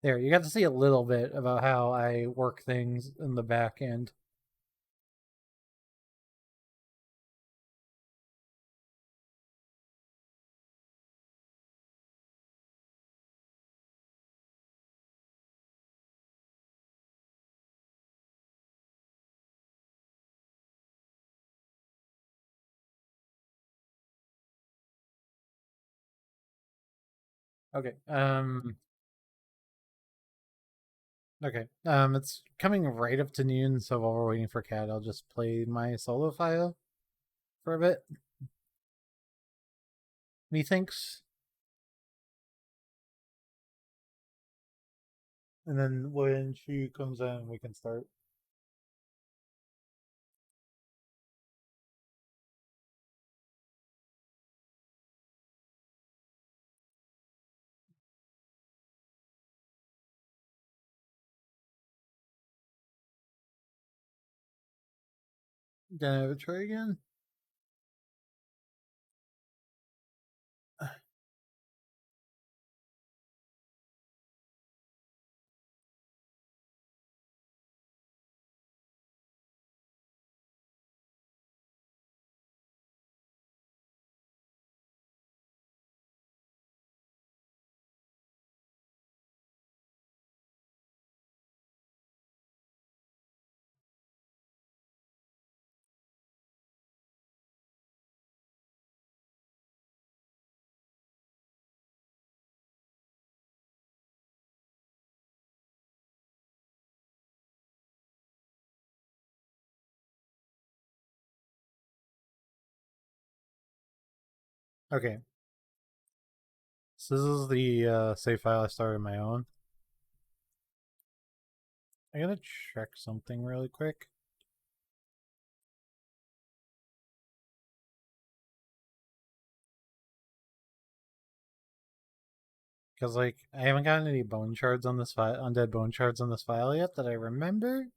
There, you got to see a little bit about how I work things in the back end. Okay. Okay. It's coming right up to noon, so while we're waiting for Cat, I'll just play my solo file for a bit. Methinks. And then when she comes in, we can start. Gonna have a try again? Okay. So this is the save file I started my own. I gotta check something really quick. Because, like, I haven't gotten any bone shards on this file, undead bone shards on this file yet that I remember.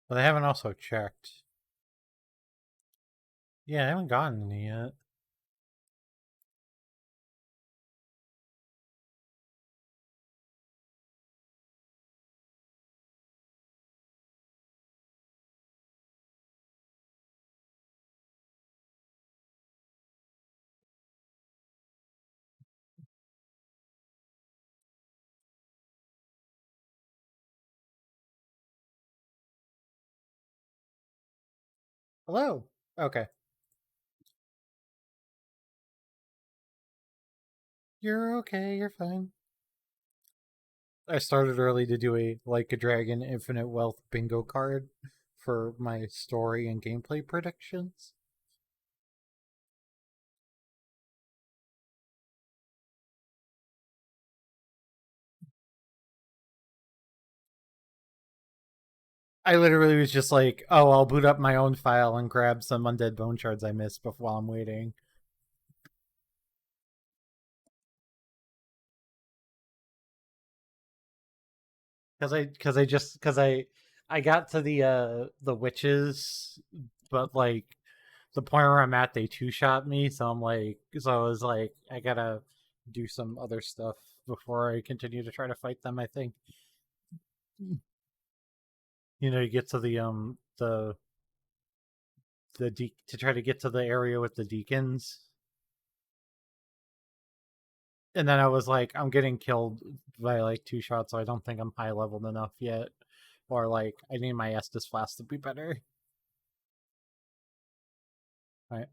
But I haven't also checked. Yeah, I haven't gotten any yet. Hello. Okay. You're okay. You're fine. I started early to do a Like a Dragon Infinite Wealth bingo card for my story and gameplay predictions. I literally was just like, oh, I'll boot up my own file and grab some undead bone shards I missed before while I'm waiting. Because I got to the witches, but like the point where I'm at, they two shot me, so I was like, I gotta do some other stuff before I continue to try to fight them. I think you get to to try to get to the area with the deacons, and then I was like, I'm getting killed by like two shots, so I don't think I'm high leveled enough yet, or like I need my Estus flask to be better. Right.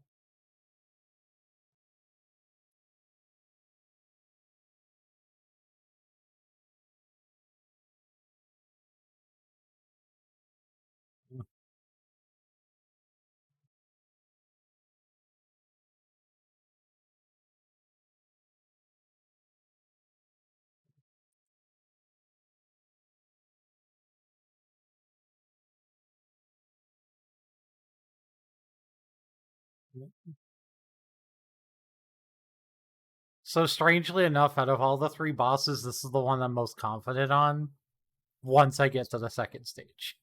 So strangely enough, out of all the three bosses, this is the one I'm most confident on. Once I get to the second stage.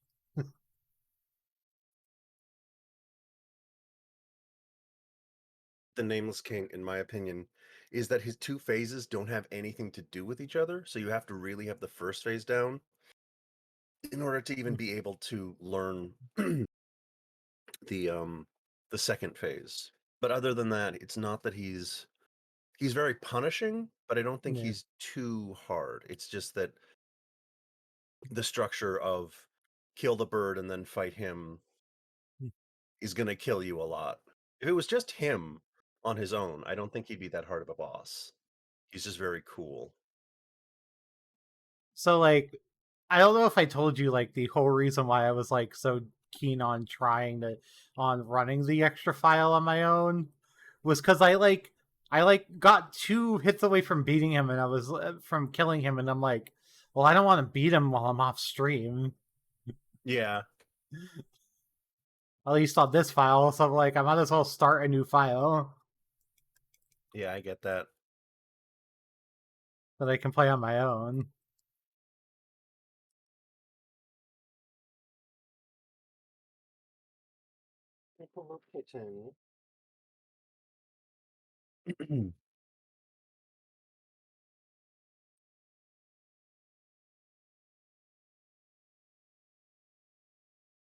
the Nameless King, in my opinion, is that his two phases don't have anything to do with each other. So you have to really have the first phase down in order to even be able to learn the um the second phase. But other than that, it's not that he's very punishing, but I don't think Yeah. he's too hard. It's just that the structure of kill the bird and then fight him is going to kill you a lot. If it was just him on his own, I don't think he'd be that hard of a boss. He's just very cool. So like, I don't know if I told you like the whole reason why I was like so keen on trying to on running the extra file on my own was because I got 2 hits away from beating him, and I was from killing him, and I'm like, well, I don't want to beat him while I'm off stream. Yeah, At least on this file, so I'm like, I might as well start a new file yeah, I get that. that I can play on my own.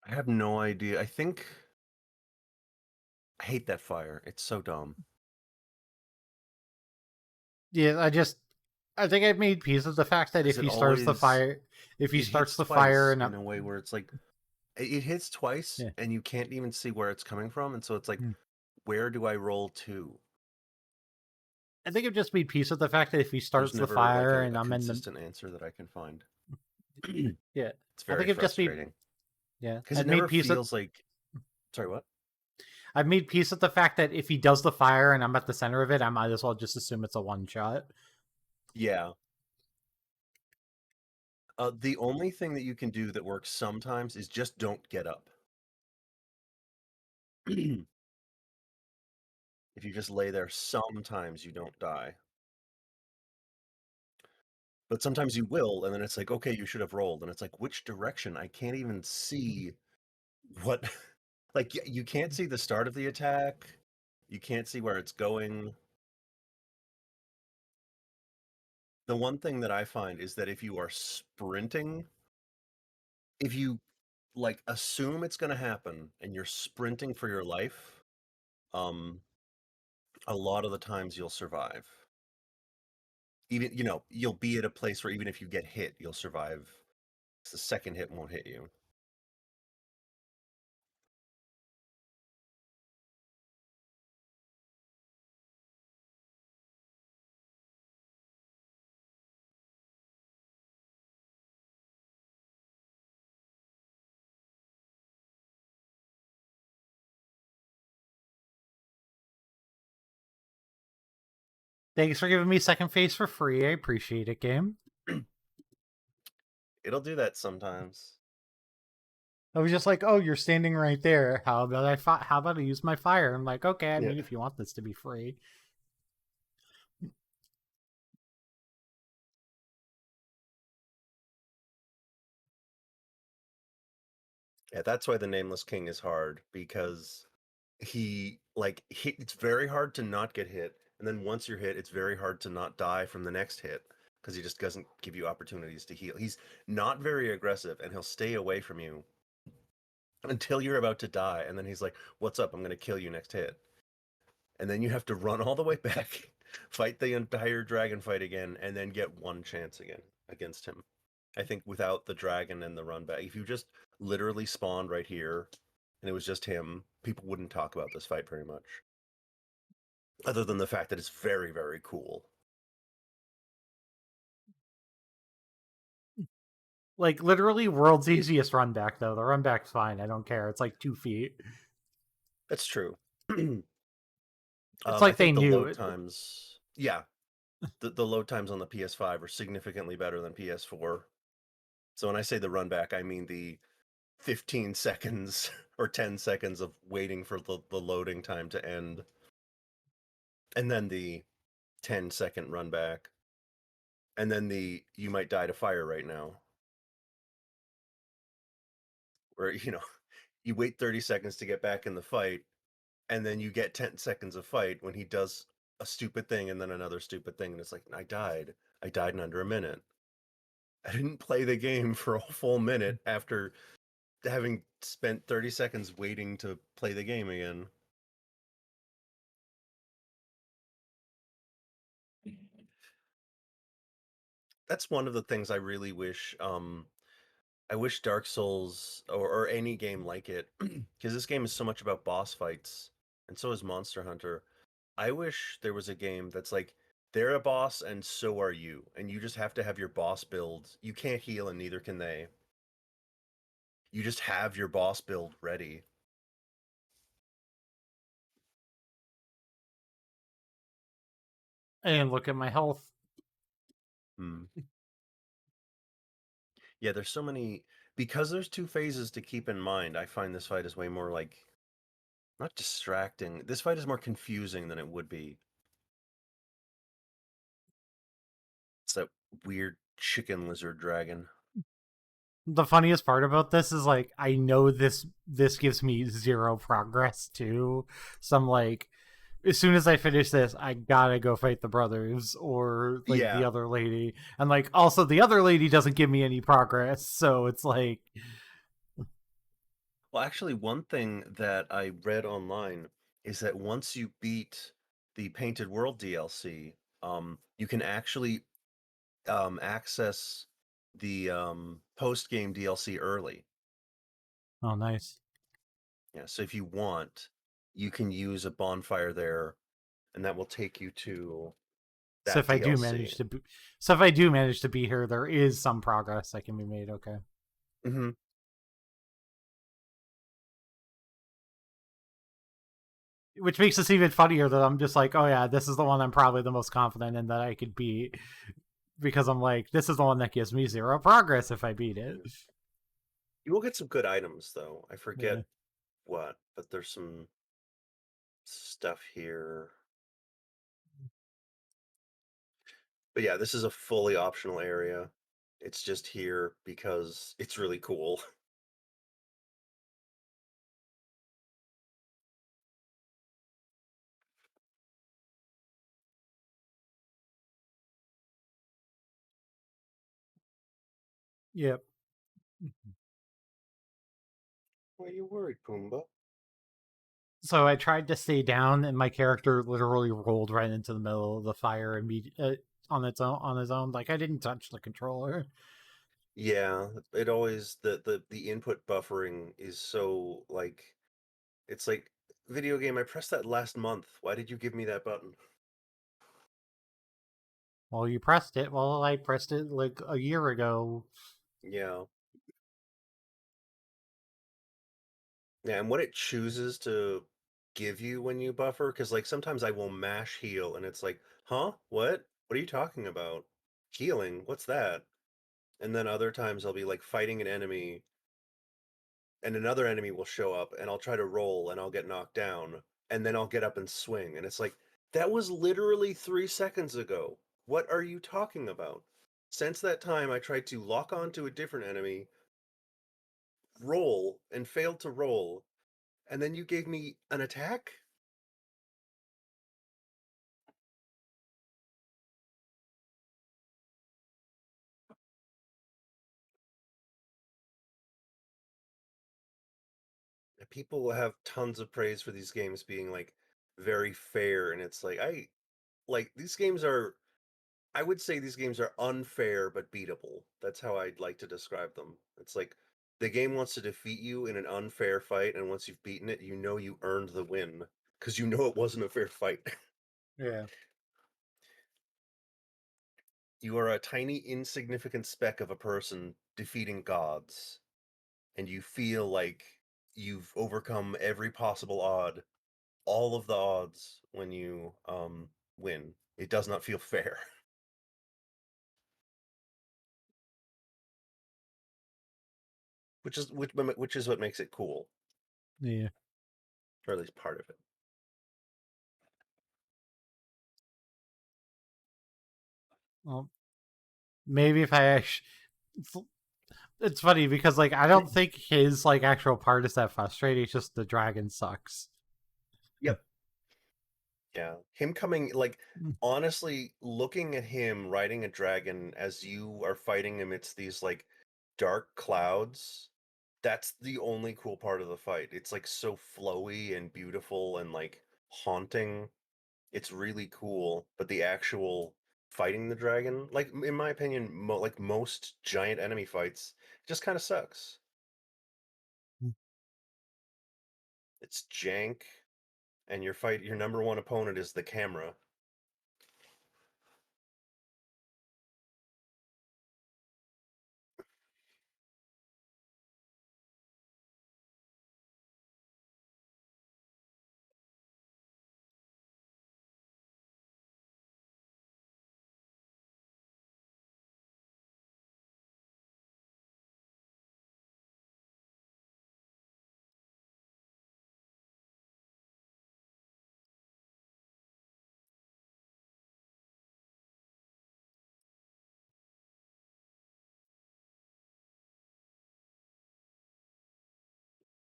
I have no idea. I hate that fire. It's so dumb. Yeah, I think I've made peace with the fact that Because if he starts the fire, if he it starts hits the fire, twice and in a way where it's like, it hits twice yeah. and you can't even see where it's coming from. And so it's like, Hmm. where do I roll to? I think I've just made peace with the fact that if he There's starts the never like fire a and I'm in the consistent answer that I can find. yeah, It's I very think I've just made frustrating yeah, because it never feels like. Sorry, what? I've made peace with the fact that if he does the fire and I'm at the center of it, I might as well just assume it's a one shot. Yeah. The only thing that you can do that works sometimes is just don't get up. If you just lay there, sometimes you don't die. But sometimes you will, and then it's like, okay, you should have rolled. And it's like, which direction? I can't even see what. Like, you can't see the start of the attack. You can't see where it's going. The one thing that I find is that if you are sprinting, if you like assume it's going to happen and you're sprinting for your life, um, a lot of the times you'll survive. Even, you'll be at a place where even if you get hit, you'll survive. The second hit won't hit you. Thanks for giving me second phase for free. I appreciate it, game. It'll do that sometimes. I was just like, oh, you're standing right there. How about how about I use my fire? I'm like, okay. I Yeah. mean, if you want this to be free. Yeah, that's why the Nameless King is hard because it's very hard to not get hit, and then once you're hit, it's very hard to not die from the next hit because he just doesn't give you opportunities to heal. He's not very aggressive, and he'll stay away from you until you're about to die, and then he's like, "What's up? I'm gonna kill you next hit." And then you have to run all the way back, fight the entire dragon fight again, and then get one chance again against him. I think without the dragon and the run back, if you just literally spawned right here and it was just him, people wouldn't talk about this fight very much. Other than the fact that it's very, very cool. Like literally, world's easiest run back though. The run back's fine. I don't care. It's like 2 feet. That's true. It's I like they think the knew load it. times, yeah, the load times on the PS5 are significantly better than PS4. So when I say the run back, I mean the 15 seconds or 10 seconds of waiting for the loading time to end, and then the 10-second run back, and then the you might die to fire right now, where you wait 30 seconds to get back in the fight, and then you get 10 seconds of fight when he does a stupid thing and then another stupid thing, and it's like, I died in under a minute. I didn't play the game for a full minute after having spent 30 seconds waiting to play the game again. That's one of the things I really wish I wish Dark Souls or any game like it, because this game is so much about boss fights, and so is Monster Hunter. I wish there was a game that's like, they're a boss and so are you, and you just have to have your boss build. You can't heal and neither can they. You just have your boss build ready. And look at my health. Hmm. Yeah, there's so many, because there's two phases to keep in mind. I find this fight is way more like, not distracting. This fight is more confusing than it would be. It's that weird chicken lizard dragon. The funniest part about this is like I know this gives me zero progress too. So I'm like, as soon as I finish this, I gotta go fight the brothers or like the Yeah. other lady. And like also the other lady doesn't give me any progress, so it's like Well, actually, one thing that I read online is that once you beat the Painted World DLC, you can actually access the post-game DLC early. oh nice. Yeah, so if you want, you can use a bonfire there, and that will take you to So that if I do DLC. manage to so if I do manage to beat her, there is some progress that can be made, okay. Mm-hmm. Which makes this even funnier that I'm just like, oh yeah, this is the one I'm probably the most confident in that I could beat. Because I'm like, this is the one that gives me zero progress if I beat it. You will get some good items, though. I Yeah. forget what, but there's some stuff here. But yeah, this is a fully optional area. It's just here because it's really cool. Yep. Why are you worried, Pumbaa? So I tried to stay down, and my character literally rolled right into the middle of the fire on its own. On his own, like I didn't touch the controller. Yeah, it always the input buffering is so like, it's like, video game, I pressed that last month. Why did you give me that button? Well, you pressed it. Well, I pressed it like a year ago. Yeah. Yeah, and what it chooses to give you when you buffer, because like sometimes I will mash heal and it's like, huh? What? What are you talking about? Healing? What's that? And then other times I'll be like fighting an enemy and another enemy will show up and I'll try to roll and I'll get knocked down and then I'll get up and swing. And it's like, that was literally 3 seconds ago. What are you talking about? Since that time, I tried to lock onto a different enemy, roll, and failed to roll, and then you gave me an attack? People have tons of praise for these games being like very fair, and it's like, these games are, I would say these games are unfair but beatable. That's how I'd like to describe them. It's like the game wants to defeat you in an unfair fight, and once you've beaten it, you know you earned the win because you know it wasn't a fair fight. Yeah. You are a tiny, insignificant speck of a person defeating gods, and you feel like you've overcome every possible odd, all of the odds when you win. It does not feel fair. Which is what makes it cool, Yeah. or at least part of it. Well, maybe if I actually. It's funny because like I don't think his like actual part is that frustrating. It's just the dragon sucks. Yeah, him coming like Mm. honestly, looking at him riding a dragon as you are fighting amidst these like dark clouds, that's the only cool part of the fight. It's like so flowy and beautiful and like haunting. It's really cool, but the actual fighting the dragon, like in my opinion, like most giant enemy fights, just kind of sucks. Mm. It's jank, and your number one opponent is the camera.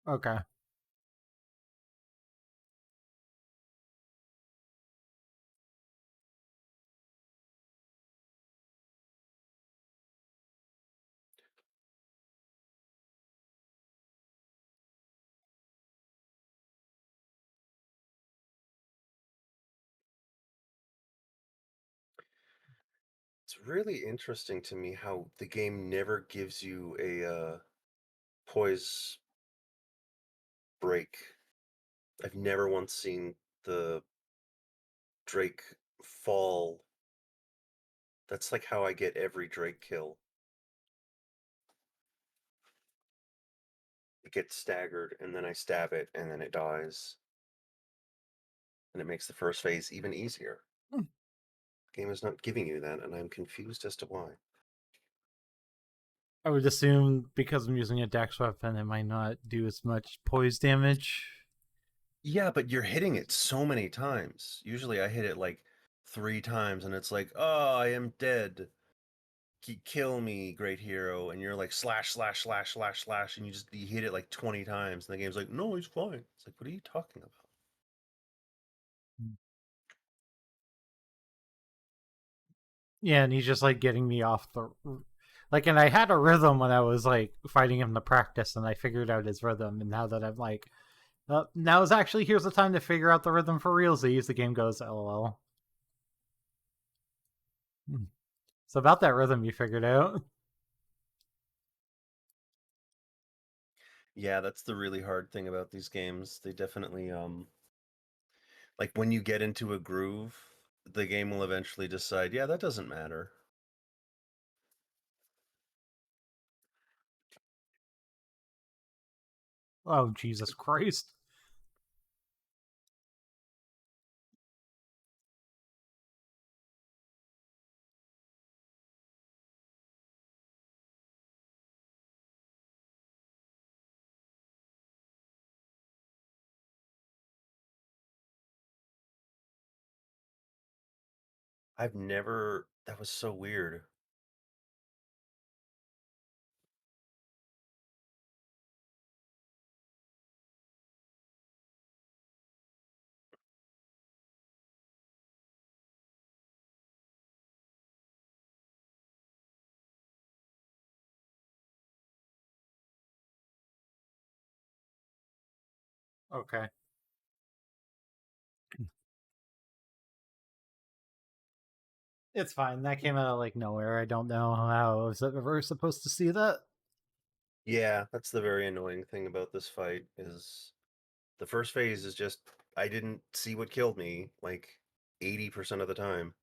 Okay. It's really interesting to me how the game never gives you a poise break. I've never once seen the Drake fall. That's like how I get every Drake kill. It gets staggered, and then I stab it, and then it dies. And it makes the first phase even easier. Mm. The game is not giving you that, and I'm confused as to why. I would assume because I'm using a dex weapon, it might not do as much poise damage. Yeah, but you're hitting it so many times. Usually I hit it like 3 times, and it's like, oh, I am dead. Kill me, great hero, and you're like slash slash slash slash slash, and you hit it like 20 times, and the game's like, no, he's fine. It's like, what are you talking about? Yeah, and he's just like getting me off the like, and I had a rhythm when I was like fighting him to practice, and I figured out his rhythm. And now that I'm like, now is actually here's the time to figure out the rhythm for realsies. The game goes, lol. So about that rhythm you figured out. Yeah, that's the really hard thing about these games. They definitely like when you get into a groove, the game will eventually decide, yeah, that doesn't matter. Oh Jesus Christ! I've never that was so weird. Okay, it's fine. That came out of like nowhere. I don't know how I was ever supposed to see that. Yeah, that's the very annoying thing about this fight is the first phase is just I didn't see what killed me like 80% of the time.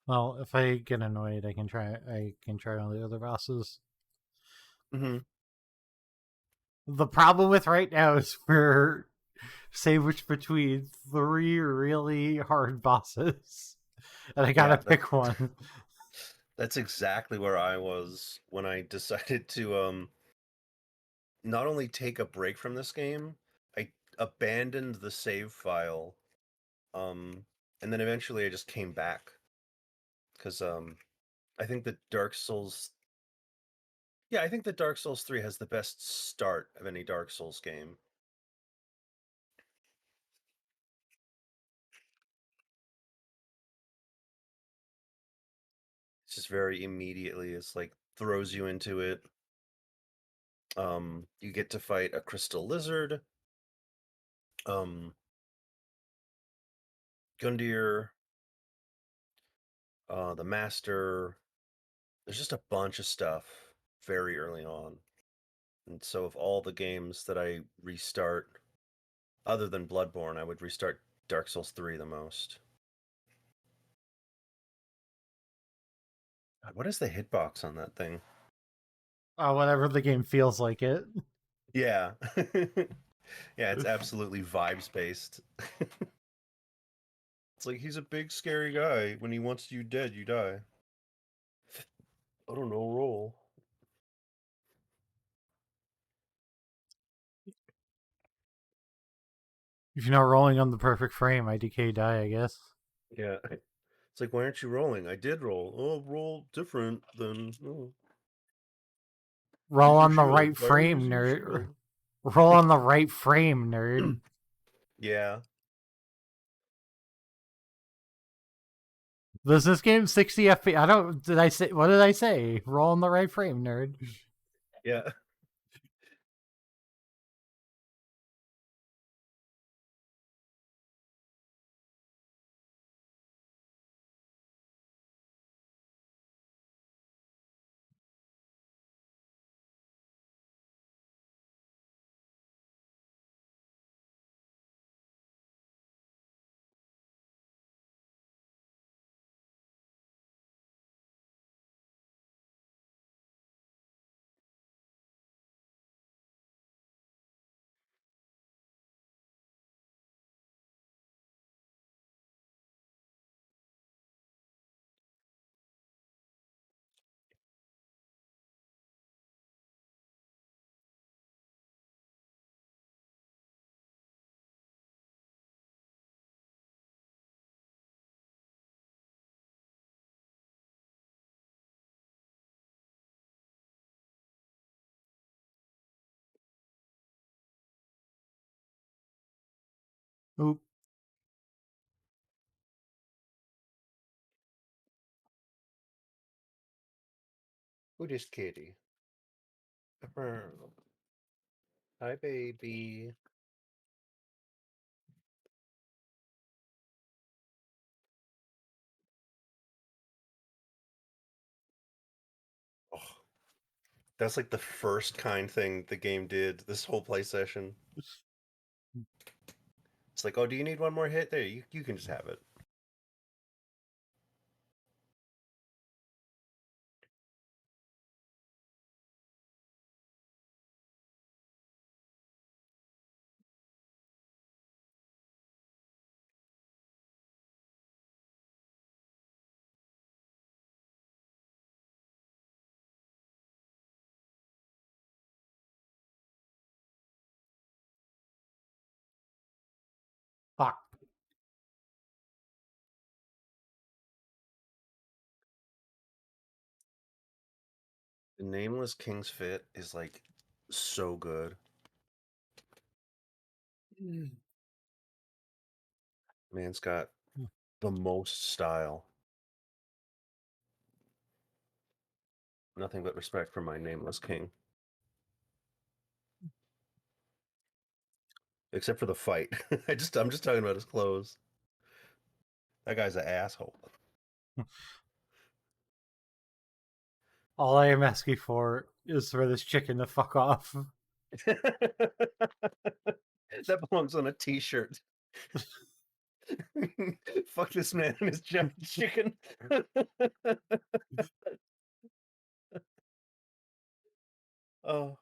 Well, if I get annoyed, I can try. I can try on the other bosses. Hmm. The problem with right now is we're sandwiched between three really hard bosses, and I gotta Yeah, pick one. that's exactly where I was when I decided to not only take a break from this game, I abandoned the save file. Um and then eventually I just came back cuz I think that Dark Souls yeah, I think that Dark Souls 3 has the best start of any Dark Souls game. just very immediately. It's like throws you into it. You get to fight a crystal lizard. Gundyr, the master. There's just a bunch of stuff very early on. And so of all the games that I restart, other than Bloodborne, I would restart Dark Souls 3 the most. God, what is the hitbox on that thing? Whatever the game feels like it. Yeah. Yeah, it's absolutely vibes based. It's like he's a big scary guy. When he wants you dead, you die. I don't know, roll. If you're not rolling on the perfect frame, IDK die, I guess. Yeah. It's like, why aren't you rolling? I did roll. Oh, roll different than. Oh. Roll Use your on the shield. right Why are you frame, using your nerd. shield? Roll on the right frame, nerd. Yeah. Does this game 60 FPS? I don't. Did I say? What did I say? Roll on the right frame, nerd. Yeah. Oop. Who is kitty? Hi, baby. Oh, that's like the first kind thing the game did this whole play session. It's like, oh, do you need one more hit? There, you can just have it. Fuck. The Nameless King's Fit is like so good. Man's got the most style. Nothing but respect for my Nameless King. Except for the fight. I'm just talking about his clothes. That guy's an asshole. All I am asking for is for this chicken to fuck off. That belongs on a t-shirt. Fuck this man and his giant chicken. Oh.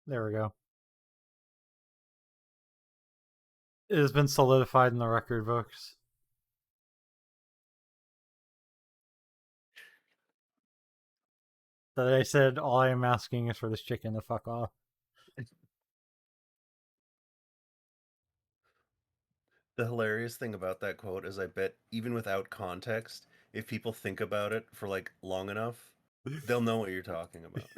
There we go. It has been solidified in the record books that I said all I am asking is for this chicken to fuck off. The hilarious thing about that quote is I bet even without context, if people think about it for like long enough, they'll know what you're talking about.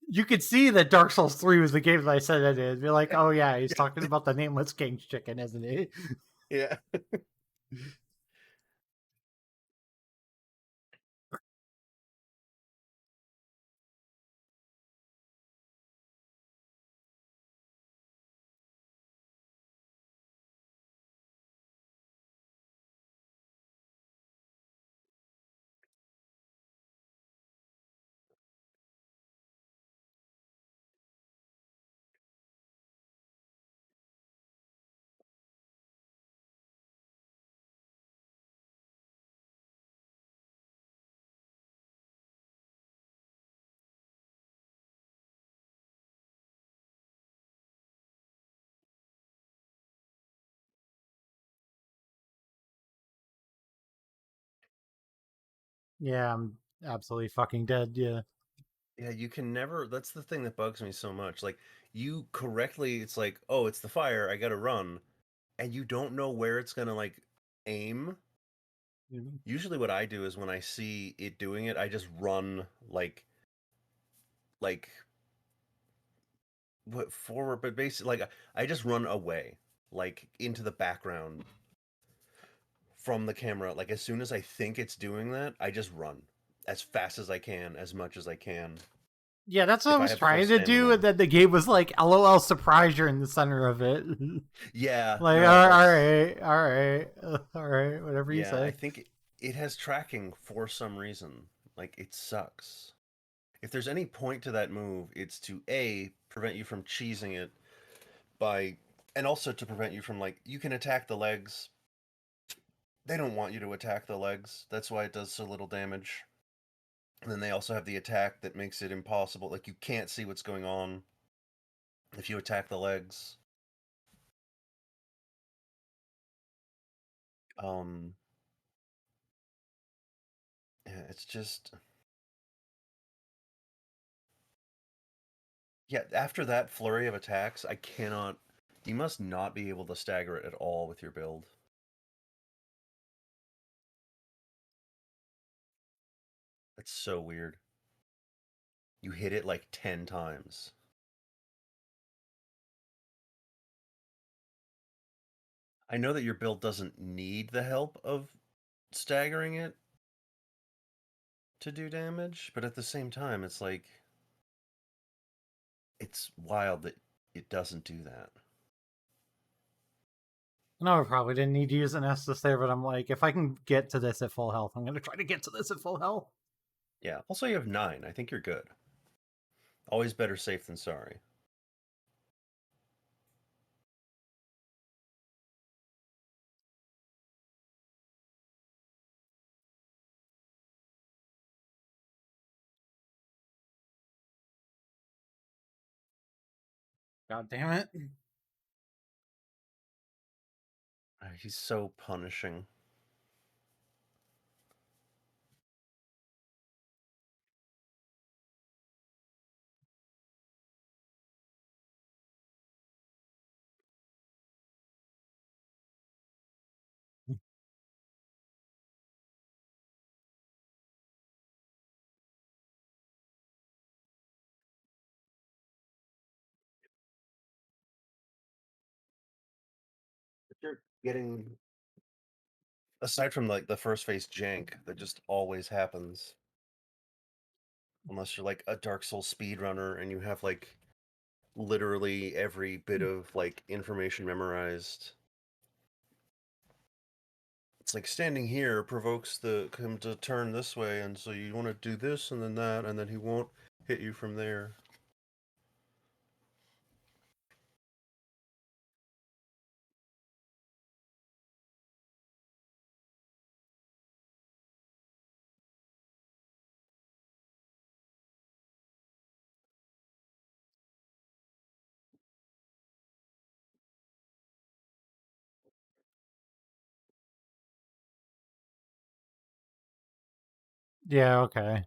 You could see that Dark Souls 3 was the game that I said it is. Be like, oh yeah, he's Yeah. talking about the Nameless King's chicken, isn't he? Yeah. Yeah, I'm absolutely fucking dead. Yeah. Yeah, you can never. That's the thing that bugs me so much. Like, you correctly, it's like, oh, it's the fire, I gotta run. And you don't know where it's gonna, like, aim. Usually, what I do is when I see it doing it, I just run, like, what, forward, but basically, like, I just run away, like, into the background from the camera. Like, as soon as I think it's doing that, I just run as fast as I can, as much as I can, Yeah, that's what I if I was have full trying to do, and stamina. then the game was like, "LOL, surprise! You're in the center of it." Yeah, Like, no, all that's right, all right, all right, whatever you yeah, I say. think it has tracking for some reason. Like, it sucks. If there's any point to that move, it's to A, prevent you from cheesing it by, and also to prevent you from, like, you can attack the legs. They don't want you to attack the legs. That's why it does so little damage. And then they also have the attack that makes it impossible. Like, you can't see what's going on if you attack the legs. Um, yeah, it's just, yeah, after that flurry of attacks, I cannot, you must not be able to stagger it at all with your build. That's so weird. You hit it like 10 times. I know that your build doesn't need the help of staggering it to do damage, but at the same time, it's like, it's wild that it doesn't do that. No, I probably didn't need to use an Estus there, but I'm like, if I can get to this at full health, I'm gonna try to get to this at full health. Yeah, also you have 9. I think you're good. Always better safe than sorry. God damn it! He's so punishing. If you're getting, aside from like the first phase jank that just always happens, unless you're like a Dark Souls speedrunner and you have like literally every bit of like information memorized. It's like standing here provokes the him to turn this way, and so you want to do this and then that, and then he won't hit you from there. Yeah, okay.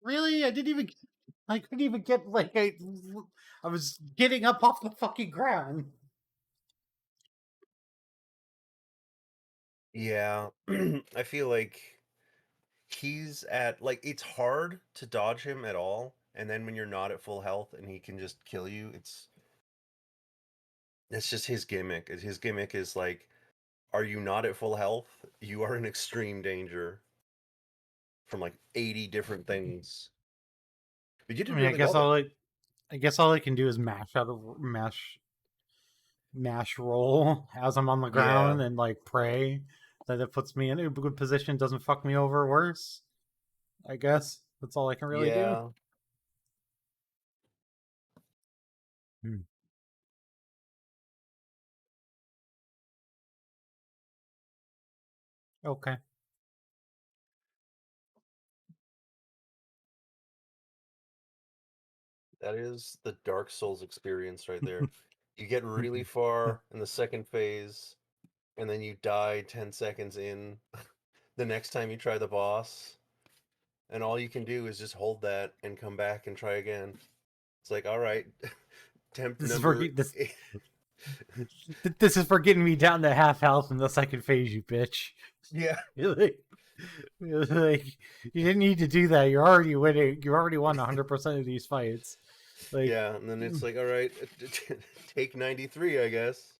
Really? I couldn't even get like I was getting up off the fucking ground. Yeah, I feel like he's at like it's hard to dodge him at all, and then when you're not at full health and he can just kill you, it's just his gimmick. His gimmick is like, are you not at full health? You are in extreme danger from like 80 different things. But you I did mean, really well there. I guess all I can do is mash roll as I'm on the Yeah, ground and like pray that it puts me in a good position, doesn't fuck me over worse. I guess that's all I can really do. yeah. Hmm. Okay. That is the Dark Souls experience right there. You get really far in the second phase, and then you die 10 seconds in the next time you try the boss, and all you can do is just hold that and come back and try again. It's like, all right, temp This is for number. this is for getting me down to half health in the second phase, you bitch. Yeah, like, like, you didn't need to do that. You're already winning. You already won 100% of these fights. Like, yeah, and then it's like, all right, take 93, I guess.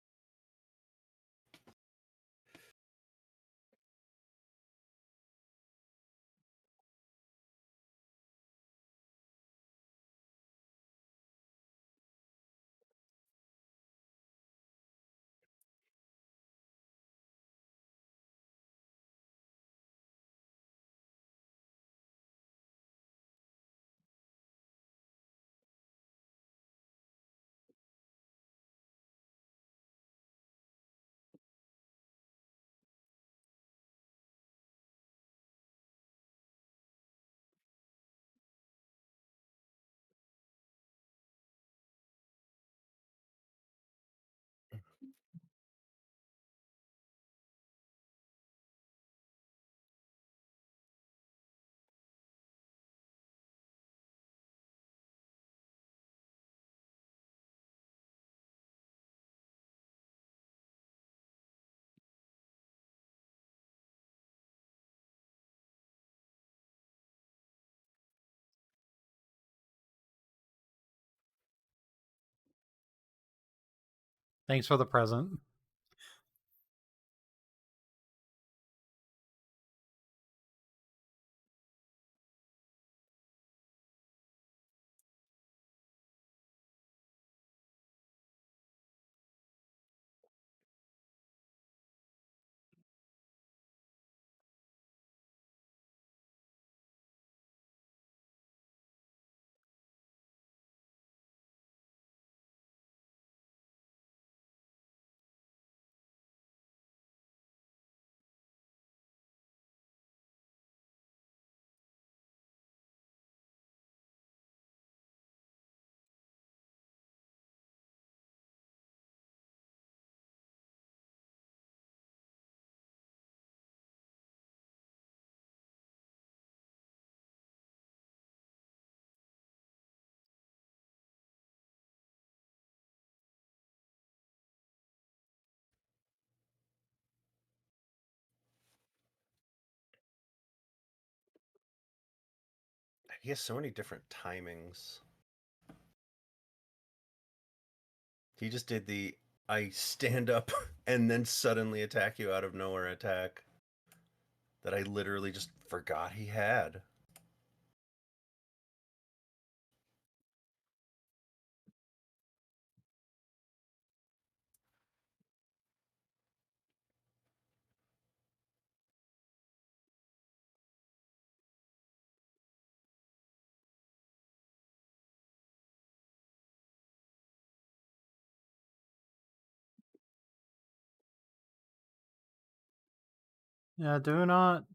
thanks for the present. He has so many different timings. He just did the I stand up and then suddenly attack you out of nowhere attack that I literally just forgot he had. Yeah, do not.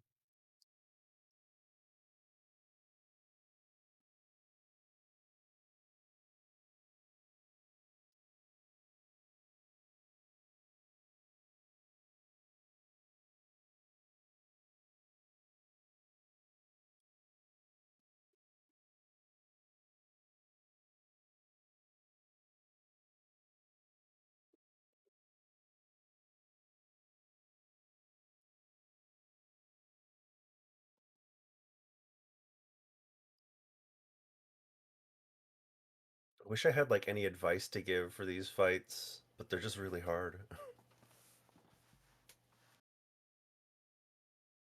I wish I had like any advice to give for these fights, but they're just really hard.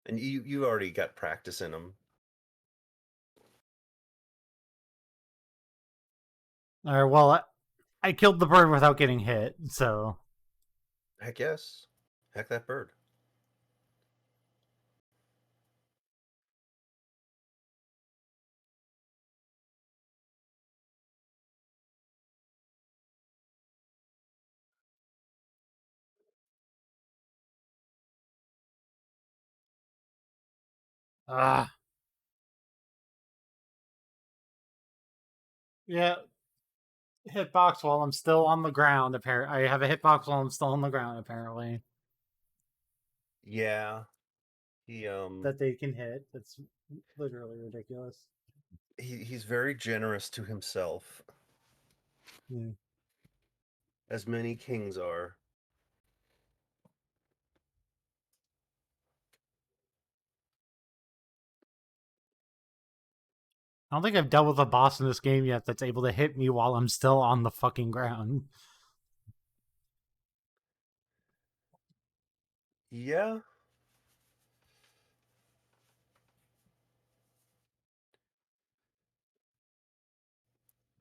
And you already got practice in them. All right, well, I killed the bird without getting hit, so Heck yes. Heck that bird. ah, yeah, hitbox while I'm still on the ground. Apparently, I have a hitbox while I'm still on the ground. Apparently, Yeah. He that they can hit. That's literally ridiculous. he's very generous to himself, Hmm. as many kings are. I don't think I've dealt with a boss in this game yet that's able to hit me while I'm still on the fucking ground. Yeah.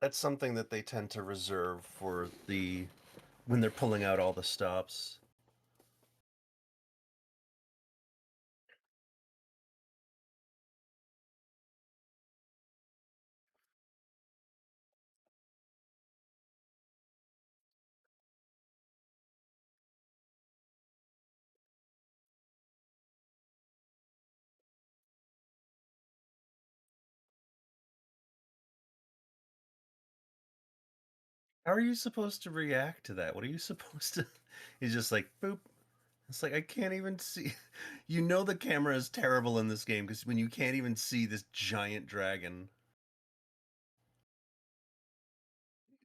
That's something that they tend to reserve for the when they're pulling out all the stops. How are you supposed to react to that? What are you supposed to? He's just like boop. It's like I can't even see. You know the camera is terrible in this game because when you can't even see this giant dragon.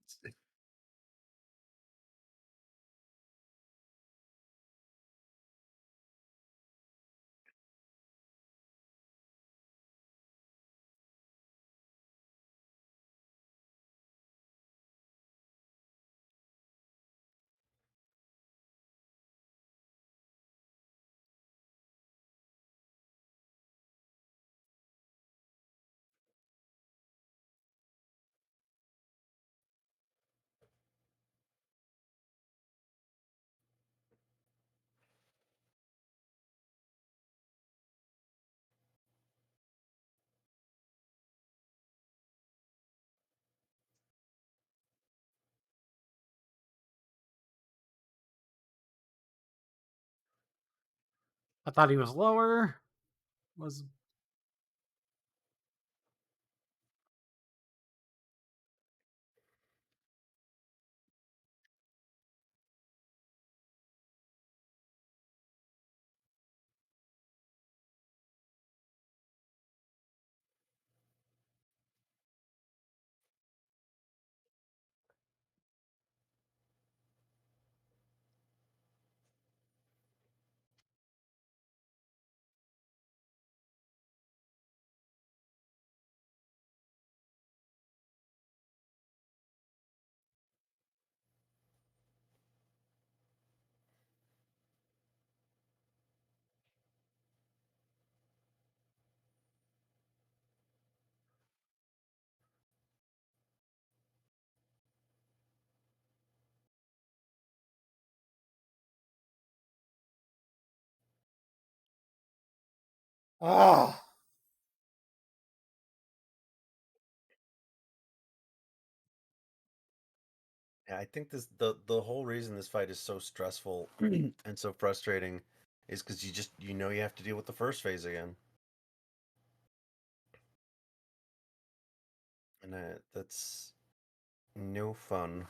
It's, I thought he was lower. Was ah. yeah, I think the whole reason this fight is so stressful and so frustrating is because you know you have to deal with the first phase again, and that's no fun.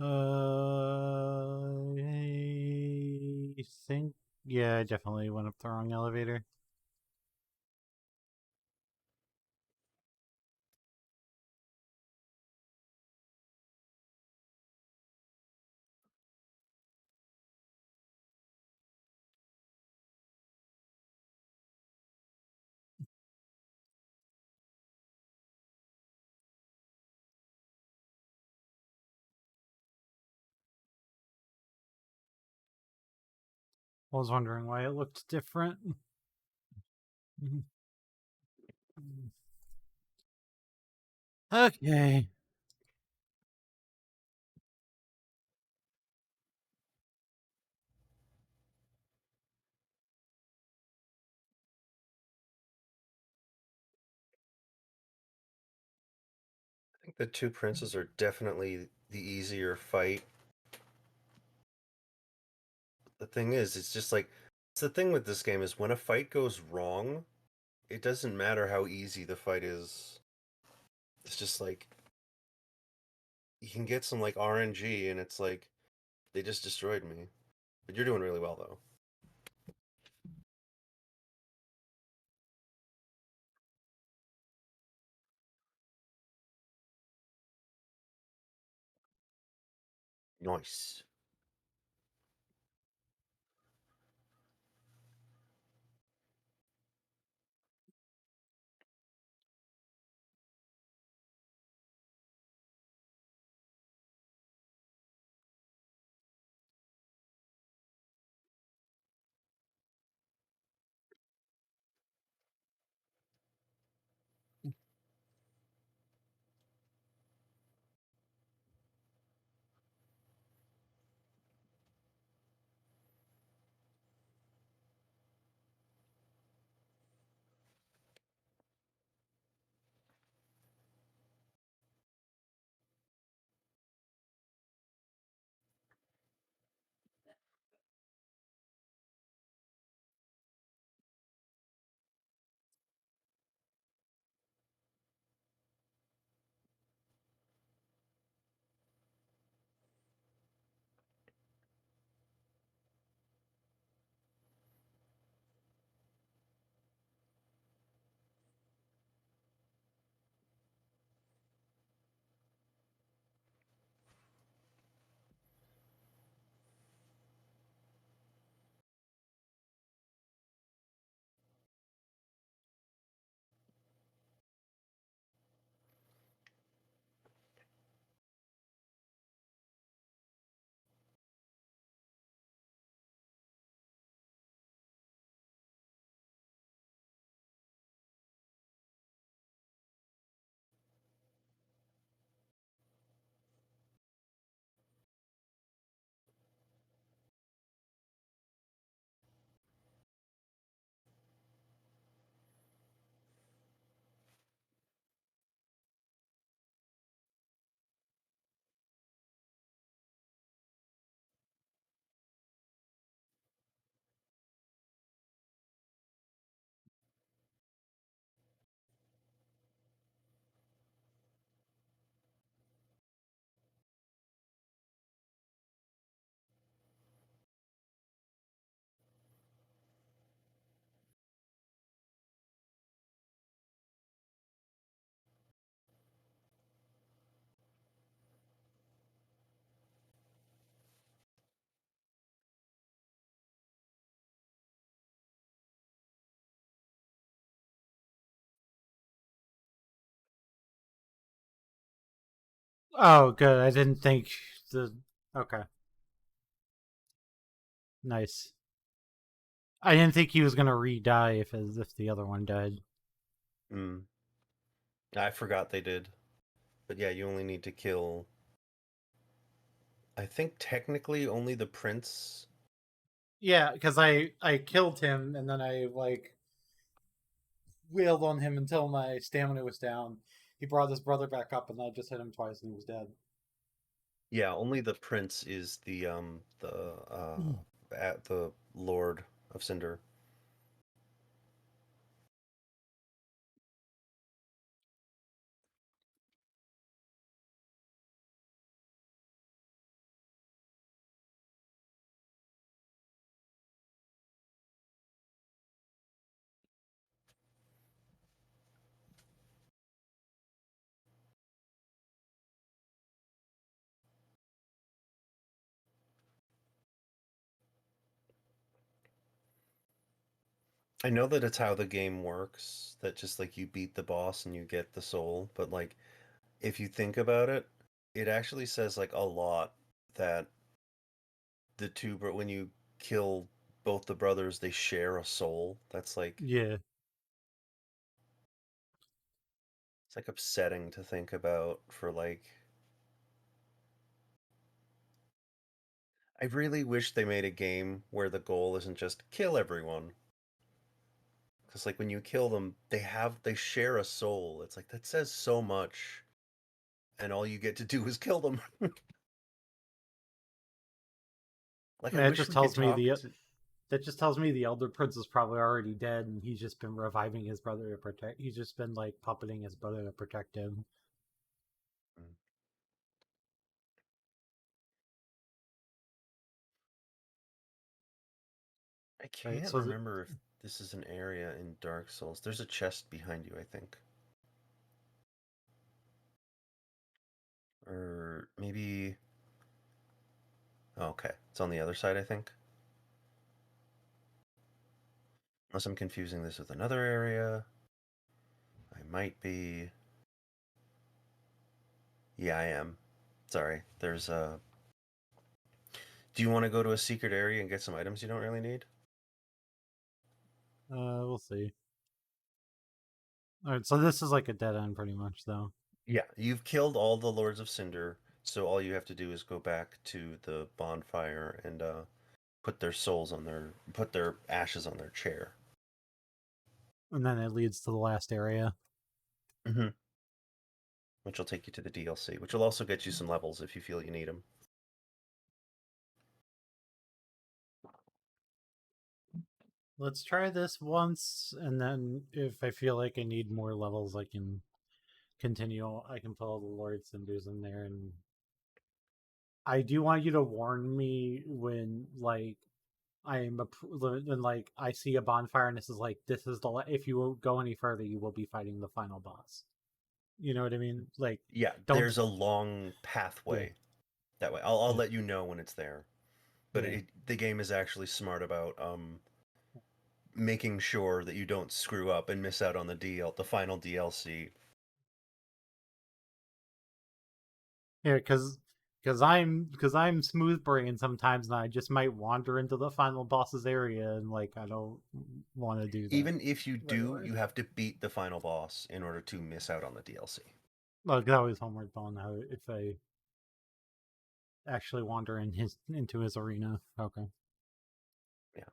I think, yeah, I definitely went up the wrong elevator. I was wondering why it looked different. Okay. I think the two princes are definitely the easier fight. The thing is, it's just like it's the thing with this game is when a fight goes wrong, it doesn't matter how easy the fight is. It's just like you can get some like RNG and it's like they just destroyed me. But you're doing really well though. Nice. Oh, good. I didn't think the. Okay. Nice. I didn't think he was gonna re-die if as if the other one died. Mm. I forgot they did. But yeah, you only need to kill I think technically only the prince. Yeah, because I killed him and then I like wailed on him until my stamina was down. He brought his brother back up, and I just hit him twice, and he was dead. Yeah, only the prince is the Lord of Cinder. I know that it's how the game works, that just like you beat the boss and you get the soul, but like if you think about it, it actually says like a lot that when you kill both the brothers, they share a soul. That's like Yeah. it's like upsetting to think about for like I really wish they made a game where the goal isn't just kill everyone. Because like when you kill them, they share a soul. It's like that says so much, and all you get to do is kill them. Like I That wish just we could tells me talk the to. that just tells me the Elder Prince is probably already dead, and he's just been reviving his brother to protect. He's just been like puppeting his brother to protect him. I Right. can't So remember if this is an area in Dark Souls. There's a chest behind you, I think, or maybe. Oh, okay, it's on the other side, I think. Unless I'm confusing this with another area. I might be. Yeah, I am. Sorry. There's a. Do you want to go to a secret area and get some items you don't really need? we'll see. All right. So this is like a dead end, pretty much, though. Yeah. You've killed all the Lords of Cinder, so all you have to do is go back to the bonfire and put their ashes on their chair. And then it leads to the last area. Mm-hmm. Which will take you to the DLC, which will also get you some levels if you feel you need them. Let's try this once, and then if I feel like I need more levels, I can continue. I can put all the Lord Cinders in there, and I do want you to warn me when like when like I see a bonfire and this is the if you go any further, you will be fighting the final boss. You know what I mean? Like, Yeah, don't. there's a long Yeah, pathway that way. I'll yeah, let you know when it's there. But yeah, the game is actually smart about making sure that you don't screw up and miss out on the final DLC. yeah. Because I'm smooth brain sometimes, and I just might wander into the final boss's area, and like I don't want to do that Even if you right do, away. you have to beat the final boss in order to miss out on the DLC. Like that was Homeward Bound. How if I actually wander into his arena? Okay. Yeah.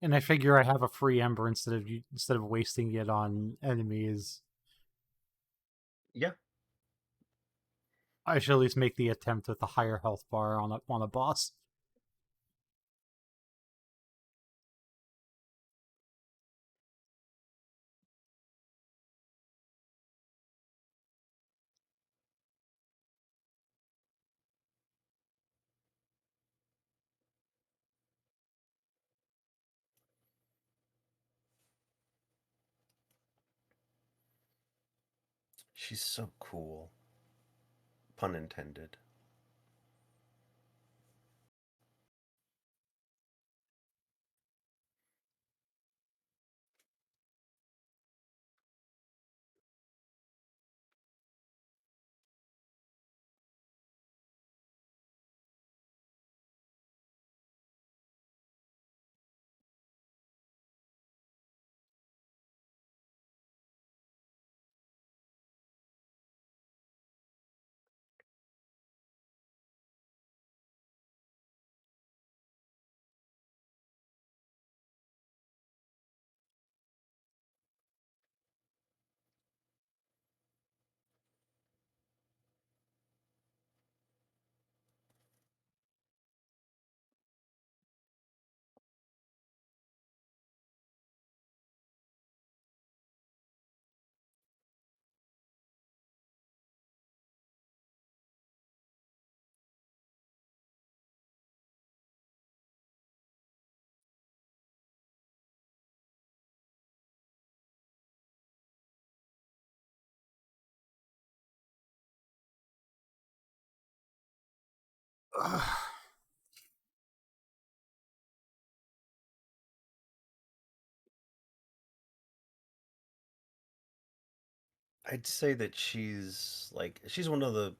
And I figure I have a free ember instead of wasting it on enemies. Yeah. I should at least make the attempt with the higher health bar on a boss. She's so cool. Pun intended. I'd say that she's one of the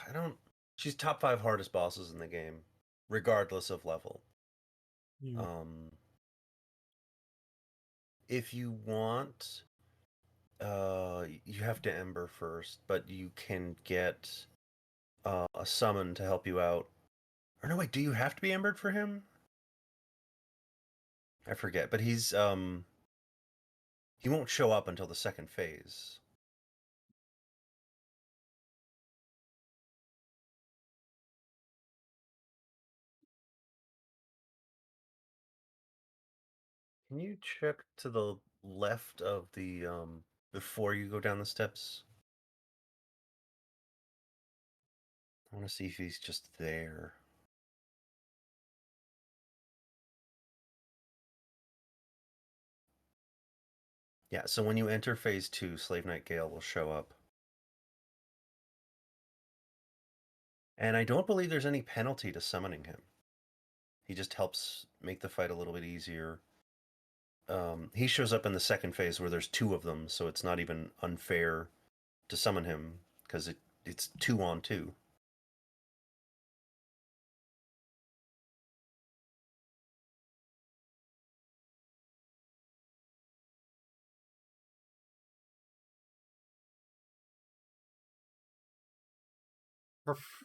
I don't she's top 5 hardest bosses in the game, regardless of level. Yeah. Um, if you want, you have to Ember first, but you can get a summon to help you out. Or no, wait, do you have to be Embered for him? I forget, but he won't show up until the second phase. Can you check to the left of the before you go down the steps? I want to see if he's just there. Yeah, so when you enter phase 2, Slave Knight Gale will show up. And I don't believe there's any penalty to summoning him. He just helps make the fight a little bit easier. He shows up in the second phase where there's 2 of them, so it's not even unfair to summon him because it's 2 on 2.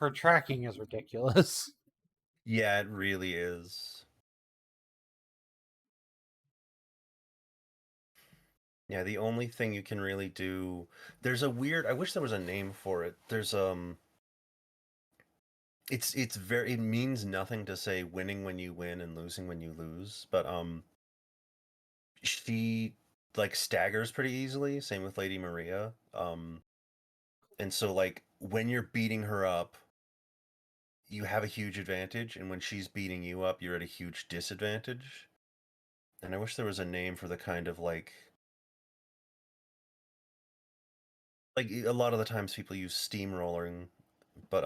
Her tracking is ridiculous. Yeah, it really is. Yeah, the only thing you can really do, there's a weird, I wish there was a name for it. There's it's very, it means nothing to say winning when you win and losing when you lose, but she like staggers pretty easily, same with Lady Maria. And so like when you're beating her up, you have a huge advantage, and when she's beating you up, you're at a huge disadvantage. And I wish there was a name for the kind of like a lot of the times people use steamrolling, but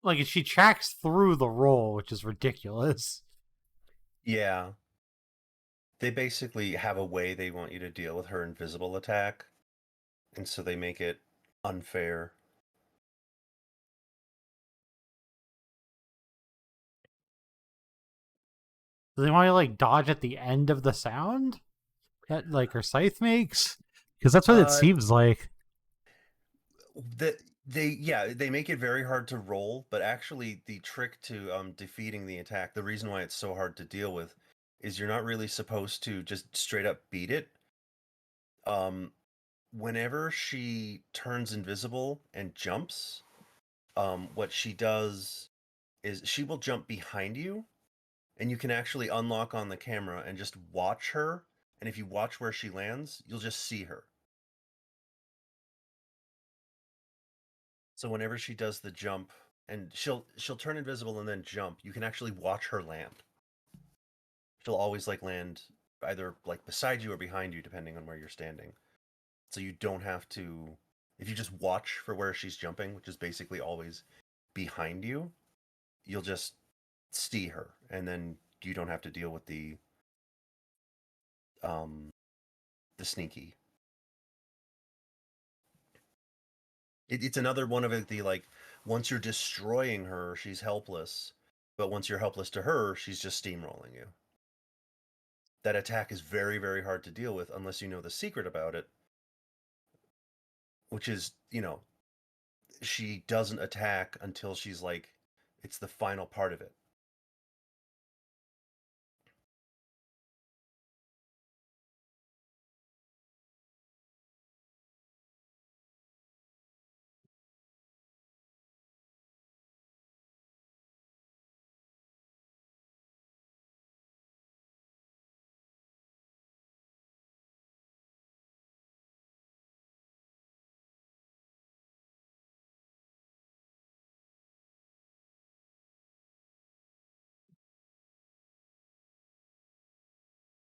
Like she tracks through the roll, which is ridiculous. yeah, they basically have a way they want you to deal with her invisible attack, and so they make it unfair. Do they want to like dodge at the end of the sound that like her scythe makes? Because that's what it Uh, seems like. the they make it very hard to roll, but actually the trick to defeating the attack, the reason why it's so hard to deal with, is you're not really supposed to just straight up beat it. Um, Whenever she turns invisible and jumps, what she does is she will jump behind you, and you can actually unlock on the camera and just watch her. And if you watch where she lands, you'll just see her. So whenever she does the jump and she'll turn invisible and then jump. You can actually watch her land. She'll always like land either like beside you or behind you, depending on where you're standing. So you don't have to. If you just watch for where she's jumping, which is basically always behind you, you'll just see her, and then you don't have to deal with um the sneaky. It's another one of the like, once you're destroying her, she's helpless, but once you're helpless to her, she's just steamrolling you. That attack is very, very hard to deal with unless you know the secret about it, which is, she doesn't attack until she's like, it's the final part of it.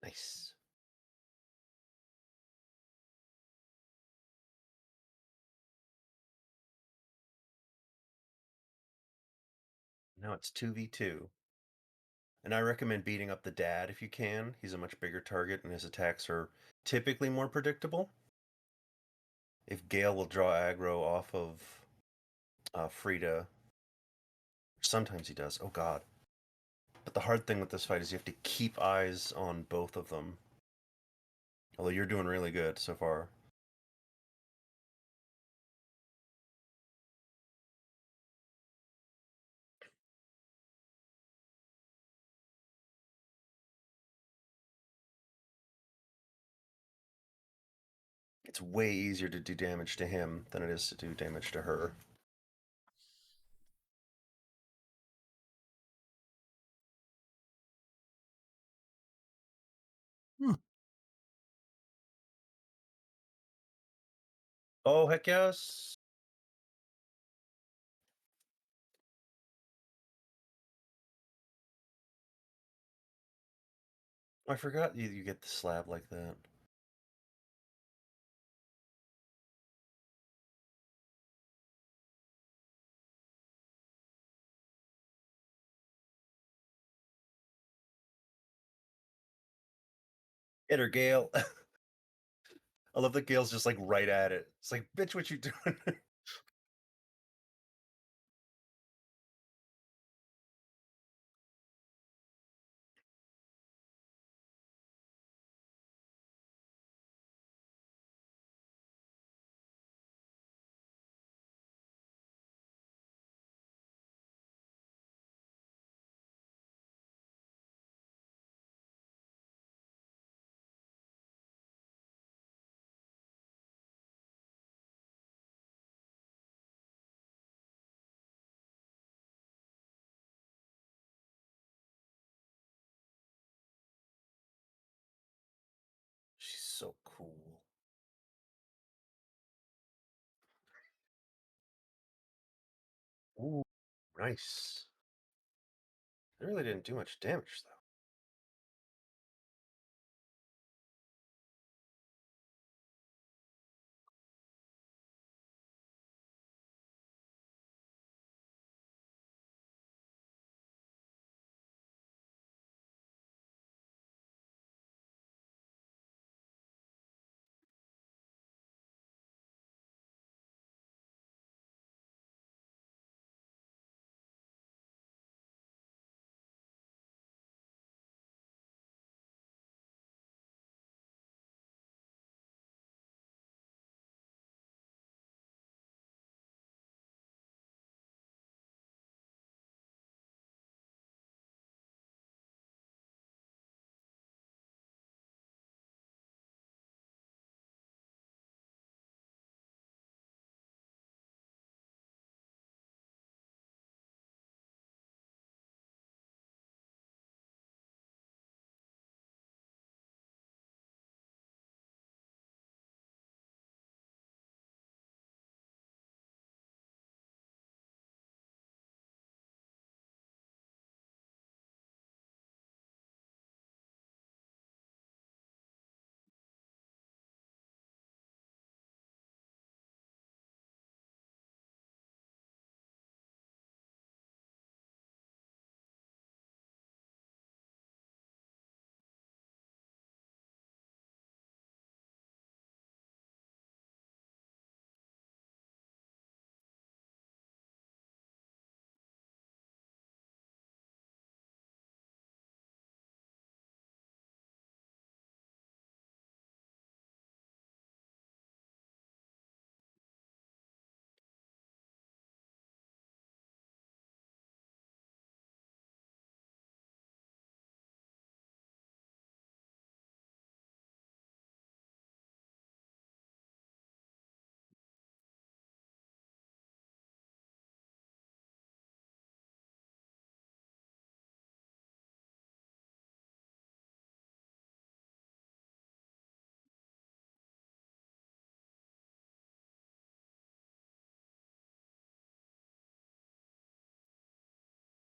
Nice. Now it's 2v2. And I recommend beating up the dad if you can. He's a much bigger target and his attacks are typically more predictable. If Gale will draw aggro off of Frida, sometimes he does. Oh god. But the hard thing with this fight is you have to keep eyes on both of them. Although you're doing really good so far. It's way easier to do damage to him than it is to do damage to her. Hmm. Oh, heck yes. I forgot you get the slab like that. Hit her, Gale. I love that Gale's just like right at it. It's like, bitch, what you doing? She's so cool. Ooh, nice. It really didn't do much damage, though.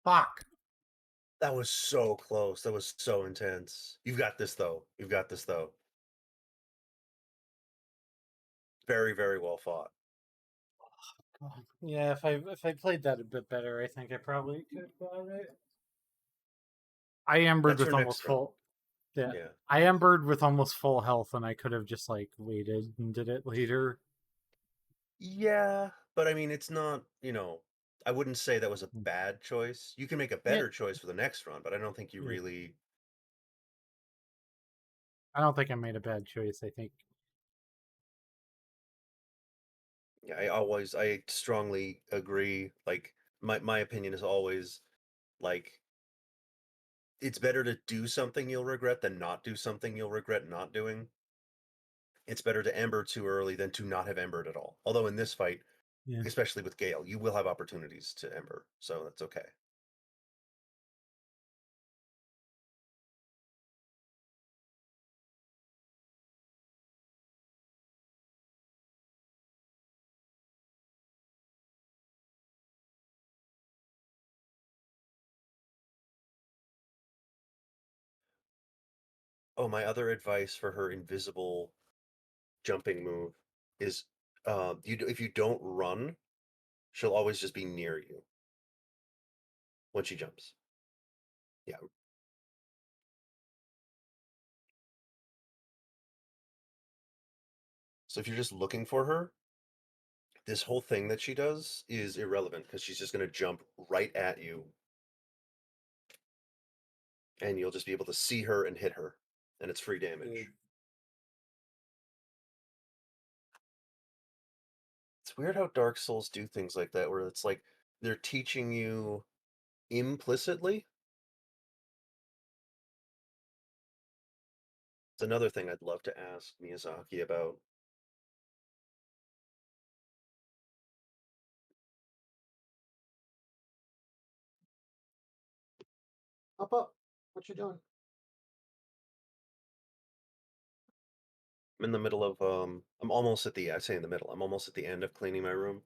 Fuck. That was so close. That was so intense. You've got this though. You've got this though. Very, very well fought. Yeah, if I played that a bit better, I think I probably could have got it. I embered That's with your almost next run. full. Yeah, Yeah. I embered with almost full health, and I could have just like waited and did it later. Yeah, but I mean, it's not, I wouldn't say that was a bad choice. You can make a Yeah, better choice for the next run, but I don't think you yeah. really. I don't think I made a bad choice. I think. Yeah, I strongly agree. Like, my opinion is always like, it's better to do something you'll regret than not do something you'll regret not doing. It's better to ember too early than to not have embered at all. Although in this fight, Yeah. especially with Gale, you will have opportunities to ember, so that's okay. Oh, my other advice for her invisible jumping move is if you don't run, she'll always just be near you when she jumps. Yeah. So if you're just looking for her, this whole thing that she does is irrelevant because she's just going to jump right at you and you'll just be able to see her and hit her and it's free damage. It's weird how Dark Souls do things like that where it's like they're teaching you implicitly. It's another thing I'd love to ask Miyazaki about. Hop up. What you doing? I'm in the middle of I'm almost at the I say in the middle. I'm almost at the end of cleaning my room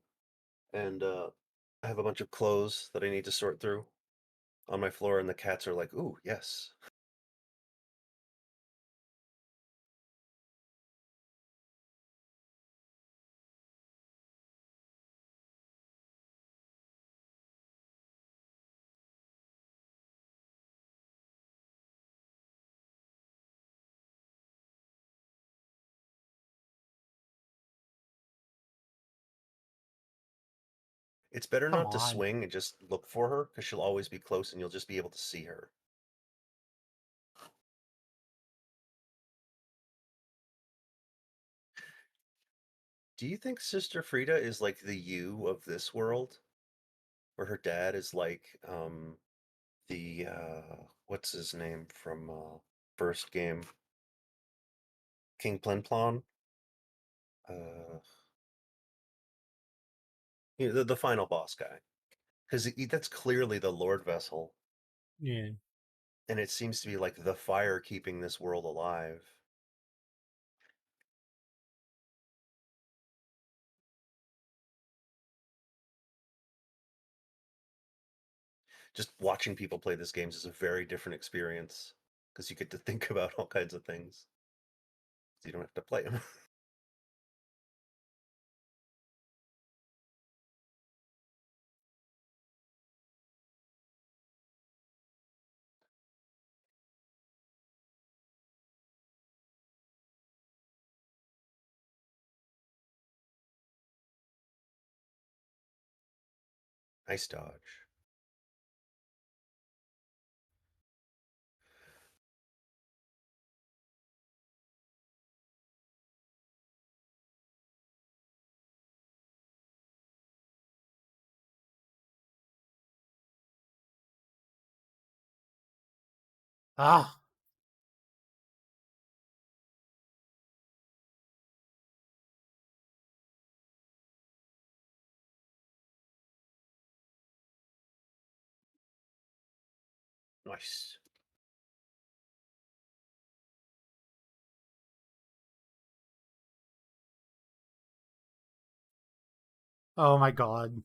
and I have a bunch of clothes that I need to sort through on my floor and the cats are like, "Ooh, yes." It's better Come not to on. swing and just look for her because she'll always be close and you'll just be able to see her. Do you think Sister Frida is like the you of this world? Where her dad is like the what's his name from first game? King Plenplon? Uh the final boss guy. Because that's clearly the Lord Vessel, Yeah. and it seems to be like the fire keeping this world alive. Just watching people play this games is a very different experience because you get to think about all kinds of things. So you don't have to play them. Nice dodge. Ah. Nice. Oh my god.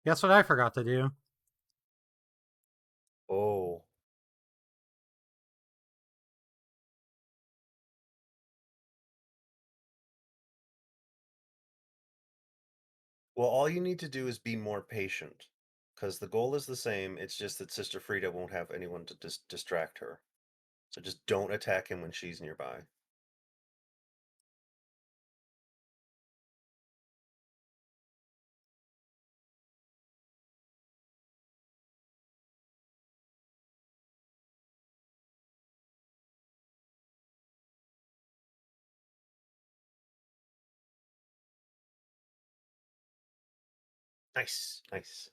Guess what I forgot to do? Oh. Well, all you need to do is be more patient, because the goal is the same. It's just that Sister Frida won't have anyone to distract her. So just don't attack him when she's nearby. Nice, nice.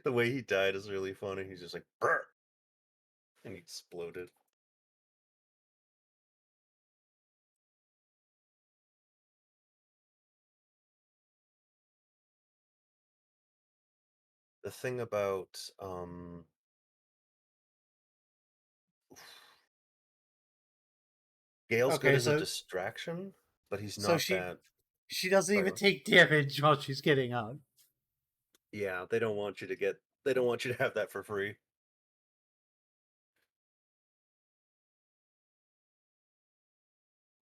The way he died is really funny. He's just like, "Brr!" And he exploded. The thing about Gale's good Okay, as a distraction, but he's so not that. she doesn't Sorry, even go on. take damage while she's getting up. Yeah, they don't want you to get. They don't want you to have that for free.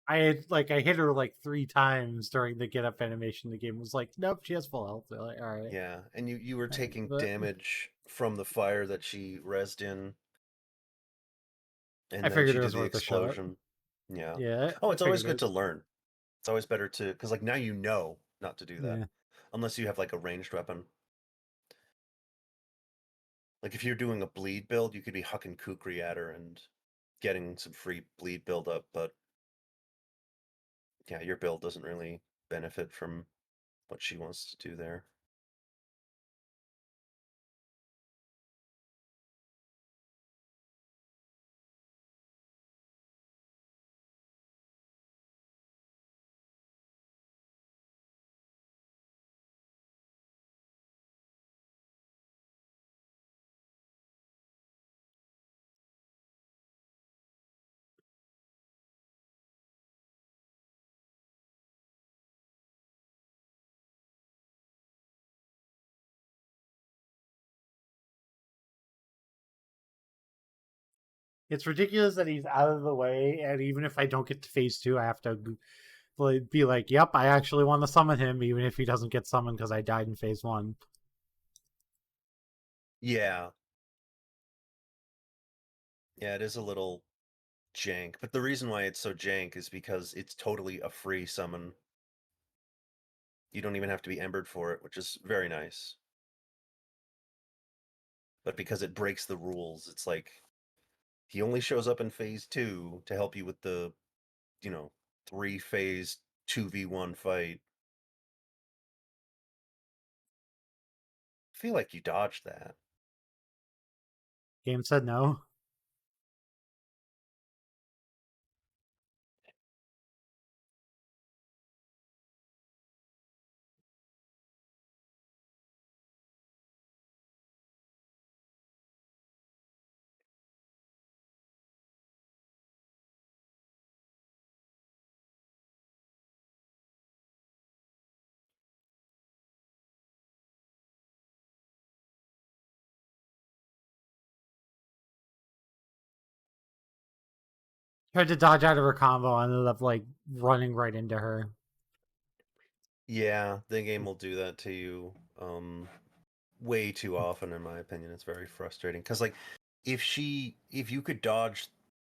I hit her like 3 times during the get up animation. The game was like, nope, she has full health. They're like, all right. Yeah, and you were taking But damage from the fire that she rezzed in, I and then figured she it did was the worth a shot. explosion. Yeah. Yeah, Oh, I it's always figured good it. to learn. It's always better to, because like now you know not to do that, Yeah. unless you have like a ranged weapon. Like if you're doing a bleed build, you could be hucking Kukri at her and getting some free bleed build up, but yeah, your build doesn't really benefit from what she wants to do there. It's ridiculous that he's out of the way, and even if I don't get to phase 2, I have to be like, yep, I actually want to summon him, even if he doesn't get summoned because I died in phase 1. Yeah. Yeah, it is a little jank, but the reason why it's so jank is because it's totally a free summon. You don't even have to be embered for it, which is very nice. But because it breaks the rules, it's like he only shows up in phase 2 to help you with the, you know, 3-phase 2v1 fight. I feel like you dodged that. Game said no. Tried to dodge out of her combo, and ended up like running right into her. Yeah, the game will do that to you way too often in my opinion. It's very frustrating cuz like if you could dodge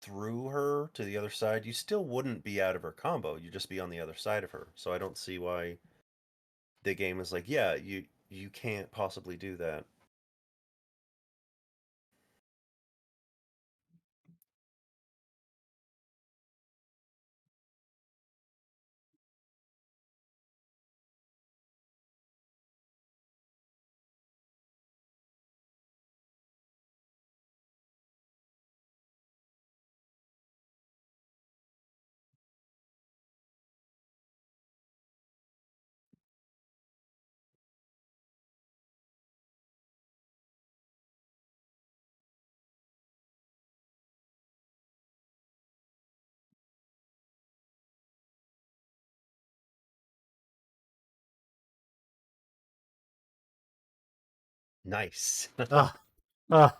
through her to the other side, you still wouldn't be out of her combo. You'd just be on the other side of her. So I don't see why the game is like, yeah, you can't possibly do that. Nice. Ugh. Ugh.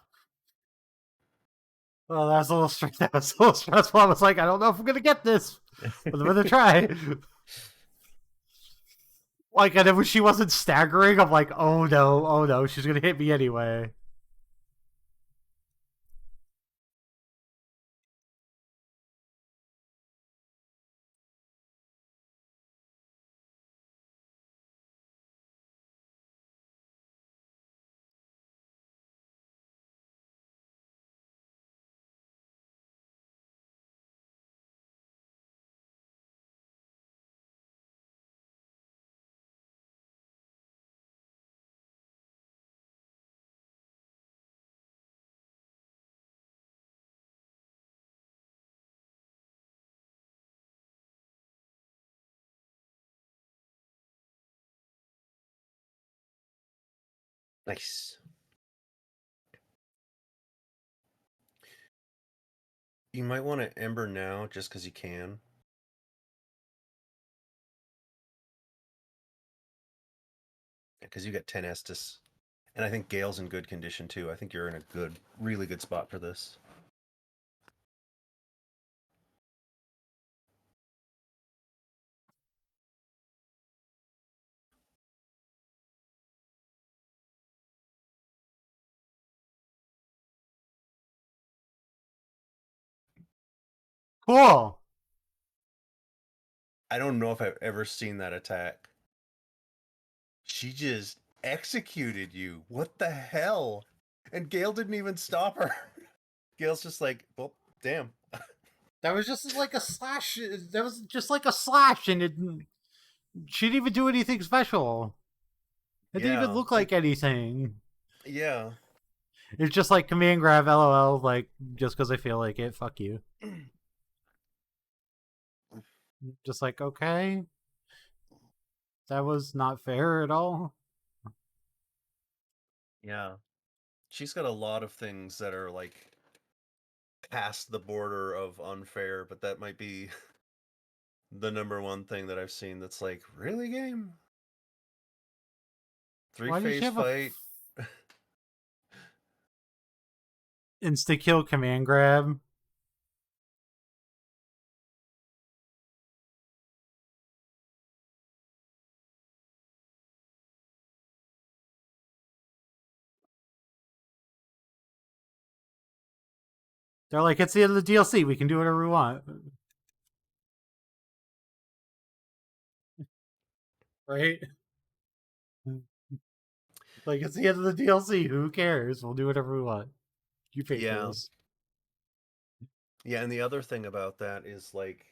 Well, that was a little that was a little stressful. I was like, I don't know if I'm gonna get this, but I'm gonna try. Like, and then when she wasn't staggering, I'm like, oh no, she's gonna hit me anyway. Nice. You might want to Ember now just because you can. Because you got 10 Estus. And I think Gale's in good condition too. I think you're in a good, really good spot for this. Cool. I don't know if I've ever seen that attack. She just executed you. What the hell? And Gale didn't even stop her. Gale's just like, well, damn. That was just like a slash. That was just like a slash, and it. She didn't even do anything special. It didn't even look like anything. Yeah. It's just like command grab, LOL. Like just because I feel like it. Fuck you. Just like okay, that was not fair at all. Yeah. She's got a lot of things that are like past the border of unfair, but that might be the number one thing that I've seen that's like, really, game? Why did she Three-phase have fight. a insta kill command grab? They're like, it's the end of the DLC. We can do whatever we want. Right? Like, it's the end of the DLC. Who cares? We'll do whatever we want. You pay for Yeah. this. Yeah, and the other thing about that is like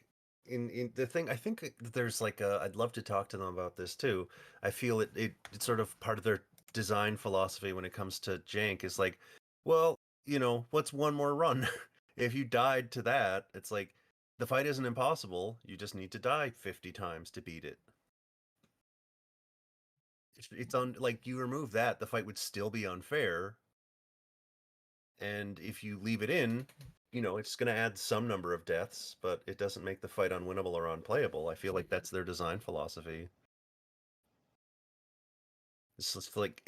in the thing I think there's like a I'd love to talk to them about this too. I feel it's sort of part of their design philosophy when it comes to jank is like, well, what's one more run? If you died to that, it's like the fight isn't impossible. You just need to die 50 times to beat it. It's on like you remove that, the fight would still be unfair. And if you leave it in, it's going to add some number of deaths, but it doesn't make the fight unwinnable or unplayable. I feel like that's their design philosophy. It's just like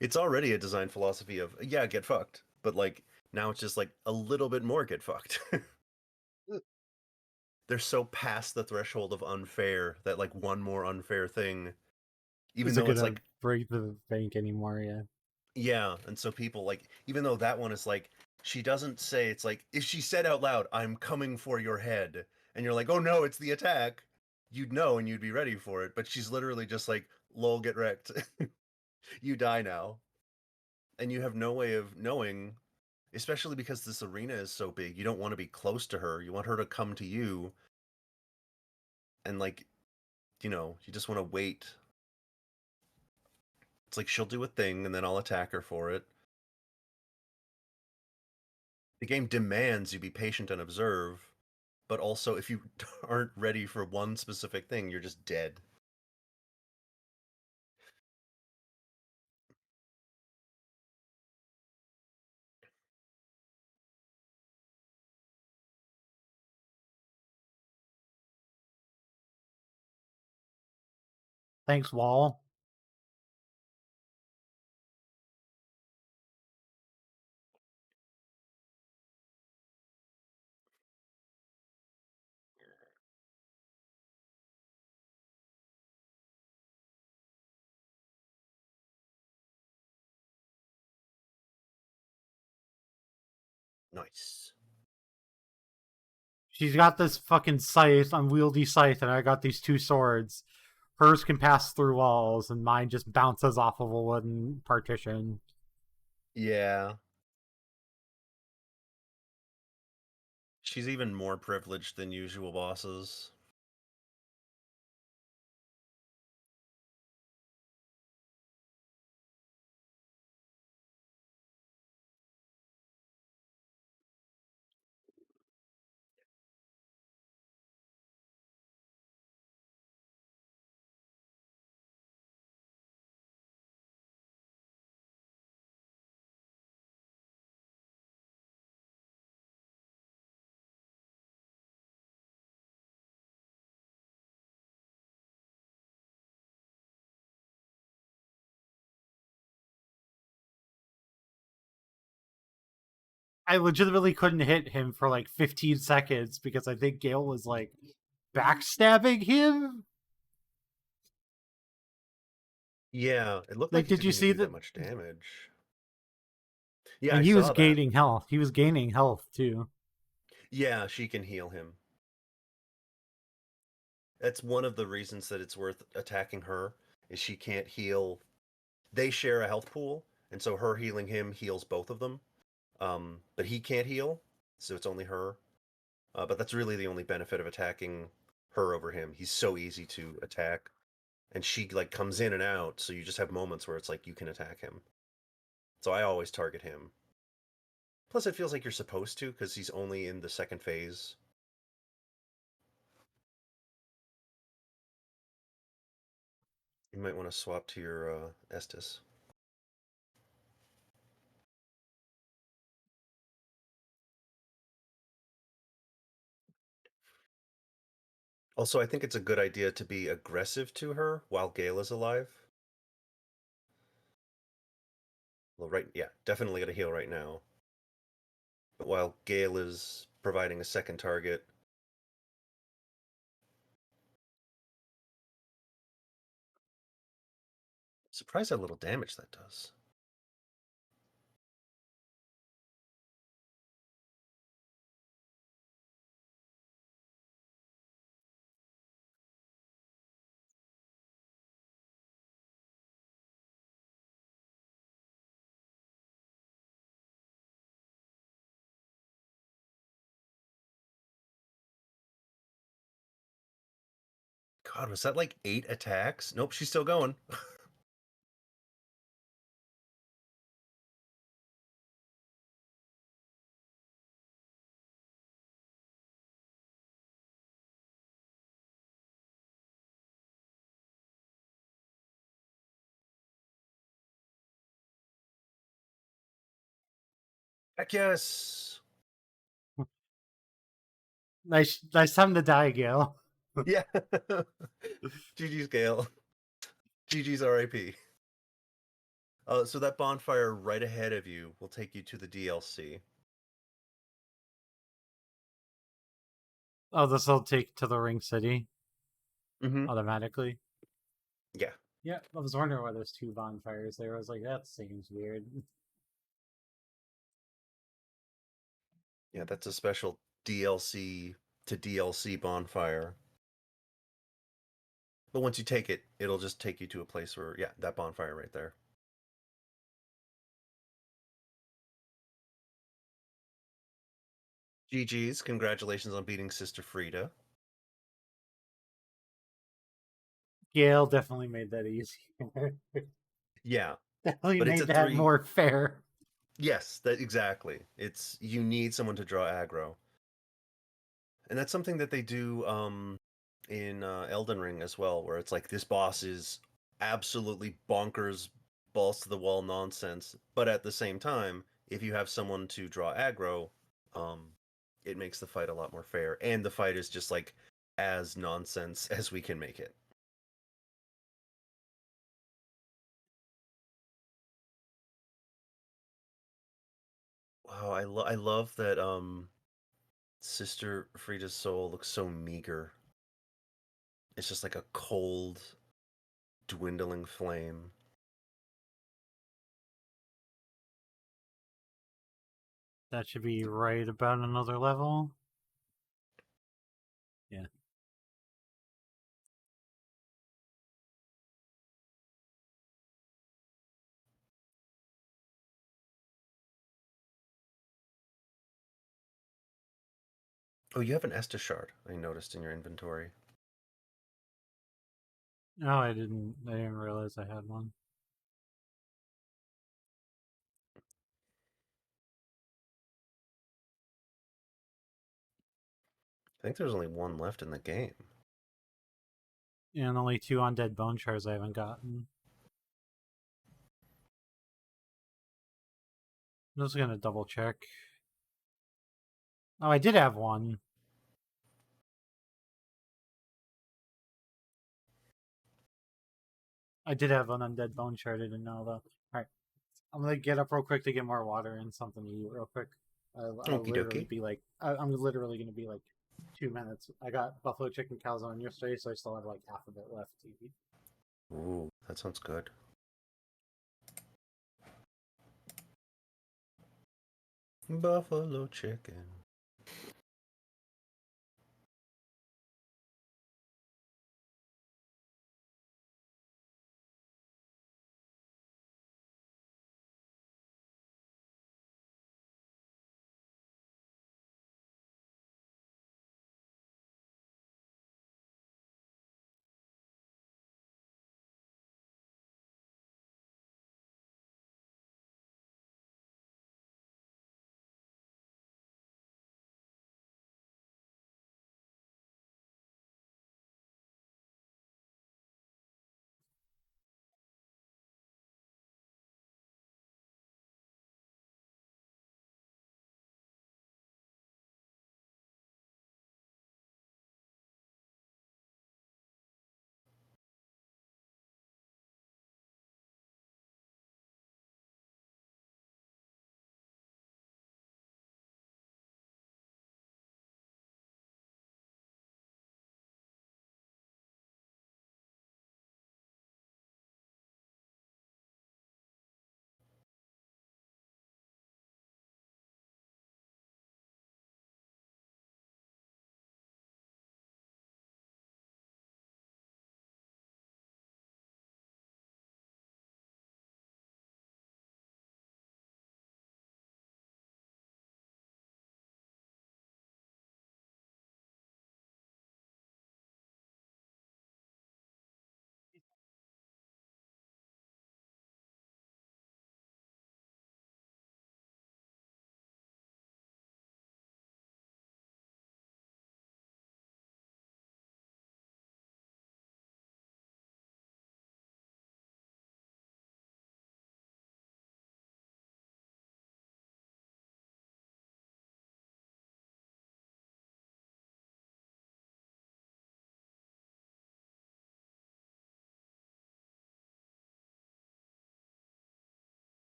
it's already a design philosophy of yeah, get fucked, but like now it's just like a little bit more get fucked. They're so past the threshold of unfair that like one more unfair thing, even Is it though it's gonna like break the bank anymore? Yeah. yeah, and so people like even though that one is like she doesn't say it's like if she said out loud, "I'm coming for your head," and you're like, "Oh no, it's the attack." You'd know and you'd be ready for it, but she's literally just like, "Lol, get wrecked. You die now." And you have no way of knowing, especially because this arena is so big. You don't want to be close to her. You want her to come to you and like, you just want to wait. It's like she'll do a thing and then I'll attack her for it. The game demands you be patient and observe, but also if you aren't ready for one specific thing, you're just dead. Thanks, Wall. Nice. She's got this fucking scythe, unwieldy scythe, and I got these two swords. Hers can pass through walls, and mine just bounces off of a wooden partition. Yeah. She's even more privileged than usual bosses. I legitimately couldn't hit him for like 15 seconds because I think Gale was like backstabbing him. Yeah, it looked Like, like he did you didn't even see do that? that much damage. Yeah, And I he was saw that. gaining health. He was gaining health too. Yeah, she can heal him. That's one of the reasons that it's worth attacking her, is she can't heal. They share a health pool, and so her healing him heals both of them. But he can't heal, so it's only her. But that's really the only benefit of attacking her over him. He's so easy to attack, and she like comes in and out, so you just have moments where it's like you can attack him. So I always target him. Plus, it feels like you're supposed to because he's only in the second phase. You might want to swap to your Estus. Also, I think it's a good idea to be aggressive to her while Gale is alive. Well, right, yeah, definitely got to heal right now. But while Gale is providing a second target, surprised how little damage that does. God, was that like 8 attacks? Nope, she's still going. Heck yes! Nice time to die, Gale. Yeah. GG's Gale. GG's RIP. So that bonfire right ahead of you will take you to the DLC. Oh, this will take to the Ring City Mm-hmm. automatically. Yeah. Yeah, I was wondering why there's two bonfires there. I was like, that seems weird. Yeah, that's a special DLC to DLC bonfire. But once you take it, it'll just take you to a place where, yeah, that bonfire right there. GG's, congratulations on beating Sister Frida. Gale definitely made that easier. Yeah, Definitely but it's made a that 3. more fair. Yes, that exactly. It's you need someone to draw aggro. And that's something that they do in Elden Ring as well, where it's like this boss is absolutely bonkers, balls to the wall nonsense, but at the same time, if you have someone to draw aggro, um, it makes the fight a lot more fair, and the fight is just like as nonsense as we can make it. Wow, I love that Sister Frida's soul looks so meager. It's just like a cold, dwindling flame. That should be right about another level. Yeah. Oh, you have an Estus shard, I noticed in your inventory. No, I didn't realize I had one. I think there's only one left in the game. And only 2 undead bone shards I haven't gotten. I'm just gonna double check. Oh, I did have one. I did have an undead bone shard. I didn't know though. Alright. I'm gonna get up real quick to get more water and something to eat real quick. I'll Okie literally dokie. be like, I'm literally gonna be like 2 minutes. I got buffalo chicken calzone yesterday, so I still have like half of it left to eat. Ooh, that sounds good. Buffalo chicken.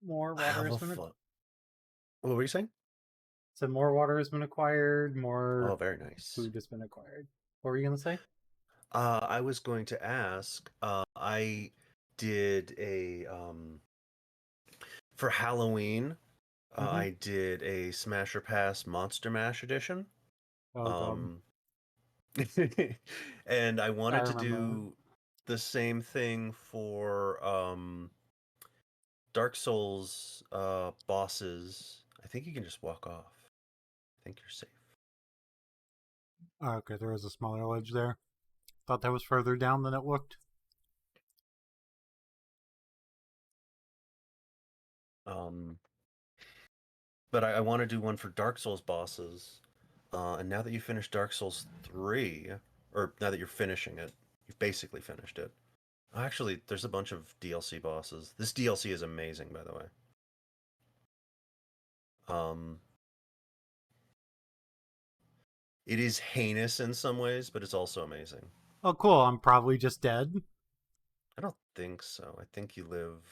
More water Have has a been fun. What were you saying? So more water has been acquired, more Oh, very nice. food has been acquired. What were you gonna say? I was going to ask. I did a for Halloween. I did a Smasher Pass Monster Mash edition. Oh god. And I wanted to remember that. do the same thing for Dark Souls bosses. I think you can just walk off. I think you're safe. Oh, okay, there was a smaller ledge there. Thought that was further down than it looked. But I want to do one for Dark Souls bosses. And now that you finished Dark Souls 3, or now that you're finishing it, you've basically finished it. Actually, there's a bunch of DLC bosses. This DLC is amazing, by the way. It is heinous in some ways, but it's also amazing. Oh, cool. I'm probably just dead. I don't think so. I think you live.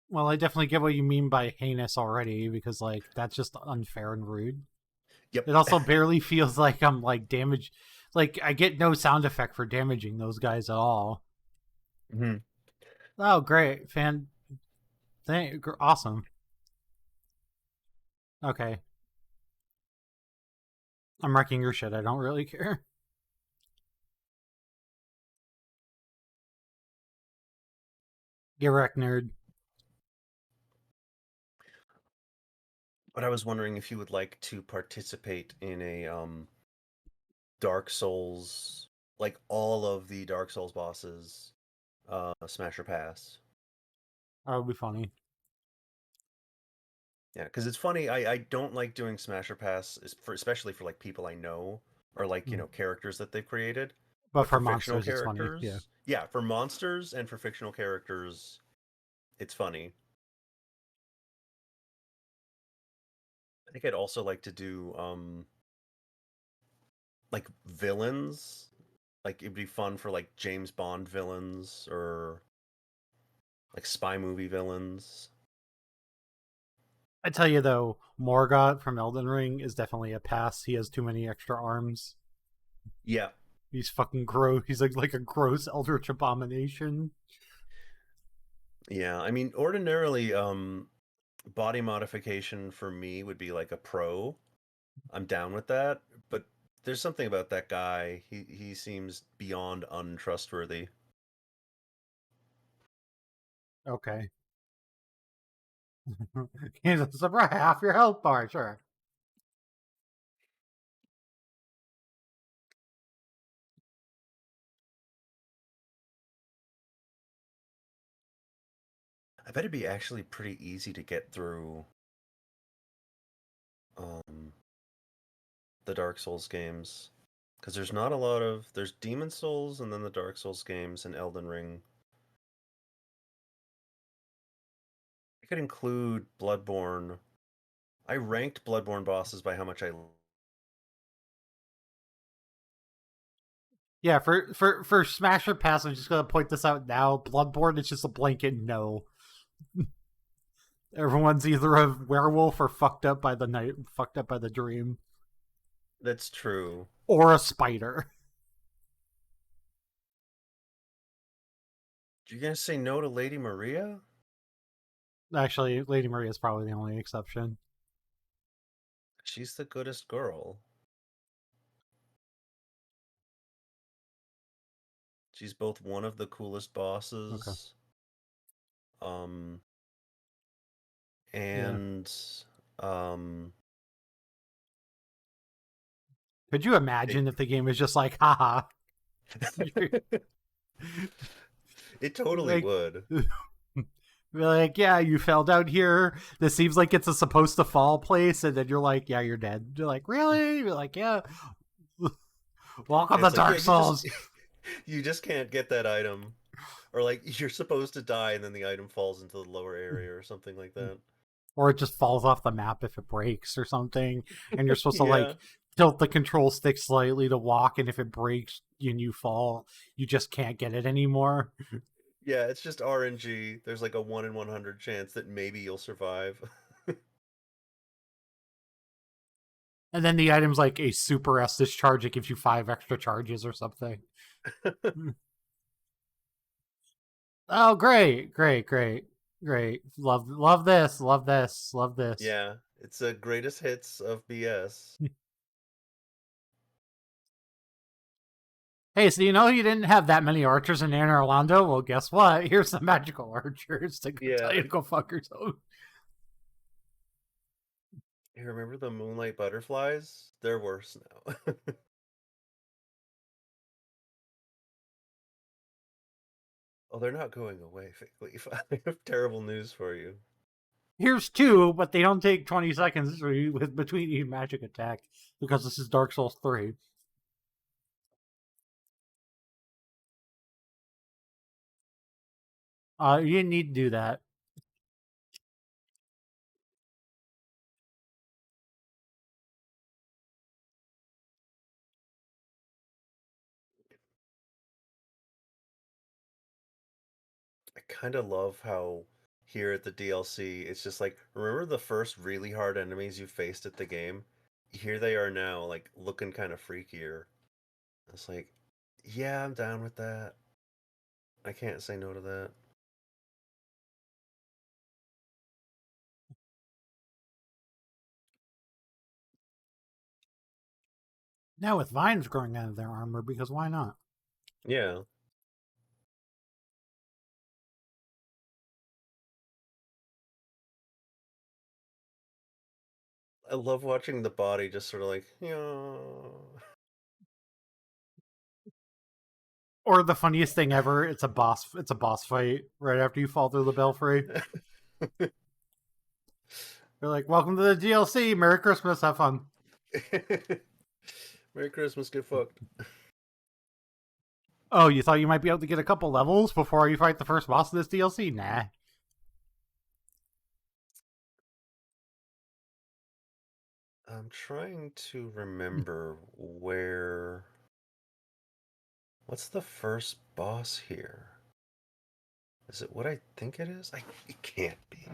Well, I definitely get what you mean by heinous already, because like that's just unfair and rude. Yep. It also barely feels like I'm like damage. Like I get no sound effect for damaging those guys at all. Mhm. Oh, great, awesome. Okay, I'm wrecking your shit. I don't really care. Get wrecked, nerd. But I was wondering if you would like to participate in a Dark Souls, like all of the Dark Souls bosses, Smasher Pass. That would be funny. Yeah, because it's funny. I don't like doing Smasher Pass, especially for like people I know or like characters that they've created. But But for for fictional monsters, it's funny. Yeah. characters, yeah, for monsters and for fictional characters, it's funny. I think I'd also like to do like villains. Like it'd be fun for like James Bond villains or like spy movie villains. I tell you though, Morgoth from Elden Ring is definitely a pass. He has too many extra arms. Yeah. He's fucking gross. He's like a gross eldritch abomination. Yeah, I mean, ordinarily, body modification for me would be like a pro. I'm down with that, but there's something about that guy. He seems beyond untrustworthy. Okay. He's a surprise half your health bar, sure. I bet it'd be actually pretty easy to get through um the Dark Souls games because there's Demon Souls and then the Dark Souls games and Elden Ring. I could include Bloodborne. I ranked Bloodborne bosses by how much I. Yeah, for Smasher Pass, I'm just gonna point this out now. Bloodborne is just a blanket no. Everyone's either a werewolf or fucked up by the dream, That's true. or a spider. You're gonna say no to Lady Maria? Actually, Lady Maria is probably the only exception. She's the goodest girl. She's both one of the coolest Okay. bosses. Um Yeah. and um Could you imagine if the game was just like, haha, it totally like, would. like, yeah, you fell down here. This seems like it's a supposed to fall place, and then you're like, yeah, you're dead. You're like, really? You're like, yeah. Welcome to It's like, yeah, Dark Souls. you just can't get that item. Or like you're supposed to die and then the item falls into the lower area or something like that. Or it just falls off the map if it breaks or something, and you're supposed to Yeah. like tilt the control stick slightly to walk, and if it breaks and you fall, you just can't get it anymore. Yeah, it's just RNG. There's like a 1 in 100 chance that maybe you'll survive. And then the item's like a super S discharge. It gives you 5 extra charges or something. Oh, great, great, great, great. Love this, love this, love this. Yeah, it's a greatest hits of BS. Hey, so you know you didn't have that many archers in Anne Orlando? Well, guess what? Here's some magical archers to tell you to go fuck yourself. You remember the Moonlight Butterflies? They're worse now. Oh, they're not going away, Fake Leaf. I have terrible news for you. Here's 2, but they don't take 20 seconds between each magic attack because this is Dark Souls 3. You didn't need to do that. I kind of love how here at the DLC, it's just like, remember the first really hard enemies you faced at the game? Here they are now, like looking kind of freakier. It's like, yeah, I'm down with that. I can't say no to that. Now with vines growing out of their armor, because why not? Yeah. I love watching the body just sort of like, yeah. Or the funniest thing ever, it's a boss fight right after you fall through the belfry. They're like, welcome to the DLC, Merry Christmas, have fun. Merry Christmas, get fucked. Oh, you thought you might be able to get a couple levels before you fight the first boss of this DLC? Nah. I'm trying to remember where. What's the first boss here? Is it what I think it is? It can't be.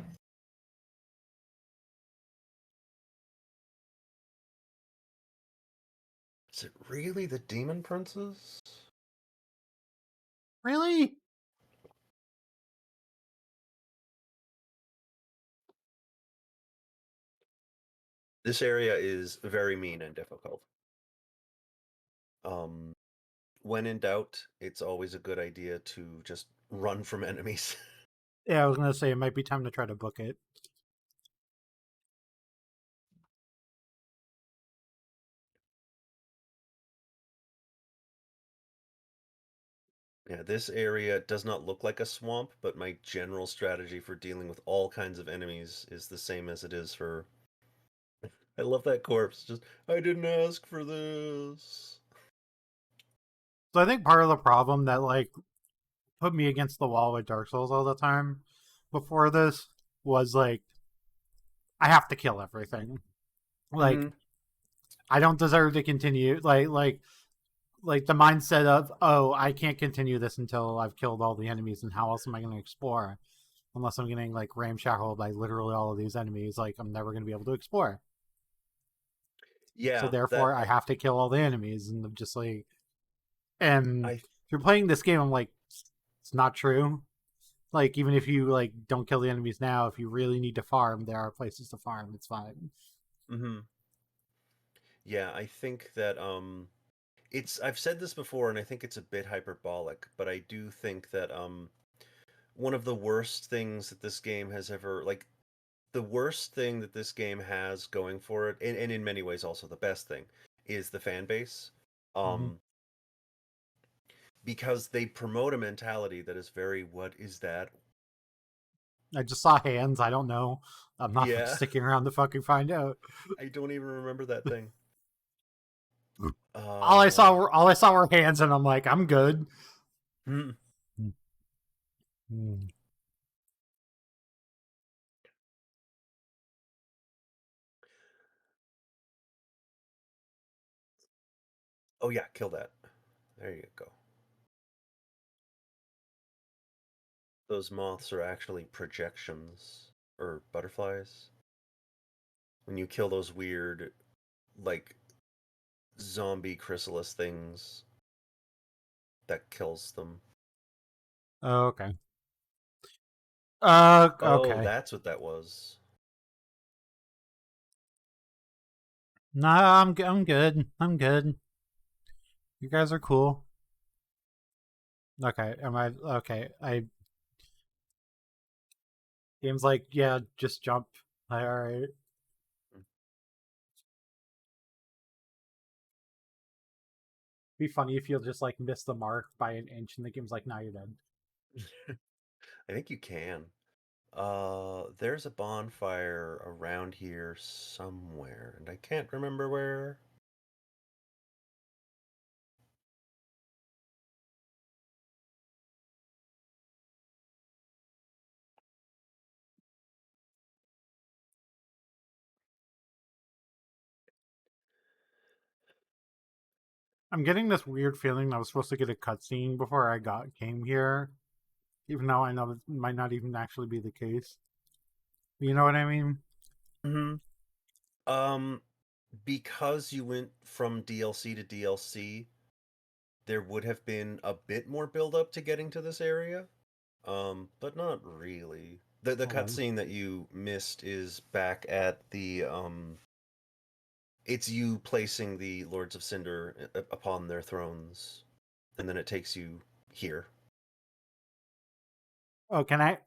Is it really the Demon Princes? Really? This area is very mean and difficult. When in doubt, it's always a good idea to just run from enemies. Yeah, I was gonna say it might be time to try to book it. Yeah, this area does not look like a swamp, but my general strategy for dealing with all kinds of enemies is the same as it is for. I love that corpse. Just, I didn't ask for this. So I think part of the problem that like put me against the wall with Dark Souls all the time before this was like I have to kill everything. Like Mhm. I don't deserve to continue. Like the mindset of, oh, I can't continue this until I've killed all the enemies, and how else am I going to explore? Unless I'm getting like ramshackled by literally all of these enemies, like I'm never going to be able to explore. So Yeah, that therefore, I have to kill all the enemies, and I'm just like, and I if you're playing this game, I'm like, it's not true. Like even if you like don't kill the enemies now, if you really need to farm, there are places to farm. It's fine. mhm. Yeah, I think that it's I've said this before and I think it's a bit hyperbolic, but I do think that one of the worst things that this game has ever like the worst thing that this game has going for it, and in many ways also the best thing, is the fan base. Mm-hmm. Um because they promote a mentality that is very, what is that? I just saw hands. I don't know. I'm not Yeah, sticking around to fucking find out. I don't even remember that thing. All I saw Uh were hands, and I'm like, I'm good. hmm. Mm. Oh yeah, kill that. There you go. Those moths are actually projections or butterflies. When you kill those weird, like, zombie chrysalis things, that kills them. Oh, okay. Oh, Okay. that's what that was. Nah, I'm good. I'm good. You guys are cool. Okay. Am I okay? I game's like, yeah, just jump. All right. Be funny if you'll just like miss the mark by an inch, and the game's like, nah, you're dead. I think you can. There's a bonfire around here somewhere, and I can't remember where. I'm getting this weird feeling that I was supposed to get a cutscene before I came here, even though I know that might not even actually be the case. You know what I mean? Because you went from DLC to DLC, there would have been a bit more build up to getting to this area. But not really. The Hold on. cutscene that you missed is back at the it's you placing the Lords of Cinder upon their thrones, and then it takes you here. Oh, can I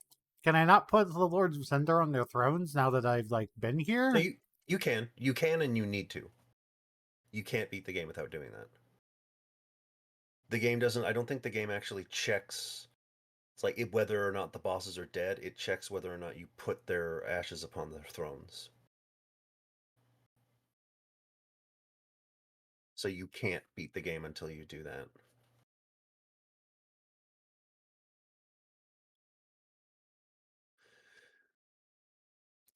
not put the Lords of Cinder on their thrones now that I've like been here? So you can, and you need to. You can't beat the game without doing that. The game doesn't. I don't think the game actually checks. It's like whether or not the bosses are dead. It checks whether or not you put their ashes upon their thrones. So you can't beat the game until you do that.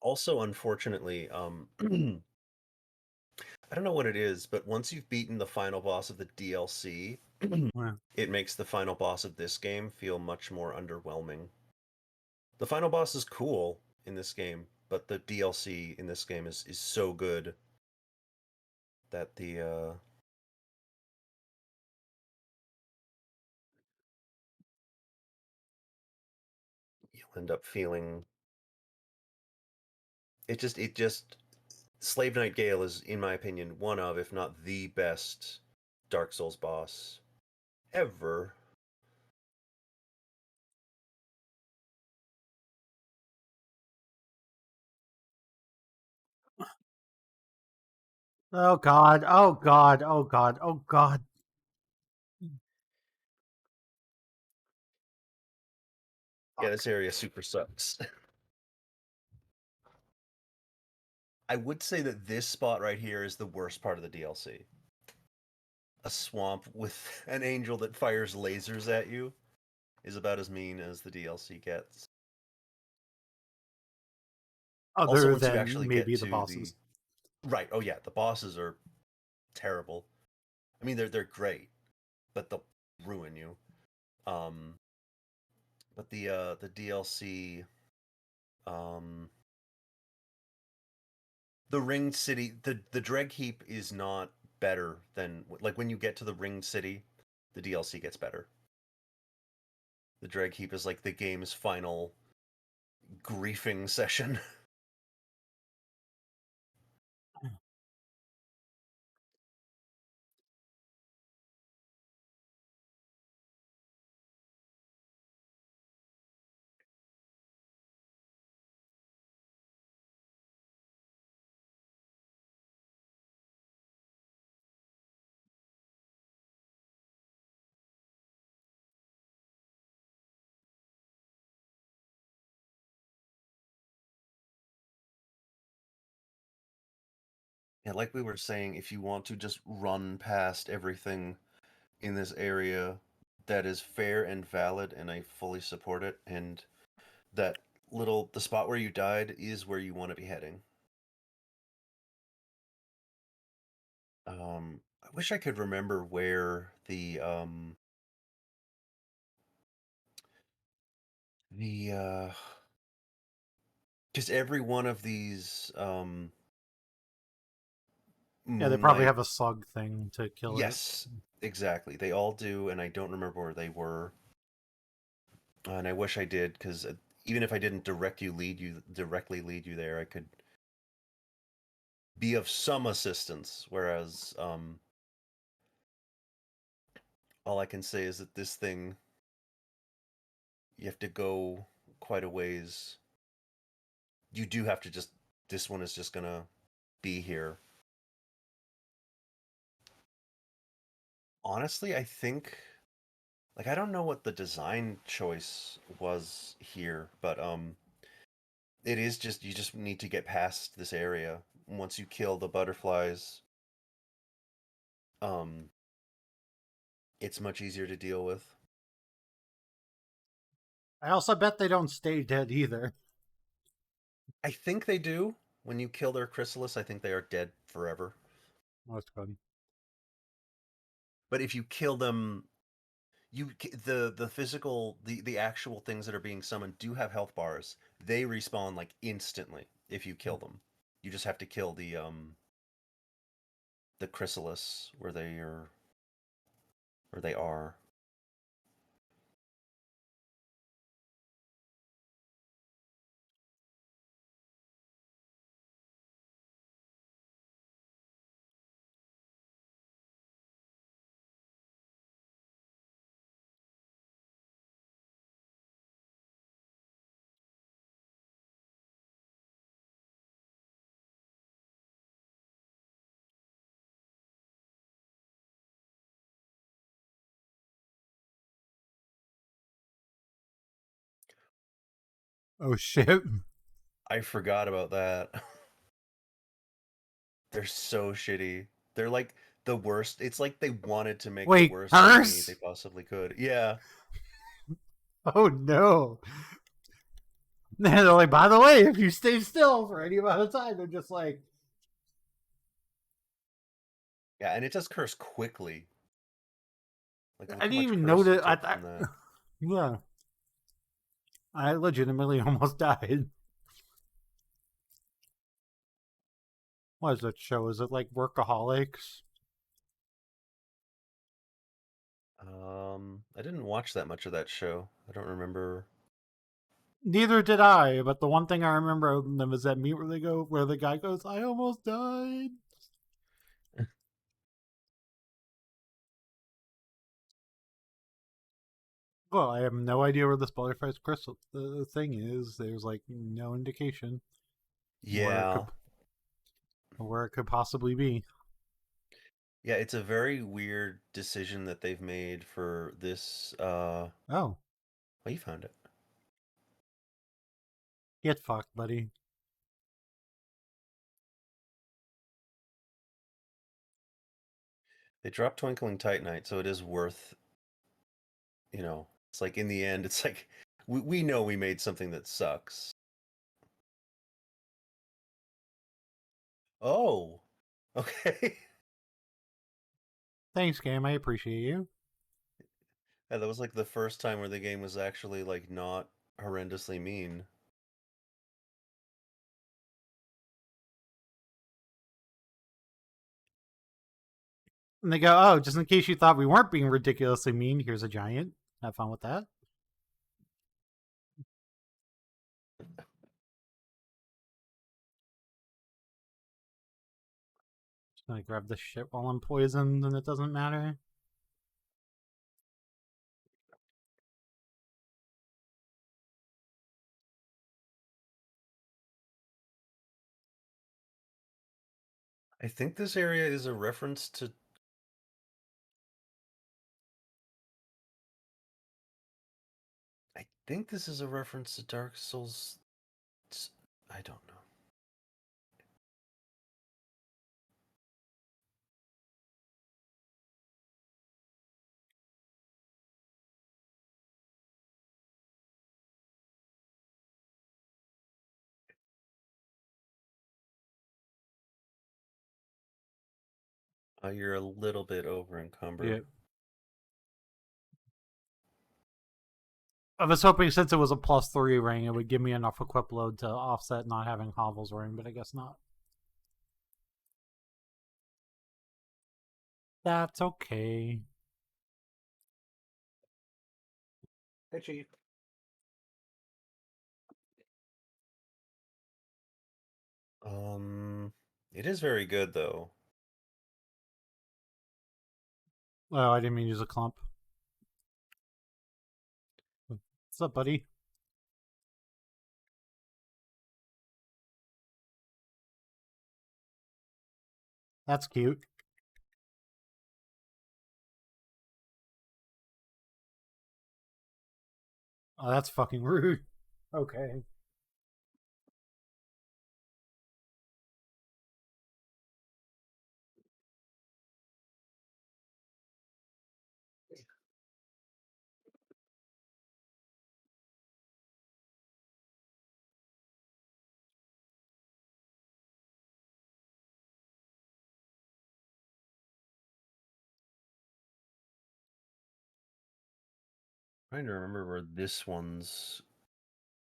Also, unfortunately, I don't know what it is, but once you've beaten the final boss of the DLC, Yeah. it makes the final boss of this game feel much more underwhelming. The final boss is cool in this game, but the DLC in this game is so good that you'll end up feeling it just Slave Knight Gale is, in my opinion, one of, if not the best Dark Souls boss ever. Oh god, oh god, oh god, oh god. Yeah, this area super sucks. I would say that this spot right here is the worst part of the DLC. A swamp with an angel that fires lasers at you is about as mean as the DLC gets. Also, Other once you than actually get maybe the to the bosses. right, oh yeah, the bosses are terrible. I mean, they're great, but they'll ruin you. Um, but the DLC, um, the Ringed City, the Dreg Heap is not better than like when you get to the Ringed City, the DLC gets better. The Dreg Heap is like the game's final griefing session. Yeah, like we were saying, if you want to just run past everything in this area, that is fair and valid, and I fully support it. And that the spot where you died is where you want to be heading. I wish I could remember where the just every one of these Yeah, they probably moonlight. have a slug thing to kill it. Yes, exactly. They all do, and I don't remember where they were. And I wish I did, because even if I didn't directly lead you there, I could be of some assistance. Whereas, all I can say is that this thing, you have to go quite a ways. You do have to just. This one is just gonna be here. Honestly, I think. Like, I don't know what the design choice was here, but it is just you just need to get past this area. Once you kill the butterflies, um, it's much easier to deal with. I also bet they don't stay dead either. I think they do. When you kill their chrysalis, I think they are dead forever. That's good. But if you kill them, the physical the actual things that are being summoned do have health bars. They respawn like instantly if you kill them. You just have to kill the chrysalis where they are. Oh shit! I forgot about that. They're so shitty. They're like the worst. It's like they wanted to make the Wait, worst enemy they curse! possibly could. Yeah. Oh no! They're like, by the way, if you stay still for any amount of time, they're just like, Yeah, and it does curse quickly. Like I look how didn't much even curse you notice. took from that. Yeah, I legitimately almost died. What is that show? Is it like Workaholics? I didn't watch that much of that show. I don't remember. Neither did I, but the one thing I remember of them is that meet where the guy goes, "I almost died." Well, I have no idea where this butterfly crystal the thing is. There's like no indication Yeah. where it could possibly be. Yeah, it's a very weird decision that they've made for this Oh, well, you found it. get fucked, buddy. They dropped Twinkling Titanite, so it is worth, it's like in the end, it's like we know we made something that sucks. Oh, okay. Thanks, game. I appreciate you. Yeah, that was like the first time where the game was actually like not horrendously mean. And they go, "Oh, just in case you thought we weren't being ridiculously mean, here's a giant. Have fun with that." Just gonna grab this shit while I'm poisoned, and it doesn't matter. I think this area is a reference to. I think this is a reference to Dark Souls. I don't know. You're a little bit over encumbered. Yeah. I was hoping since it was a +3 ring, it would give me enough equip load to offset not having Hovel's ring, but I guess not. That's okay. Hey, Chief. It is very good though. Oh, I didn't mean to use a clump. What's up, buddy? That's cute. Oh, that's fucking rude. Okay. Trying to remember where this one's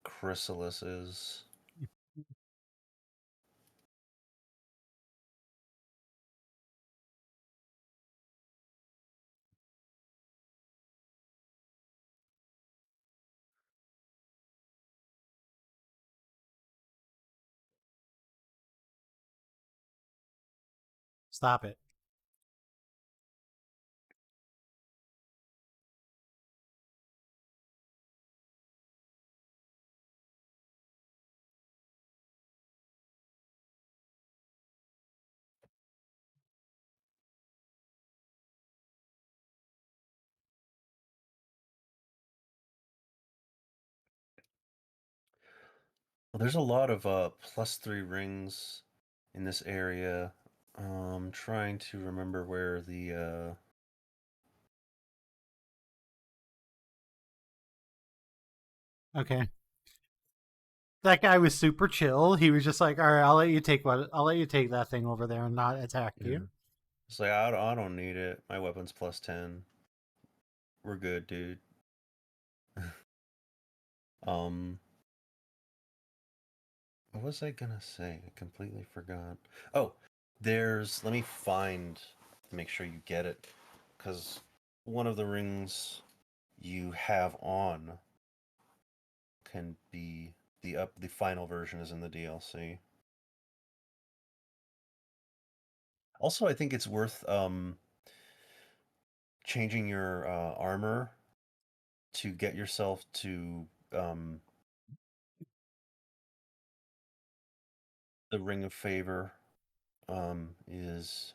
chrysalis is. Stop it. Well, there's a lot of +3 rings in this area. Trying to remember where the Okay. That guy was super chill. He was just like, "All right, I'll let you take that thing over there and not attack you." It's like I don't need it. My weapon's +10. We're good, dude. What was I gonna say? I completely forgot. Oh, let me find to make sure you get it, because one of the rings you have on can be the final version is in the DLC. Also, I think it's worth changing your armor to get yourself to the Ring of Favor. Is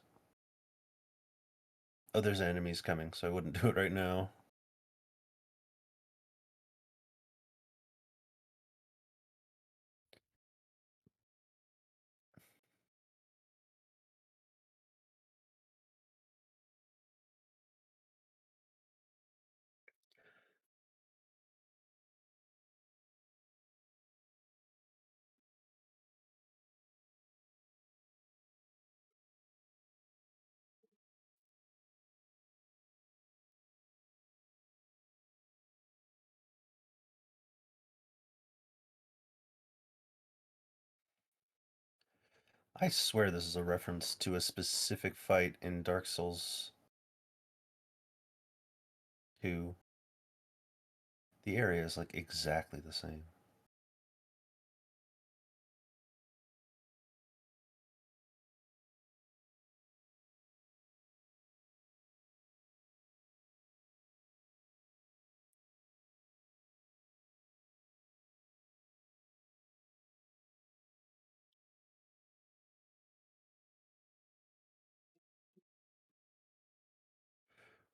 Oh, there's enemies coming, so I wouldn't do it right now. I swear this is a reference to a specific fight in Dark Souls 2. The area is like exactly the same.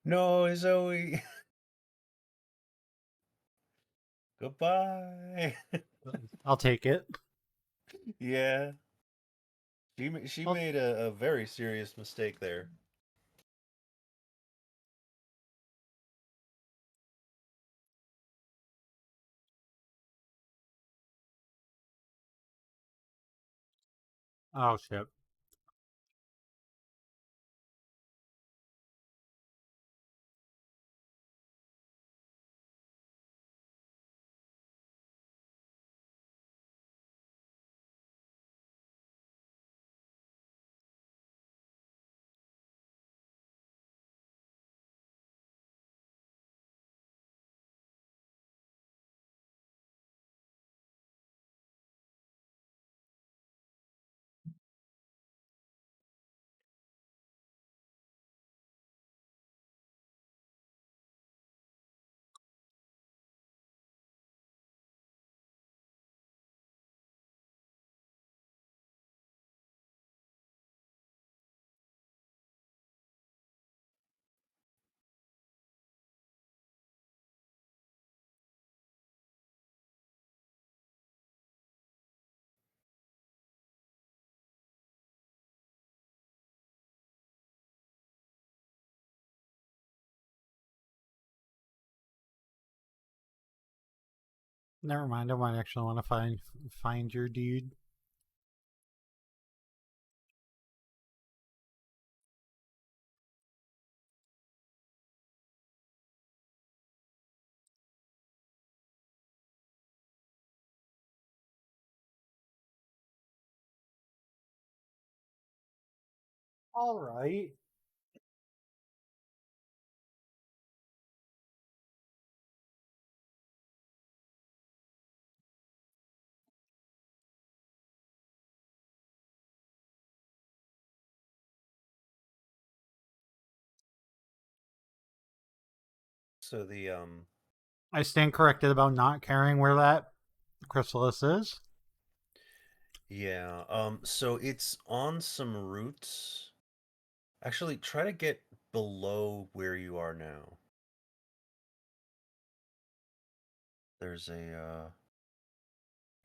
No, Zoe. Goodbye. I'll take it. Yeah. She Well, made a very serious mistake there. oh shit. Never mind. I might actually want to find your dude. All right. So the I stand corrected about not caring where that chrysalis is. yeah, so it's on some roots. Actually, try to get below where you are now. There's a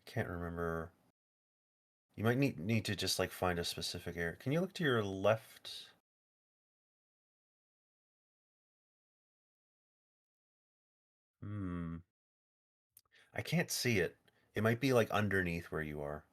I can't remember. You might need to just like find a specific area. Can you look to your left? Hmm. I can't see it. It might be like underneath where you are.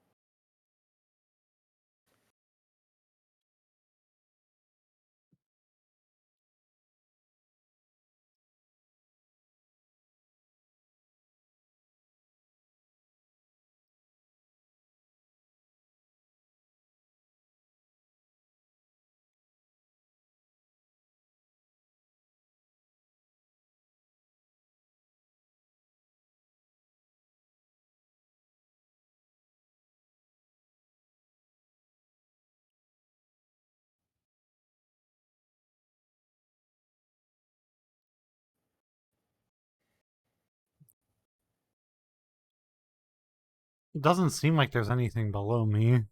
It doesn't seem like there's anything below me.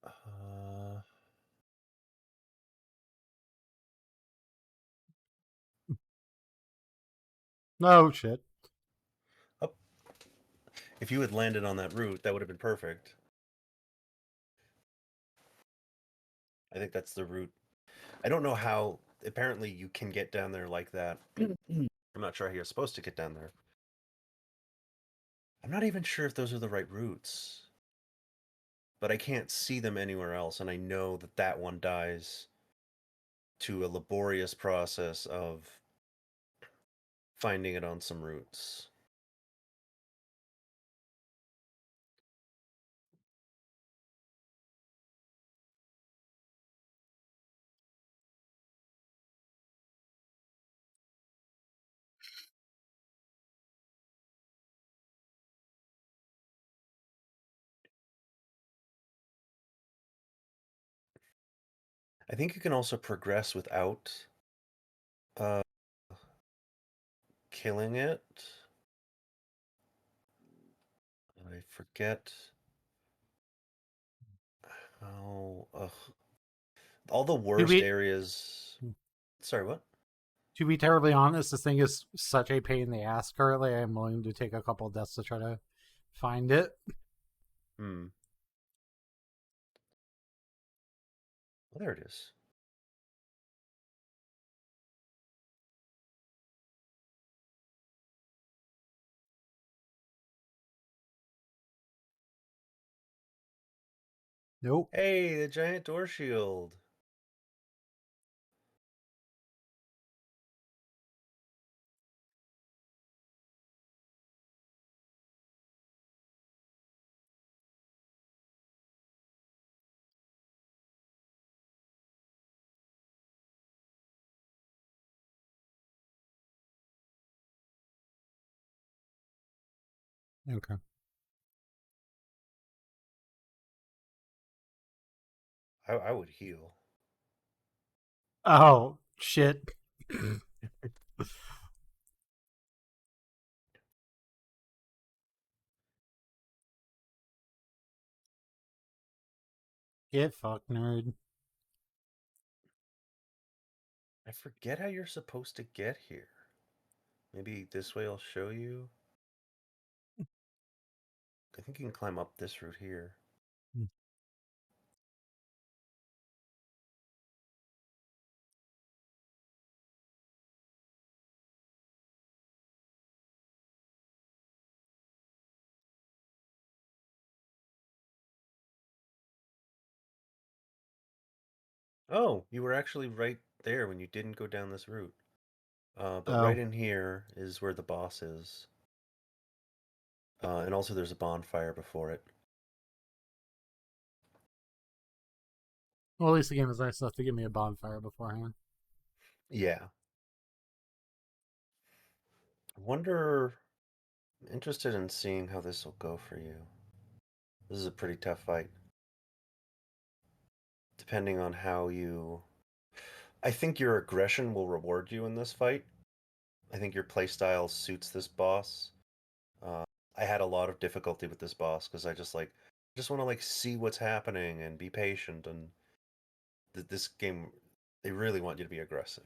Uh, Oh shit. oh. If you had landed on that route, that would have been perfect. I think that's the route. I don't know how. Apparently, you can get down there like that. I'm not sure how you're supposed to get down there. I'm not even sure if those are the right routes. But I can't see them anywhere else, and I know that that one dies to a laborious process of finding it on some routes. I think you can also progress without uh, killing it. I forget how. All the To worst be areas. Sorry, what? to be terribly honest, this thing is such a pain in the ass currently. I'm willing to take a couple deaths to try to find it. Hmm. Well, there it is. Nope. Hey, the giant door shield. Okay. I would heal. Oh shit. Get fucked, nerd. I forget how you're supposed to get here. Maybe this way I'll show you. I think you can climb up this route here. Oh, you were actually right there when you didn't go down this route. But right Oh. in here is where the boss is. And also there's a bonfire before it. Well, at least the game is nice enough to give me a bonfire beforehand. Yeah. I wonder. I'm interested in seeing how this will go for you. This is a pretty tough fight. Depending on how you. I think your aggression will reward you in this fight. I think your playstyle suits this boss. Uh, I had a lot of difficulty with this boss because I just want to like see what's happening and be patient. And this game, they really want you to be aggressive.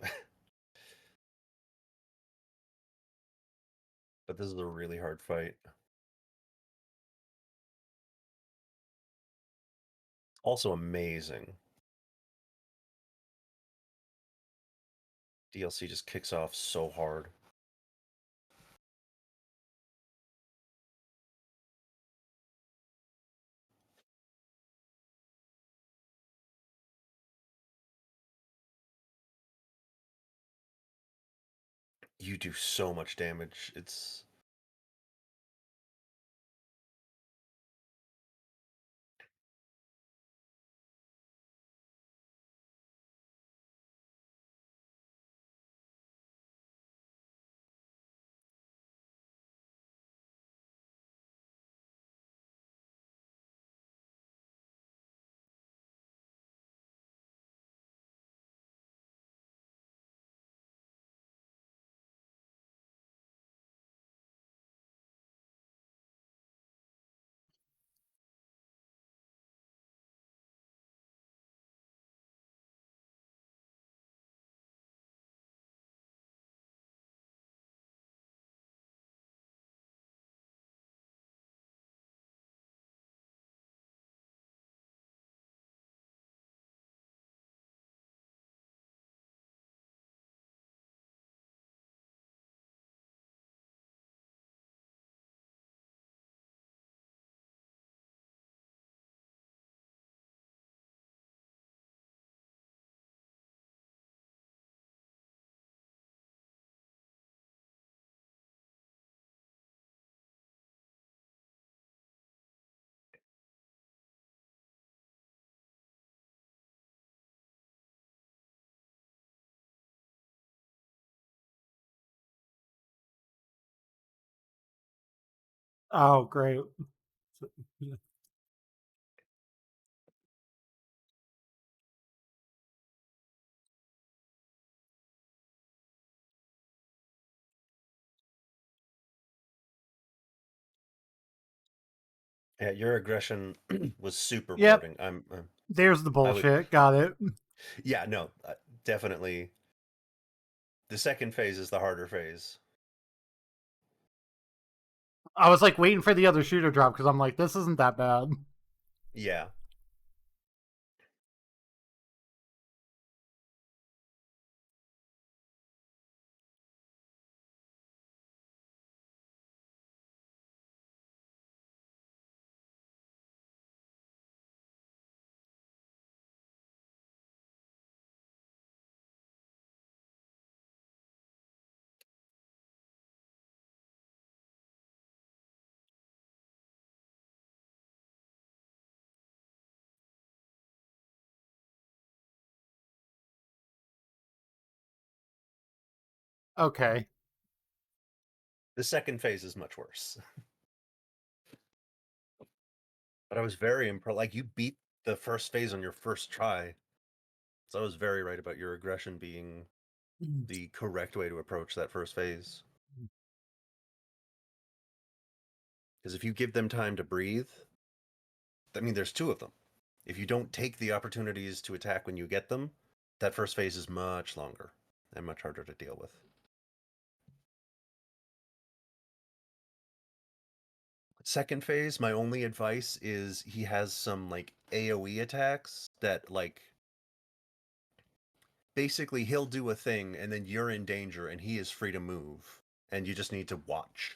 But this is a really hard fight. Also amazing. DLC just kicks off so hard. You do so much damage. It's Oh, great. yeah, your aggression was super Yep, rewarding. there's the I would bullshit. Got it. yeah, no, definitely the second phase is the harder phase. I was like waiting for the other shooter drop because I'm like, this isn't that bad. Yeah. Okay. The second phase is much worse. But I was very impressed. Like you beat the first phase on your first try. So I was very right about your aggression being the correct way to approach that first phase. Because if you give them time to breathe, I mean, there's two of them. If you don't take the opportunities to attack when you get them, that first phase is much longer and much harder to deal with. Second phase, my only advice is he has some like AoE attacks that like basically he'll do a thing and then you're in danger and he is free to move and you just need to watch.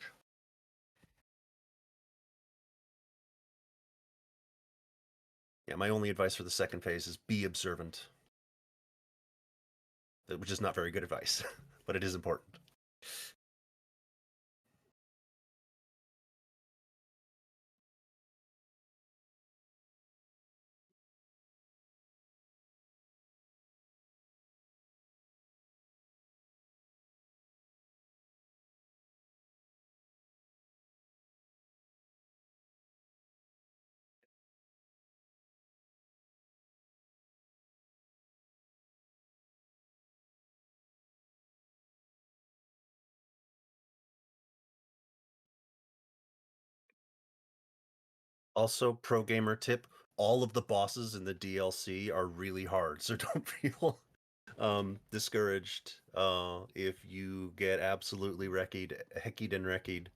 Yeah, my only advice for the second phase is be observant. Which is not very good advice, but it is important. Also, pro gamer tip: all of the bosses in the DLC are really hard, so don't feel discouraged if you get absolutely heckied and wreckied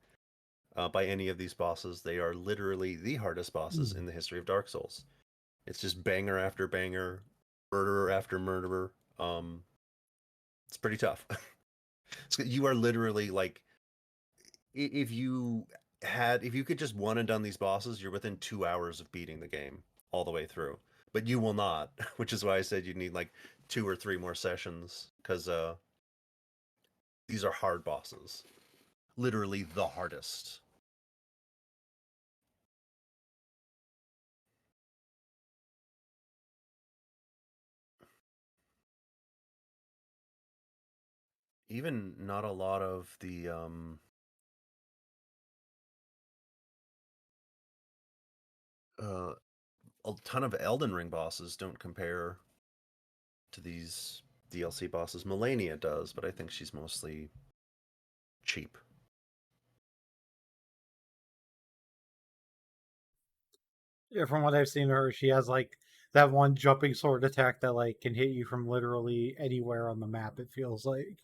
by any of these bosses. They are literally the hardest bosses in the history of Dark Souls. It's just banger after banger, murderer after murderer. It's pretty tough. You are literally like, if you could just one and done these bosses, you're within 2 hours of beating the game all the way through. But you will not, which is why I said you'd need like 2 or 3 more sessions, because these are hard bosses. Literally the hardest. Even not a lot of the a ton of Elden Ring bosses don't compare to these DLC bosses. Melania does, but I think she's mostly cheap. Yeah, from what I've seen of her, she has like that one jumping sword attack that like can hit you from literally anywhere on the map. It feels like.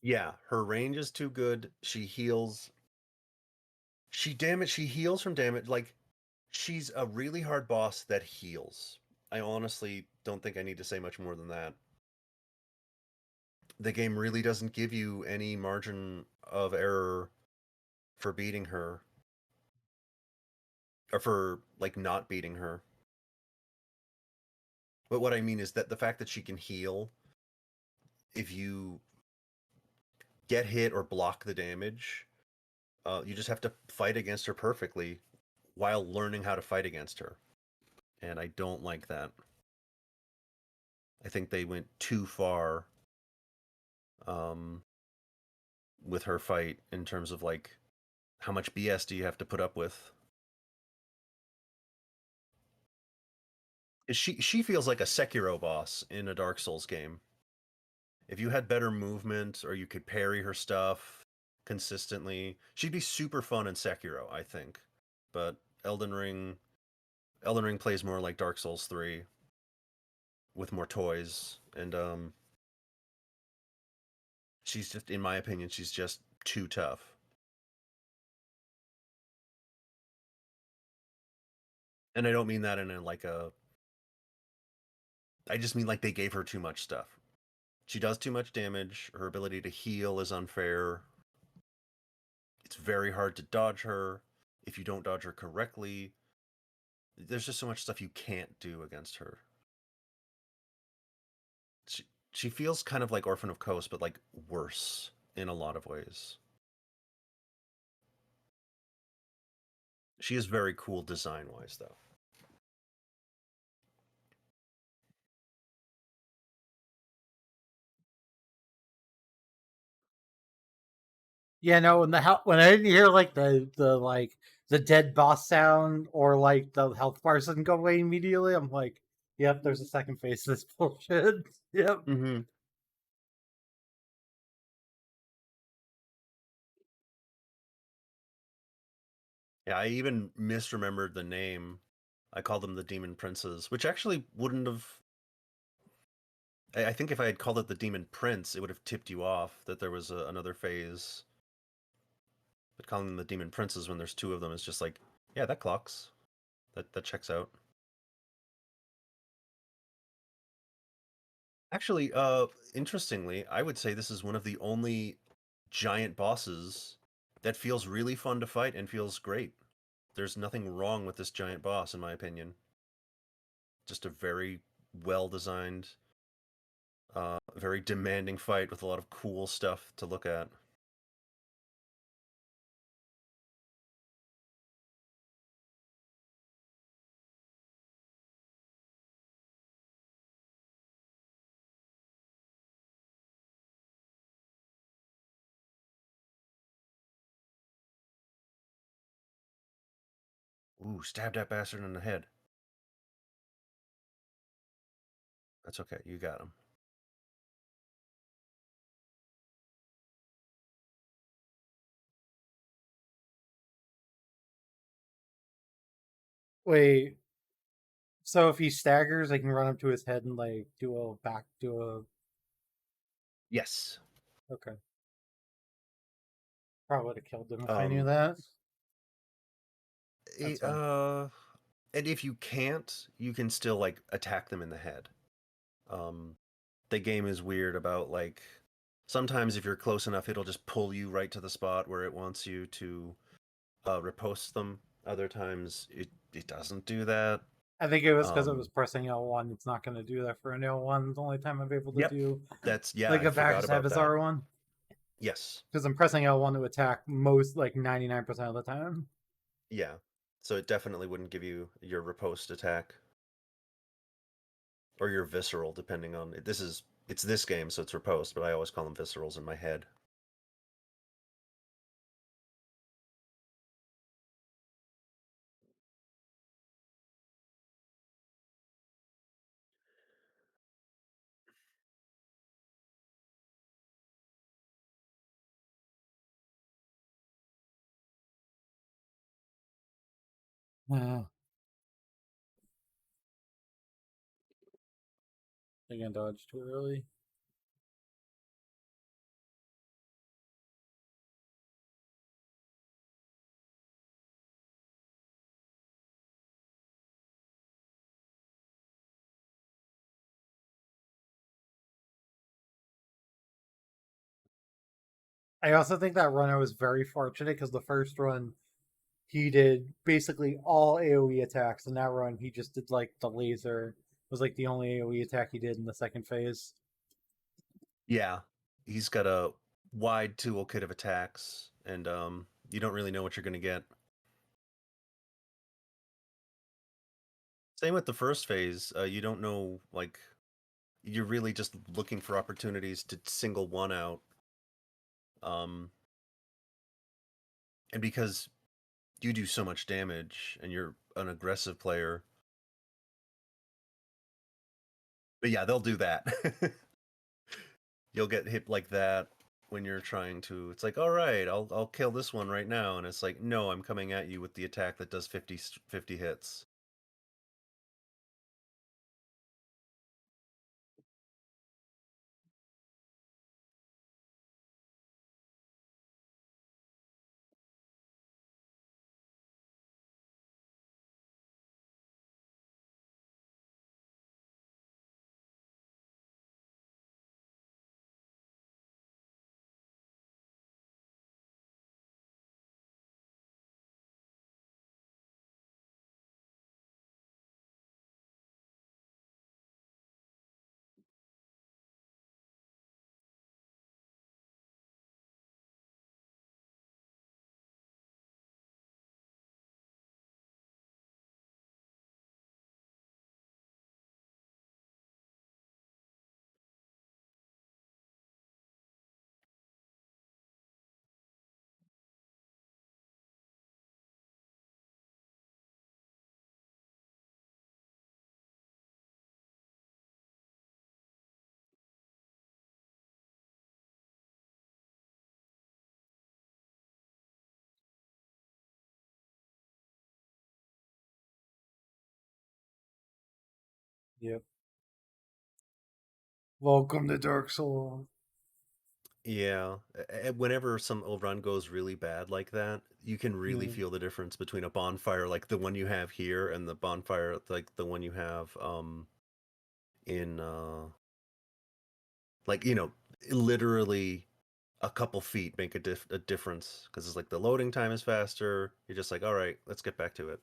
Yeah, her range is too good. She heals. She heals from damage. Like, she's a really hard boss that heals. I honestly don't think I need to say much more than that. The game really doesn't give you any margin of error for beating her, or for like not beating her. But what I mean is that the fact that she can heal, if you get hit or block the damage, you just have to fight against her perfectly while learning how to fight against her. And I don't like that. I think they went too far with her fight in terms of like, how much BS do you have to put up with? She feels like a Sekiro boss in a Dark Souls game. If you had better movement or you could parry her stuff consistently, she'd be super fun in Sekiro, I think. But Elden Ring plays more like Dark Souls 3 with more toys, and she's just, in my opinion, she's just too tough. And I don't mean that in a like a I just mean like they gave her too much stuff. She does too much damage. Her ability to heal is unfair. It's very hard to dodge her. If you don't dodge her correctly, there's just so much stuff you can't do against her. She feels kind of like Orphan of Kos, but like worse in a lot of ways. She is very cool design-wise, though. Yeah, no, when I didn't hear like the like the dead boss sound or like the health bars didn't go away immediately, I'm like, yep, there's a second phase to this bullshit. Yep. Mm-hmm. Yeah, I even misremembered the name. I called them the Demon Princes, which actually wouldn't have. I think if I had called it the Demon Prince, it would have tipped you off that there was another phase. But calling them the Demon Princes when there's two of them is just like, yeah, that clocks. That checks out. Actually, interestingly, I would say this is one of the only giant bosses that feels really fun to fight and feels great. There's nothing wrong with this giant boss, in my opinion. Just a very well designed, very demanding fight with a lot of cool stuff to look at. Ooh, stab that bastard in the head. That's okay, you got him. Wait, so if he staggers, I can run up to his head and like do a. Yes. Okay. Probably would have killed him if I knew Um, that. it, That's fine. and if you can't, you can still like attack them in the head. The game is weird about like sometimes if you're close enough, it'll just pull you right to the spot where it wants you to riposte them. Other times, it doesn't do that. I think it was because it was Um, pressing L1. It's not going to do that for an L1. It's the only time I'm able to yep, do yeah, like I a back forgot stab about as that. R1 Yes, because I'm pressing L1 to attack most like 99% of the time. yeah. So it definitely wouldn't give you your riposte attack or your visceral, depending on it's this game, so it's riposte, but I always call them viscerals in my head. I think I dodged too early. I also think that run I was very fortunate because the first run he did basically all AoE attacks, and that run he just did like the laser was like the only AoE attack he did in the second phase. Yeah, he's got a wide toolkit of attacks, and you don't really know what you're gonna get. Same with the first phase. You don't know, like, you're really just looking for opportunities to single one out. Um, and because you do so much damage and you're an aggressive player, but yeah, they'll do that. You'll get hit like that when you're trying to. It's like, all right, I'll kill this one right now, and it's like, no, I'm coming at you with the attack that does 50 hits. Yep. Welcome to Dark Souls. Yeah, whenever some run goes really bad like that, you can really Mm. feel the difference between a bonfire like the one you have here and the bonfire like the one you have in like literally a couple feet make a difference because it's like the loading time is faster. You're just like, all right, let's get back to it.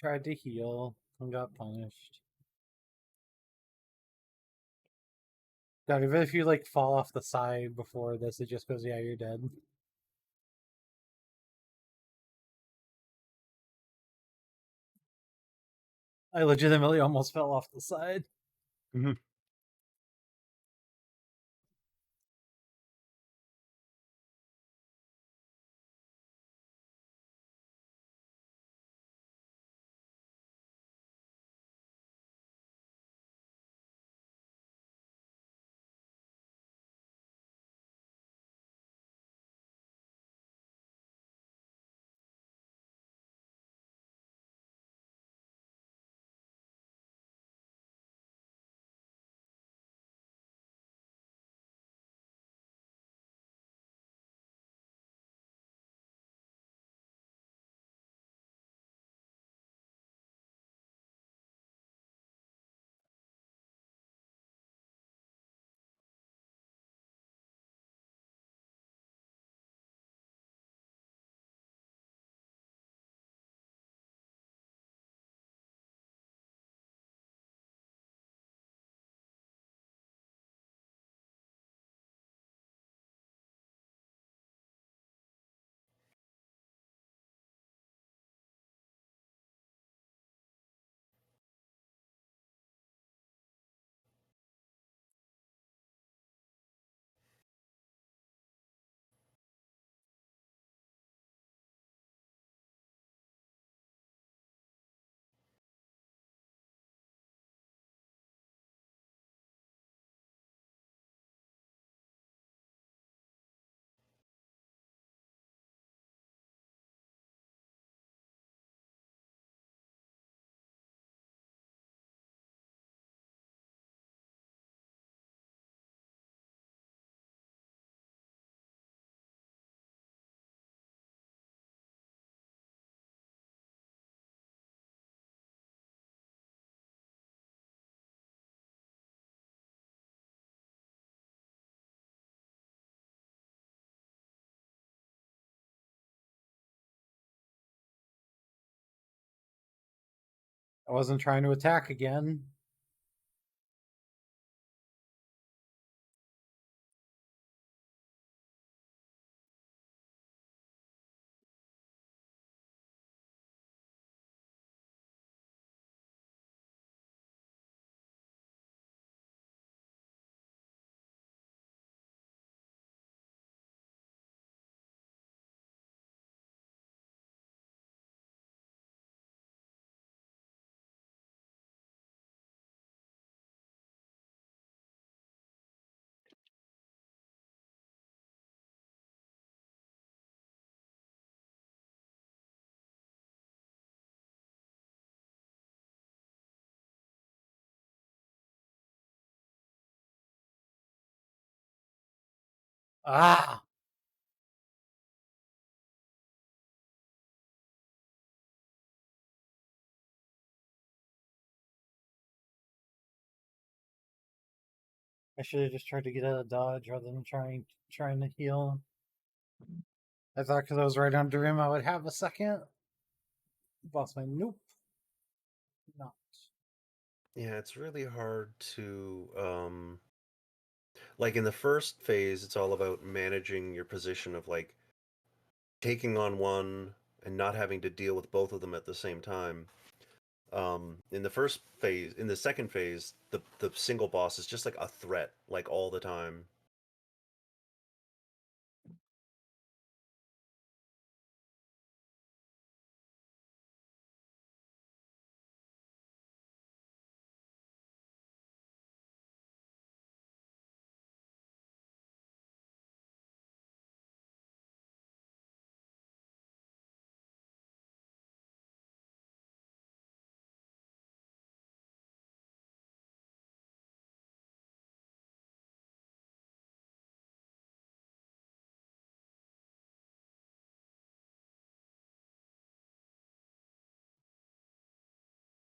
tried to heal and got punished. God, even if you like fall off the side before this, it just goes, yeah, you're dead. I legitimately almost fell off the side. Mhm. I wasn't trying to attack again. Ah! I should have just tried to get out of dodge rather than trying to heal. I thought because I was right under him, I would have a second. Boss man, nope, not. Yeah, it's really hard to like in the first phase, it's all about managing your position of like taking on one and not having to deal with both of them at the same time. In the first phase, in the second phase, the single boss is just like a threat, like all the time.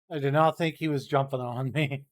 I did not think he was jumping on me.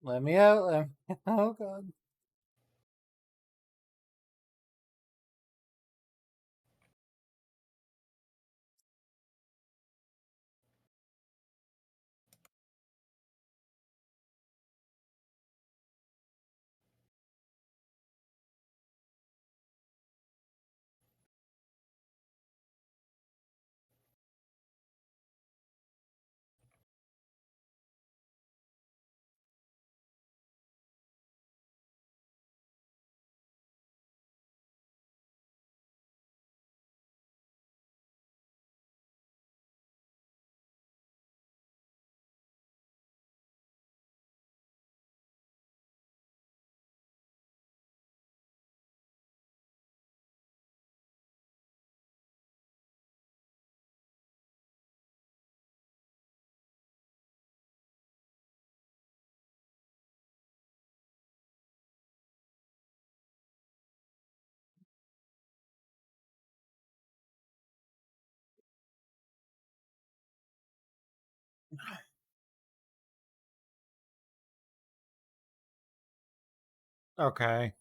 Let me out. Oh god. Okay.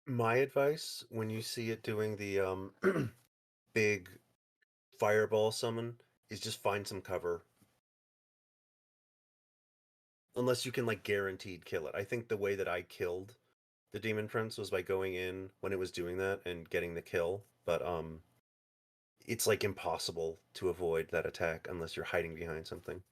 My advice when you see it doing the big fireball summon is just find some cover. Unless you can like guaranteed kill it. I think the way that I killed the Demon Prince was by going in when it was doing that and getting the kill, but it's like impossible to avoid that attack unless you're hiding behind something.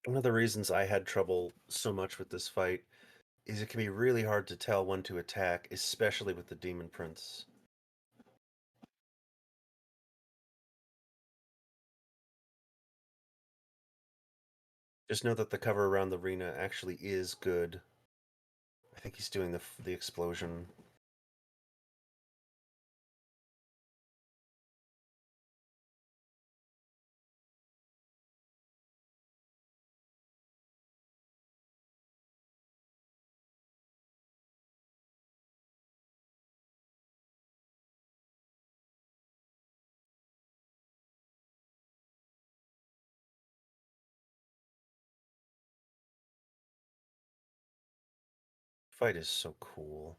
One of the reasons I had trouble so much with this fight is it can be really hard to tell when to attack, especially with the Demon Prince. Just know that the cover around the arena actually is good. I think he's doing the explosion. Fight is so cool.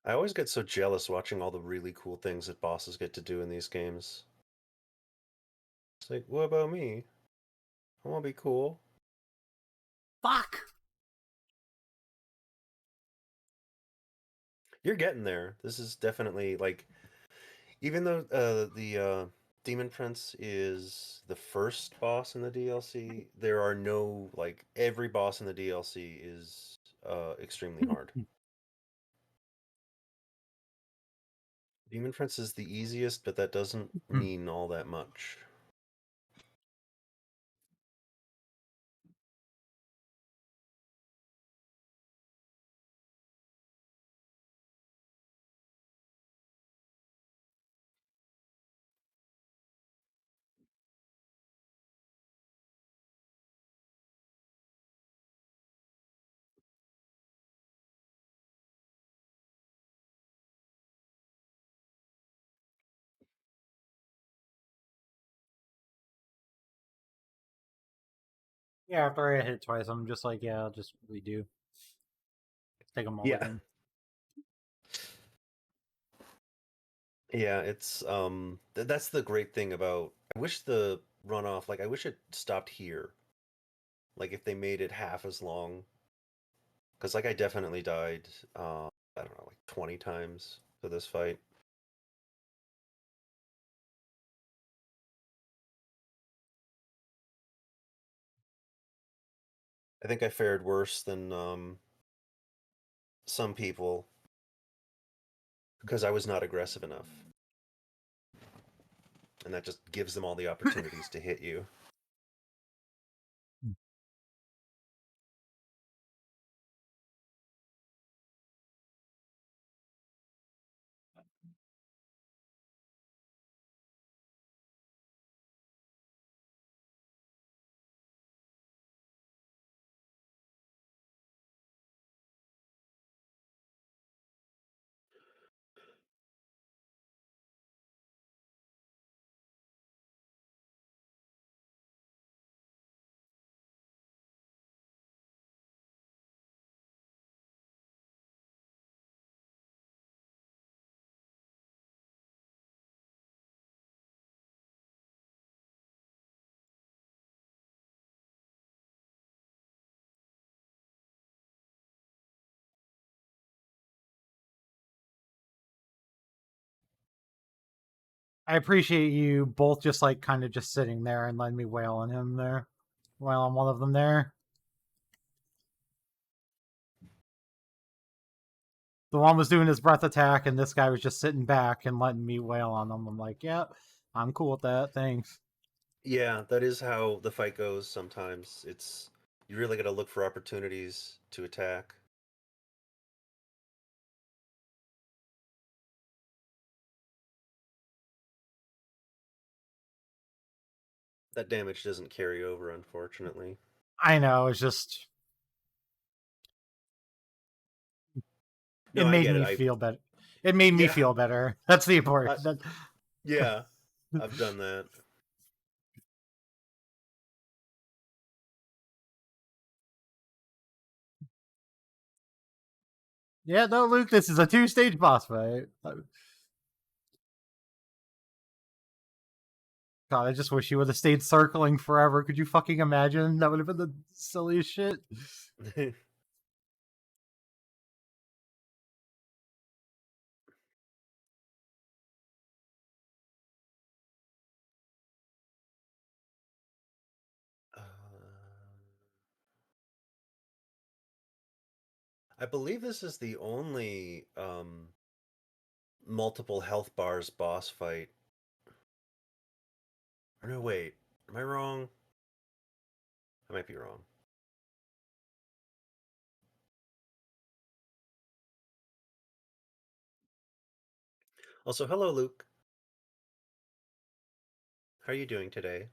I always get so jealous watching all the really cool things that bosses get to do in these games. It's like, what about me? I want to be cool. Fuck! You're getting there. This is definitely like, even though the Demon Prince is the first boss in the DLC, there are no, like, every boss in the DLC is extremely hard. Demon Prince is the easiest, but that doesn't mean all that much. Yeah, after I hit twice, I'm just like, yeah, I'll just redo. Take a mulligan. Yeah, it's that's the great thing about, I wish the runoff, like, I wish it stopped here. Like, if they made it half as long, because, like, I definitely died I don't know, like 20 times for this fight. I think I fared worse than some people because I was not aggressive enough. And that just gives them all the opportunities to hit you. I appreciate you both just like kind of just sitting there and letting me wail on him there while I'm one of them there. The one was doing his breath attack, and this guy was just sitting back and letting me wail on him. I'm like, yeah, I'm cool with that. Thanks. Yeah, that is how the fight goes sometimes. It's, you really got to look for opportunities to attack. That damage doesn't carry over, unfortunately. I know, it's just it No, I made get it. me feel better. It made me Yeah. feel better. That's the important. Yeah, I've done that. Yeah, no, Luke, this is a 2-stage boss fight. God, I just wish you would have stayed circling forever. Could you fucking imagine? That would have been the silliest shit. I believe this is the only multiple health bars boss fight. Or no, wait. Am I wrong? I might be wrong. Also, hello, Luke. How are you doing today?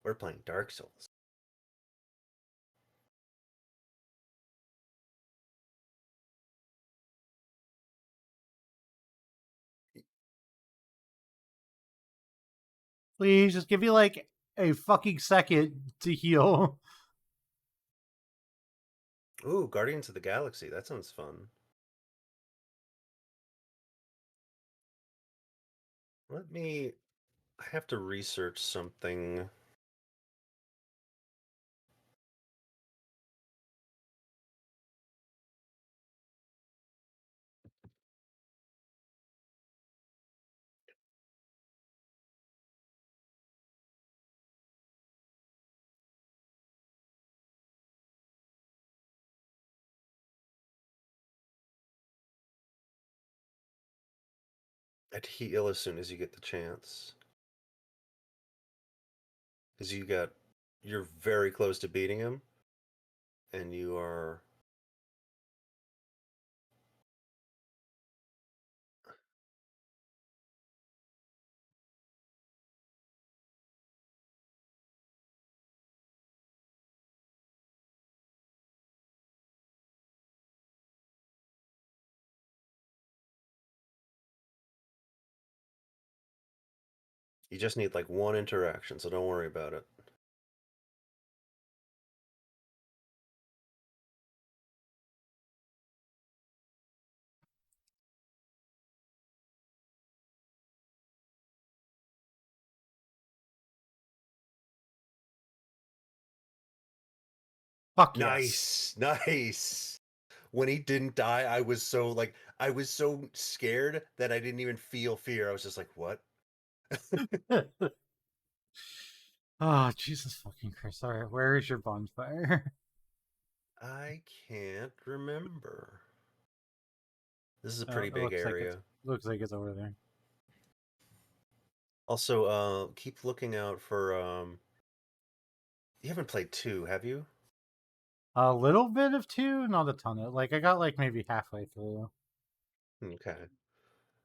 We're playing Dark Souls. Please just give me like a fucking second to heal. Ooh, Guardians of the Galaxy. That sounds fun. I have to research something. I'd heal as soon as you get the chance. Because you're very close to beating him, and you are. You just need like one interaction, so don't worry about it. Fuck yes. Nice. When he didn't die, I was so scared that I didn't even feel fear. I was just like, what? Oh, Jesus fucking Christ. Alright, where is your bonfire? I can't remember. This is a Oh, pretty it big area. looks like it's over there. Also, keep looking out for you haven't played 2, have you? A little bit of 2, not a ton of like I got like maybe halfway through. Okay.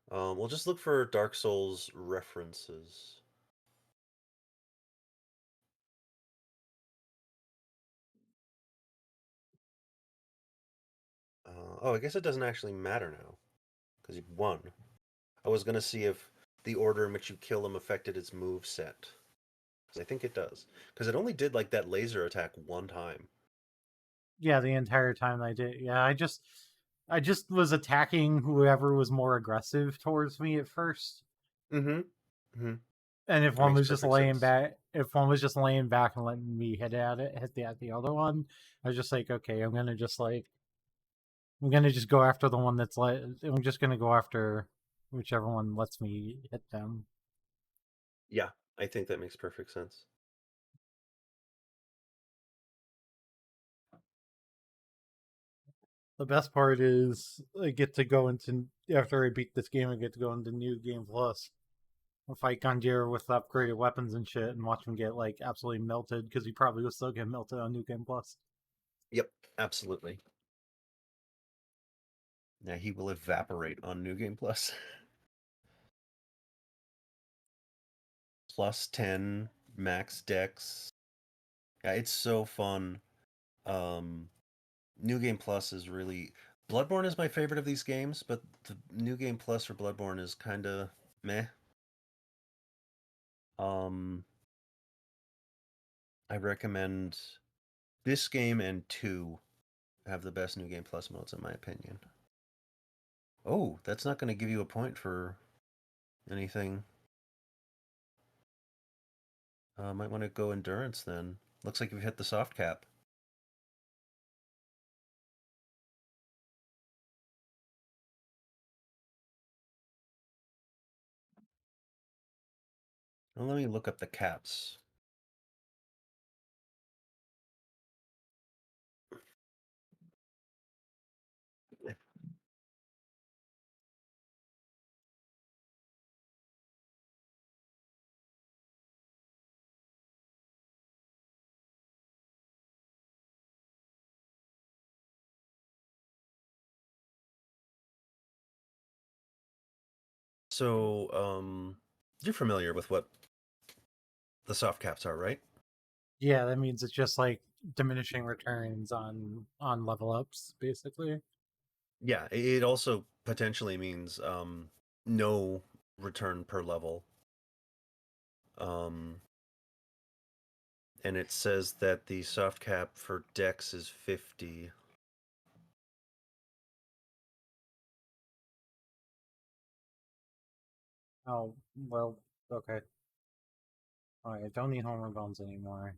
We'll just look for Dark Souls references. Oh, I guess it doesn't actually matter now because you won. I was gonna see if the order in which you kill him affected his move set. Because I think it does. Because it only did like that laser attack one time. Yeah, the entire time I did. Yeah, I just was attacking whoever was more aggressive towards me at first. Mm-hmm. Mm-hmm. And if That one makes was just perfect laying sense. back, if one was just laying back and letting me hit the other one, I was just like, okay, I'm gonna just go after the one that's like, I'm just gonna go after whichever one lets me hit them. Yeah, I think that makes perfect sense. The best part is I get to go into after I beat this game, I get to go into New Game Plus. I'll fight Gandir with upgraded weapons and shit, and watch him get like absolutely melted because he probably will still get melted on New Game Plus. Yep, absolutely. Yeah, he will evaporate on New Game Plus. Plus 10 max dex. Yeah, it's so fun. Um, New Game Plus is really Bloodborne is my favorite of these games, but the New Game Plus for Bloodborne is kind of meh. Um, I recommend this game and 2 have the best New Game Plus modes in my opinion. Oh, that's not going to give you a point for anything. Might want to go endurance then. Looks like you've hit the soft cap. Well, let me look up the caps. So, you're familiar with what the soft caps are, right? Yeah, that means it's just like diminishing returns on level ups, basically. Yeah, it also potentially means no return per level. Um, and it says that the soft cap for Dex is 50. Oh well, okay. Alright, I don't need Homer Bones anymore.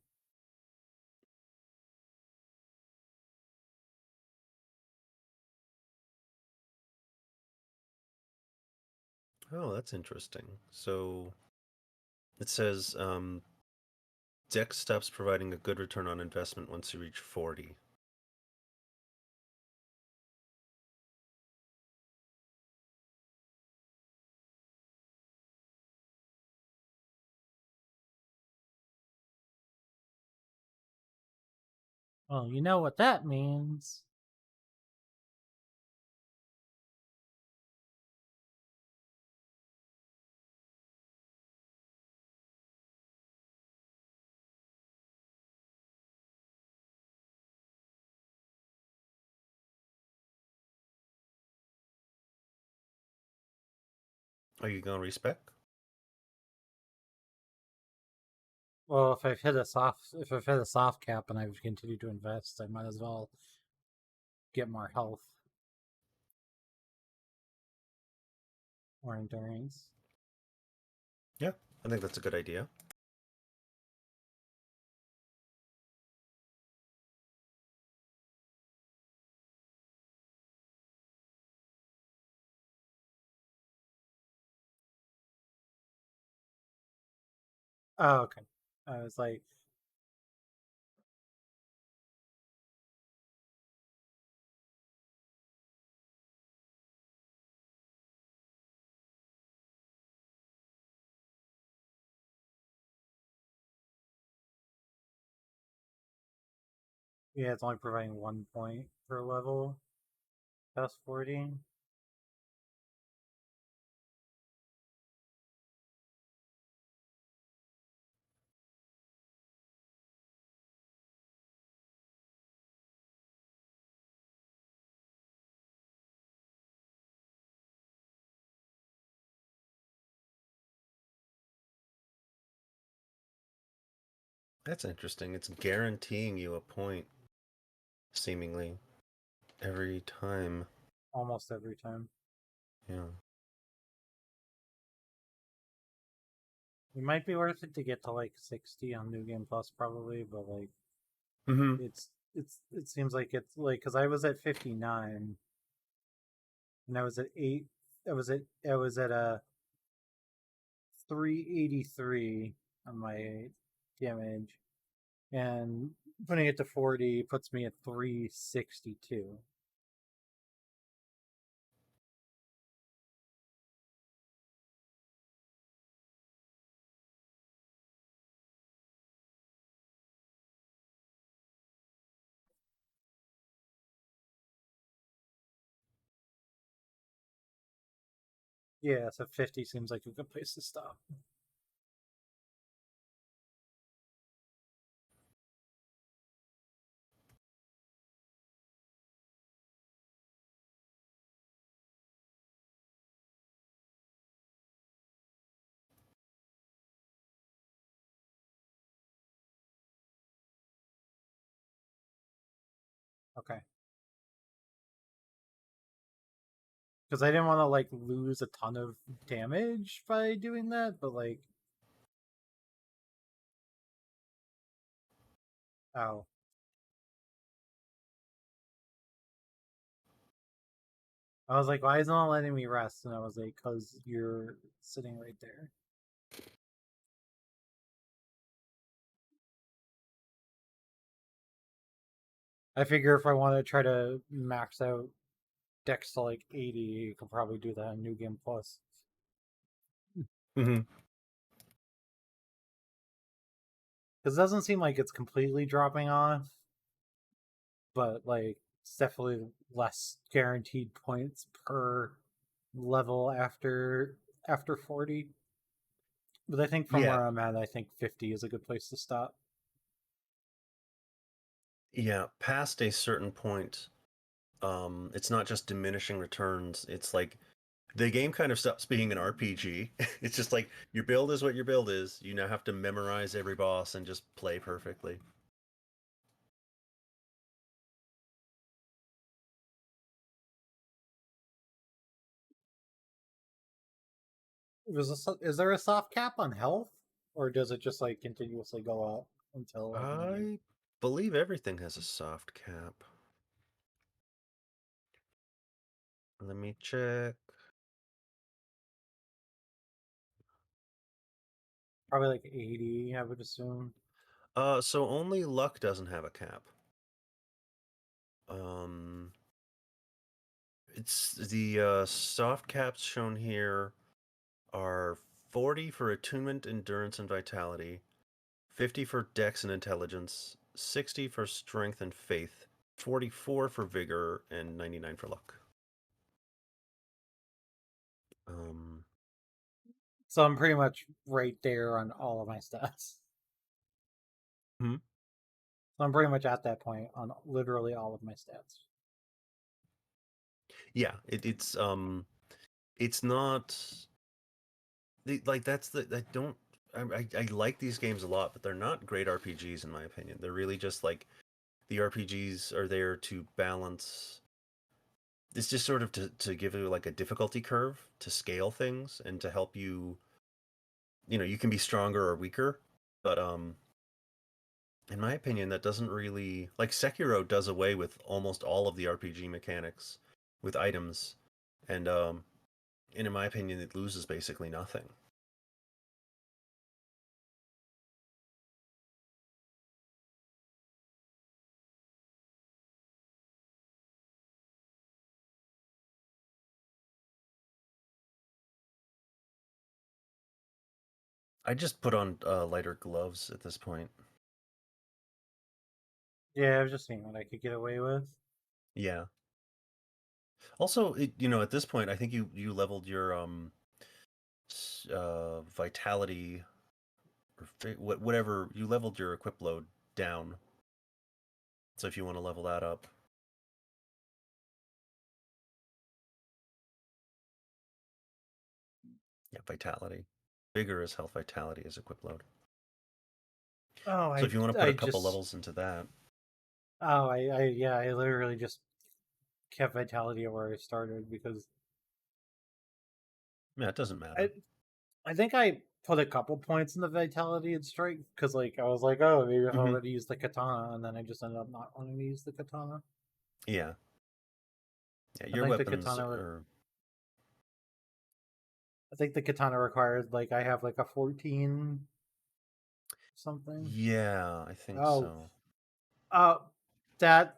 Oh, that's interesting. So it says Dex stops providing a good return on investment once you reach 40. Well, you know what that means. Are you gonna respec? Well, if I've hit a soft cap and I've continued to invest, I might as well get more health or endurance. Yeah, I think that's a good idea. Oh, okay. I was like, yeah, it's only providing 1 point per level past 40. That's interesting. It's guaranteeing you a point, seemingly, every time. Almost every time. Yeah. It might be worth it to get to like 60 on New Game Plus probably, but like Mm-hmm. it seems like it's like because I was at 59 and I was at 8. I was at a 383 on my damage, and putting it to 40 puts me at 362. Yeah, so 50 seems like a good place to stop. Okay. Because I didn't want to like lose a ton of damage by doing that, but like, oh, I was like, why isn't it letting me rest? And I was like, because you're sitting right there. I figure if I want to try to max out Dex to like 80, you could probably do that in New Game Plus. Mm-hmm. Because it doesn't seem like it's completely dropping off, but like it's definitely less guaranteed points per level after after 40. But I think from Yeah. where I'm at, I think 50 is a good place to stop. Yeah, past a certain point, it's not just diminishing returns. It's like the game kind of stops being an RPG. It's just like your build is what your build is. You now have to memorize every boss and just play perfectly. Is there a soft cap on health, or does it just like continuously go up until like 90? I believe everything has a soft cap. Let me check. Probably like 80, I would assume. So only luck doesn't have a cap. Um, it's the soft caps shown here are 40 for attunement, endurance, and vitality, 50 for dex and intelligence, 60 for strength and faith, 44 for vigor, and 99 for luck. Um, So I'm pretty much right there on all of my stats. Hmm? So I'm pretty much at that point on literally all of my stats. yeah, it's not like that's the I don't I like these games a lot, but they're not great RPGs in my opinion. They're really just like the RPGs are there to balance. It's just sort of to give you like a difficulty curve to scale things and to help you. You can be stronger or weaker, but in my opinion, that doesn't really like Sekiro does away with almost all of the RPG mechanics with items, and in my opinion, it loses basically nothing. I just put on lighter gloves at this point. Yeah, I was just seeing what I could get away with. Yeah. Also, at this point, I think you leveled your vitality or whatever you leveled your equip load down. So if you want to level that up, yeah, vitality, vigor is health, vitality is equip load. Oh, So if you want to put I a couple just levels into that, I literally just kept vitality where I started because yeah, it doesn't I matter. I think I put a couple points in the vitality and strength because like I was like, oh, maybe if I Hmm. wanted to use the katana, and then I just ended up not wanting to use the katana. Yeah, yeah, I your think the weapons katana are. I think the katana requires like I have like a 14 something. Yeah, I think Oh, so. uh, that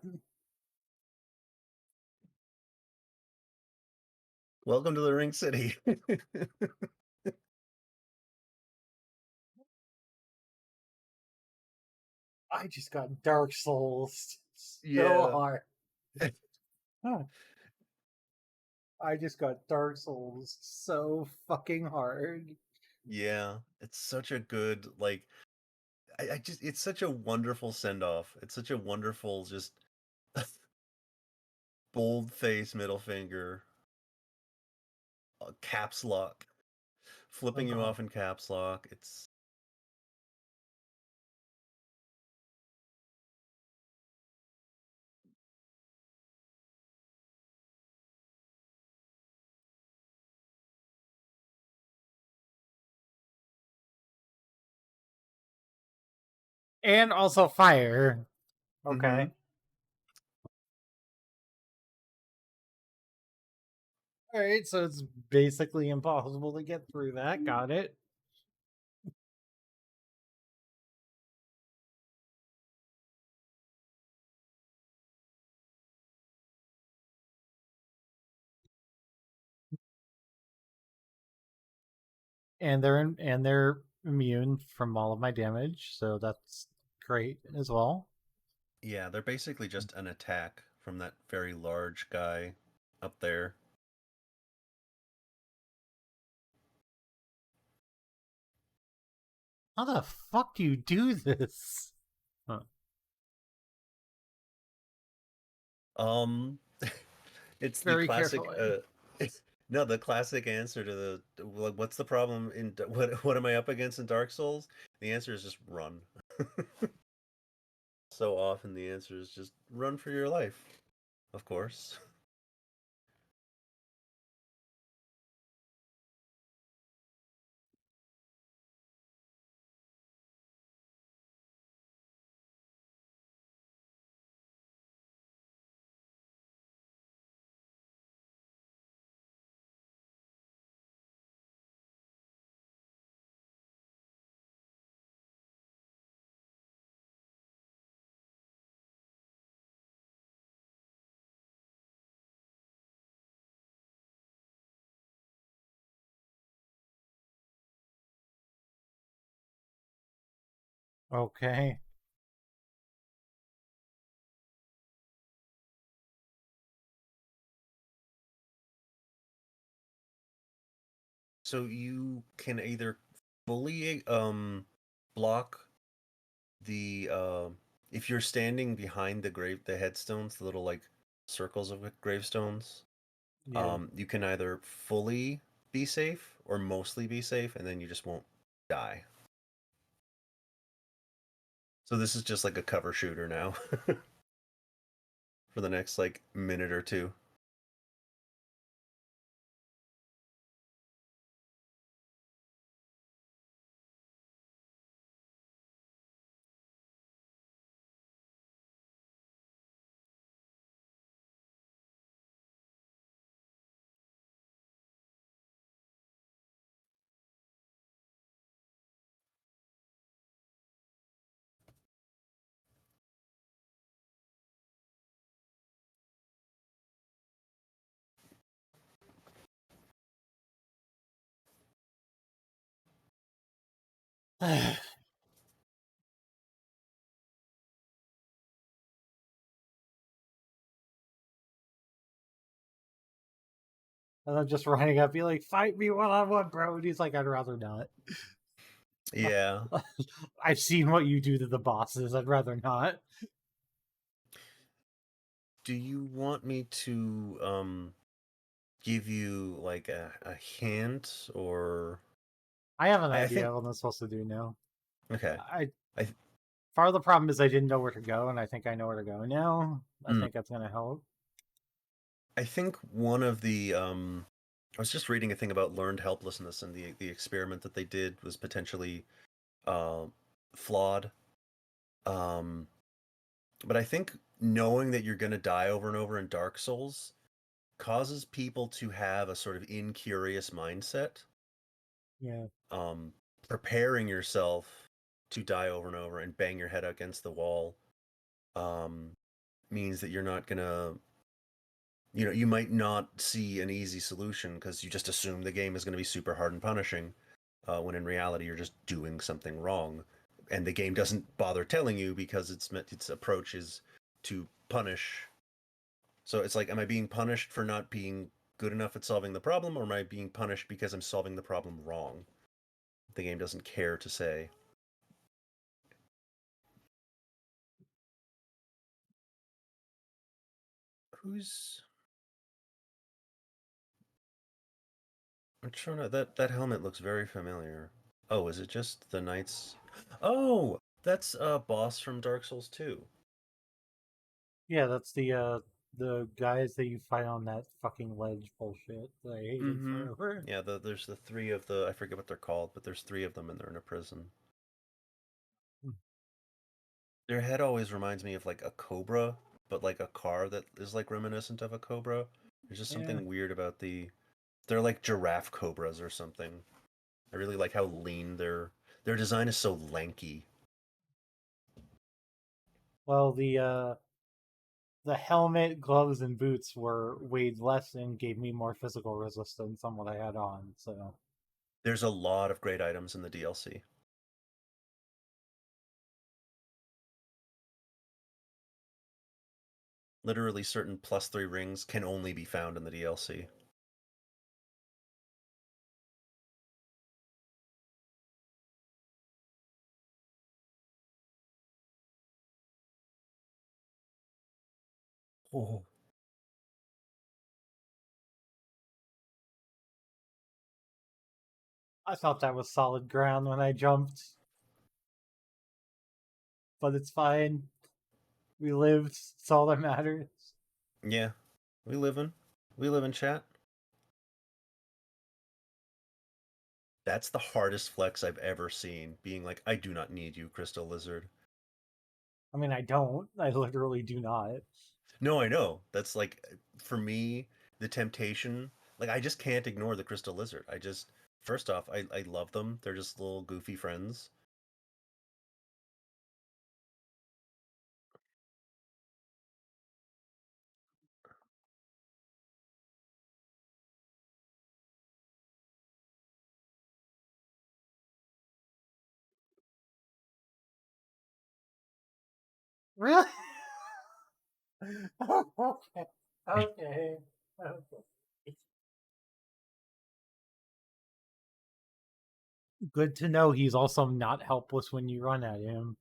Welcome to the Ring City. I just got Dark Souls so Yeah. hard. Huh. I just got Dark Souls so fucking hard. Yeah, it's such a good like I just it's such a wonderful send off. It's such a wonderful just bold face middle finger, caps lock, flipping you Uh-huh. off in caps lock. It's And also fire. mm-hmm. Okay. Alright, so it's basically impossible to get through that. Got it. And they're immune from all of my damage, so that's great as well. Yeah, they're basically just an attack from that very large guy up there. How the fuck do you do this? Um, it's the Very classic. carefully. No, the classic answer to the like, what's the problem in what am I up against in Dark Souls? The answer is just run. So often the answer is just run for your life. Of course. Okay. So you can either fully block the if you're standing behind the headstones, the little like circles of gravestones, Yeah. you can either fully be safe or mostly be safe, and then you just won't die. So this is just like a cover shooter now for the next like minute or two. And I'm just running up, be like, fight me one on one, bro. And he's like, I'd rather not. Yeah. I've seen what you do to the bosses. I'd rather not. Do you want me to give you like a hint or I have an I idea think of what I'm supposed to do now. okay. I I th- Part of the problem is I didn't know where to go, and I think I know where to go now. I mm, think that's gonna help. I think one of the I was just reading a thing about learned helplessness, and the experiment that they did was potentially uh, flawed. Um, but I think knowing that you're going to die over and over in Dark Souls causes people to have a sort of incurious mindset. Yeah. Um, Preparing yourself to die over and over and bang your head against the wall um, means that you're not gonna, you might not see an easy solution because you just assume the game is going to be super hard and punishing, when in reality you're just doing something wrong, and the game doesn't bother telling you because its approach is to punish. So it's like, am I being punished for not being good enough at solving the problem, or am I being punished because I'm solving the problem wrong? The game doesn't care to say. Who's I'm trying to that helmet looks very familiar. Oh, is it just the knights? Oh, that's a boss from Dark Souls 2. Yeah, that's the guys that you fight on that fucking ledge bullshit that I hated Mm-hmm. forever. Yeah, there's the three of the I forget what they're called, but there's three of them and they're in a prison. Their head always reminds me of like a cobra, but like a car that is like reminiscent of a cobra. There's just Yeah. something weird about they're like giraffe cobras or something. I really like how lean their design is so lanky. Well, the helmet, gloves, and boots were weighed less and gave me more physical resistance on what I had on. So There's a lot of great items in the DLC. Literally certain +3 rings can only be found in the DLC. Oh. I thought that was solid ground when I jumped, but it's fine. We lived. It's all that matters. Yeah, we live in chat. That's the hardest flex I've ever seen. Being like, I do not need you, Crystal Lizard. I mean, I don't. I literally do not. No, I know. That's like, for me, the temptation. Like, I just can't ignore the Crystal Lizard. I just, first off, I love them. They're just little goofy friends. Really? Okay. Okay. Okay. Good to know he's also not helpless when you run at him.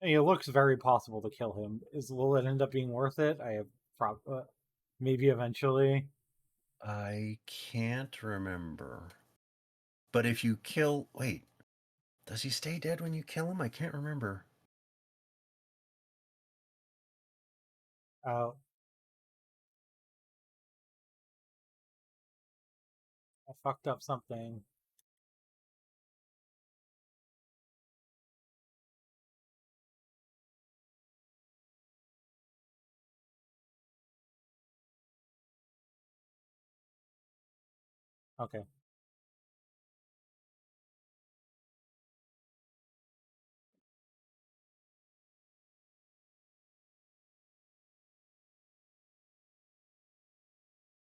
I mean, it looks very possible to kill him. Will it end up being worth it? I have maybe eventually. I can't remember. But if you kill, wait, does he stay dead when you kill him? I can't remember. Oh, I fucked up something. Okay.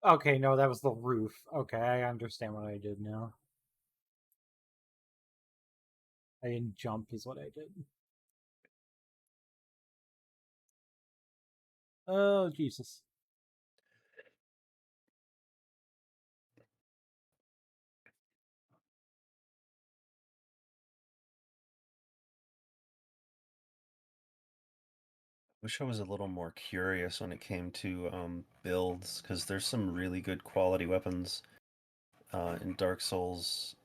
Okay, no, that was the roof. Okay, I understand what I did now. I didn't jump, is what I did. Oh, Jesus. Wish I was a little more curious when it came to builds, because there's some really good quality weapons in Dark Souls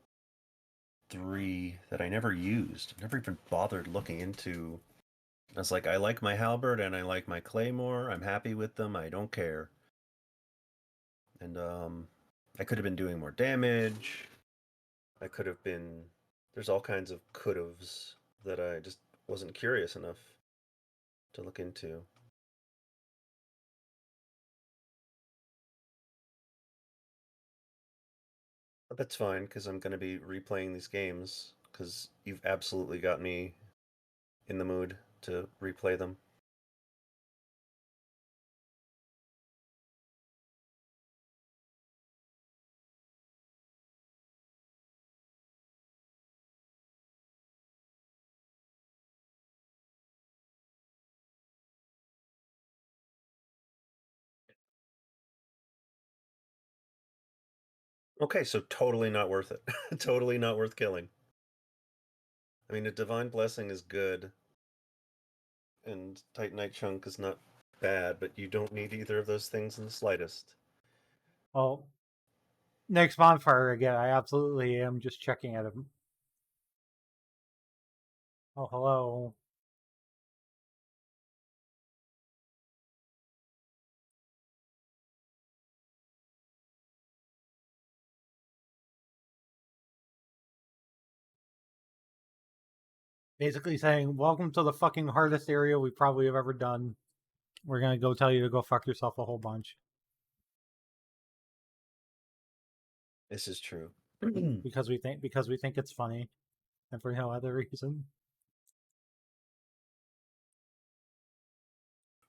3 that I never used. Never even bothered looking into. I was like, I like my halberd and I like my claymore. I'm happy with them. I don't care. And I could have been doing more damage. I could have been. There's all kinds of could haves that I just wasn't curious enough to look into. But that's fine, because I'm going to be replaying these games, because you've absolutely got me in the mood to replay them. Okay, so totally not worth it. Totally not worth killing. I mean, a Divine Blessing is good, and Titanite Chunk is not bad, but you don't need either of those things in the slightest. Well, next bonfire again. I absolutely am just checking at him. Oh, hello. Basically saying, welcome to the fucking hardest area we probably have ever done. We're gonna go tell you to go fuck yourself a whole bunch. This is true. because we think it's funny. And for no other reason.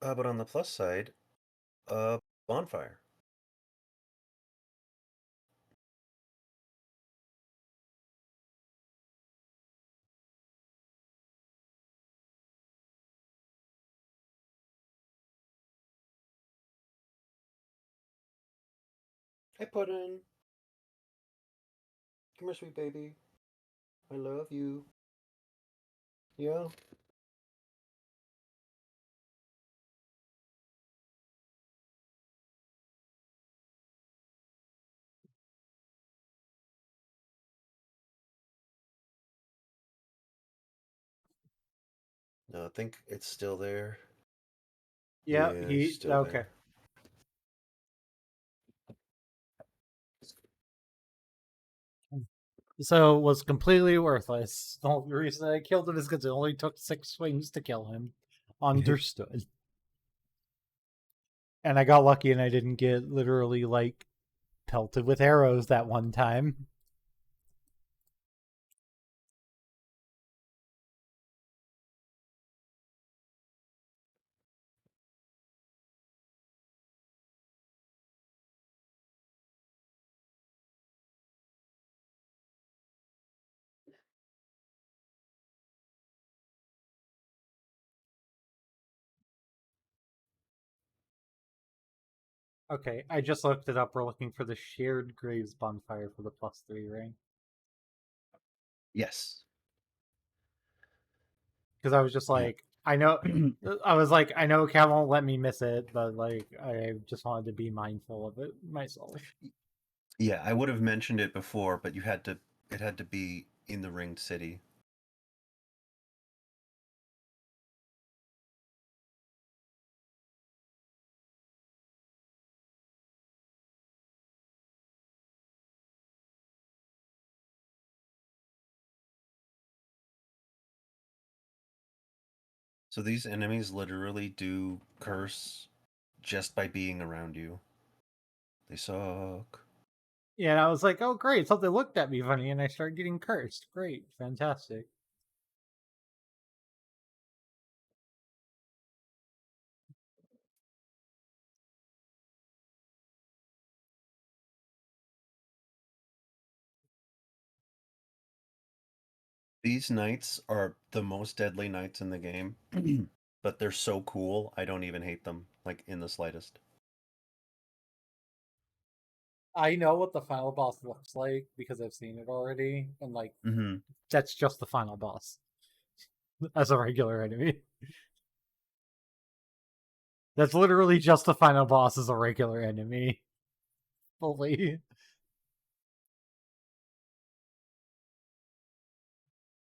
But on the plus side, bonfire. Hey, Puddin'. Come here, sweet baby. I love you. Yeah. No, I think it's still there. Yeah, it's he still okay. there. So it was completely worthless. The only reason I killed him is because it only took 6 swings to kill him. Understood. And I got lucky and I didn't get literally like pelted with arrows that one time. Okay, I just looked it up. We're looking for the shared graves bonfire for the +3 ring. Yes. Because I was just like, I know, I was like, I know Cat won't let me miss it, but like, I just wanted to be mindful of it myself. Yeah, I would have mentioned it before, but you had to. It had to be in the ringed city. So these enemies literally do curse just by being around you. They suck. Yeah, and I was like, oh great, something looked at me funny, and I started getting cursed. Great, fantastic. These knights are the most deadly knights in the game, but they're so cool. I don't even hate them, like in the slightest. I know what the final boss looks like because I've seen it already, and like Mm-hmm. that's just the final boss as a regular enemy. That's literally just the final boss as a regular enemy. Fully,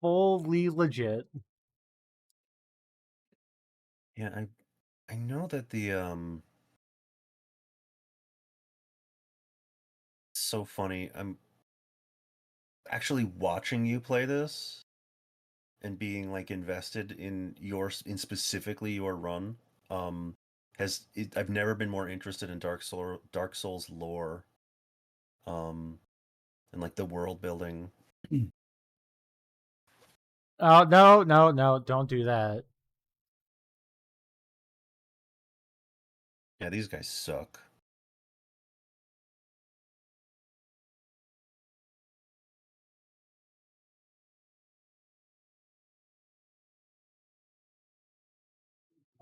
fully legit. Yeah, I know that the it's so funny. I'm actually watching you play this and being like invested in specifically your run. I've never been more interested in Dark Souls lore. And like the world building. Oh no, no, no! Don't do that. Yeah, these guys suck.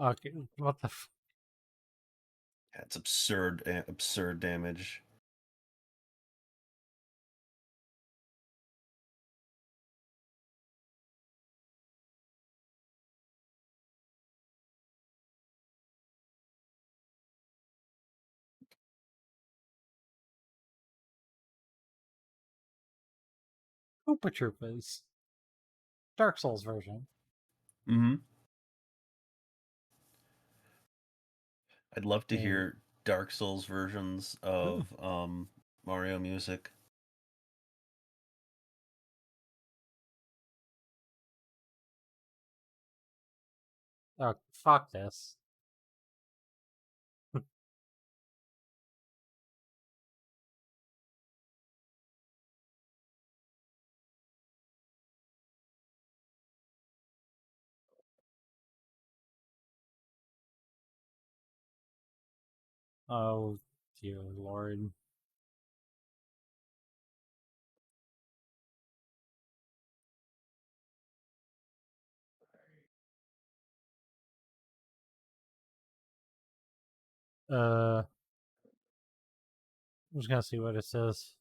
Okay, what the? Yeah, it's absurd damage. Koopa Troopas. Dark Souls version. Mm-hmm. I'd love to And hear Dark Souls versions of Mario music. oh, fuck this. Oh, dear lord. I'm just gonna see what it says.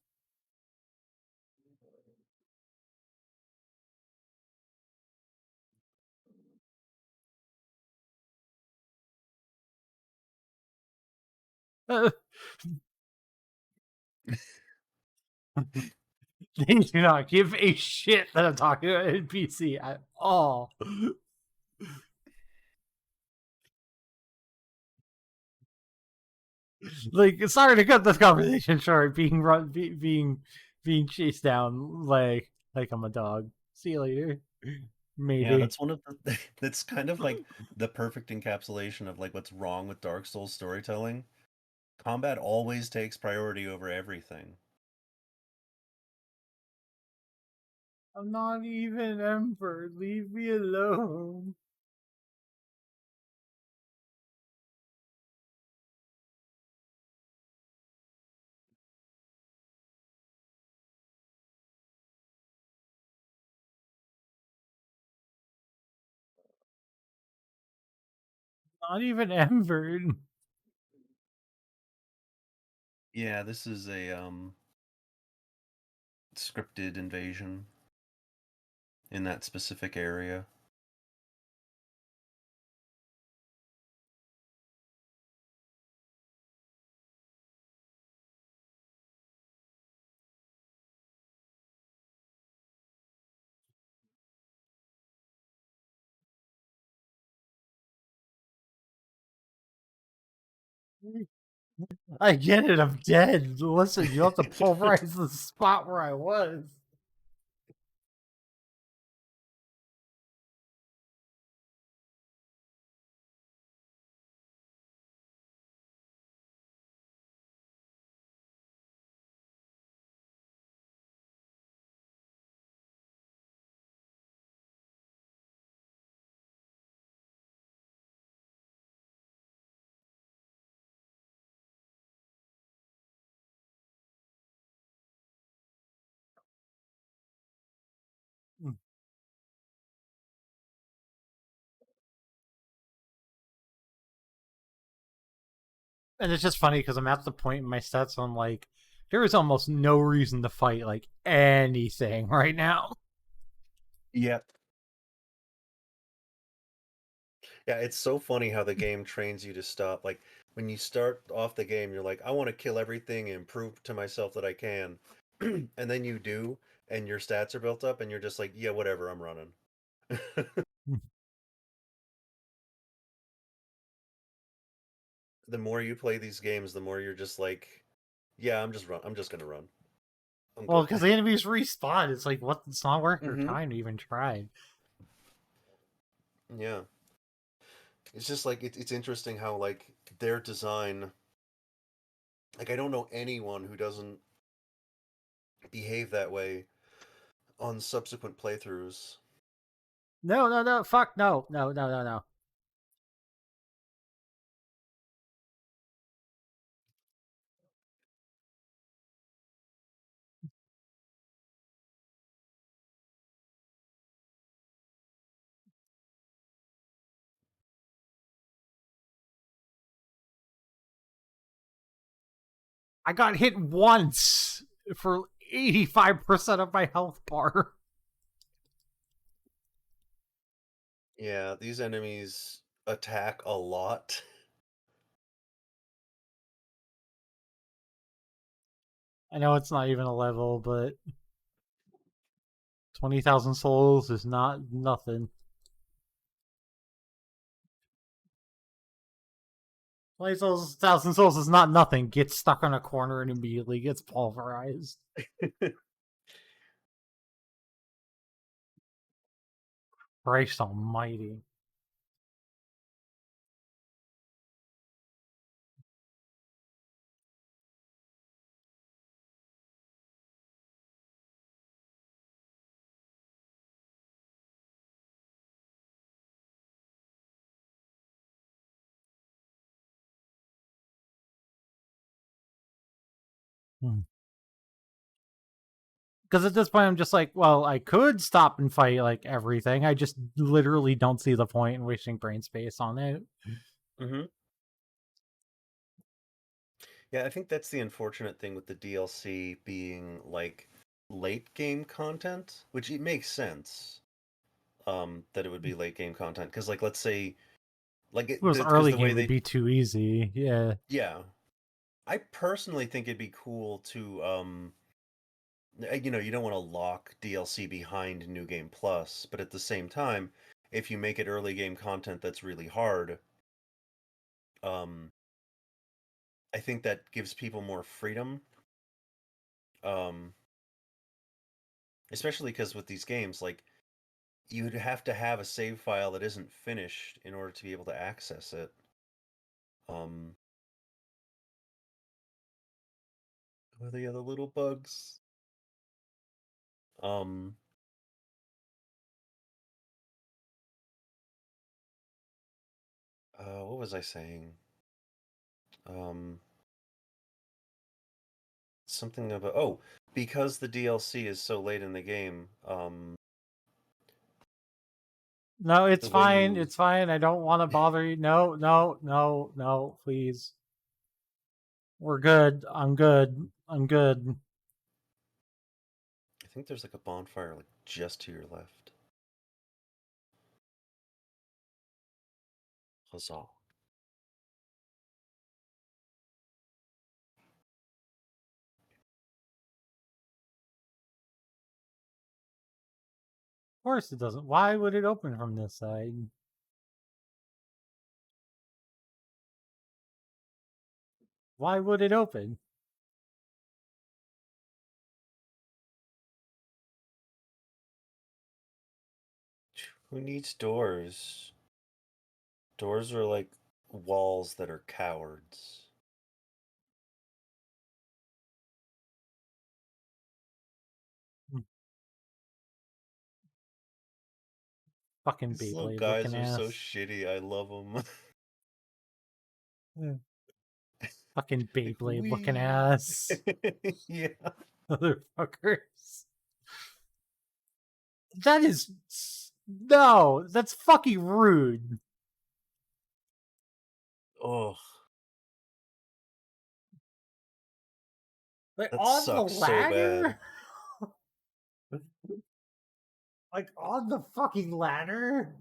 They do not give a shit that I'm talking about NPC at all. Like, sorry to cut this conversation short. Being chased down like I'm a dog. See you later. Maybe. Yeah, that's one of the. That's kind of like the perfect encapsulation of like what's wrong with Dark Souls storytelling. Combat always takes priority over everything. I'm not even Emperor. Leave me alone. Not even Emperor. Yeah, this is a scripted invasion in that specific area. I get it. I'm dead. Listen, you have to pulverize the spot where I was. And it's just funny because I'm at the point in my stats where I'm like, there is almost no reason to fight like anything right now. Yep. Yeah, it's so funny how the game trains you to stop. Like when you start off the game, you're like, I want to kill everything and prove to myself that I can. And then you do, and your stats are built up, and you're just like, yeah, whatever, I'm running. The more you play these games, the more you're just like, yeah, I'm just gonna run. I'm Well, good. because the enemies respawn. It's like, what? It's not worth your Mhm. time to even try. Yeah. It's just like it's interesting how like their design, like I don't know anyone who doesn't behave that way on subsequent playthroughs. No. Fuck no. I got hit once for 85% of my health bar. Yeah, these enemies attack a lot. I know it's not even a level, but 20,000 souls is not nothing. 20,000 souls is not nothing. Gets stuck on a corner and immediately gets pulverized. Christ almighty. Because at this point, I'm just like, well, I could stop and fight like everything. I just literally don't see the point in wasting brain space on it. Mm-hmm. Yeah, I think that's the unfortunate thing with the DLC being like late game content, which it makes sense that it would be late game content because like let's say like If it was because early the way game, it'd they be too easy. Yeah. yeah I personally think it'd be cool to you know, you don't want to lock DLC behind New Game Plus, but at the same time, if you make it early game content that's really hard, um, I think that gives people more freedom. Um, Especially because with these games, like you'd have to have a save file that isn't finished in order to be able to access it. Um, what are the other little bugs? Um, what was I saying? Um, Something about because the DLC is so late in the game, No, it's the way fine. you It's fine. I don't want to bother you. No, no, no, no, please. We're good. I'm good. I'm good. I think there's like a bonfire like just to your left. Huzzah. Of course it doesn't. Why would it open from this side? Why would it open? Who needs doors? Doors are like walls that are cowards. Fucking These little Beyblade guys looking are so ass. shitty. I love them. Yeah. Fucking Like, Beyblade looking wee. ass. Yeah. Motherfuckers. That is. No, that's fucking rude. Oh, Like that on the sucks so bad. ladder? Like on the fucking ladder?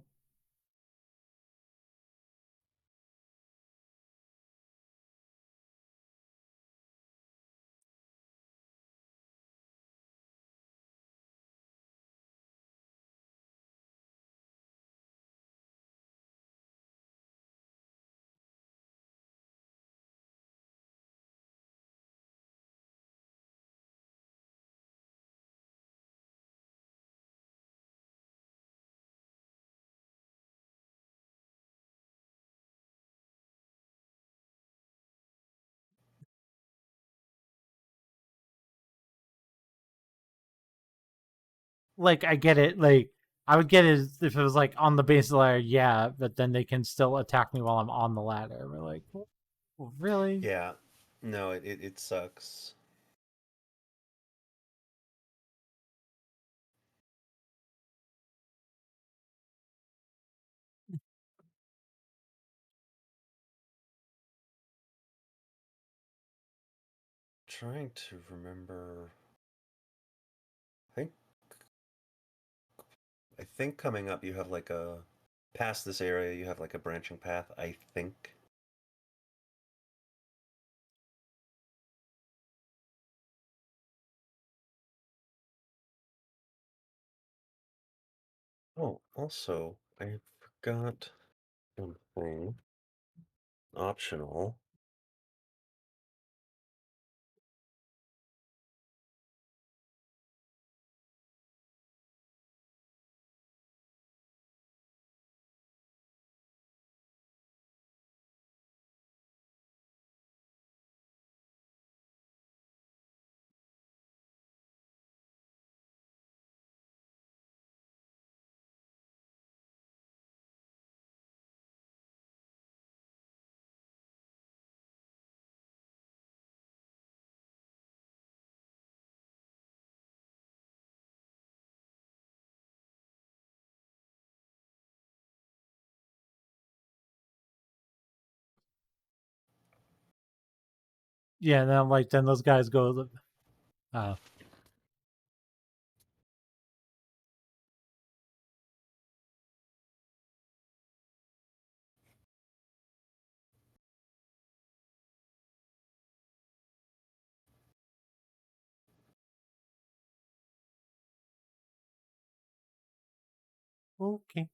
Like I get it. Like I would get it if it was like on the base of the ladder, yeah, but then they can still attack me while I'm on the ladder. We're like, really? Yeah. No, it sucks. Trying to remember. I think I think coming up you have like a past this area you have like a branching path, I think. Oh, also, I forgot something optional. Yeah, and then I'm like, then those guys go. Okay.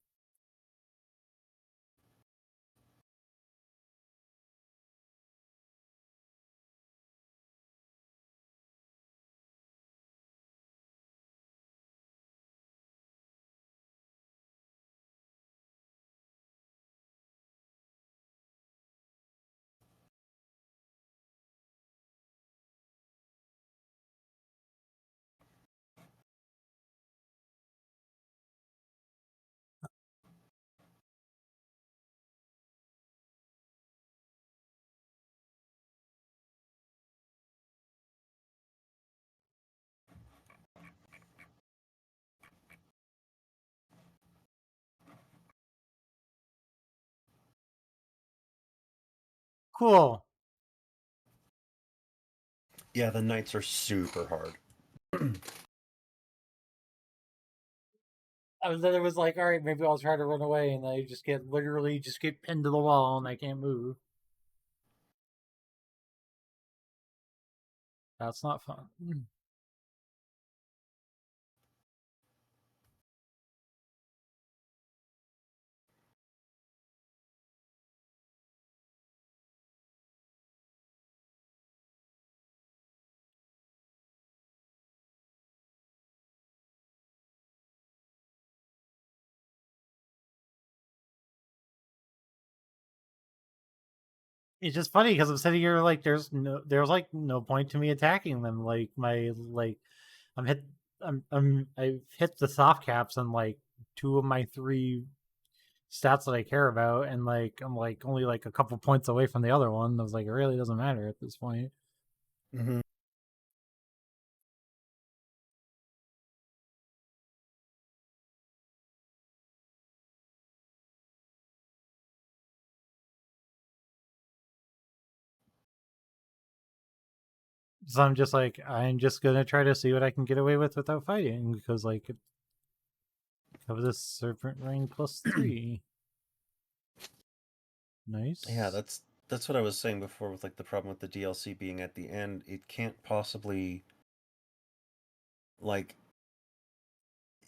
Cool. Yeah, the knights are super hard. Then it was like, all right, maybe I'll try to run away, and I just get pinned to the wall, and I can't move. That's not fun. It's just funny because I'm sitting here like there's like no point to me attacking them. Like I'm hit I've hit the soft caps on like 2 of my 3 stats that I care about, and like I'm like only like a couple points away from the other one. I was like, it really doesn't matter at this point. Mm-hmm. So I'm just gonna try to see what I can get away with without fighting, because like of this serpent ring +3. Nice. Yeah, that's what I was saying before with like the problem with the DLC being at the end. It can't possibly like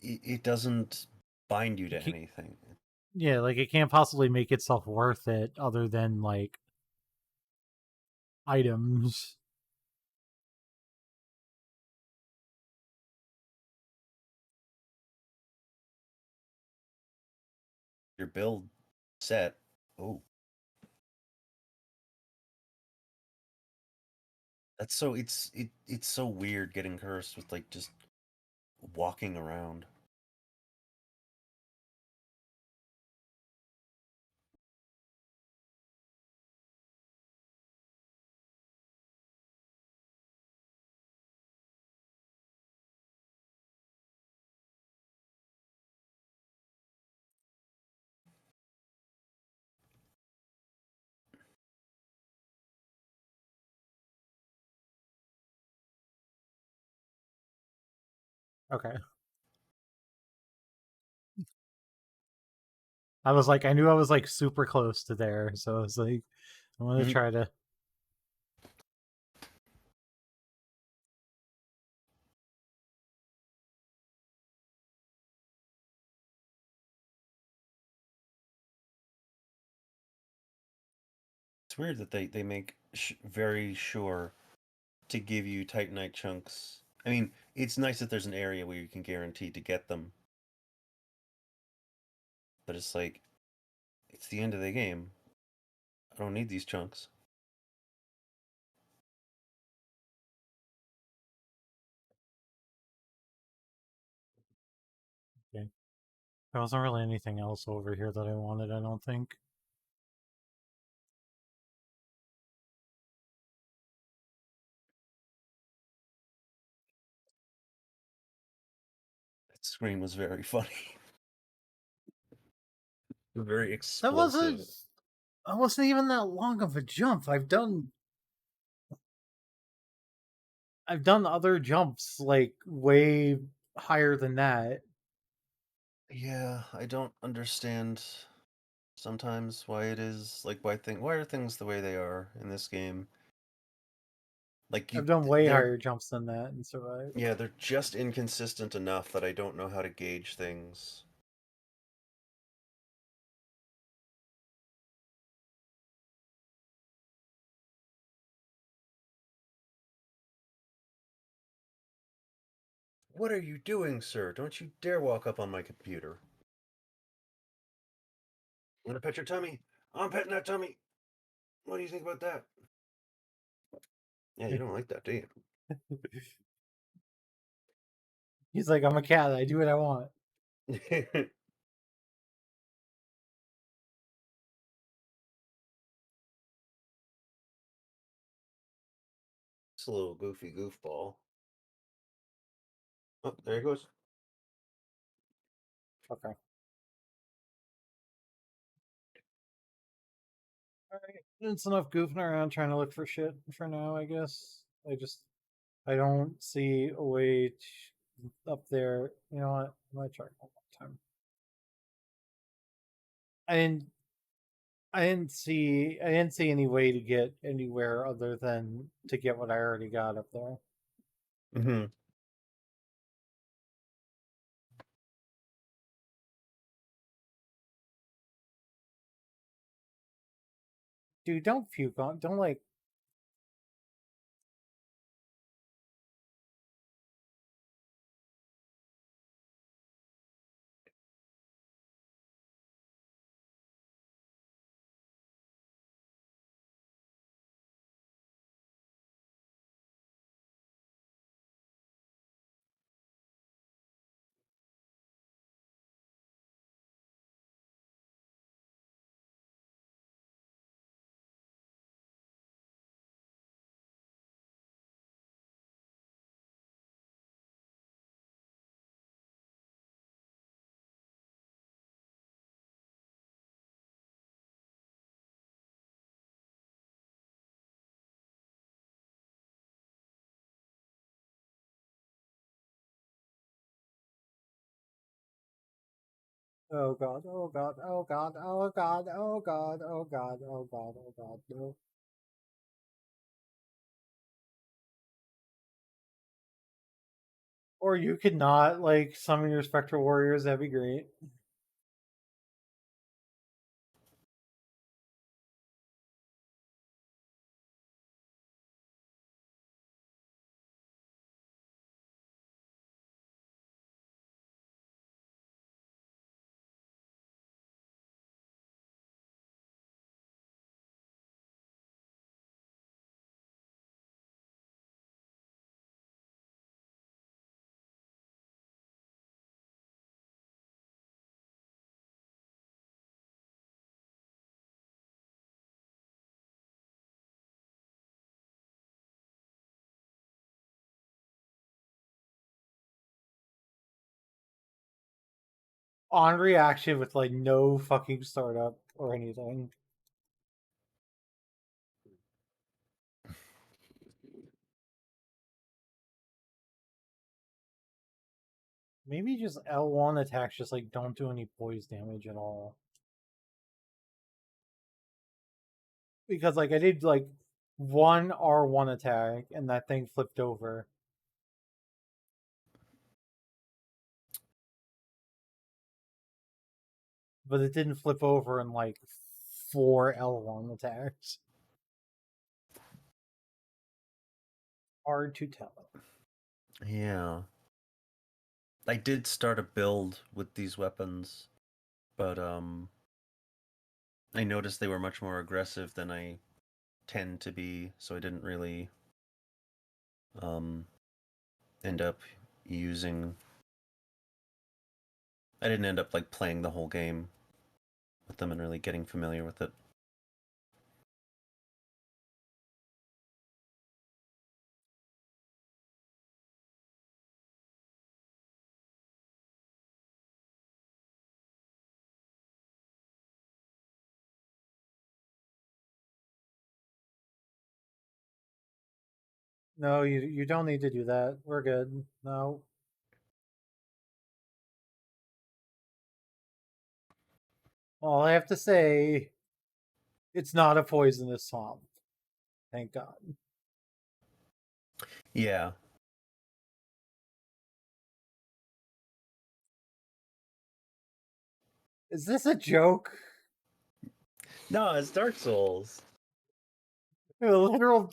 it doesn't bind you to anything. Yeah, like it can't possibly make itself worth it other than like items. Your build set. Oh, that's so it's so weird getting cursed with like just walking around. Okay. I knew I was like super close to there, so I was like, I'm gonna try to. It's weird that they make very sure to give you Titanite chunks. I mean, it's nice that there's an area where you can guarantee to get them, but it's like it's the end of the game. I don't need these chunks. Okay. There wasn't really anything else over here that I wanted, I don't think. That scream was very funny. Very That explosive. wasn't even that long of a jump. I've done other jumps like way higher than that. Yeah, I don't understand sometimes why it is like why are things the way they are in this game? Like I've done way they're higher jumps than that and survived. yeah, they're just inconsistent enough that I don't know how to gauge things. What are you doing, sir? Don't you dare walk up on my computer. I'm gonna pet your tummy. I'm petting that tummy. What do you think about that? Yeah, you don't like that, do you? He's like, I'm a cat. I do what I want. It's a little goofy goofball. Oh, there he goes. Okay. Alright. It's enough goofing around trying to look for shit for now, I guess. I don't see a way up there. You know what? I'm gonna try one more time. I didn't see any way to get anywhere other than to get what I already got up there. Mm-hmm. Dude, don't puke on. Don't like. Oh god! Oh god! Oh god! Oh god! Oh god! Oh god! Oh god! Oh god! No. Or you could not like summon your spectral warriors. That'd be great. On reaction with like no fucking startup or anything. Maybe just L1 attacks just like don't do any poise damage at all. Because like I did like one R1 attack and that thing flipped over. But it didn't flip over in like 4 L1 attacks. Hard to tell. Yeah. I did start a build with these weapons, but I noticed they were much more aggressive than I tend to be, so I didn't really end up using. I didn't end up like playing the whole game with them and really getting familiar with it. No, you don't need to do that. We're good. No. All I have to say, it's not a poisonous swamp. Thank God. Yeah. Is this a joke? No, it's Dark Souls. A literal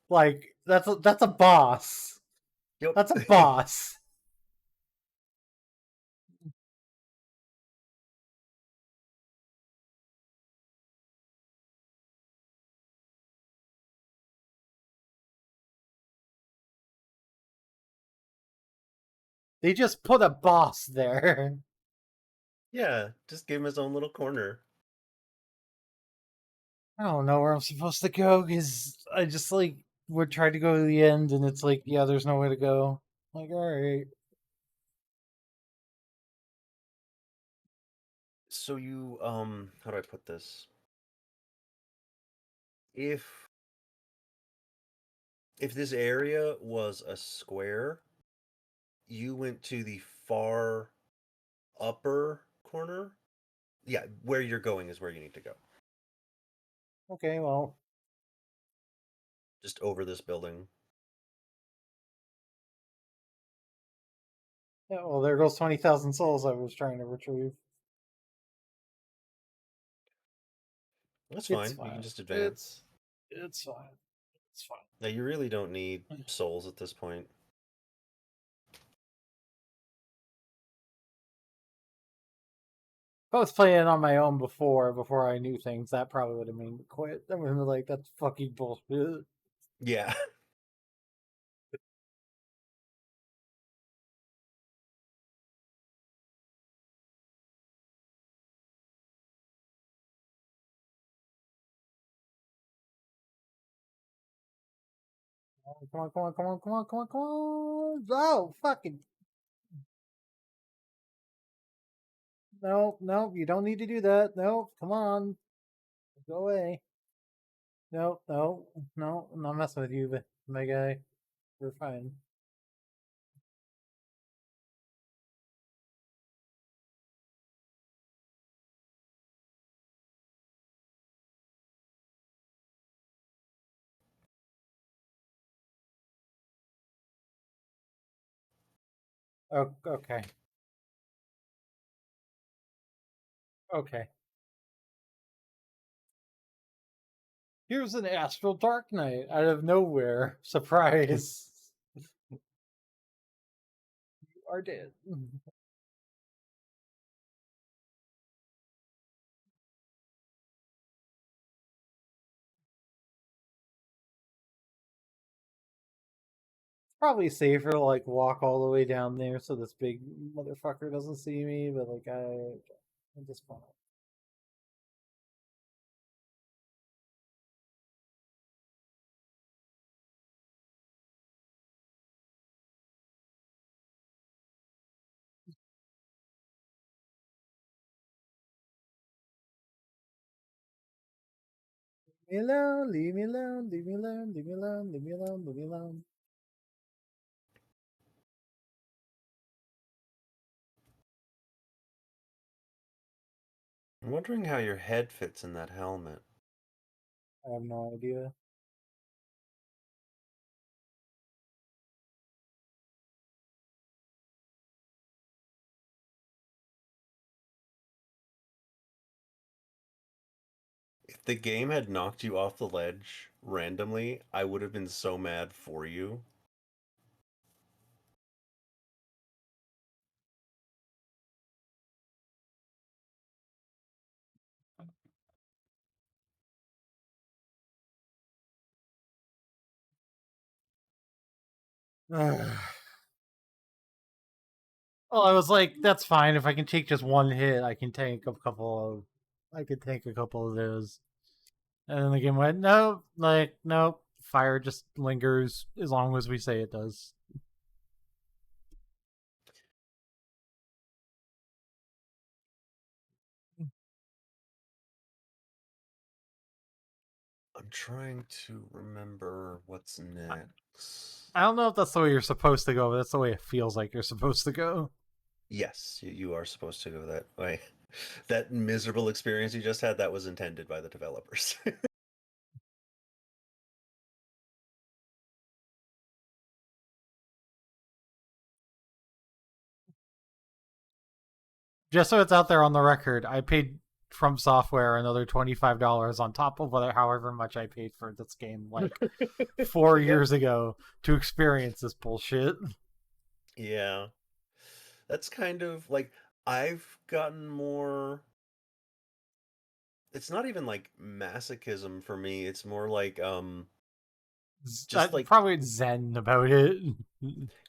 like that's a boss. Yep. That's a boss. They just put a boss there. Yeah, just give him his own little corner. I don't know where I'm supposed to go because I just like would try to go to the end, and it's like, yeah, there's nowhere to go. Like, all right. So you how do I put this? If this area was a square, you went to the far upper corner. Yeah, where you're going is where you need to go. Okay, well, Just over this building. yeah, well, there goes 20,000 souls I was trying to retrieve. That's It's fine. You can fine. just advance. It's fine. It's fine. Yeah, you really don't need souls at this point. If I was playing on my own before I knew things, that probably would have made me quit. I would have been like, that's fucking bullshit. Yeah. Come on, come on, come on, come on, come on, come on. Oh, fucking. No, no, you don't need to do that. No, come on. Go away. No, no, no, I'm not messing with you, my guy. We're fine. Oh, okay. Okay. Here's an Astral Dark Knight out of nowhere. Surprise. You are dead. Probably safer to like walk all the way down there so this big motherfucker doesn't see me, but like at this point. Leave me alone, leave me alone, leave me alone, leave me alone, leave me alone, leave me alone. I'm wondering how your head fits in that helmet. I have no idea. If the game had knocked you off the ledge randomly, I would have been so mad for you. Well, I was like, that's fine. If I can take just one hit, I can tank a couple of. I could tank a couple of those. And then the game went, nope, like, nope. Fire just lingers as long as we say it does. I'm trying to remember what's next. I don't know if that's the way you're supposed to go, but that's the way it feels like you're supposed to go. Yes, you are supposed to go that way. That miserable experience you just had, that was intended by the developers. Just so it's out there on the record, I paid From Software another $25 on top of however much I paid for this game like 4 years ago to experience this bullshit. Yeah. That's kind of like I've gotten more. It's not even like masochism for me. It's more like Just like probably zen about it.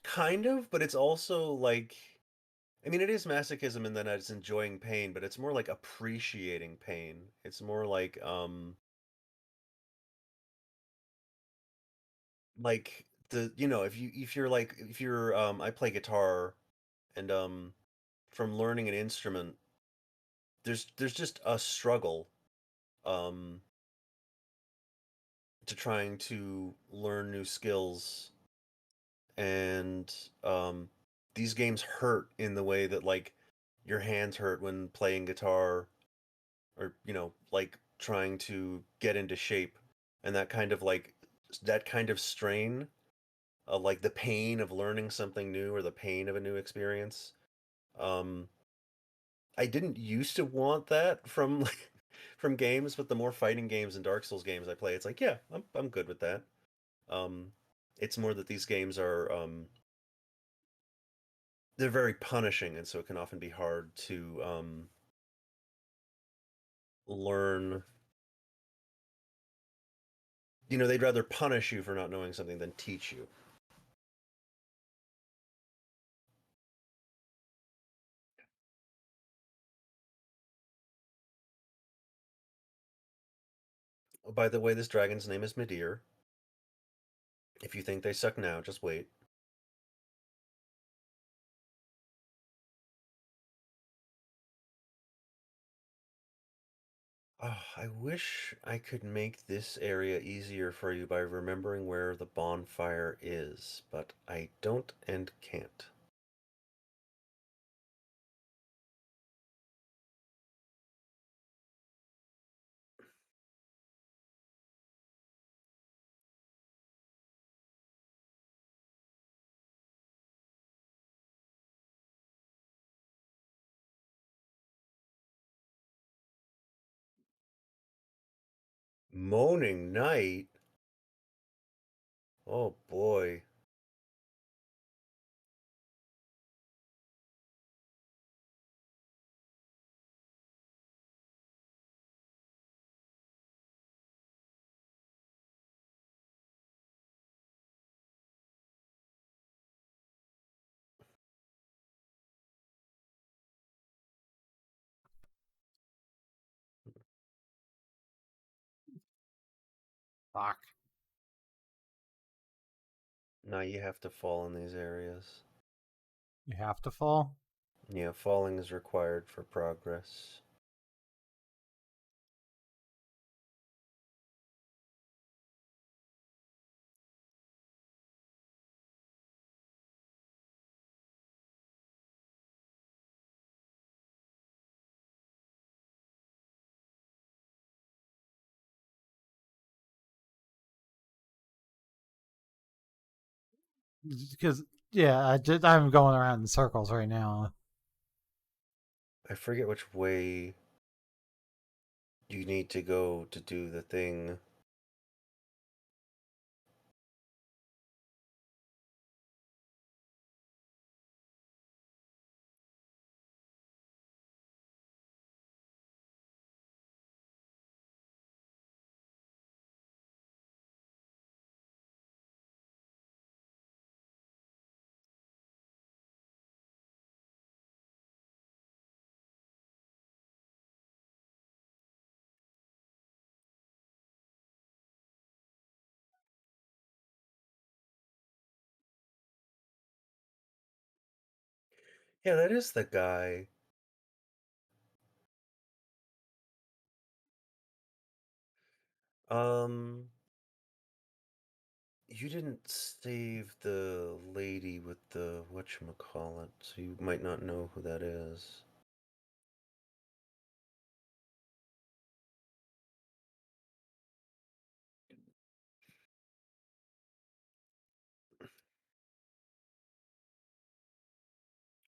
kind of, but it's also like, I mean, it is masochism in that it's enjoying pain, but it's more like appreciating pain. It's more like the if you're I play guitar, and from learning an instrument, there's just a struggle um to trying to learn new skills, and these games hurt in the way that like your hands hurt when playing guitar, or like trying to get into shape, and that kind of strain, like the pain of learning something new or the pain of a new experience. um I didn't used to want that from like from games, but the more fighting games and Dark Souls games I play, it's like, yeah, I'm good with that. um it's more that these games are they're very punishing, and so it can often be hard to learn. They'd rather punish you for not knowing something than teach you. Oh, by the way, this dragon's name is Midir. If you think they suck now, just wait. Oh, I wish I could make this area easier for you by remembering where the bonfire is, but I don't and can't. Moaning Night? Oh boy. Fuck. Now you have to fall in these areas. You have to fall? Yeah, falling is required for progress. Because, yeah, I'm going around in circles right now. I forget which way you need to go to do the thing. Yeah, that is the guy. Um, you didn't save the lady with the whatchamacallit, so you might not know who that is.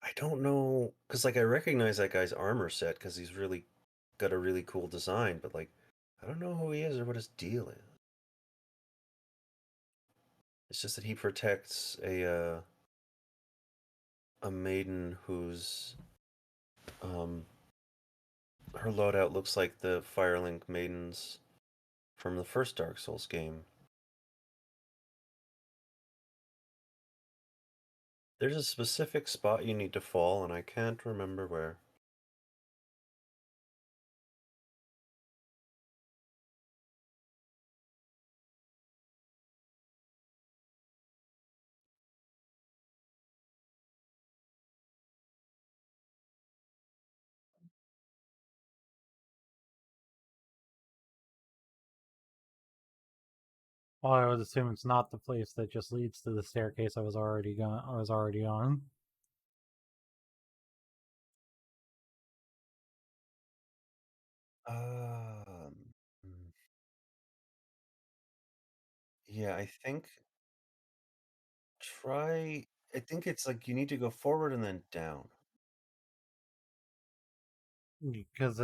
I don't know, because like I recognize that guy's armor set because he's really got a really cool design, but like I don't know who he is or what his deal is. It's just that he protects a maiden whose her loadout looks like the Firelink maidens from the first Dark Souls game. There's a specific spot you need to fall, and I can't remember where. Well, I would assume it's not the place that just leads to the staircase I was already on. Hmm. Yeah, I think try. I think it's like you need to go forward and then down. Because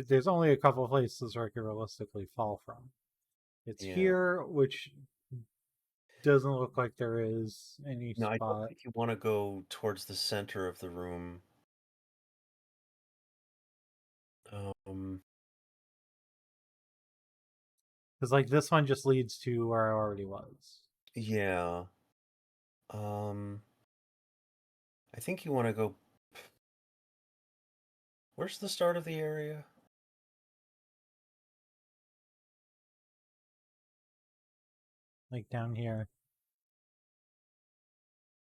there's only a couple places where I could realistically fall from. It's Yeah. here, which doesn't look like there is any No, I don't spot. think you want to go towards the center of the room. Um, Because like this one just leads to where I already was. yeah. Um, I think you want to go. Where's the start of the area? Like down here.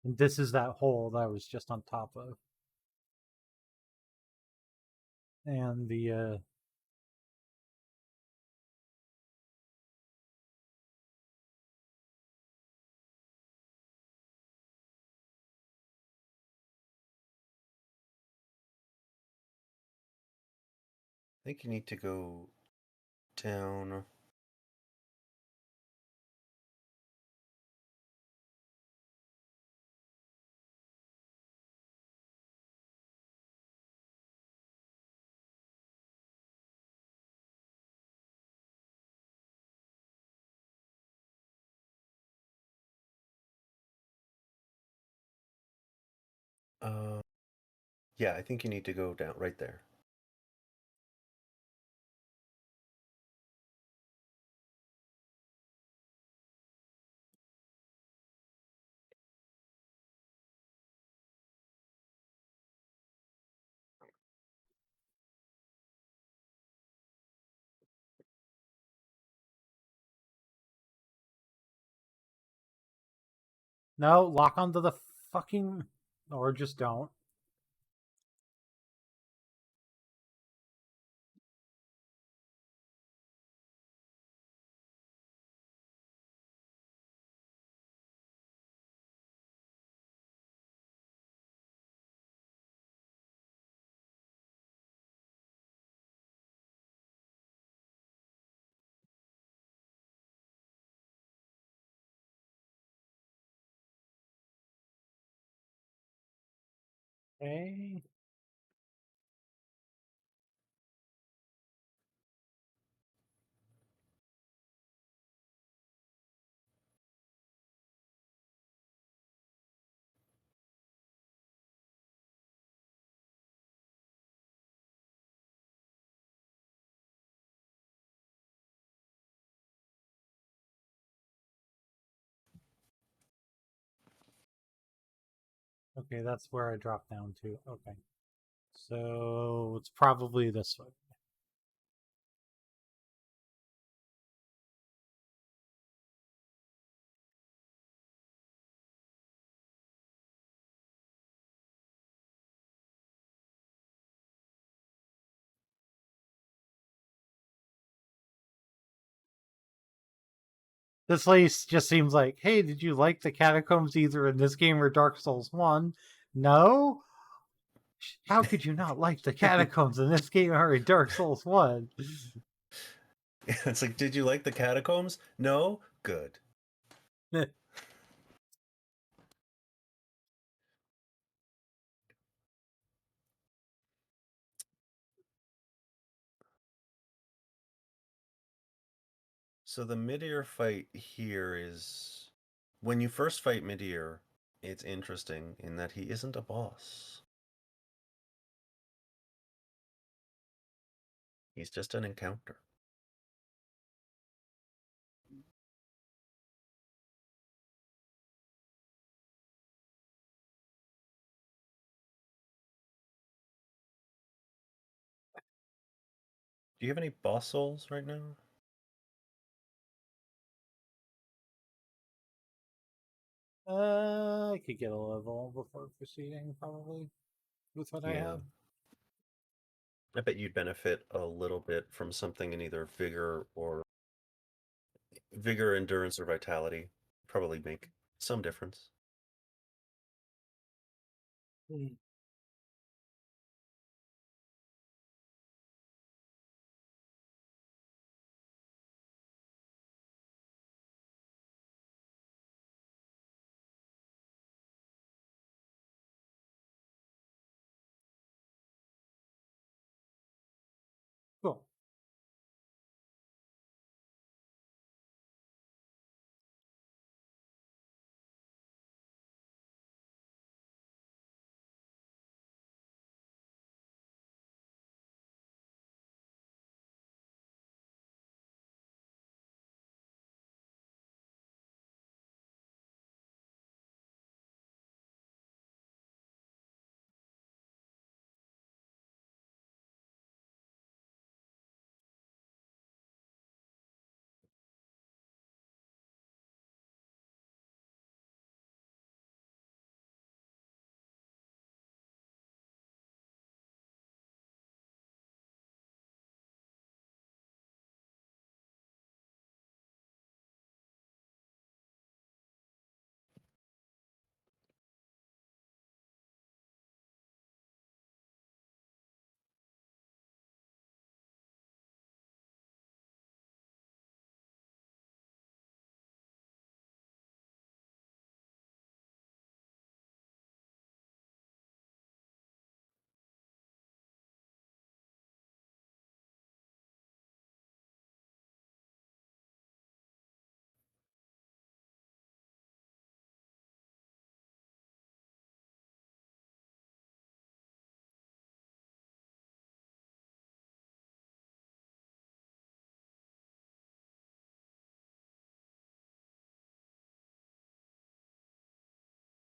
And this is that hole that I was just on top of. And the I think you need to go down. Uh, yeah, I think you need to go down right there. no, lock onto the fucking, or just don't. Okay. Okay, that's where I dropped down to. Okay. So it's probably this way. This place just seems like, hey, did you like the catacombs either in this game or Dark Souls 1? No? How could you not like the catacombs in this game or in Dark Souls 1? It's like, did you like the catacombs? No? Good. So the Midir fight here is when you first fight Midir, it's interesting in that he isn't a boss. He's just an encounter. Do you have any boss souls right now? I could get a level before proceeding, probably, with what I have. I bet you'd benefit a little bit from something in either vigor, endurance, or vitality. Probably make some difference. Hmm. Cool.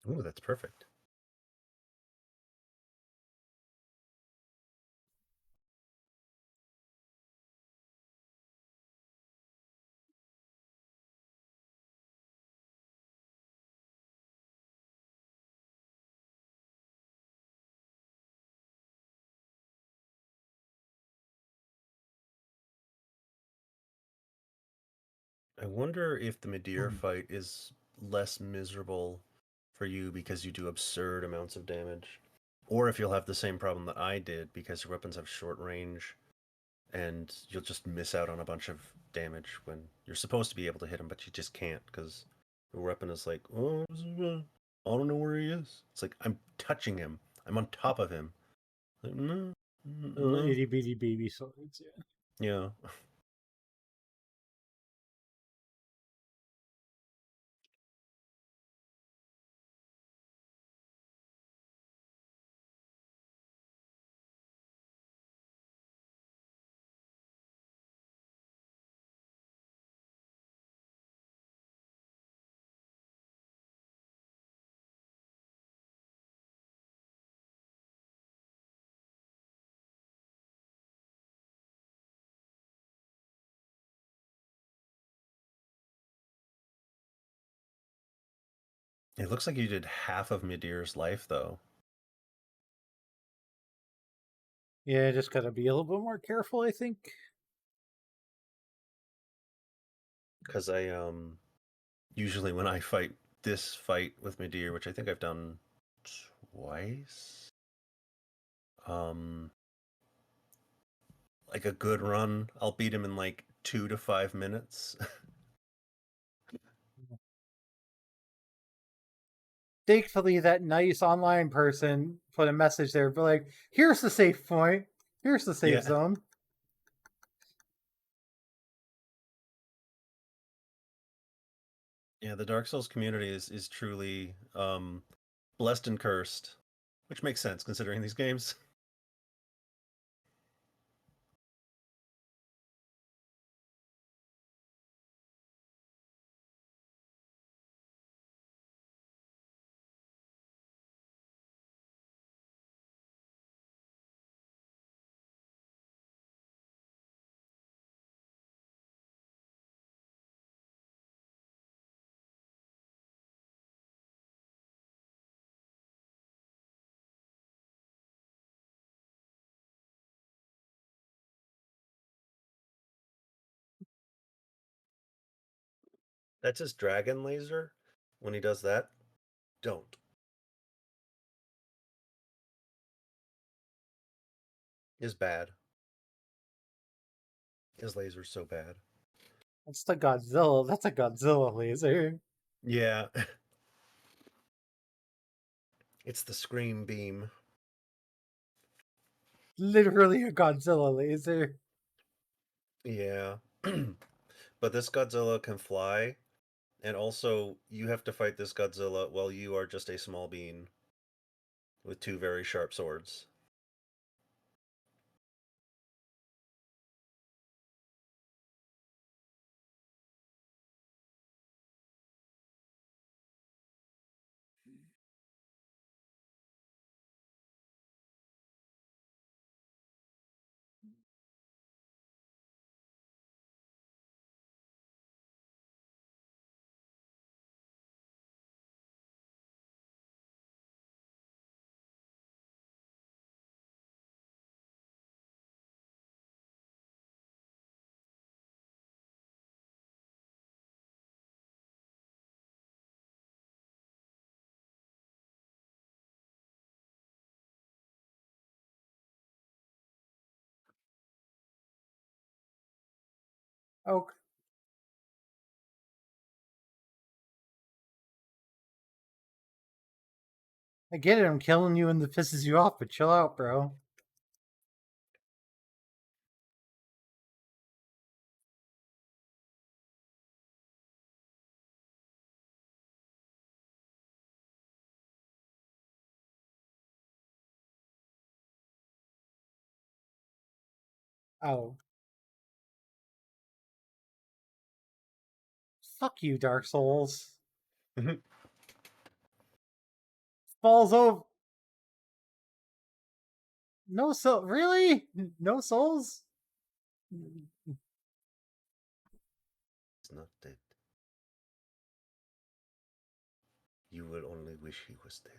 Ooh, that's perfect. I wonder if the Midir fight is less miserable for you because you do absurd amounts of damage, or if you'll have the same problem that I did because your weapons have short range and you'll just miss out on a bunch of damage when you're supposed to be able to hit him, but you just can't because your weapon is like, oh, I don't know where he is. It's like, I'm touching him. I'm on top of him. Like, no, Little no. itty bitty baby swords, yeah. Yeah. It looks like you did half of Midir's life, though. Yeah, just gotta be a little bit more careful, I think. Because I, usually when I fight this fight with Midir, which I think I've done twice, um, like a good run, I'll beat him in like 2 to 5 minutes. Thankfully, that nice online person put a message there, but like, here's the safe point. Here's the safe Yeah. zone. Yeah, the Dark Souls community is truly blessed and cursed, which makes sense considering these games. That's his dragon laser. When he does that, don't. Is bad. His laser's so bad. That's the Godzilla. That's a Godzilla laser. Yeah. It's the scream beam. Literally a Godzilla laser. Yeah. But this Godzilla can fly, and also you have to fight this Godzilla while you are just a small bean with two very sharp swords. Oh, I get it. I'm killing you and it pisses you off, but chill out, bro. Oh. Fuck you, Dark Souls. Falls over. No soul. Really? No souls? He's not dead. You will only wish he was dead.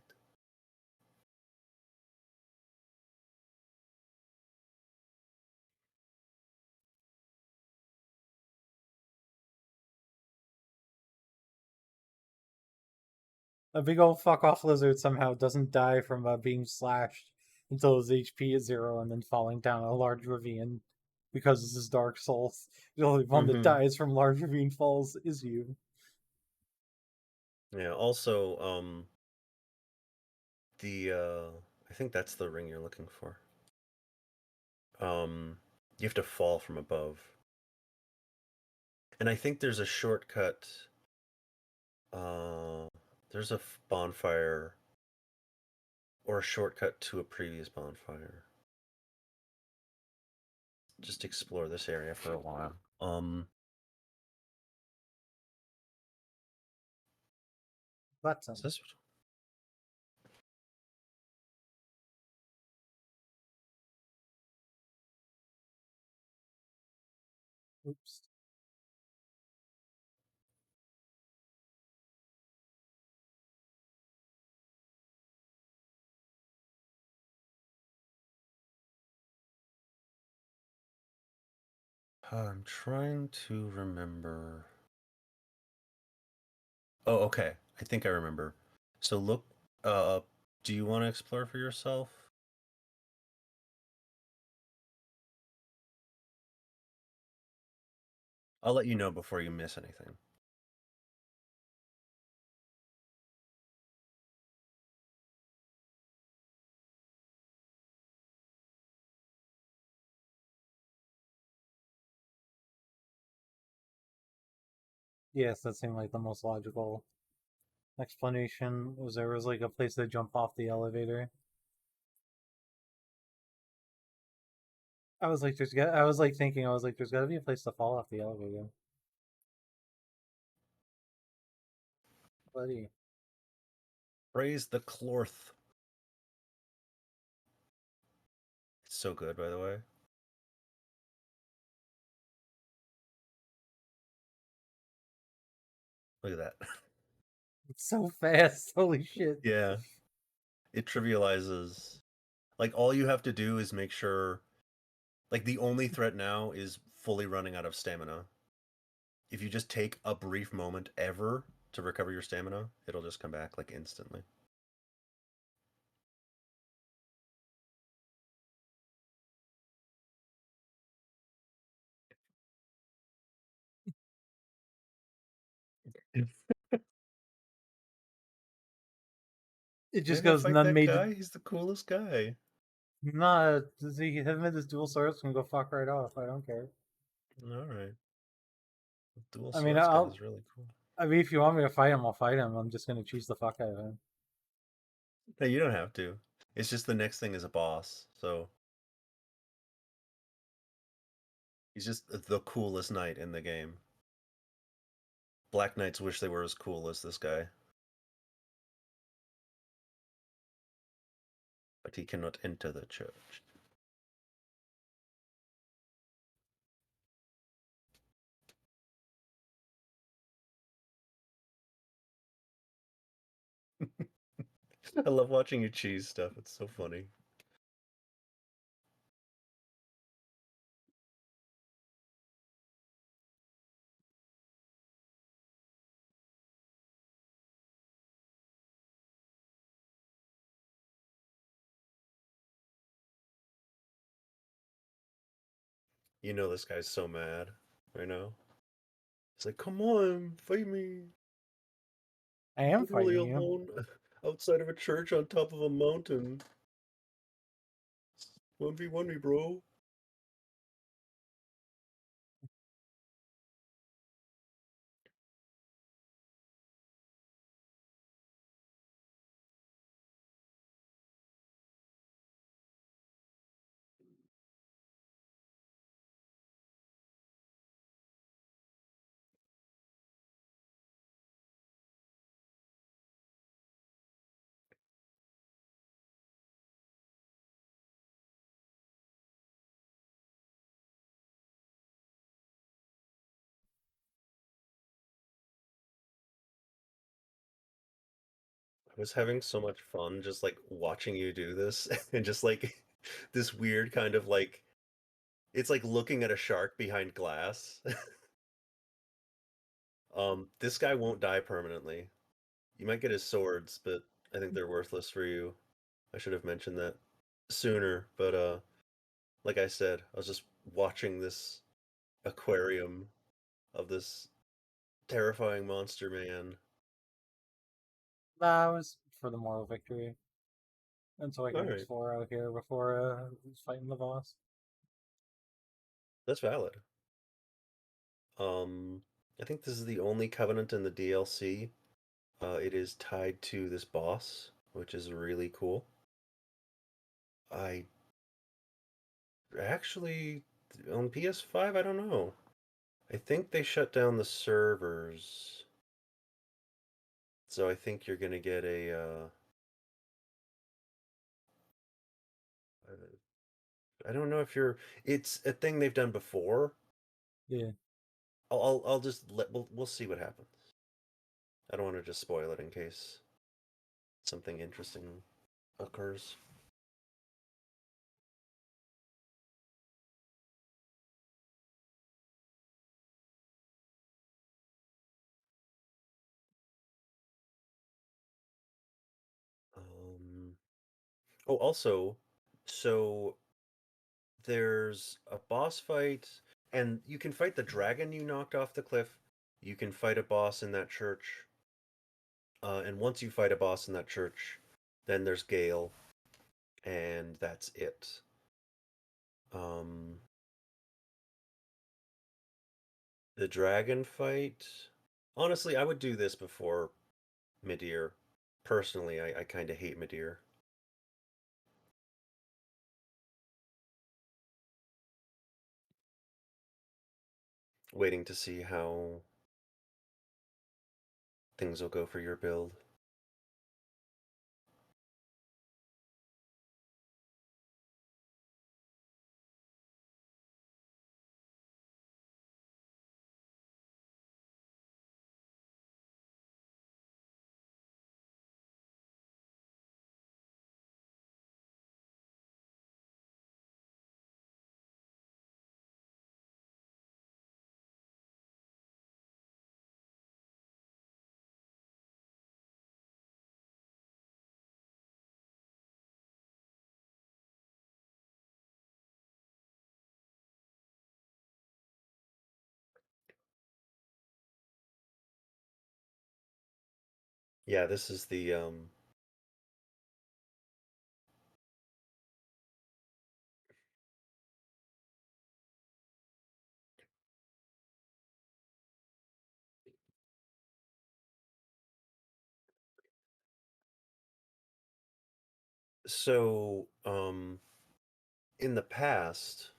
A big old fuck off lizard somehow doesn't die from being slashed until his HP is 0 and then falling down a large ravine because this is Dark Souls. The only one that dies from large ravine falls is you. Yeah, also, I think that's the ring you're looking for. You have to fall from above. And I think there's a shortcut. There's a bonfire or a shortcut to a previous bonfire. Just explore this area for a while. Button. Is this? Oops. I'm trying to remember. Oh, okay. I think I remember. So look, do you want to explore for yourself? I'll let you know before you miss anything. Yes, that seemed like the most logical explanation. Was there was like a place to jump off the elevator? I was like, there's got. I was like thinking, I was like, there's got to be a place to fall off the elevator, buddy. Praise the Clorth. It's so good, by the way. Look at that. It's so fast. Holy shit. Yeah. It trivializes. Like, all you have to do is make sure. Like, the only threat now is fully running out of stamina. if you just take a brief moment ever to recover your stamina, it'll just come back like instantly. It just Man, go goes fight none that made. guy. He's the coolest guy. Nah, see him and his dual swords can go fuck right off. I don't care. All right. The dual I mean, swords guy is really cool. I mean, if you want me to fight him, I'll fight him. I'm just gonna cheese the fuck out of him. Hey, you don't have to. It's just the next thing is a boss, so he's just the coolest knight in the game. Black Knights wish they were as cool as this guy. But he cannot enter the church. I love watching you cheese stuff. It's so funny. You know this guy's so mad right now. He's like, come on, fight me. I am Literally fighting you. alone outside of a church on top of a mountain. 1v1 me, bro. I was having so much fun just like watching you do this and just like this weird kind of like it's like looking at a shark behind glass. This guy won't die permanently. You might get his swords, but I think they're worthless for you. I should have mentioned that sooner, but like I said, I was just watching this aquarium of this terrifying monster man. That was for the moral victory. Until I All can right, explore out here before fighting the boss. that's valid. Um, I think this is the only covenant in the DLC. It is tied to this boss, which is really cool. I actually on PS5, I don't know. I think they shut down the servers. So I think you're gonna get a I don't know if you're it's a thing they've done before. Yeah. I'll just we'll see what happens. I don't want to just spoil it in case something interesting occurs. Um oh also so there's a boss fight and you can fight the dragon you knocked off the cliff. You can fight a boss in that church. And once you fight a boss in that church, then there's Gale, and that's it. Um, the dragon fight. Honestly, I would do this before Midir. Personally, I kind of hate Midir. Waiting to see how things will go for your build. Yeah, this is the so in the past,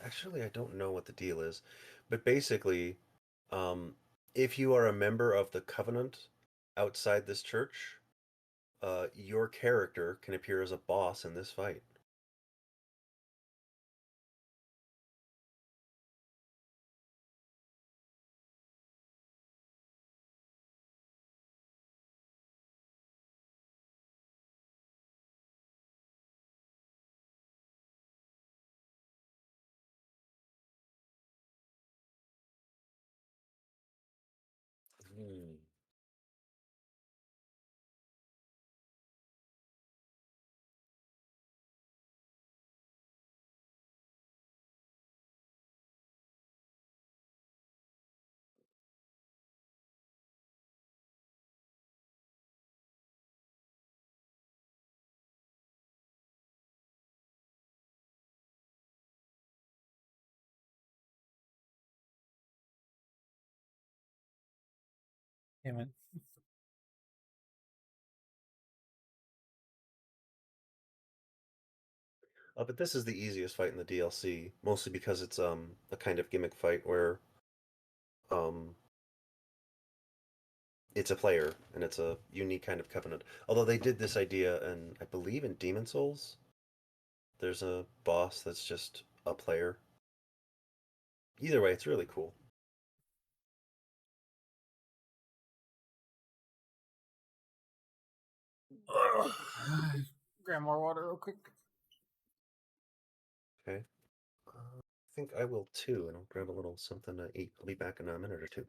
actually I don't know what the deal is, but basically, um, if you are a member of the Covenant outside this church, your character can appear as a boss in this fight. Hmm. Damn it. But this is the easiest fight in the DLC, mostly because it's a kind of gimmick fight where um it's a player and it's a unique kind of covenant. Although they did this idea and I believe in Demon Souls, there's a boss that's just a player. Either way, it's really cool. Grab more water real quick. Okay. I think I will too, and I'll grab a little something to eat. I'll be back in a minute or two.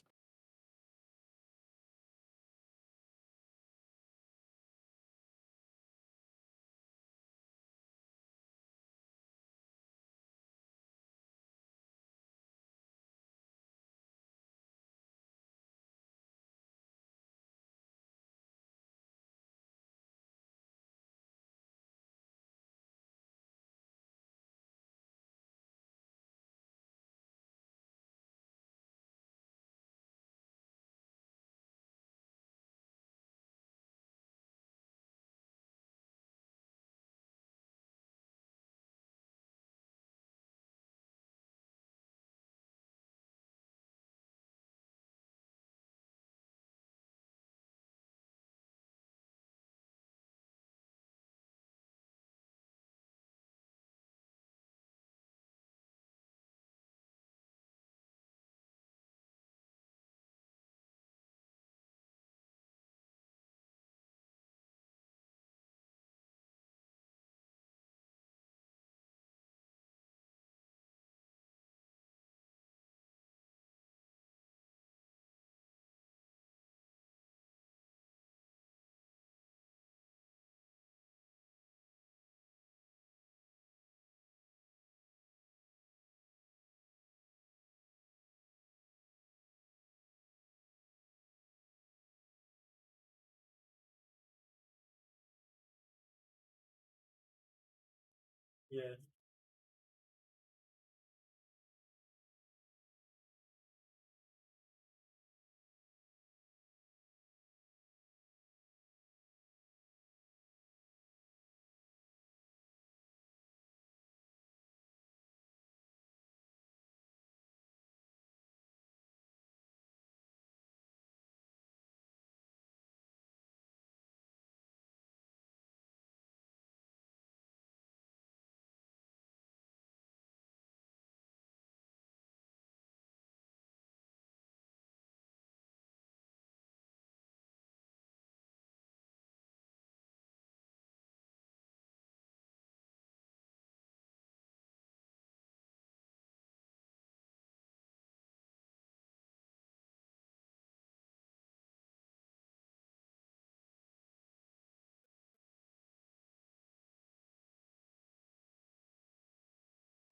Yeah.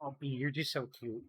Oh, B, you're just so cute.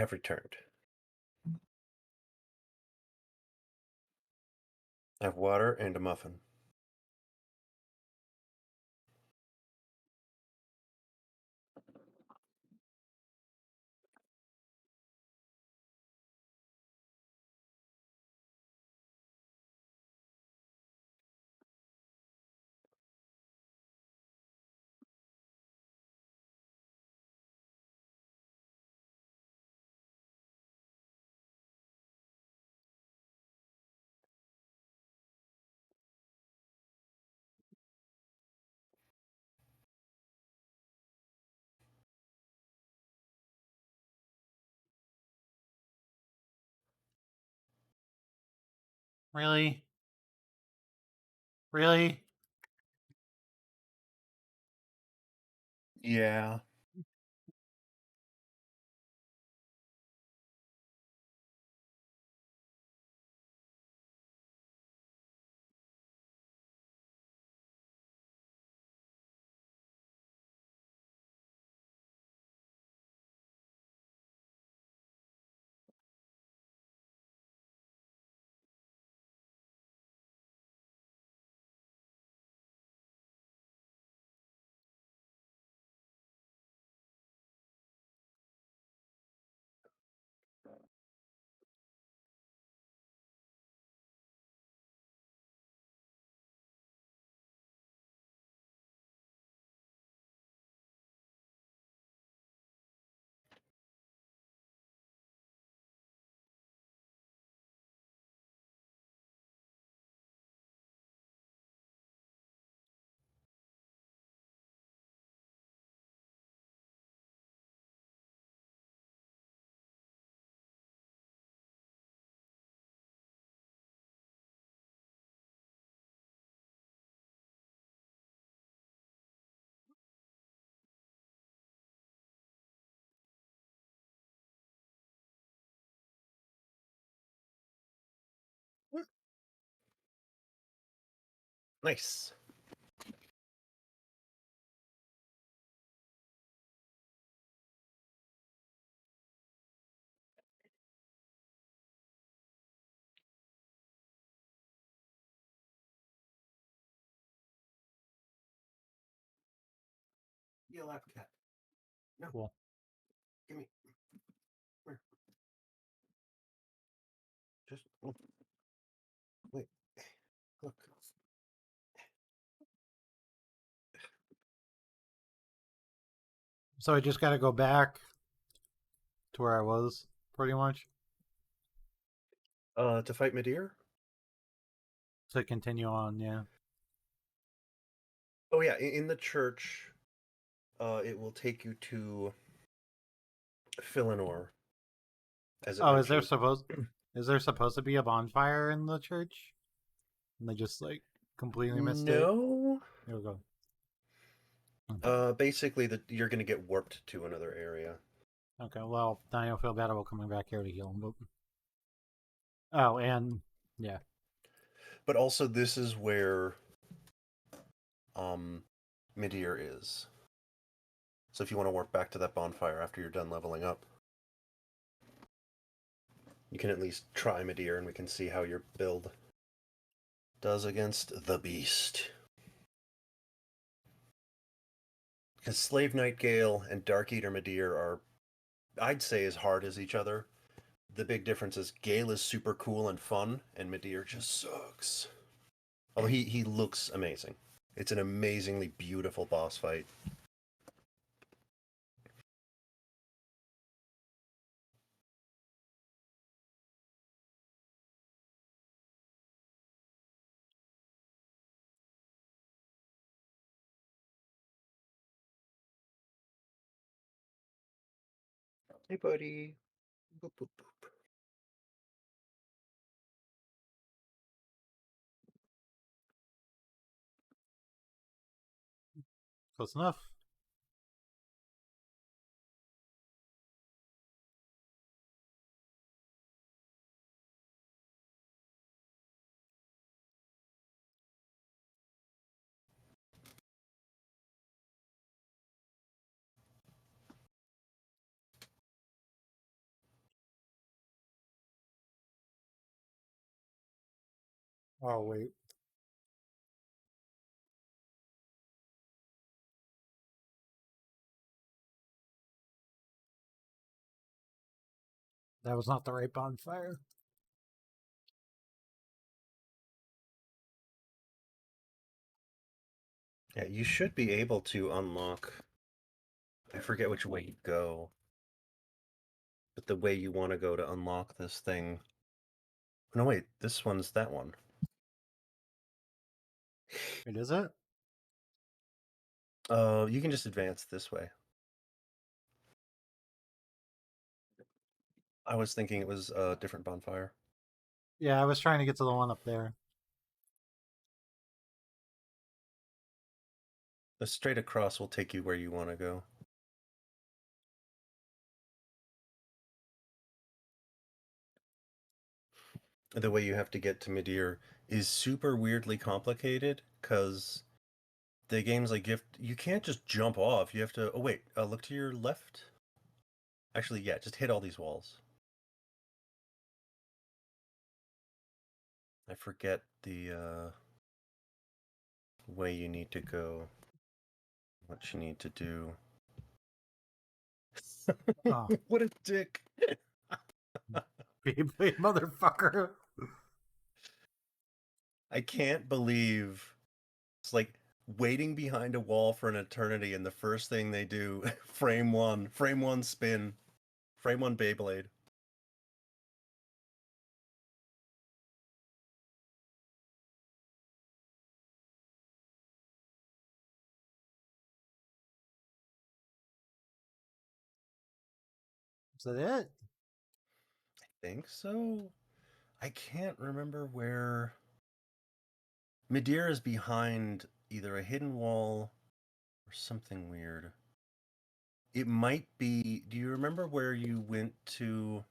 have returned. I have water and a muffin. Really? Really? Yeah. Nice. You lap cat. No. Cool. Give me. Where? Just wait. Look. So I just got to go back to where I was, pretty much, To fight Midir? to continue on. Yeah. Oh yeah, in the church, it will take you to Philinor, as it Oh, is there mentioned. supposed to be a bonfire in the church? And they just like completely missed it. No. Here we go. Basically, you're going to get warped to another area. Okay, well, then I don't feel bad about coming back here to heal him. But... Oh, and yeah. But also, this is where Midir is. So if you want to warp back to that bonfire after you're done leveling up, you can at least try Midir, and we can see how your build does against the beast. Because Slave Knight Gale and Dark Eater Midir are, I'd say, as hard as each other. The big difference is Gale is super cool and fun, and Midir just sucks. Although he looks amazing. It's an amazingly beautiful boss fight. Hey, buddy. Boop, boop, boop. Close enough. Oh wait. That was not the right bonfire. Yeah, you should be able to unlock. I forget which way you go, but the way you want to go to unlock this thing. No, wait, this one's that one. Wait, is it? You can just advance this way. I was thinking it was a different bonfire. Yeah, I was trying to get to the one up there. The straight across will take you where you want to go. The way you have to get to Midir is super weirdly complicated because the game's like you can't just jump off. You have to. Oh wait, look to your left. Actually, yeah, just hit all these walls. I forget the way you need to go. What you need to do. Oh. What a dick! Beyblade motherfucker. I can't believe it's like waiting behind a wall for an eternity, and the first thing they do, frame one spin, frame one Beyblade. Is that it? I think so. I can't remember where. Midir is behind either a hidden wall or something weird. It might be. Do you remember where you went to,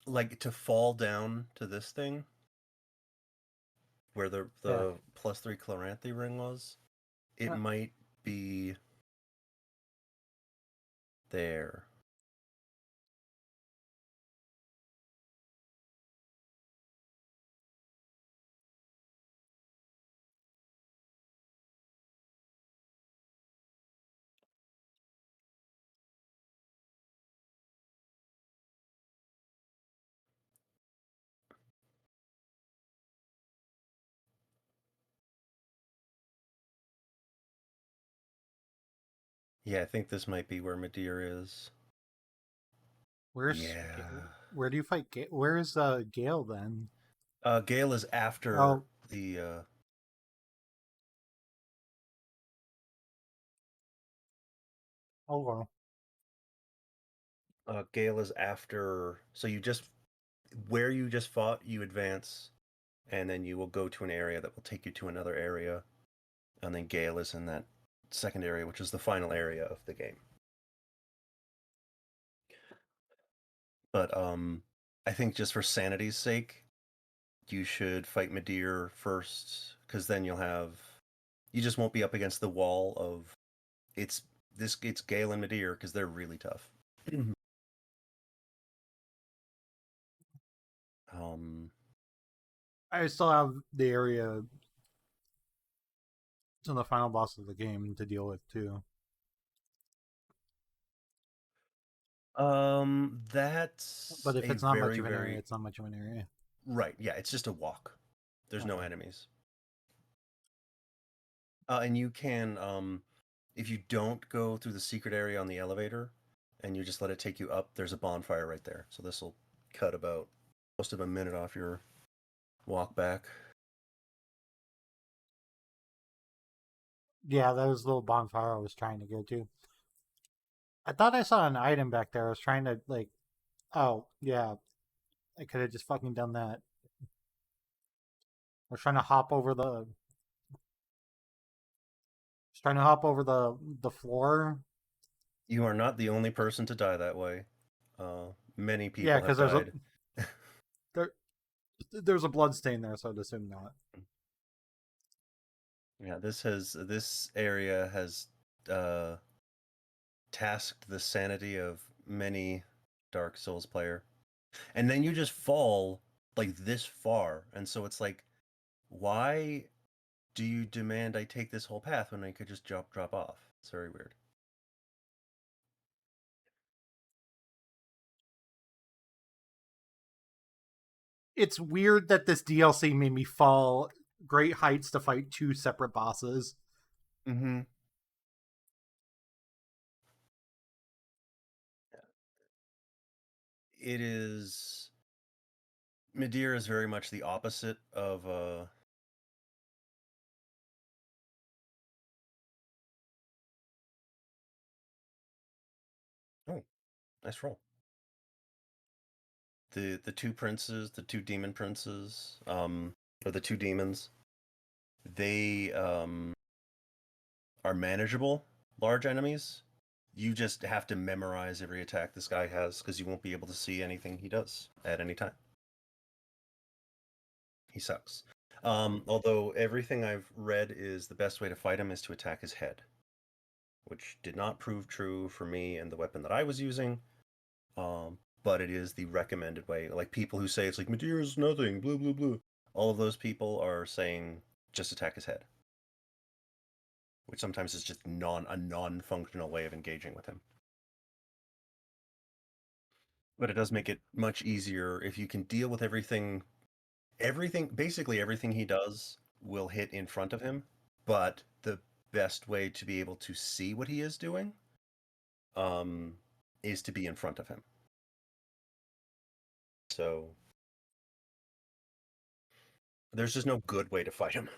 like, to fall down to this thing? Where the Yeah. +3 Chloranthy ring was? It Uh. might be there. Yeah, I think this might be where Midir is. Where's Yeah. where do you fight? Where's Gale then? Gale is after Oh. the. Oh well. Gale is after. So you just where you just fought, you advance, and then you will go to an area that will take you to another area, and then Gale is in that second area, which is the final area of the game. But I think just for sanity's sake, you should fight Midir first, because then you just won't be up against the wall of it's Gale and Midir because they're really tough. I still have the area to the final boss of the game to deal with too. That's But if a it's not much very, of an area, very it's not much of an area. right. Yeah, it's just a walk. There's no Okay. enemies. And you can, if you don't go through the secret area on the elevator, and you just let it take you up, there's a bonfire right there. So this will cut about most of a minute off your walk back. Yeah, that was the little bonfire I was trying to go to. I thought I saw an item back there. I was trying to like, oh yeah, I could have just fucking done that. I was trying to hop over the, the floor. You are not the only person to die that way. Many Yeah, people have because there's a died. there, there's a blood stain there, so I'd assume not. Yeah, this area has tasked the sanity of many Dark Souls player. And then you just fall like this far, and so it's like, why do you demand I take this whole path when I could just drop off? It's very weird. It's weird that this DLC made me fall great heights to fight two separate bosses. Mm-hmm. It is. Midir is very much the opposite of Oh, nice roll. The two princes, the two demon princes, or the two demons, they are manageable large enemies. You just have to memorize every attack this guy has because you won't be able to see anything he does at any time. He sucks. Although everything I've read is the best way to fight him is to attack his head, which did not prove true for me and the weapon that I was using. But it is the recommended way. Like people who say it's like Midir is nothing, blue, blue, blue. All of those people are saying just attack his head, which sometimes is just a non-functional way of engaging with him. But it does make it much easier if you can deal with everything. Basically everything he does will hit in front of him, but the best way to be able to see what he is doing is to be in front of him. So there's just no good way to fight him.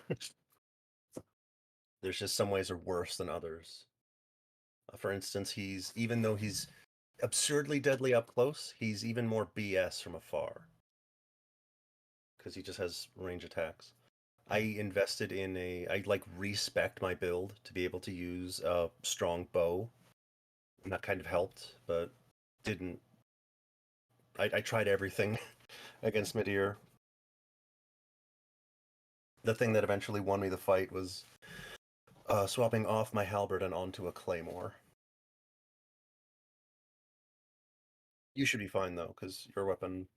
There's just some ways are worse than others. For instance, even though he's absurdly deadly up close, he's even more BS from afar because he just has range attacks. I invested in I like respect my build to be able to use a strong bow, and that kind of helped, but didn't. I tried everything against Midir. The thing that eventually won me the fight was swapping off my halberd and onto a claymore. You should be fine though, because your weapon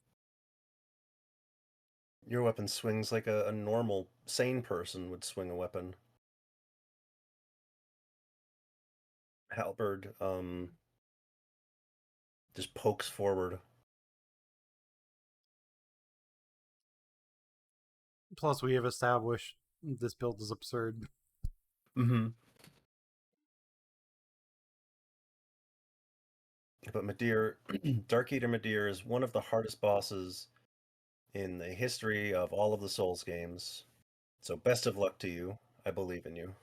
swings like a normal, sane person would swing a weapon. Halberd just pokes forward. Plus, we have established this build is absurd. Mm-hmm. But Midir, Dark Eater Midir is one of the hardest bosses in the history of all of the Souls games. So best of luck to you. I believe in you.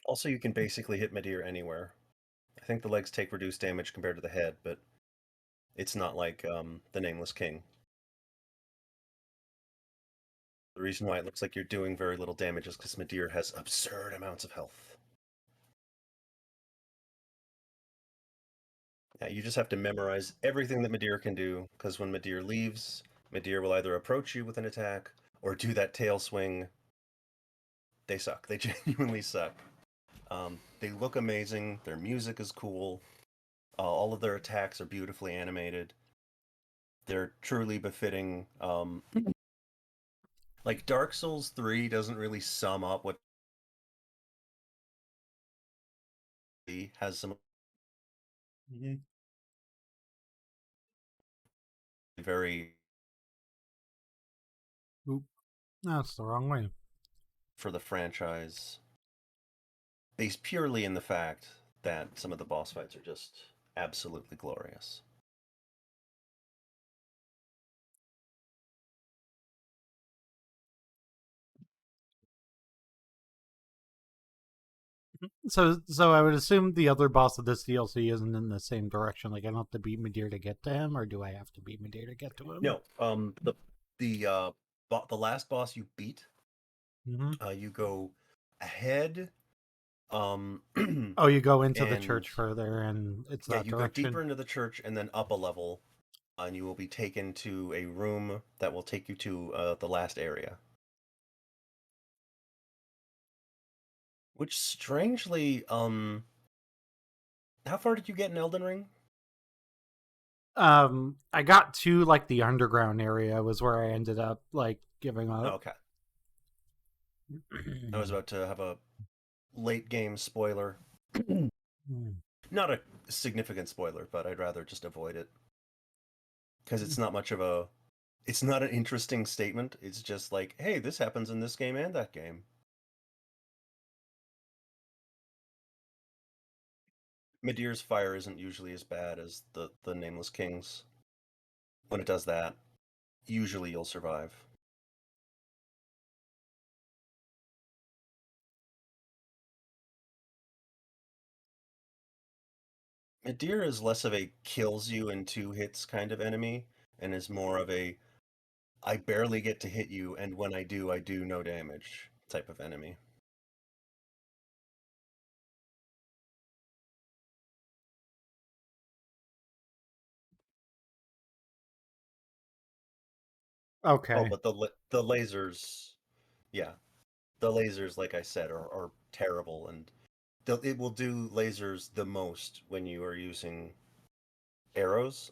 Also, you can basically hit Midir anywhere. I think the legs take reduced damage compared to the head, but it's not like the Nameless King. The reason why it looks like you're doing very little damage is because Midir has absurd amounts of health. Yeah, you just have to memorize everything that Midir can do, because when Midir leaves, Midir will either approach you with an attack or do that tail swing. They suck. They genuinely suck. They look amazing. Their music is cool. All of their attacks are beautifully animated. They're truly befitting. Like Dark Souls 3 doesn't really sum up what he has some very Oop, that's the wrong way. for the franchise, based purely in the fact that some of the boss fights are just absolutely glorious. So I would assume the other boss of this DLC isn't in the same direction. Like I don't have to beat Midir to get to him, or do I have to beat Midir to get to him? No, the last boss you beat, you go ahead, Oh, you go into the and church further, and it's yeah, that you go direction. deeper into the church and then up a level, and you will be taken to a room that will take you to the last area. Which strangely, how far did you get in Elden Ring? I got to like the underground area was where I ended up like giving Oh, up. okay. I was about to have a late game spoiler. Not a significant spoiler, but I'd rather just avoid it. Because it's not much of a. It's not an interesting statement. It's just like, hey, this happens in this game and that game. Midir's fire isn't usually as bad as the Nameless Kings. When it does that, usually you'll survive. Midir is less of a kills you in 2 hits kind of enemy, and is more of a I barely get to hit you, and when I do no damage type of enemy. Okay. Oh, but the lasers, yeah, the lasers, like I said, are terrible, and it will do lasers the most when you are using arrows.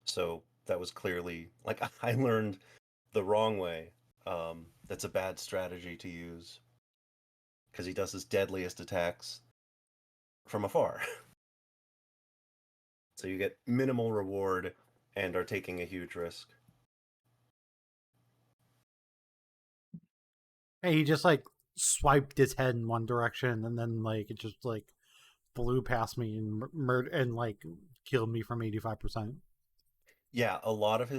So that was clearly like I learned the wrong way. That's a bad strategy to use because he does his deadliest attacks from afar. So you get minimal reward and are taking a huge risk. Hey, he just like swiped his head in one direction and then like it just like blew past me and murdered and like killed me from 85%. Yeah, a lot of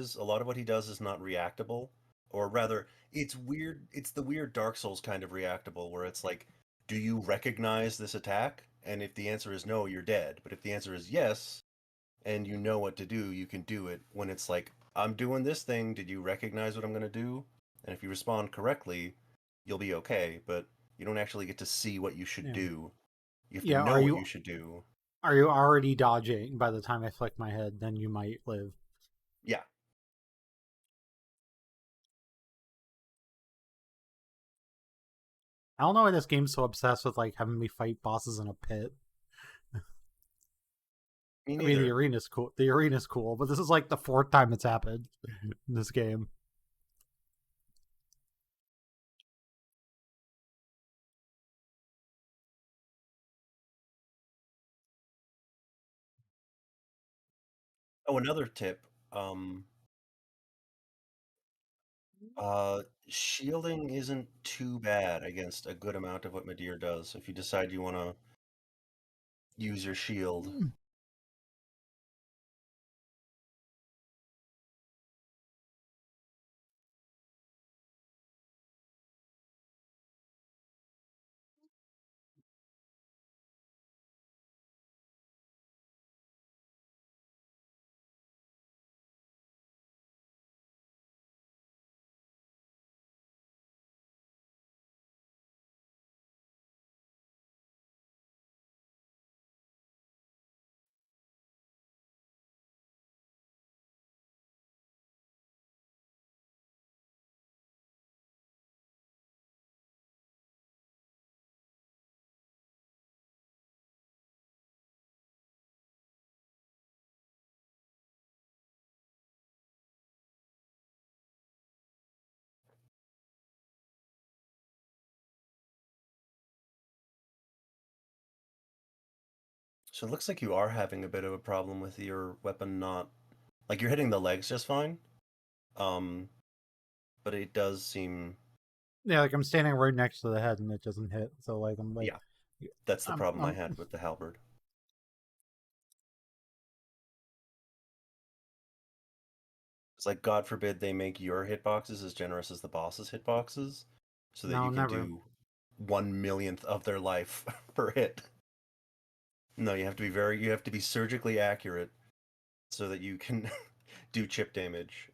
what he does is not reactable, or rather, it's weird. It's the weird Dark Souls kind of reactable where it's like, do you recognize this attack? And if the answer is no, you're dead. But if the answer is yes, and you know what to do, you can do it. When it's like, I'm doing this thing, did you recognize what I'm going to do? And if you respond correctly, you'll be okay, but you don't actually get to see what you should Yeah. do. You have to Yeah, know what you should do. are you already dodging by the time I flick my head? Then you might live. Yeah. I don't know why this game's so obsessed with like having me fight bosses in a pit. Me I mean, the neither. arena's cool. The arena's cool, but this is like the 4th time it's happened in this game. Oh, another tip. Um, Shielding isn't too bad against a good amount of what Midir does. If you decide you want to use your shield. So it looks like you are having a bit of a problem with your weapon not like you're hitting the legs just fine. Um, but it does seem Yeah, like I'm standing right next to the head and it doesn't hit. So like I'm like, yeah, that's the problem I I'm had with the halberd. It's like God forbid they make your hitboxes as generous as the boss's hitboxes, so that no, you can never. do 1 millionth of their life per hit. No, you have to be surgically accurate so that you can do chip damage.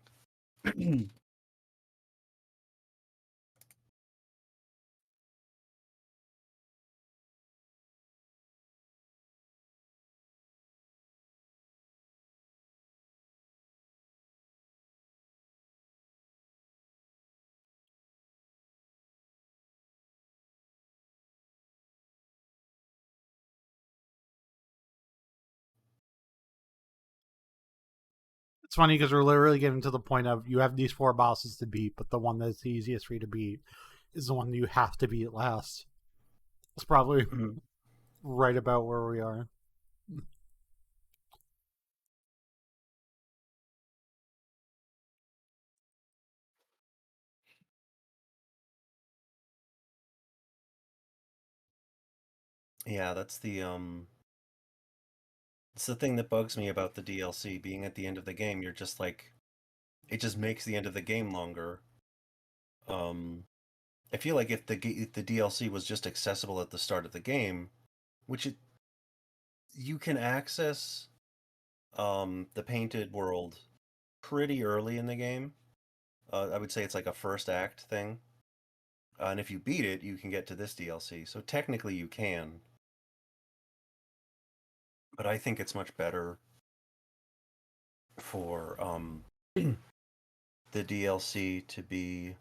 It's funny because we're literally getting to the point of you have these 4 bosses to beat, but the one that's the easiest for you to beat is the one you have to beat last. It's probably right about where we are. Yeah, it's the thing that bugs me about the DLC being at the end of the game. You're just like, it just makes the end of the game longer. I feel like if the DLC was just accessible at the start of the game, which you can access the painted world pretty early in the game. I would say it's like a first act thing. And if you beat it, you can get to this DLC. So technically you can. But I think it's much better for the DLC to be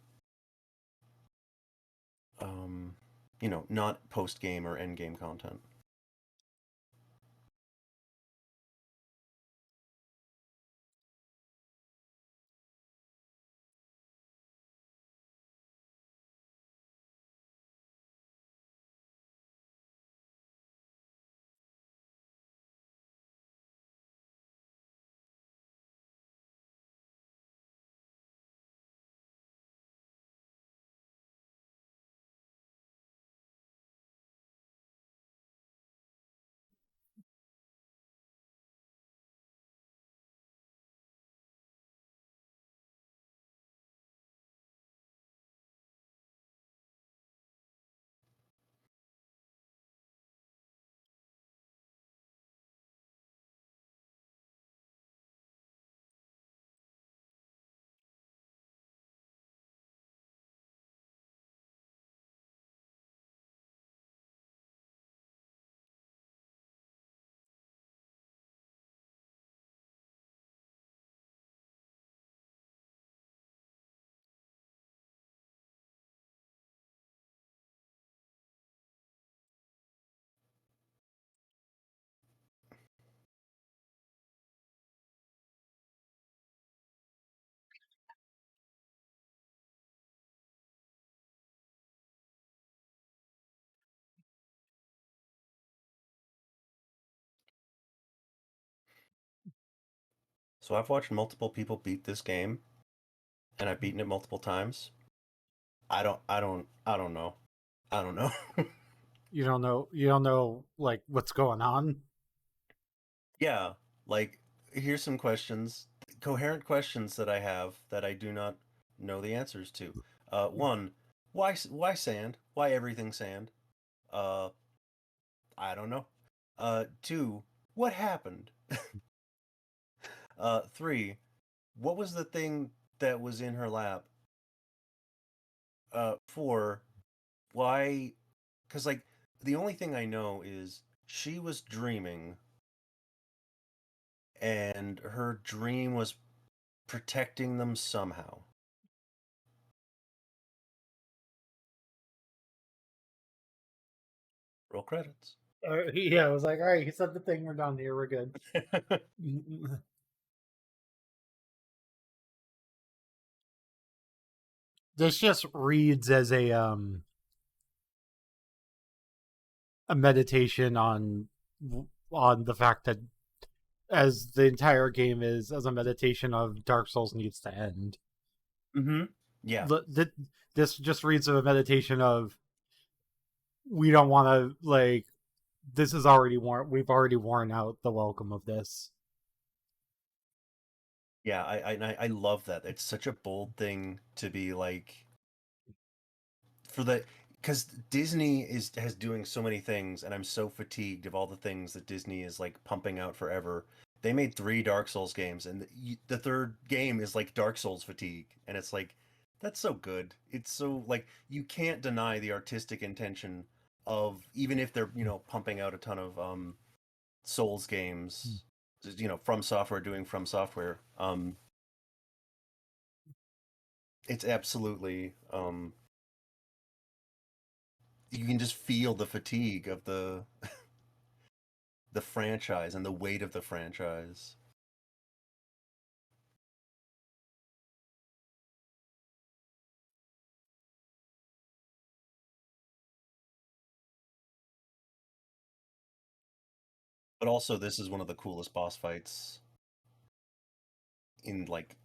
not post game or end game content. So I've watched multiple people beat this game, and I've beaten it multiple times. I don't know. I don't know. You don't know like what's going on. Yeah, like here's some questions, coherent questions that I have that I do not know the answers to. One, why sand? Why everything sand? Uh, I don't know. Two, what happened? Three, what was the thing that was in her lap? Four, why? Because like the only thing I know is she was dreaming, and her dream was protecting them somehow. Roll credits. Yeah, I was like, all right, he said the thing. We're done here. We're good. This just reads as a meditation on the fact that as the entire game is as a meditation of Dark Souls needs to end. Mm-hmm. Yeah. This just reads of a meditation of we don't want to like this is already worn. We've already worn out the welcome of this. Yeah, I love that. It's such a bold thing to be like for the because Disney has doing so many things, and I'm so fatigued of all the things that Disney is like pumping out forever. They made 3 Dark Souls games, and the third game is like Dark Souls fatigue, and it's like that's so good. It's so like you can't deny the artistic intention of even if they're pumping out a ton of Souls games, From Software doing From Software. It's absolutely you can just feel the fatigue of the franchise and the weight of the franchise. But also, this is one of the coolest boss fights in like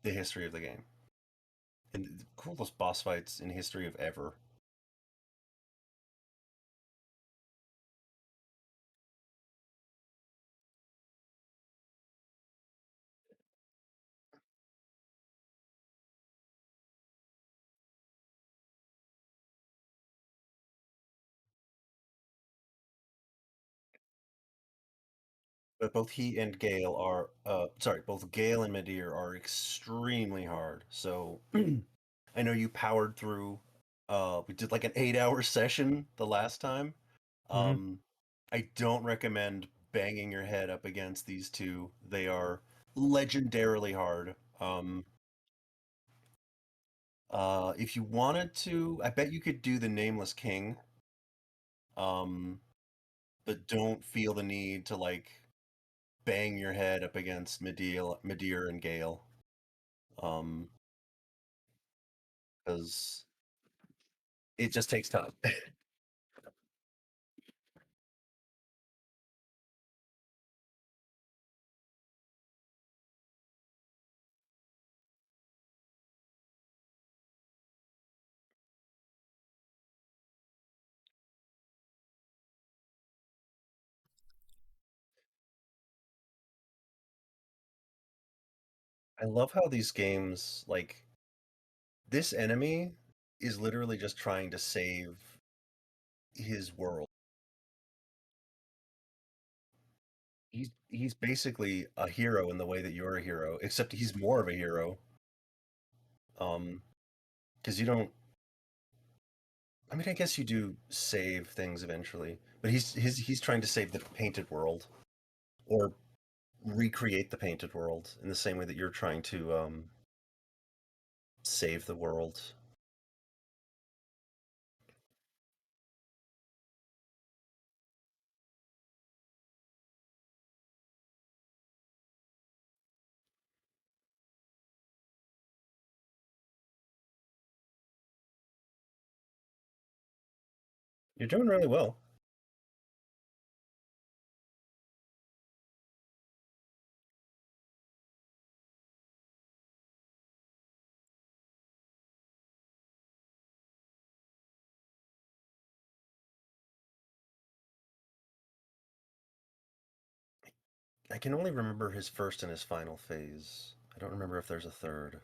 the history of the game, and the coolest boss fights in history of ever. But both he and Gale are, sorry, both Gale and Midir are extremely hard. So I know you powered through. We did like an 8-hour session the last time. Mhm. I don't recommend banging your head up against these two. They are legendarily hard. If you wanted to, I bet you could do the Nameless King. Um, but don't feel the need to like bang your head up against Midir and Gale. Because it just takes time. I love how these games, like, this enemy is literally just trying to save his world. He's basically a hero in the way that you're a hero, except he's more of a hero. Because you don't. I mean, I guess you do save things eventually, but he's trying to save the painted world, or recreate the painted world in the same way that you're trying to save the world. You're doing really well. I can only remember his first and his final phase. I don't remember if there's a third.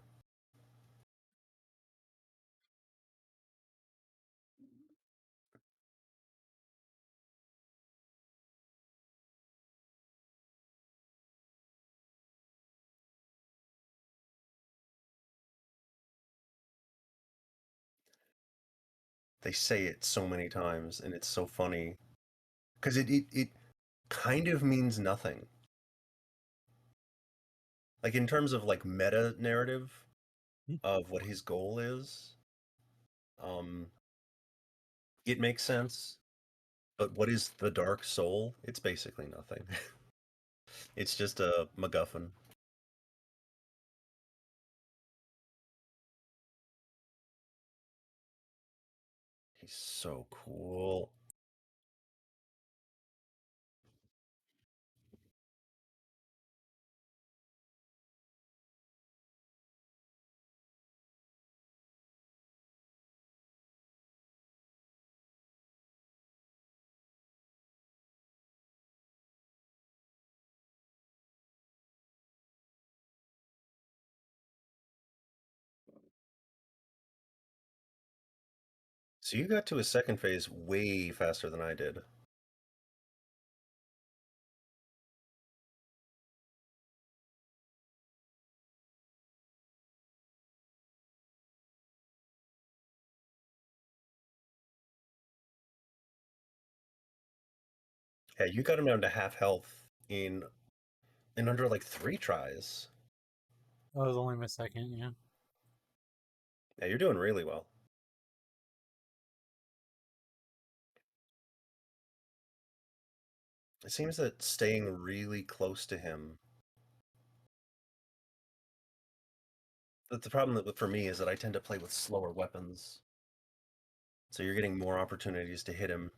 They say it so many times, and it's so funny because it kind of means nothing. Like in terms of like meta narrative of what his goal is, um, it makes sense. But what is the Dark Soul? It's basically nothing. It's just a MacGuffin. He's so cool. So you got to his second phase way faster than I did. Yeah, you got him down to half health in under like 3 tries. That was only my second, yeah. Yeah, you're doing really well. It seems that staying really close to him. The problem for me is that I tend to play with slower weapons. So you're getting more opportunities to hit him.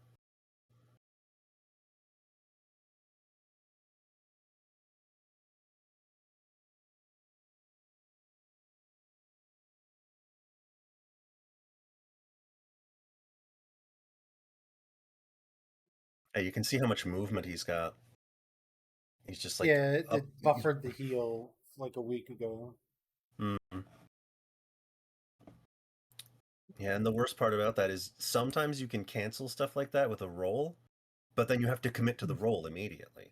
Hey, you can see how much movement he's got. He's just like Yeah, up. it buffered the heal like a week ago. Mhm. Yeah, and the worst part about that is sometimes you can cancel stuff like that with a roll, but then you have to commit to the roll immediately.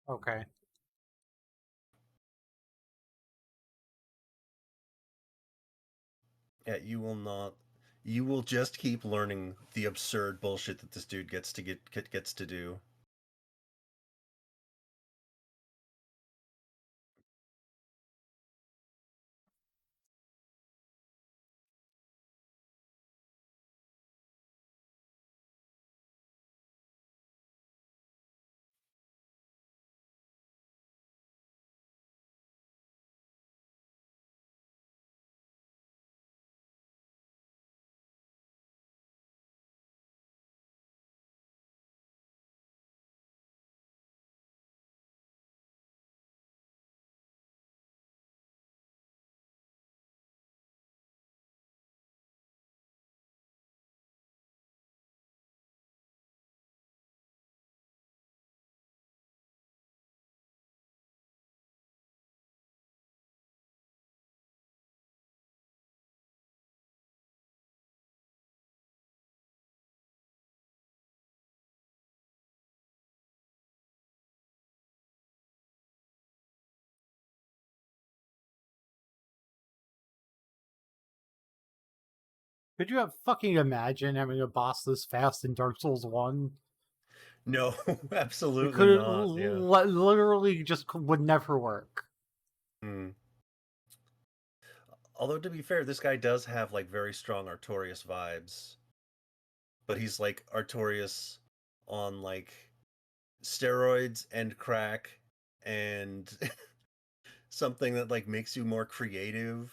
Okay. Yeah, you will not. You will just keep learning the absurd bullshit that this dude gets to do. Could you have fucking imagine having a boss this fast in Dark Souls 1? No, It absolutely could not. Yeah. literally just would never work. Hmm. Although to be fair, this guy does have like very strong Artorias vibes, but he's like Artorias on like steroids and crack and something that like makes you more creative,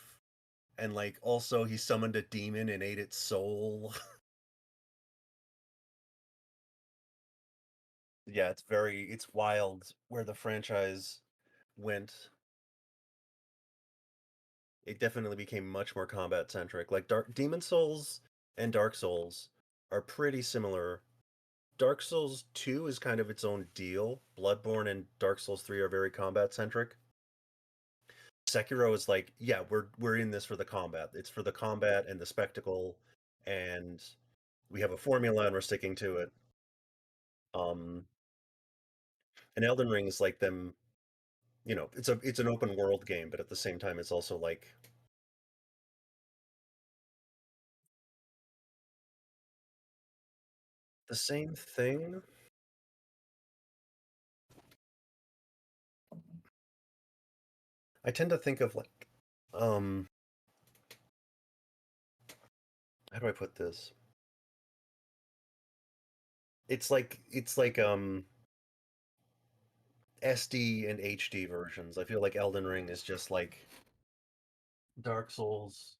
and like also he summoned a demon and ate its soul. Yeah, it's wild where the franchise went. It definitely became much more combat centric. Like Demon Souls and Dark Souls are pretty similar. Dark Souls 2 is kind of its own deal. Bloodborne and Dark Souls 3 are very combat centric. Sekiro is like, yeah, we're in this for the combat. It's for the combat and the spectacle, and we have a formula and we're sticking to it. Um, and Elden Ring is like them, it's an open world game, but at the same time, it's also like the same thing. I tend to think of like, um, how do I put this? It's like SD and HD versions. I feel like Elden Ring is just like Dark Souls,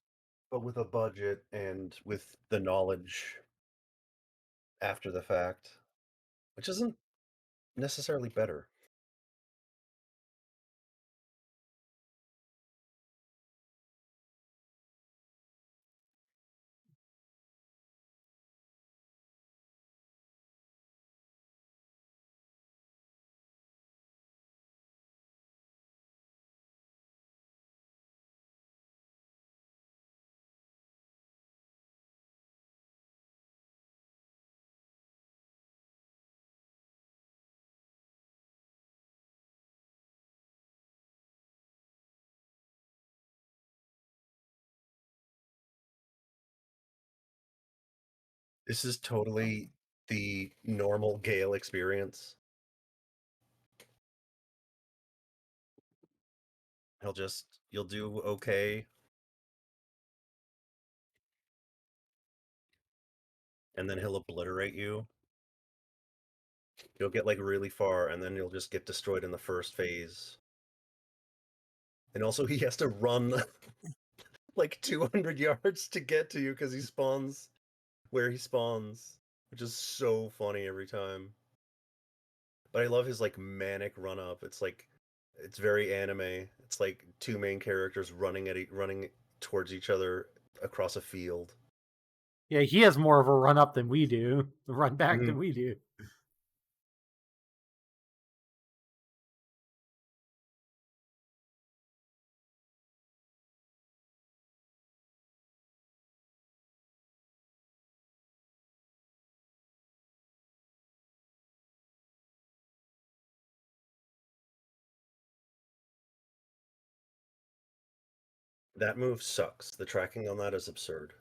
but with a budget and with the knowledge after the fact, which isn't necessarily better. This is totally the normal Gale experience. You'll do okay. And then he'll obliterate you. You'll get like really far, and then you'll just get destroyed in the first phase. And also, he has to run like 200 yards to get to you because he spawns where he spawns, which is so funny every time. But I love his like manic run up. It's very anime. It's like two main characters running towards each other across a field. Yeah, he has more of a run up than we do, the run back than we do. That move sucks. The tracking on that is absurd.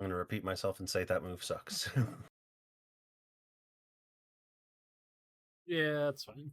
I'm gonna repeat myself and say that move sucks. Yeah, that's fine.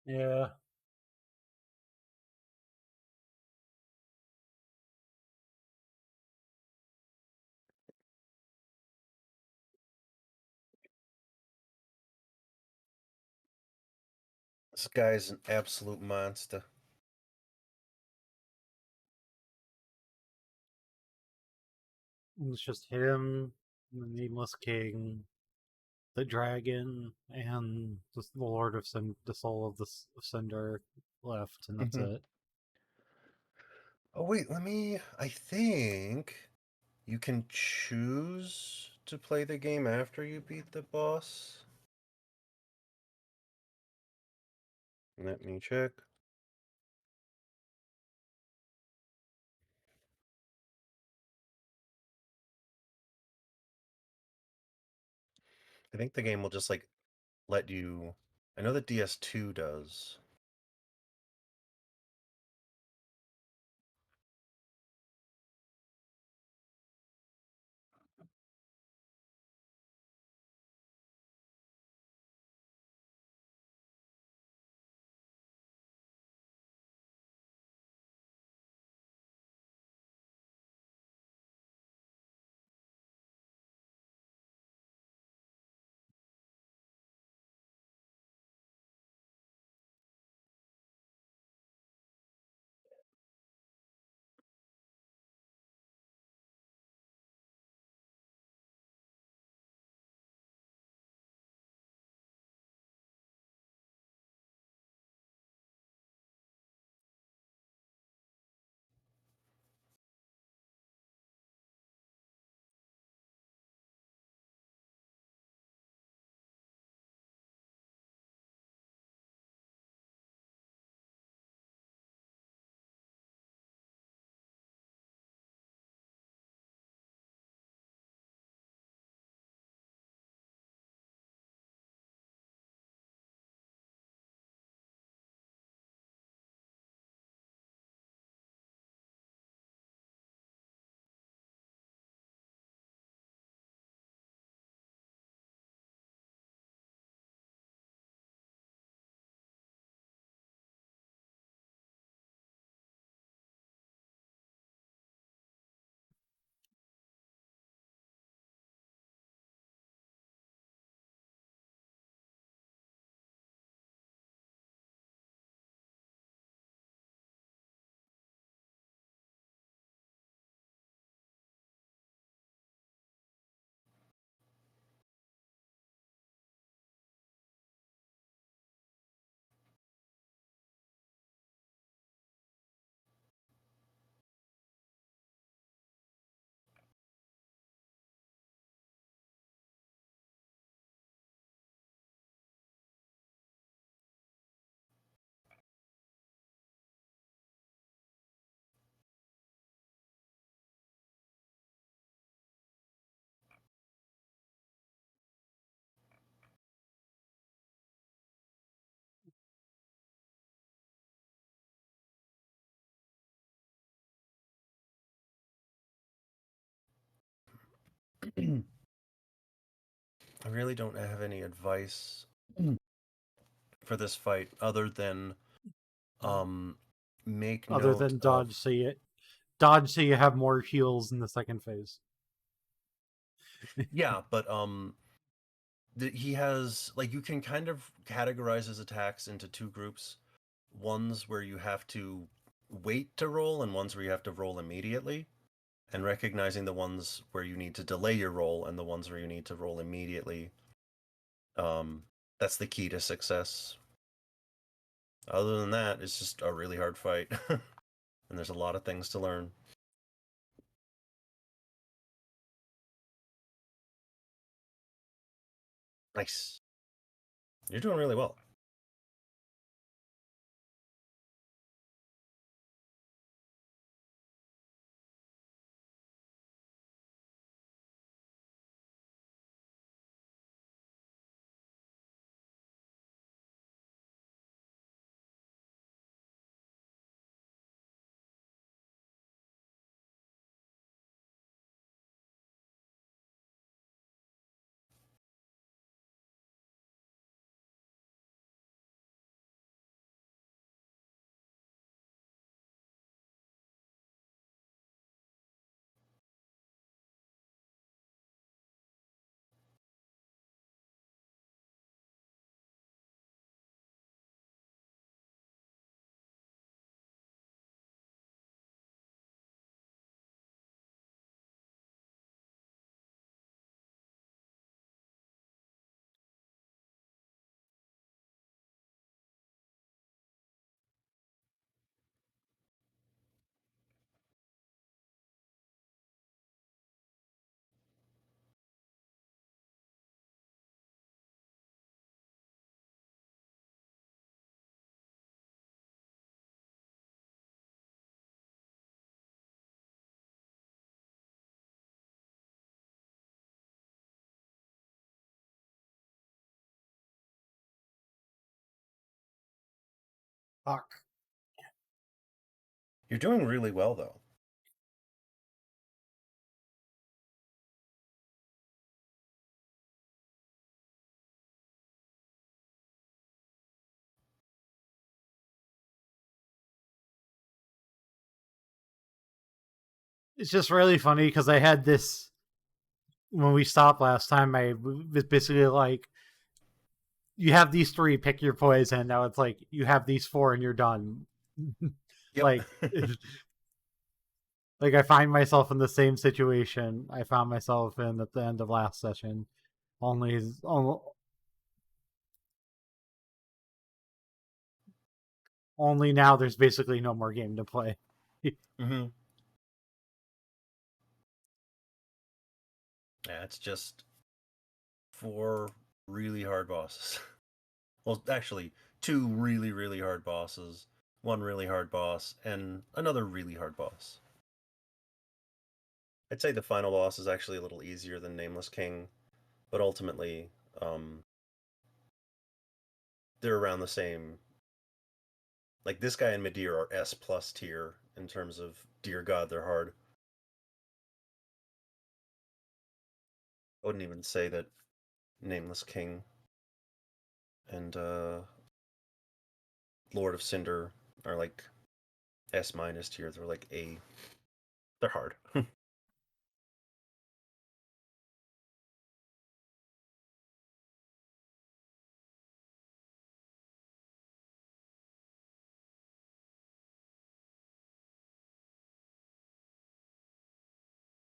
Yeah. This guy's an absolute monster. It's just him, the Nameless King, the Dragon, and just the Lord of the Soul of the Cinder left, and that's it. Oh wait, I think you can choose to play the game after you beat the boss. Let me check. I think the game will just like let you. I know that DS2 does. I really don't have any advice for this fight other than make Other note than of dodge, dodge so you have more heals in the second phase. yeah, but he has like you can kind of categorize his attacks into two groups. Ones where you have to wait to roll and ones where you have to roll immediately. And recognizing the ones where you need to delay your roll and the ones where you need to roll immediately. That's the key to success. Other than that, it's just a really hard fight. And there's a lot of things to learn. Nice. You're doing really well. Fuck. You're doing really well, though. It's just really funny because I had this when we stopped last time. I was basically like, you have these three, pick your poison. Now it's like, you have these four and you're done. Yep. Like, like I find myself in the same situation I found myself in at the end of last session. Only now there's basically no more game to play. Mm-hmm. Yeah, it's just 4 really hard bosses. Well, actually, 2 really, really hard bosses, 1 really hard boss, and another really hard boss. I'd say the final boss is actually a little easier than Nameless King, but ultimately, they're around the same. Like this guy and Midir are S plus tier in terms of dear God, they're hard. I wouldn't even say that Nameless King and Lord of Cinder are like S minus tier. They're like A. They're hard.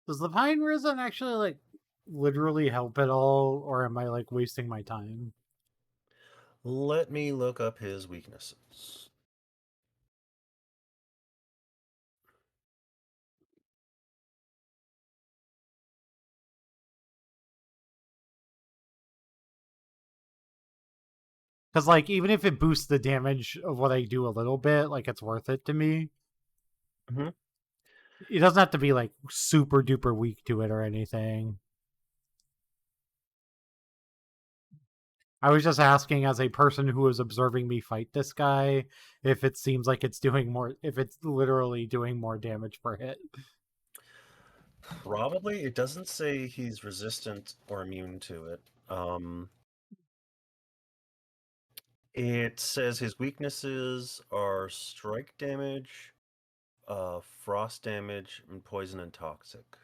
Does the Pine Risen actually like literally help at all, or am I like wasting my time? Let me look up his weaknesses. Because like even if it boosts the damage of what I do a little bit, like it's worth it to me. Mm-hmm. It doesn't have to be like super duper weak to it or anything. I was just asking as a person who is observing me fight this guy if it seems like it's doing more, if it's literally doing more damage per hit. Probably. It doesn't say he's resistant or immune to it. It says his weaknesses are strike damage, frost damage, and poison and toxic.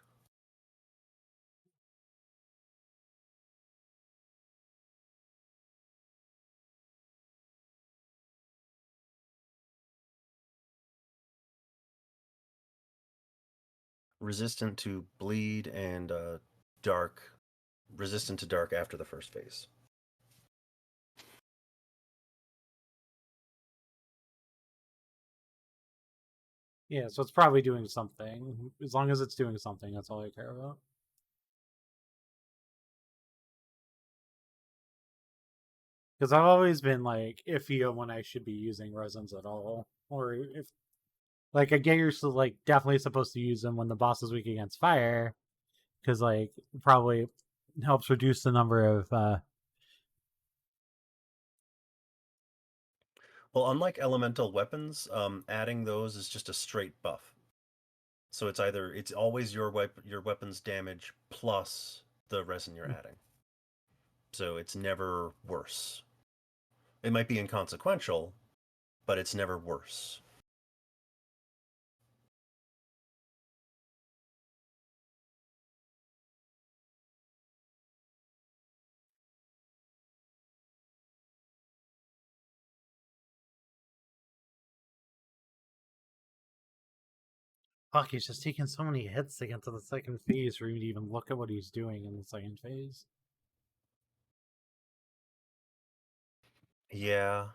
Resistant to bleed and dark. Resistant to dark after the first phase. Yeah, so it's probably doing something. As long as it's doing something, that's all I care about. Because I've always been like iffy on when I should be using resins at all, or if like I get you're like definitely supposed to use them when the boss is weak against fire, because like probably helps reduce the number of Well, unlike elemental weapons, adding those is just a straight buff. So it's always your weapon's damage plus the resin you're adding. So it's never worse. It might be inconsequential, but it's never worse. fuck. He's just taking so many hits to get to the second phase for me to even look at what he's doing in the second phase. Yeah.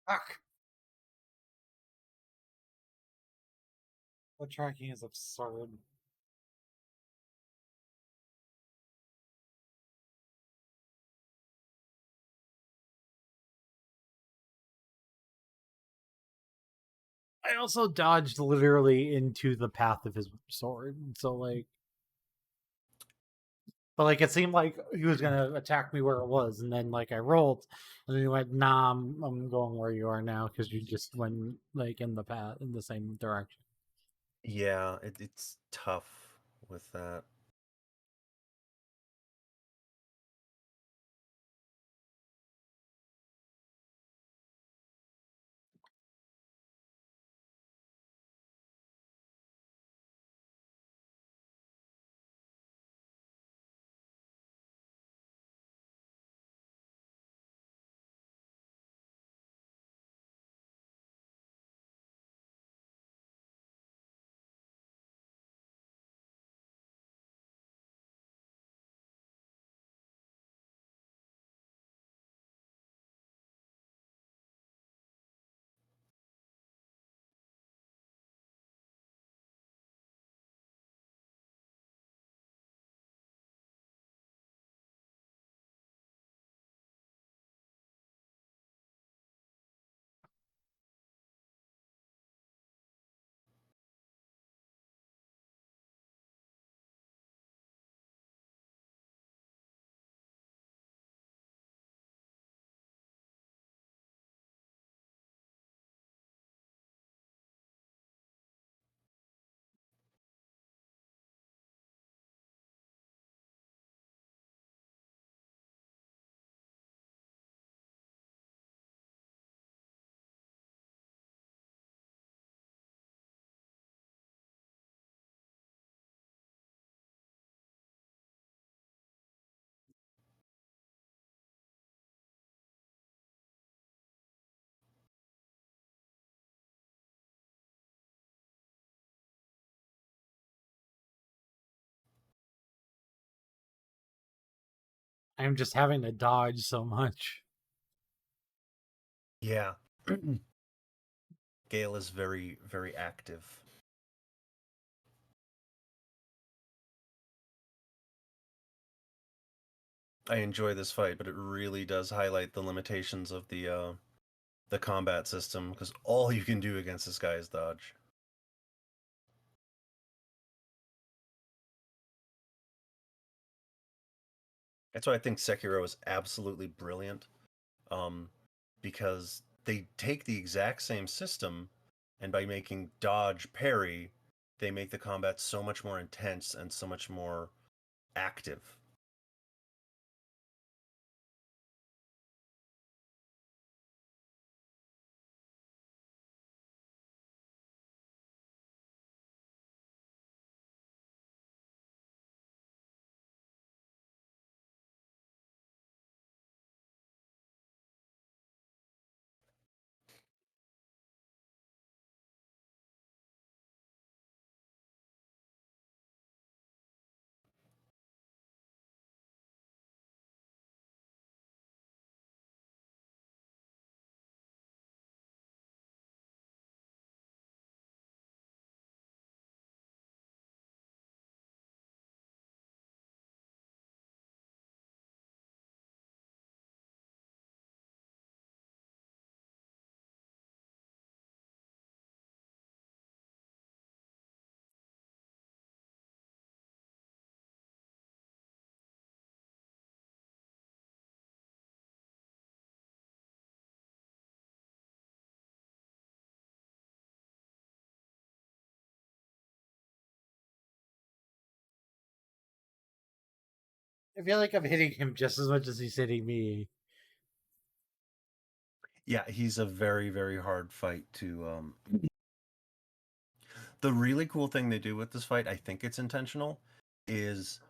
Fuck. The tracking is absurd. I also dodged literally into the path of his sword, so like, but like it seemed like he was gonna attack me where it was, and then like I rolled, and then he went, "Nah, I'm going where you are now because you just went like in the path in the same direction." Yeah, it's tough with that. I'm just having to dodge so much. Yeah. Gale is very, very active. I enjoy this fight, but it really does highlight the limitations of the combat system, because all you can do against this guy is dodge. That's why I think Sekiro is absolutely brilliant, because they take the exact same system, and by making dodge parry, they make the combat so much more intense and so much more active. I feel like I'm hitting him just as much as he's hitting me. Yeah, he's a very, very hard fight to. The really cool thing they do with this fight, I think it's intentional, is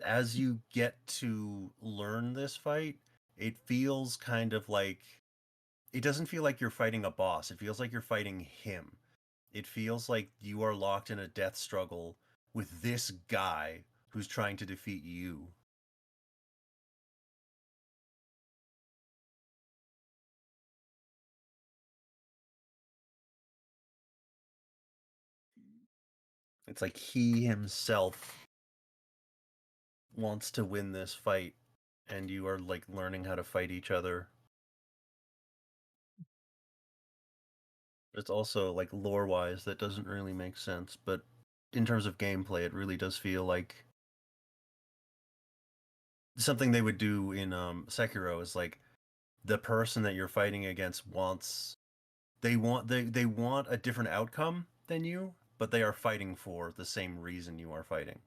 as you get to learn this fight, it feels kind of like it doesn't feel like you're fighting a boss. It feels like you're fighting him. It feels like you are locked in a death struggle with this guy who's trying to defeat you. It's like he himself wants to win this fight, and you are like learning how to fight each other. It's also like lore wise that doesn't really make sense, but in terms of gameplay, it really does feel like something they would do in Sekiro is like the person that you're fighting against wants they want a different outcome than you, but they are fighting for the same reason you are fighting.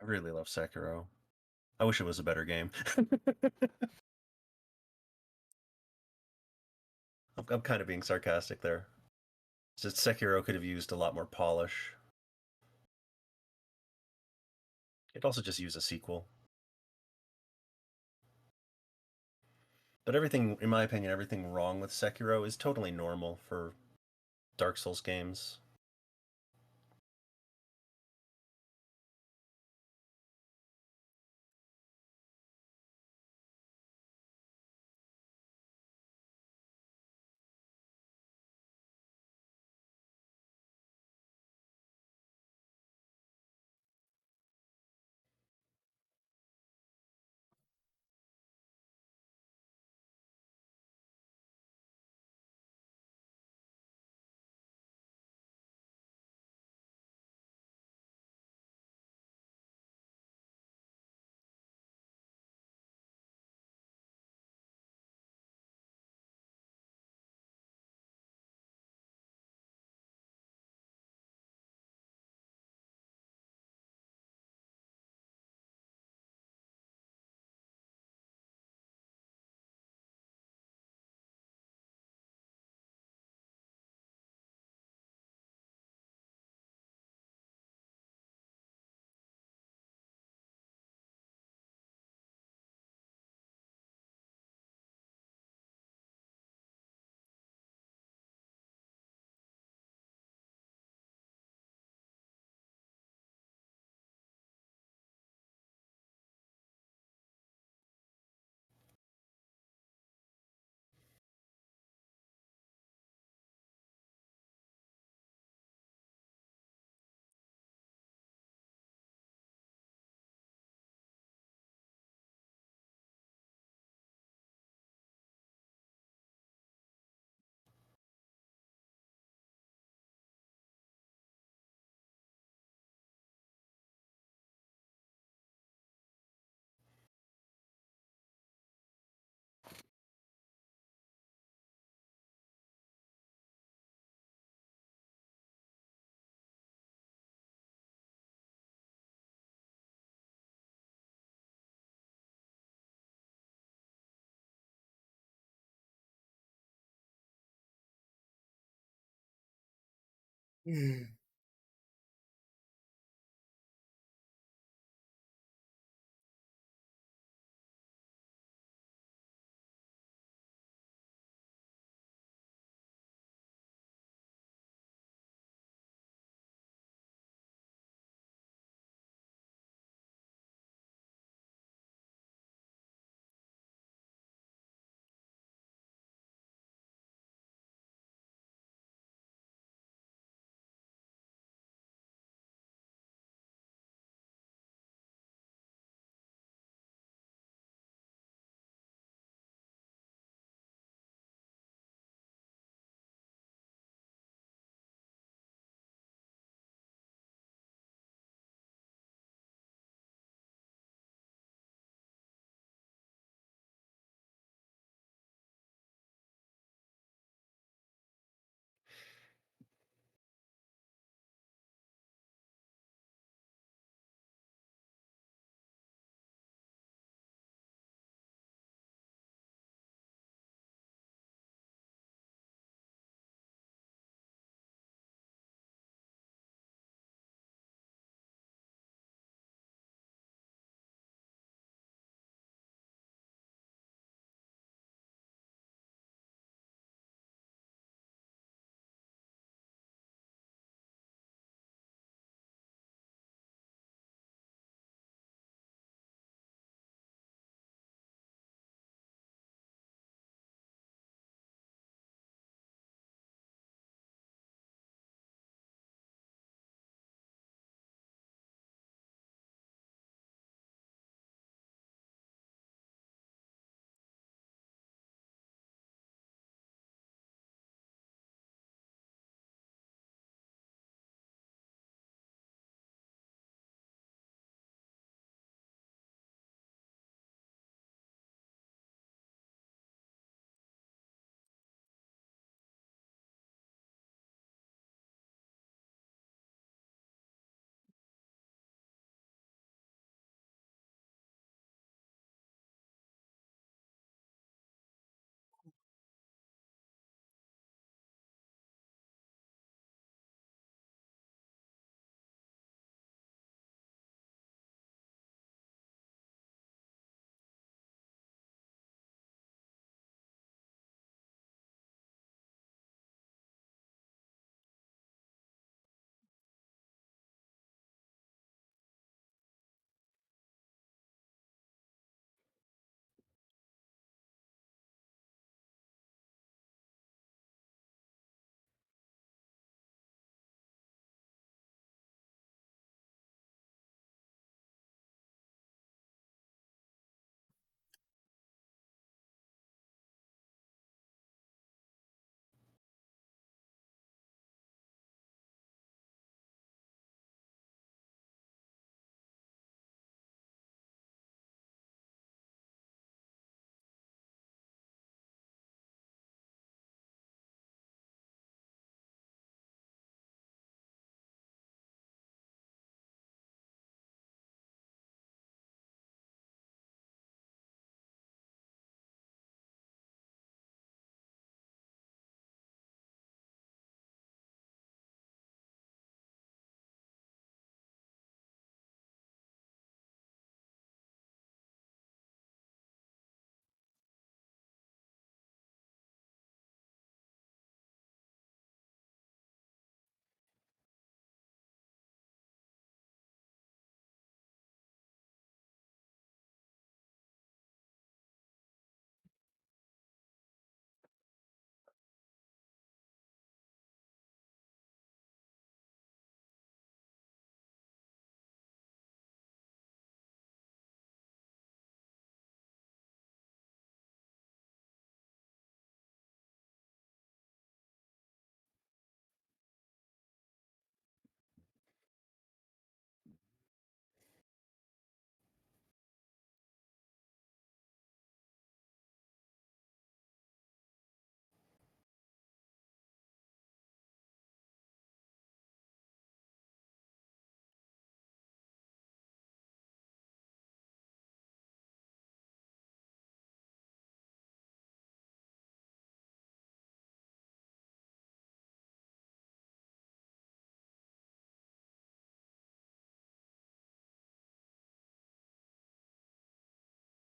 I really love Sekiro. I wish it was a better game. I'm kind of being sarcastic there. It's just Sekiro could have used a lot more polish. It also just used a sequel. But everything, in my opinion, everything wrong with Sekiro is totally normal for Dark Souls games.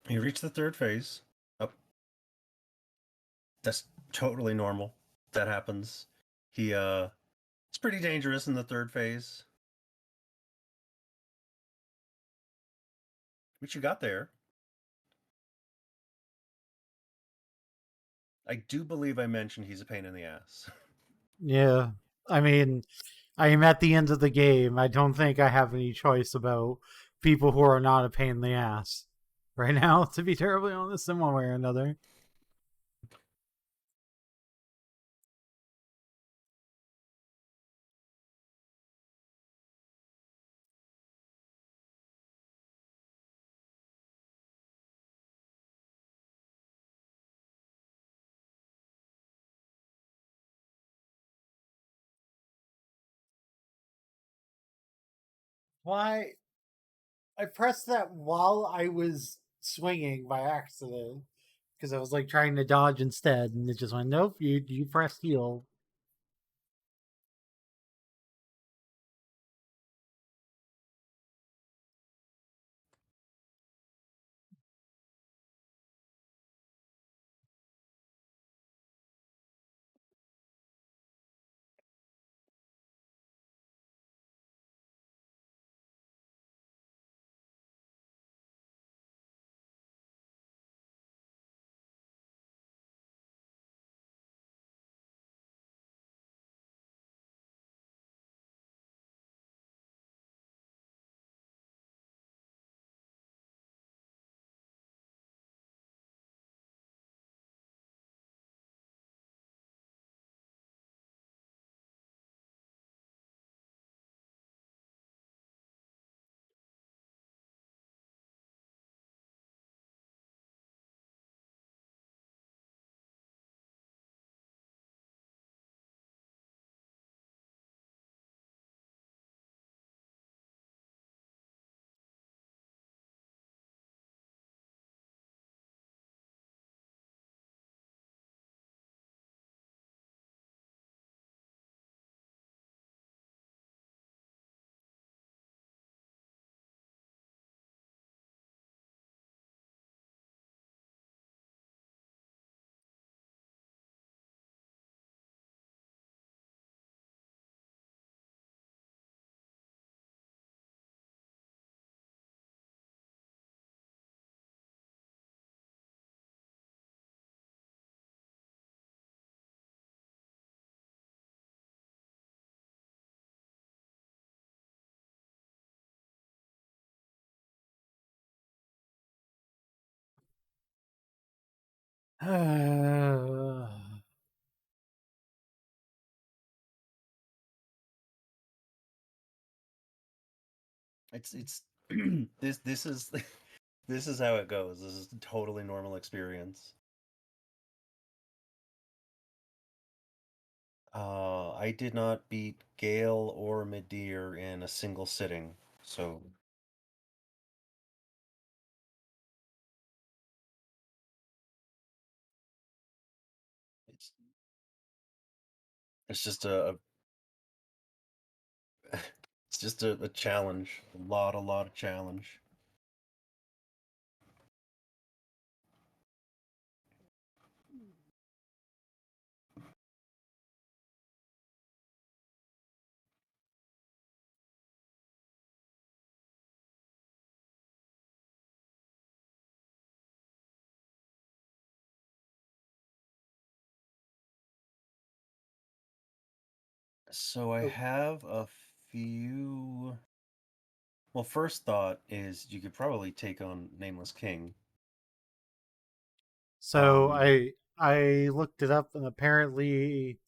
You reach the third phase. Oh, that's totally normal. That happens. It's pretty dangerous in the third phase. But you got there. I do believe I mentioned he's a pain in the ass. Yeah. I mean, I am at the end of the game. I don't think I have any choice about people who are not a pain in the ass right now, to be terribly honest, in one way or another. Why? I pressed that while I was swinging by accident because I was like trying to dodge instead, and it just went, nope, you pressed heal. It's this is this is how it goes. This is a totally normal experience. I did not beat Gale or Midir in a single sitting, so it's it's just it's just a challenge, a lot of challenge. So I have a few. Well, first thought is you could probably take on Nameless King. So I looked it up, and apparently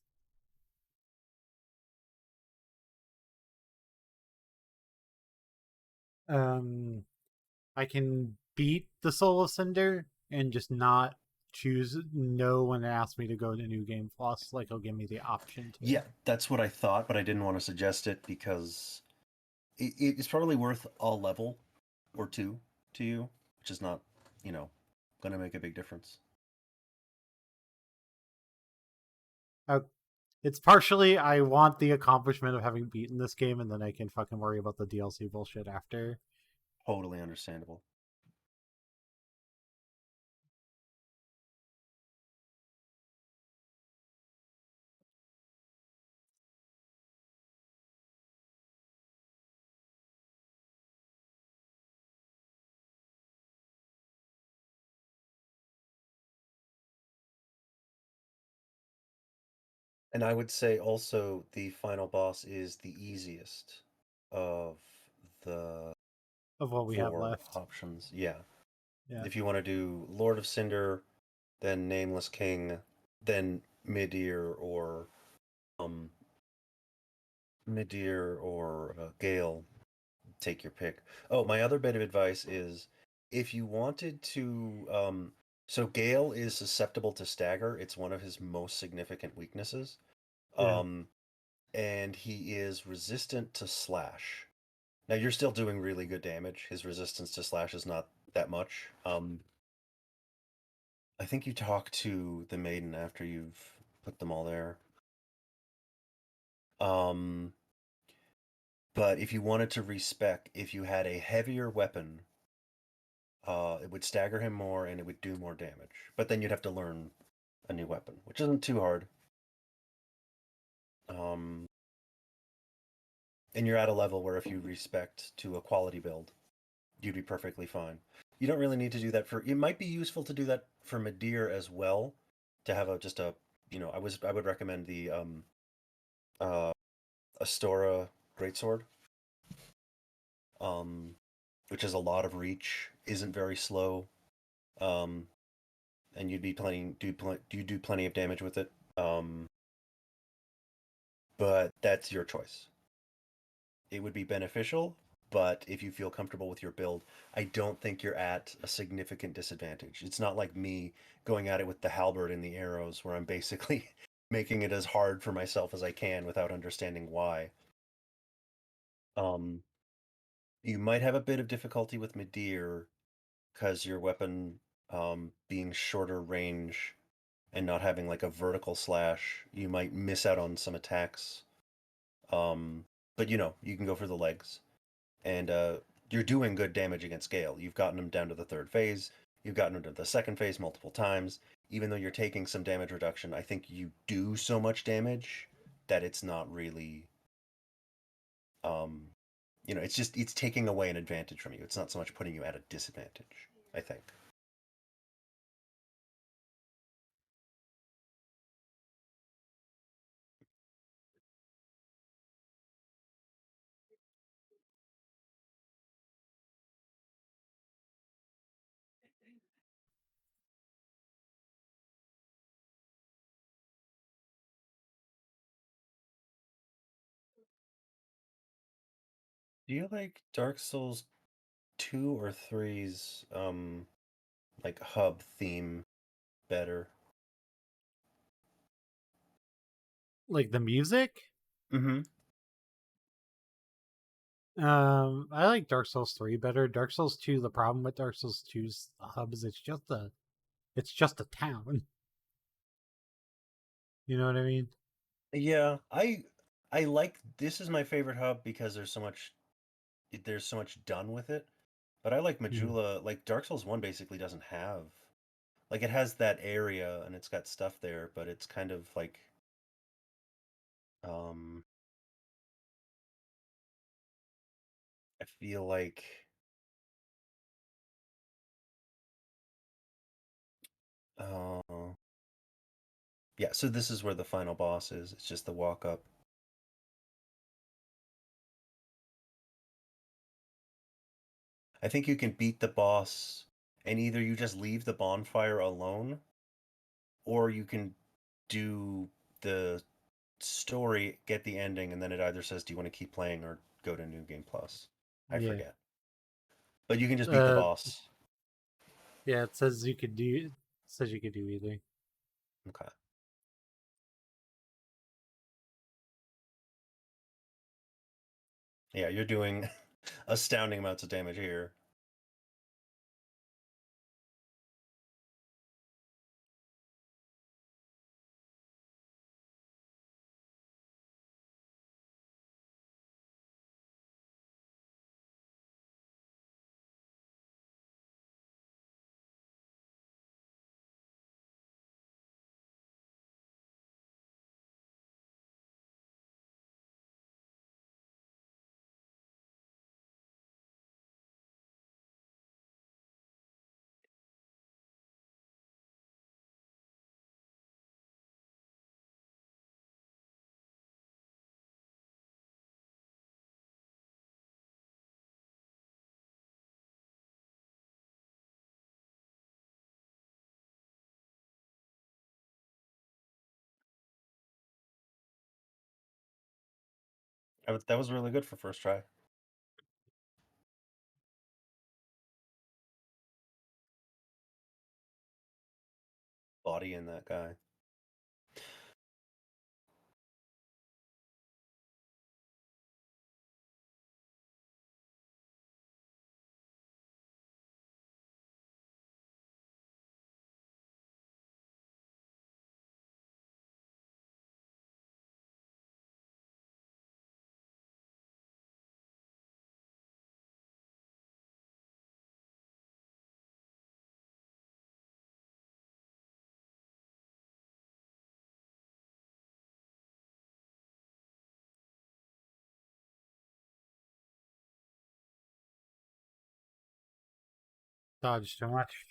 I can beat the Soul Ascender and just not choose no when it asks me to go to New Game Plus. Like, it'll give me the option to. Yeah, that's what I thought, but I didn't want to suggest it because it's probably worth a level or two to you, which is not, you know, going to make a big difference. It's partially I want the accomplishment of having beaten this game, and then I can fucking worry about the DLC bullshit after. Totally understandable. And I would say also the final boss is the easiest of the of what we have 4 left. options. Yeah. Yeah. If you want to do Lord of Cinder, then Nameless King, then Midir or Gale, take your pick. Oh, my other bit of advice is if you wanted to so Gale is susceptible to stagger. It's one of his most significant weaknesses. Yeah. And he is resistant to slash. Now you're still doing really good damage. His resistance to slash is not that much. I think you talk to the maiden after you've put them all there. But if you wanted to respec, if you had a heavier weapon, it would stagger him more and it would do more damage. But then you'd have to learn a new weapon, which isn't too hard. And you're at a level where if you respect to a quality build, you'd be perfectly fine. You don't really need to do that for. It might be useful to do that for Midir as well, to have just a. I would recommend the Astora Greatsword, which has a lot of reach, isn't very slow, and you'd be you do plenty of damage with it. But that's your choice. It would be beneficial, but if you feel comfortable with your build, I don't think you're at a significant disadvantage. It's not like me going at it with the halberd and the arrows, where I'm basically making it as hard for myself as I can without understanding why. You might have a bit of difficulty with Midir because your weapon being shorter range and not having like a vertical slash, you might miss out on some attacks. But you can go for the legs. And you're doing good damage against Gale. You've gotten him down to the 3rd phase. You've gotten him to the 2nd phase multiple times. Even though you're taking some damage reduction, I think you do so much damage that it's not really, it's taking away an advantage from you. It's not so much putting you at a disadvantage, I think. Do you like Dark Souls 2 or 3's like hub theme better? Like the music. Mm-hmm. I like Dark Souls 3 better. Dark Souls 2, the problem with Dark Souls 2's hub is it's just a town. You know what I mean? Yeah, I like this is my favorite hub because there's so much done with it. But I like Mhm. Majula, like Dark Souls 1 basically doesn't have like it has that area and it's got stuff there, but it's kind of like um I feel like uh yeah, so this is where the final boss is. It's just the walk up. I think you can beat the boss and either you just leave the bonfire alone or you can do the story, get the ending, and then it either says, "Do you want to keep playing or go to New Game Plus?" I Yeah. forget, but you can just beat the Uh, boss. yeah. It says you could do. It says you could do either. Okay. Yeah, you're doing astounding amounts of damage here. That was really good for first try. Body in that guy. Dodge too much.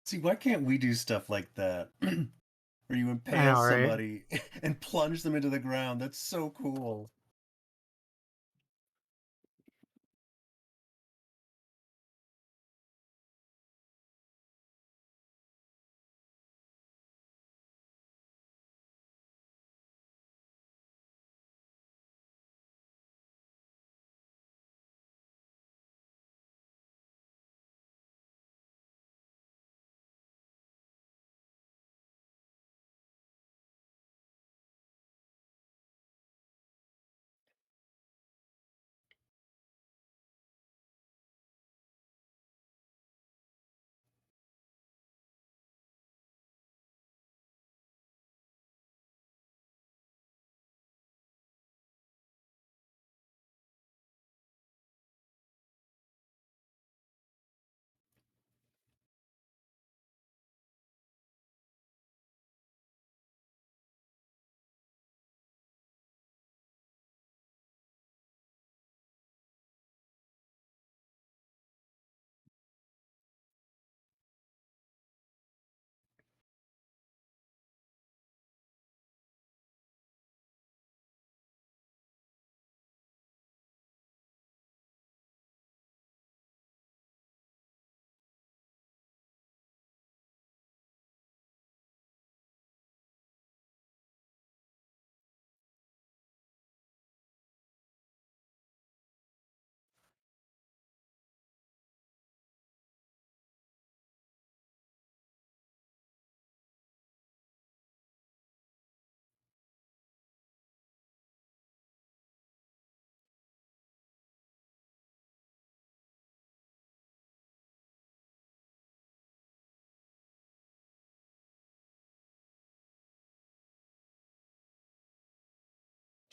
See, why can't we do stuff like that? Where you I impale know, right? somebody and plunge them into the ground. That's so cool.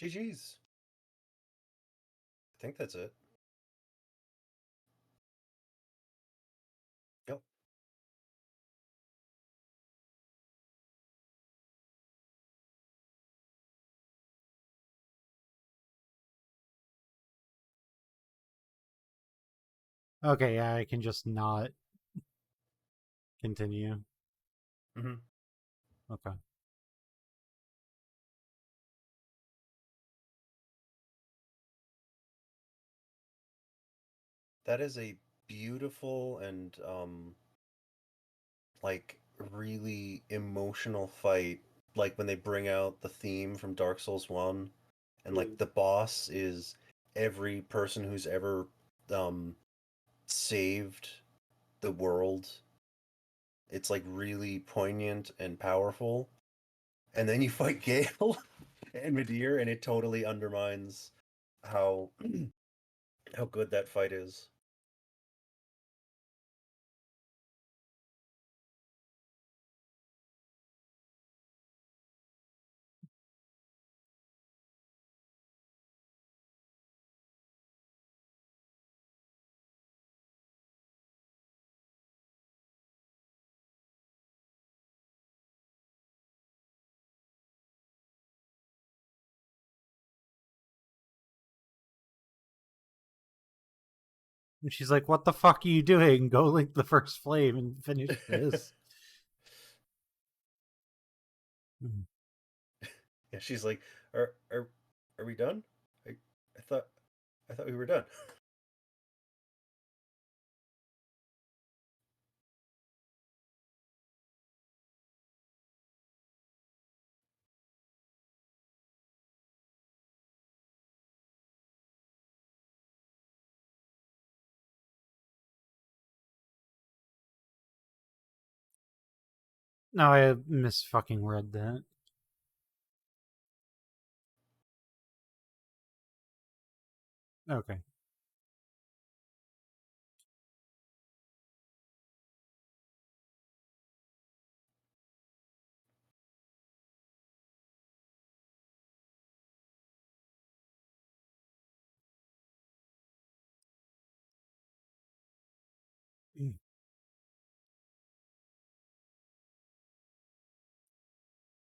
GG's. I think that's it. Yep. Okay, yeah, I can just not continue. Mm-hmm. Okay. That is a beautiful and like really emotional fight. Like when they bring out the theme from Dark Souls 1 and like the boss is every person who's ever saved the world. It's like really poignant and powerful. And then you fight Gale and Midir and it totally undermines how how good that fight is. And she's like, "What the fuck are you doing? Go lick the first flame and finish this." Yeah, she's like, are we done? I thought we were done." No, I mis fucking read that. Okay.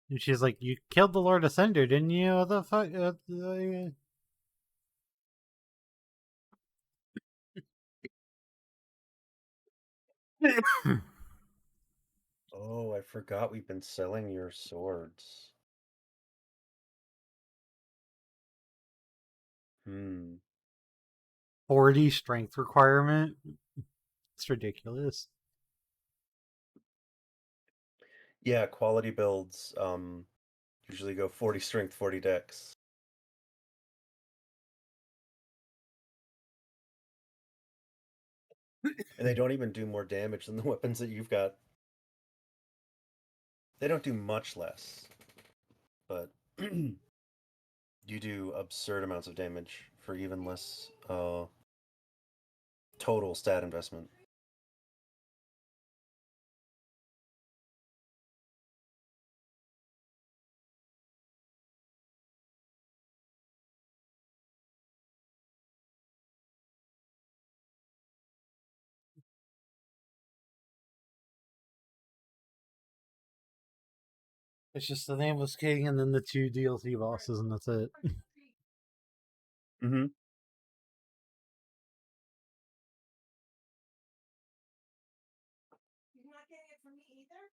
And she's like, "You killed the Lord Ascender, didn't you? What the fuck?" Oh, I forgot we've been selling your swords. Hmm. 40 strength requirement. It's ridiculous. Yeah, quality builds usually go 40 strength, 40 dex. And they don't even do more damage than the weapons that you've got. They don't do much less, but you do absurd amounts of damage for even less total stat investment. It's just the Nameless King and then the 2 DLC bosses, and that's it. Mm-hmm. You're not getting it from me either?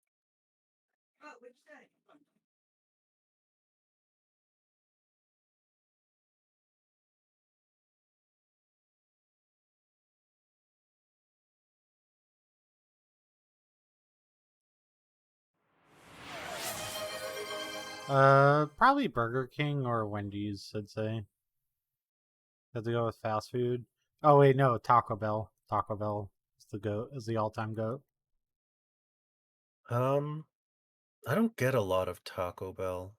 Oh, which day? Probably Burger King or Wendy's, I'd say. Have to go with fast food. Oh wait, no, Taco Bell. Taco Bell is the goat, is the all-time goat. I don't get a lot of Taco Bell.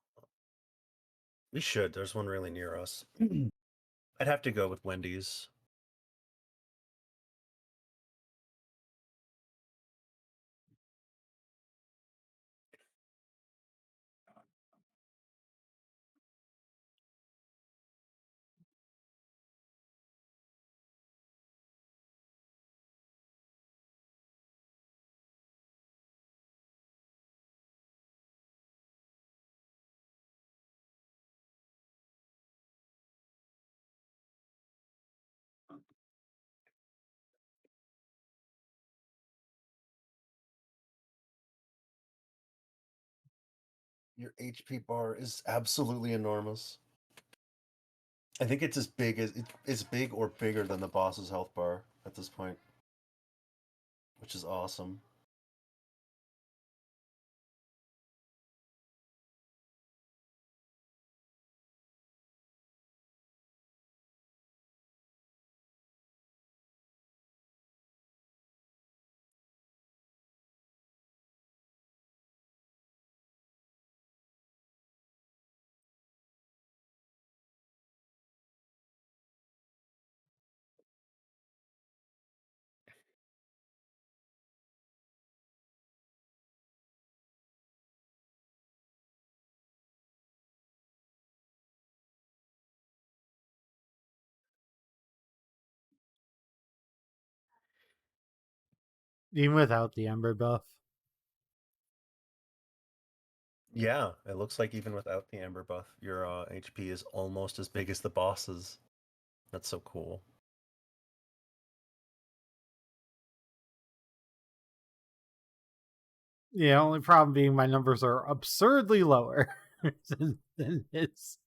We should. There's one really near us. I'd have to go with Wendy's. Your HP bar is absolutely enormous. I think it's as big or bigger than the boss's health bar at this point, which is awesome. Even without the Ember buff. Yeah, it looks like even without the Ember buff, your HP is almost as big as the boss's. That's so cool. Yeah, only problem being my numbers are absurdly lower than his.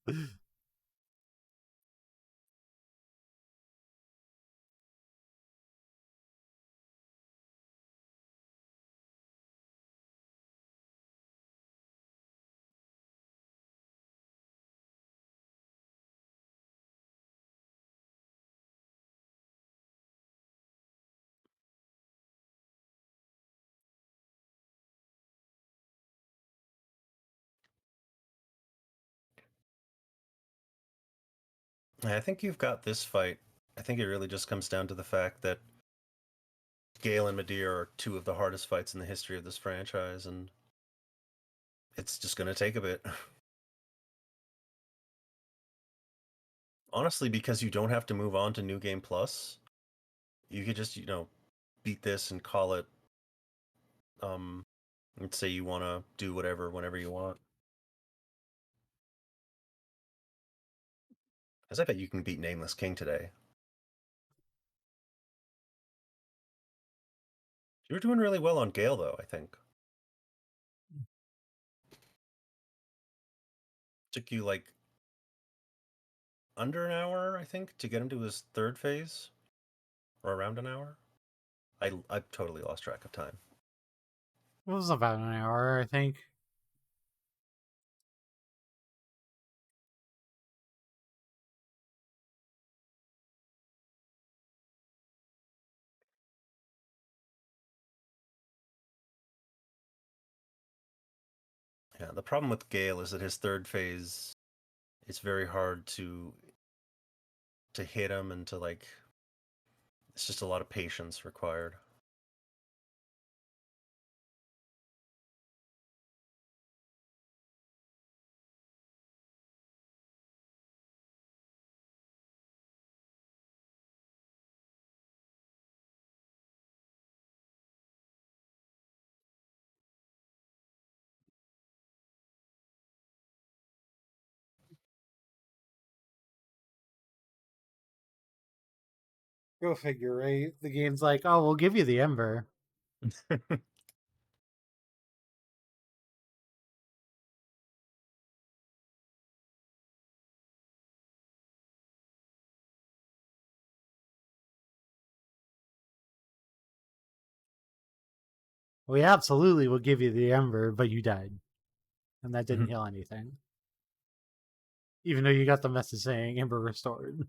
I think you've got this fight. I think it really just comes down to the fact that Gale and Medea are two of the hardest fights in the history of this franchise, and it's just going to take a bit. Honestly, because you don't have to move on to New Game Plus, you could just, beat this and call it, let's say you want to do whatever, whenever you want. Because I bet you can beat Nameless King today. You were doing really well on Gale, though, I think. Took you, like, under an hour, I think, to get him to his third phase. Or around an hour. I totally lost track of time. It was about an hour, I think. Yeah, the problem with Gale is that his third phase, it's very hard to hit him and to, like, it's just a lot of patience required. Go figure, right? The game's like, oh, we'll give you the Ember. We absolutely will give you the Ember, but you died. And that didn't heal anything. Even though you got the message saying Ember restored.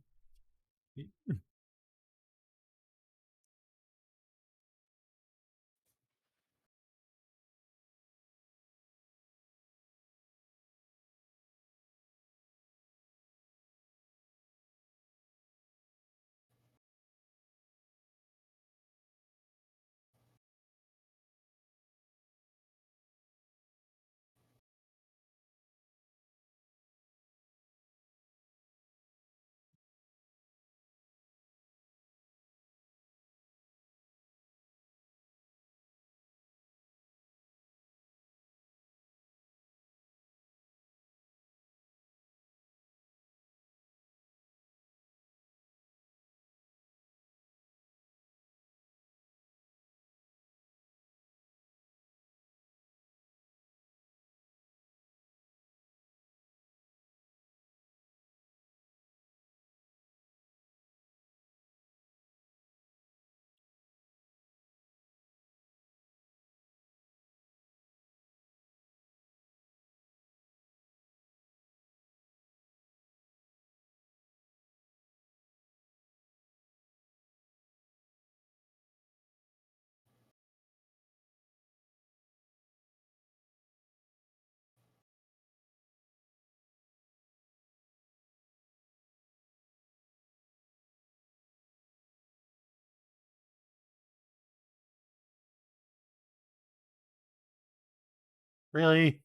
Really?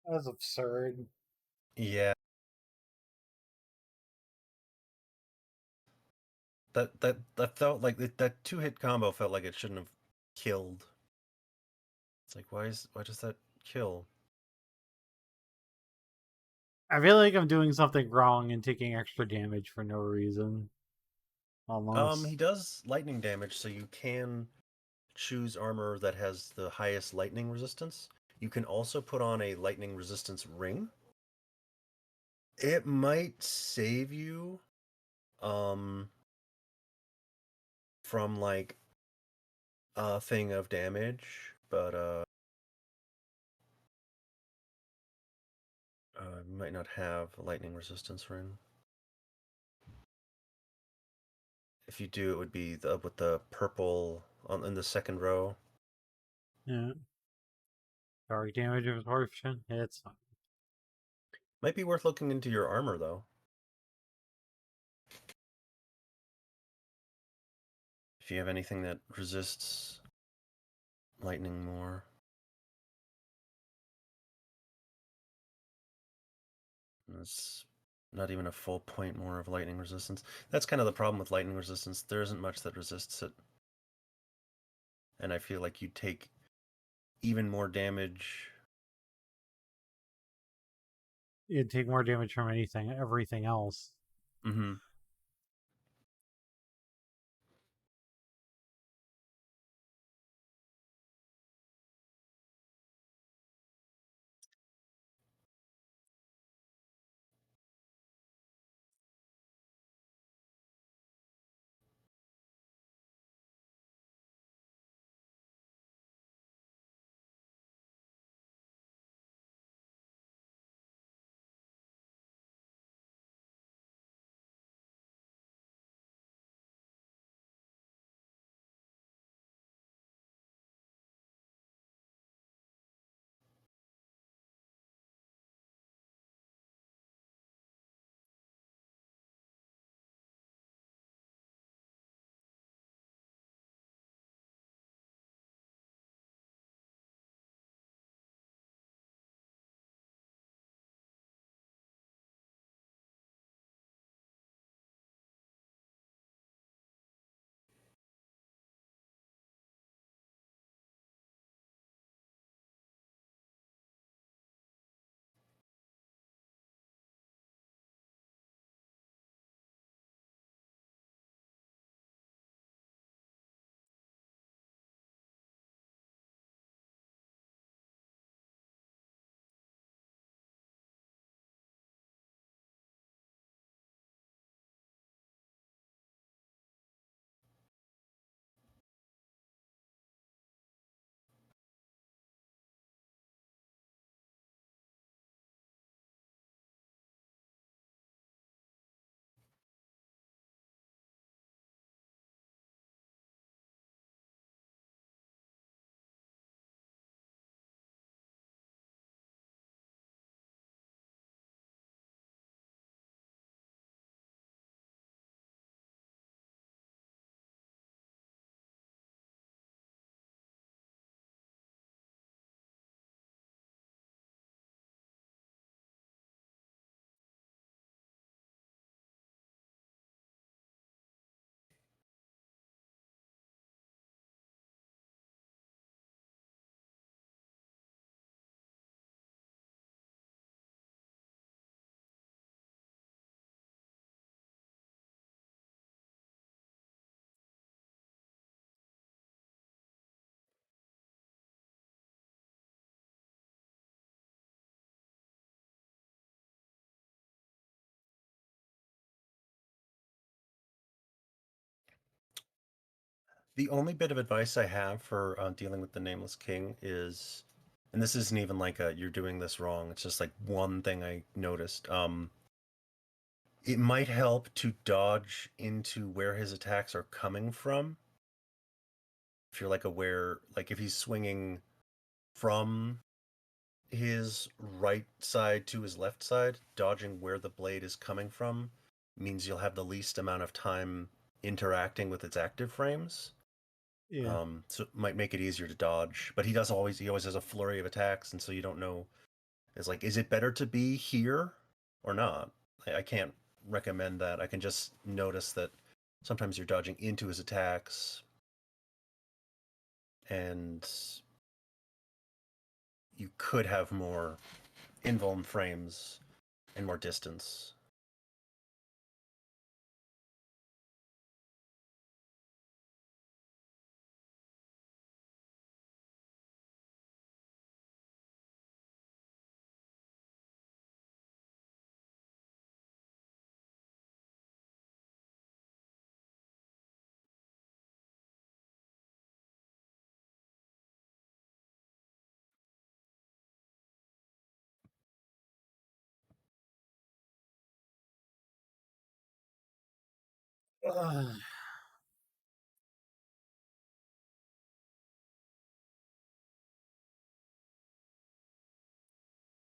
That was absurd. Yeah. That felt like that 2-hit combo felt like it shouldn't have killed. It's like why does that kill? I feel like I'm doing something wrong and taking extra damage for no reason. Almost. He does lightning damage, so you can choose armor that has the highest lightning resistance. You can also put on a lightning resistance ring. It might save you from like a thing of damage, but you might not have a lightning resistance ring. If you do, it would be with the purple in the second row. Yeah. Dark damage absorption. It's fine. Might be worth looking into your armor though. If you have anything that resists lightning more. It's not even a full point more of lightning resistance. That's kind of the problem with lightning resistance. There isn't much that resists it. And I feel like you take even more damage. You'd take more damage from everything else. Mm-hmm. The only bit of advice I have for dealing with the Nameless King is, and this isn't even like a you're doing this wrong. It's just like one thing I noticed. It might help to dodge into where his attacks are coming from. if you're like aware, like if he's swinging from his right side to his left side, dodging where the blade is coming from means you'll have the least amount of time interacting with its active frames. Yeah. So it might make it easier to dodge. But he always has a flurry of attacks, and so you don't know. It's like, is it better to be here or not? I can't recommend that. I can just notice that sometimes you're dodging into his attacks, and you could have more invuln frames and more distance. Ugh.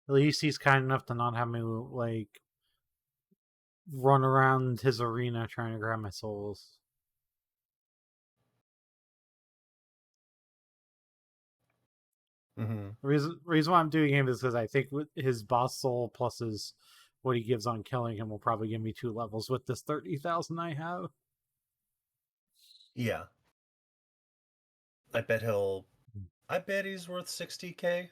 At least he's kind enough to not have me like run around his arena trying to grab my souls. Mm-hmm. Reason why I'm doing him is because I think his boss soul plus his what he gives on killing him will probably give me 2 levels with this 30,000 I have. Yeah. I bet he's worth 60k.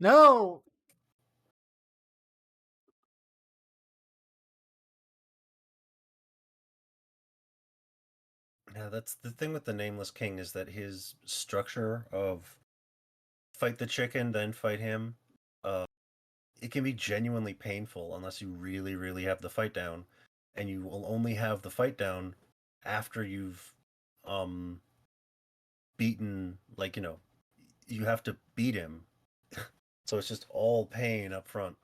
No! Yeah, that's the thing with the Nameless King, is that his structure of fight the chicken, then fight him, it can be genuinely painful unless you really, really have the fight down. And you will only have the fight down after you've beaten, like, you have to beat him. So it's just all pain up front.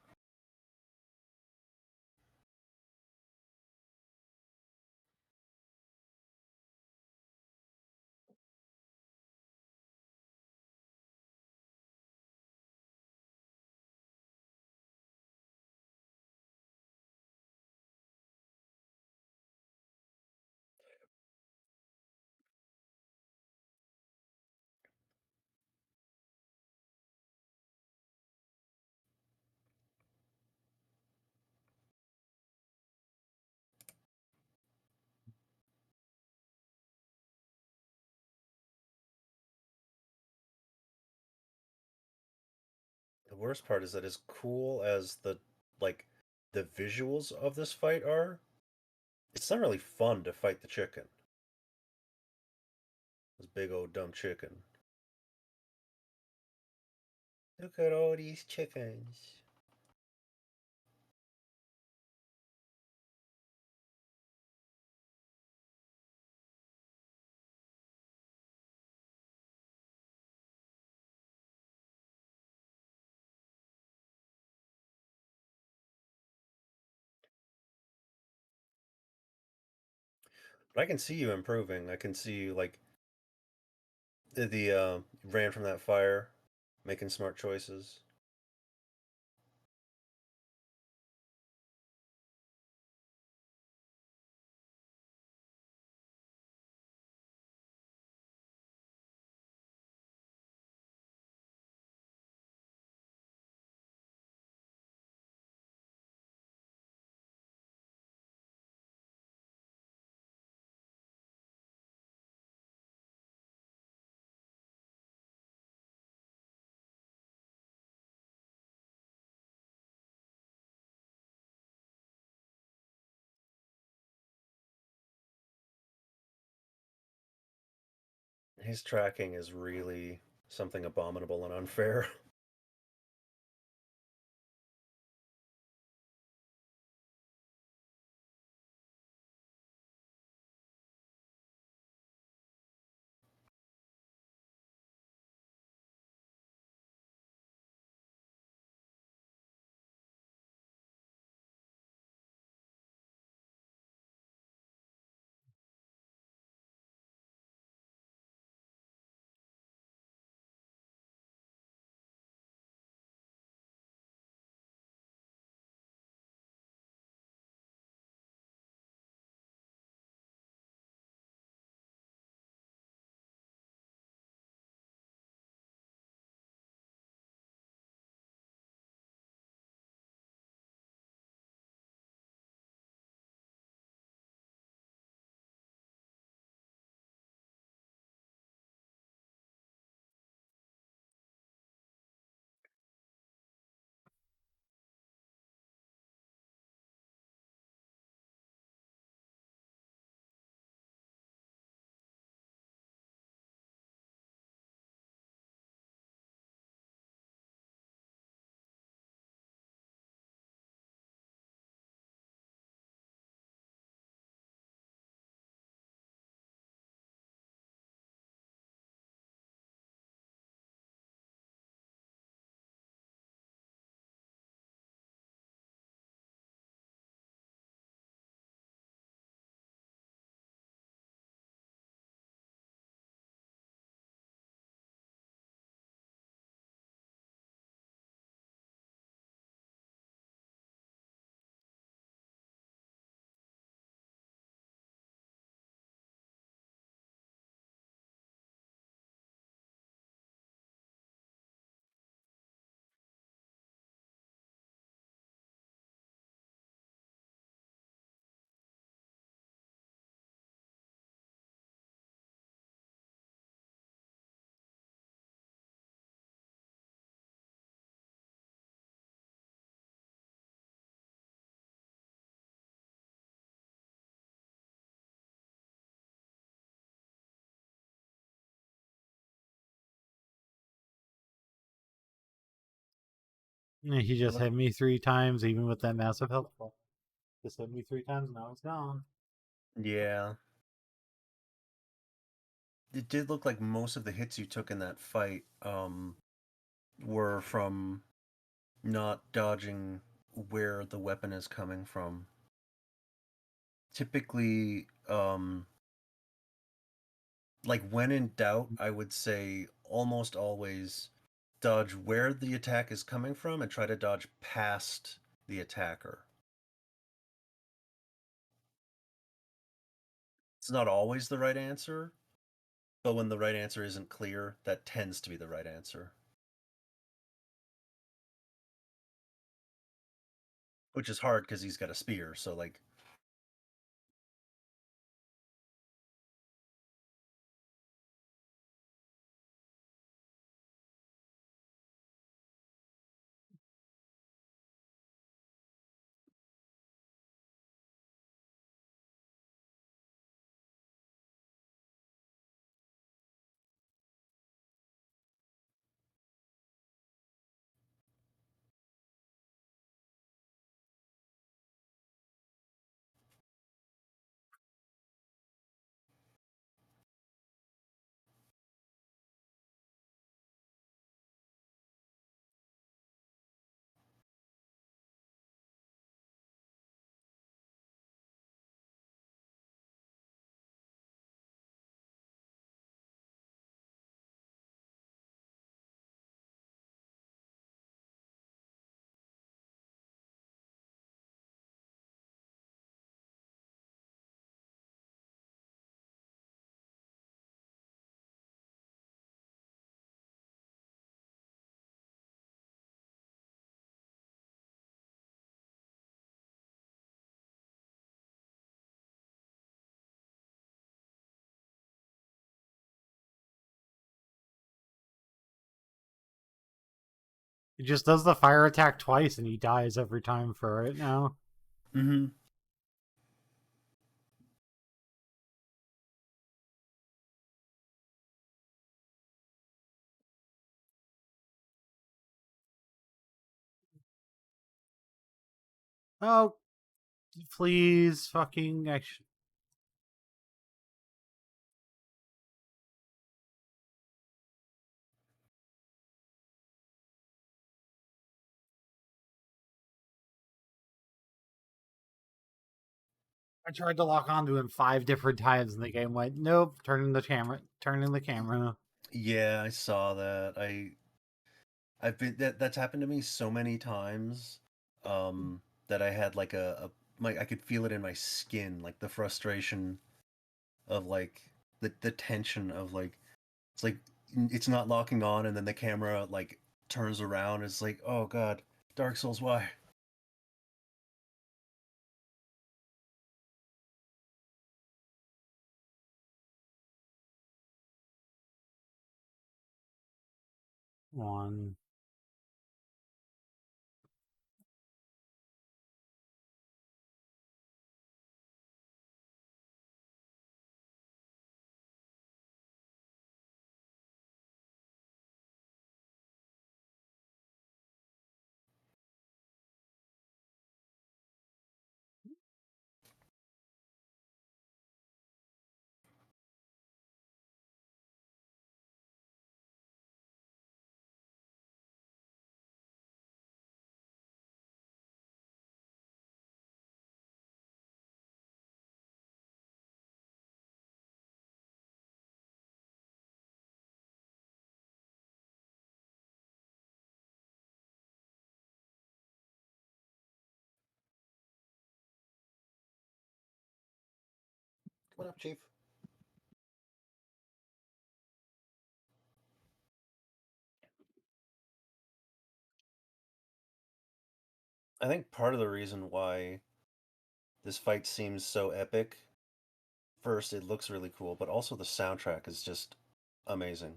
The worst part is that as cool as like the visuals of this fight are, it's not really fun to fight the chicken. This big old dumb chicken. Look at all these chickens. But I can see you improving. I can see you, like, the ran from that fire, making smart choices. His tracking is really something abominable and unfair. Yeah, he just hit me 3 times, even with that massive health ball. Just hit me 3 times, now it's gone. Yeah. It did look like most of the hits you took in that fight were from not dodging where the weapon is coming from. Typically, like when in doubt, I would say almost always dodge where the attack is coming from and try to dodge past the attacker. It's not always the right answer, but when the right answer isn't clear, that tends to be the right answer. Which is hard because he's got a spear, so like He just does the fire attack twice and he dies every time for it now. mm-hmm. Oh, please, fucking action. I tried to lock onto him 5 different times, and the game went, nope, turning the camera, turning the camera. Yeah, I saw that. I've been that's happened to me so many times, that I had like I could feel it in my skin, like the frustration of like the tension of like it's like it's not locking on, and then the camera like turns around. It's like, oh god, Dark Souls, why? One. What up, Chief? I think part of the reason why this fight seems so epic, first, it looks really cool, but also the soundtrack is just amazing.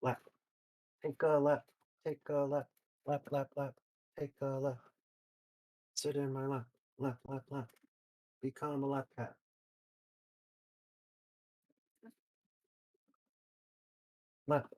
Left. Take a left. Take a left. Left, left, left. Take a left. Sit in my left. Left, left, left. Become a left cat. Left.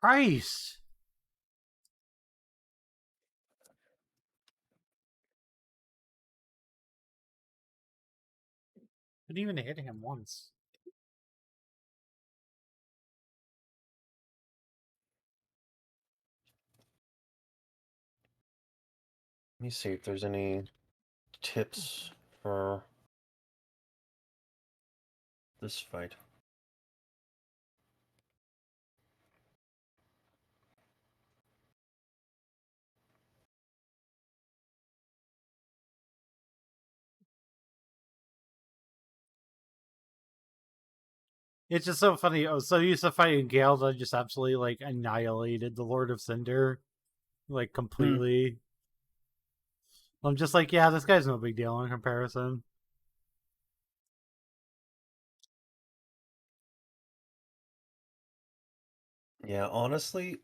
Christ! Didn't even hit him once. Let me see if there's any tips for this fight. It's just so funny. I was so used to fighting Gale that I just absolutely like annihilated the Lord of Cinder, like completely. I'm just like, yeah, this guy's no big deal in comparison. Yeah, honestly,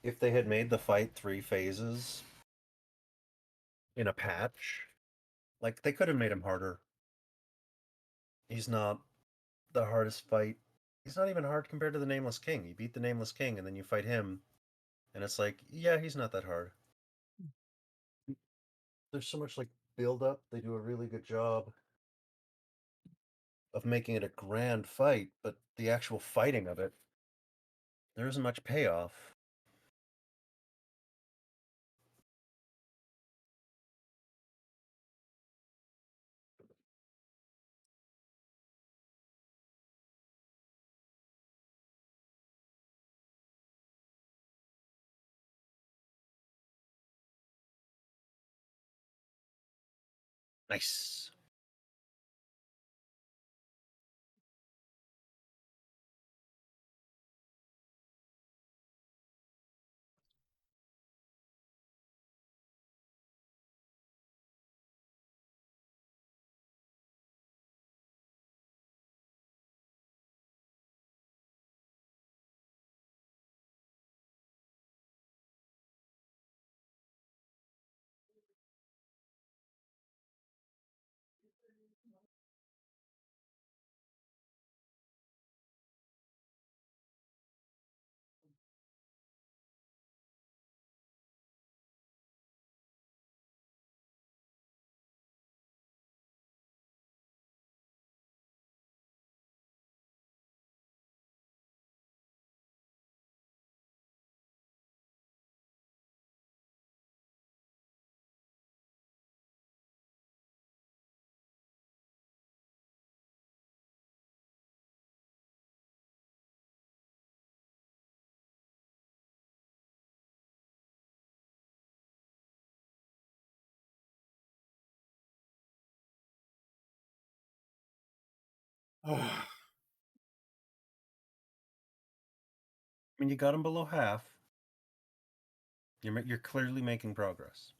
If they had made the fight 3 phases in a patch, like they could have made him harder. He's not the hardest fight. He's not even hard compared to the Nameless King. You beat the Nameless King and then you fight him, and it's like, yeah, he's not that hard. There's so much like build up. They do a really good job of making it a grand fight, but the actual fighting of it, there isn't much payoff. Nice. I mean, you got him below half. You're clearly making progress.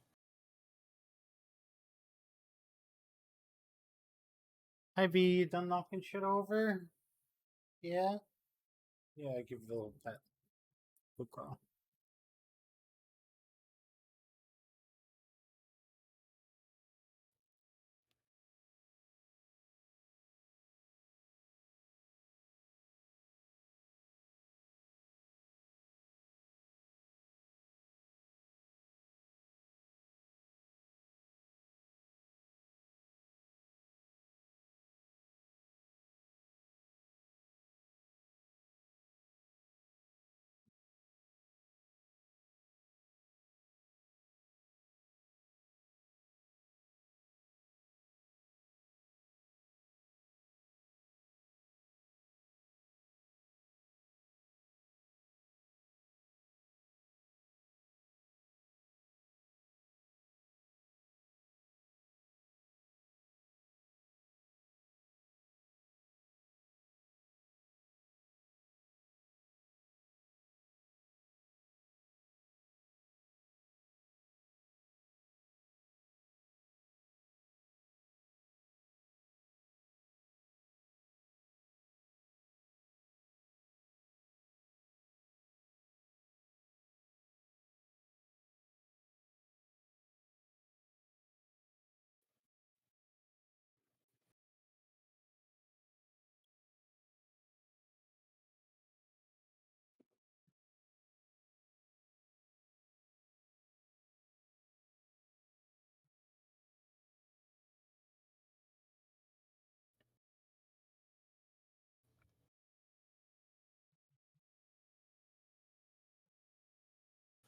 Have you done knocking shit over? Yeah? Yeah, give it a little pet. Good girl.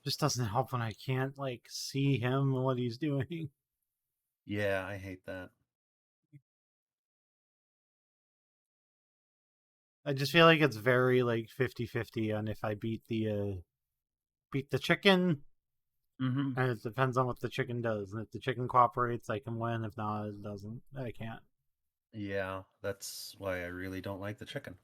Just doesn't help when I can't like see him and what he's doing. Yeah, I hate that. I just feel like it's very like 50-50 on if I beat the chicken, Mm-hmm. and it depends on what the chicken does. And if the chicken cooperates, I can win. If not, it doesn't. I can't. Yeah, that's why I really don't like the chicken.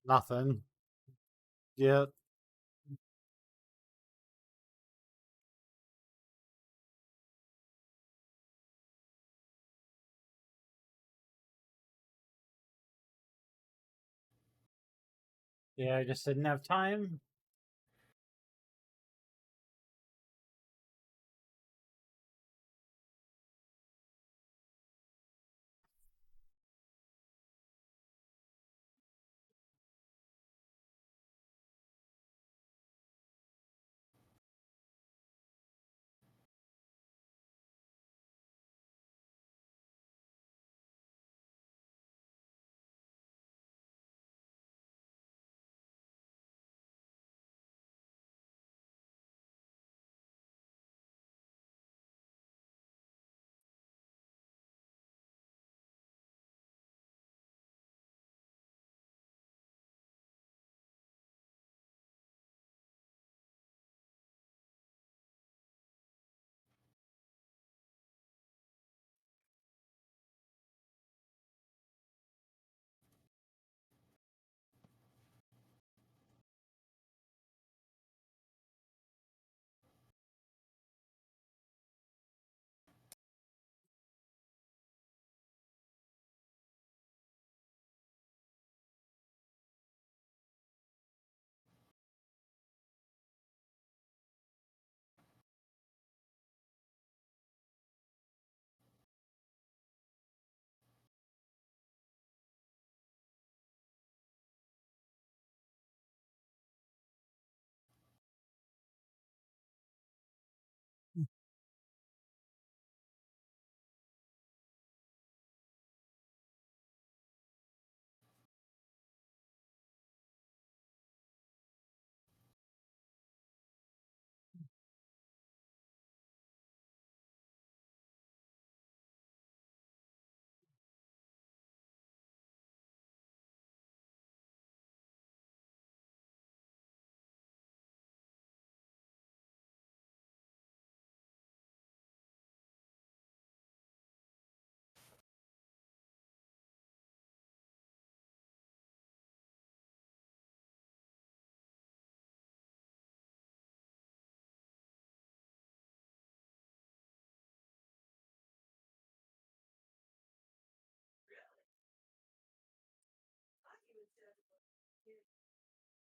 Nothing. Yeah. Yeah, I just didn't have time.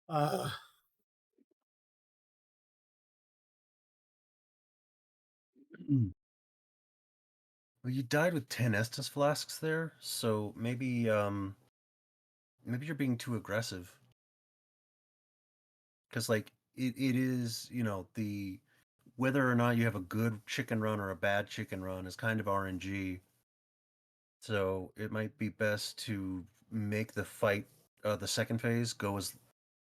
Uh, Well, you died with 10 Estus flasks there, so maybe you're being too aggressive. Because like it is, the whether or not you have a good chicken run or a bad chicken run is kind of RNG. So it might be best to make the fight, the second phase,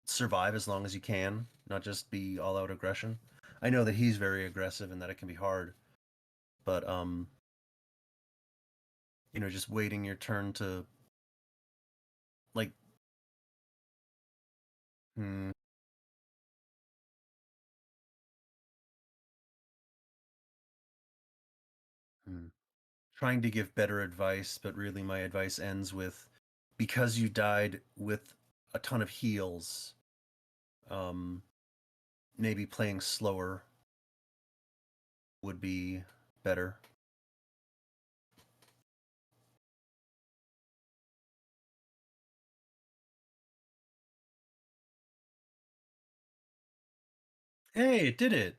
survive as long as you can, not just be all out aggression. I know that he's very aggressive and that it can be hard, but just waiting your turn to like, hmm, hmm, trying to give better advice, but really my advice ends with because you died with a ton of heals, um, maybe playing slower would be better. Hey, it did it.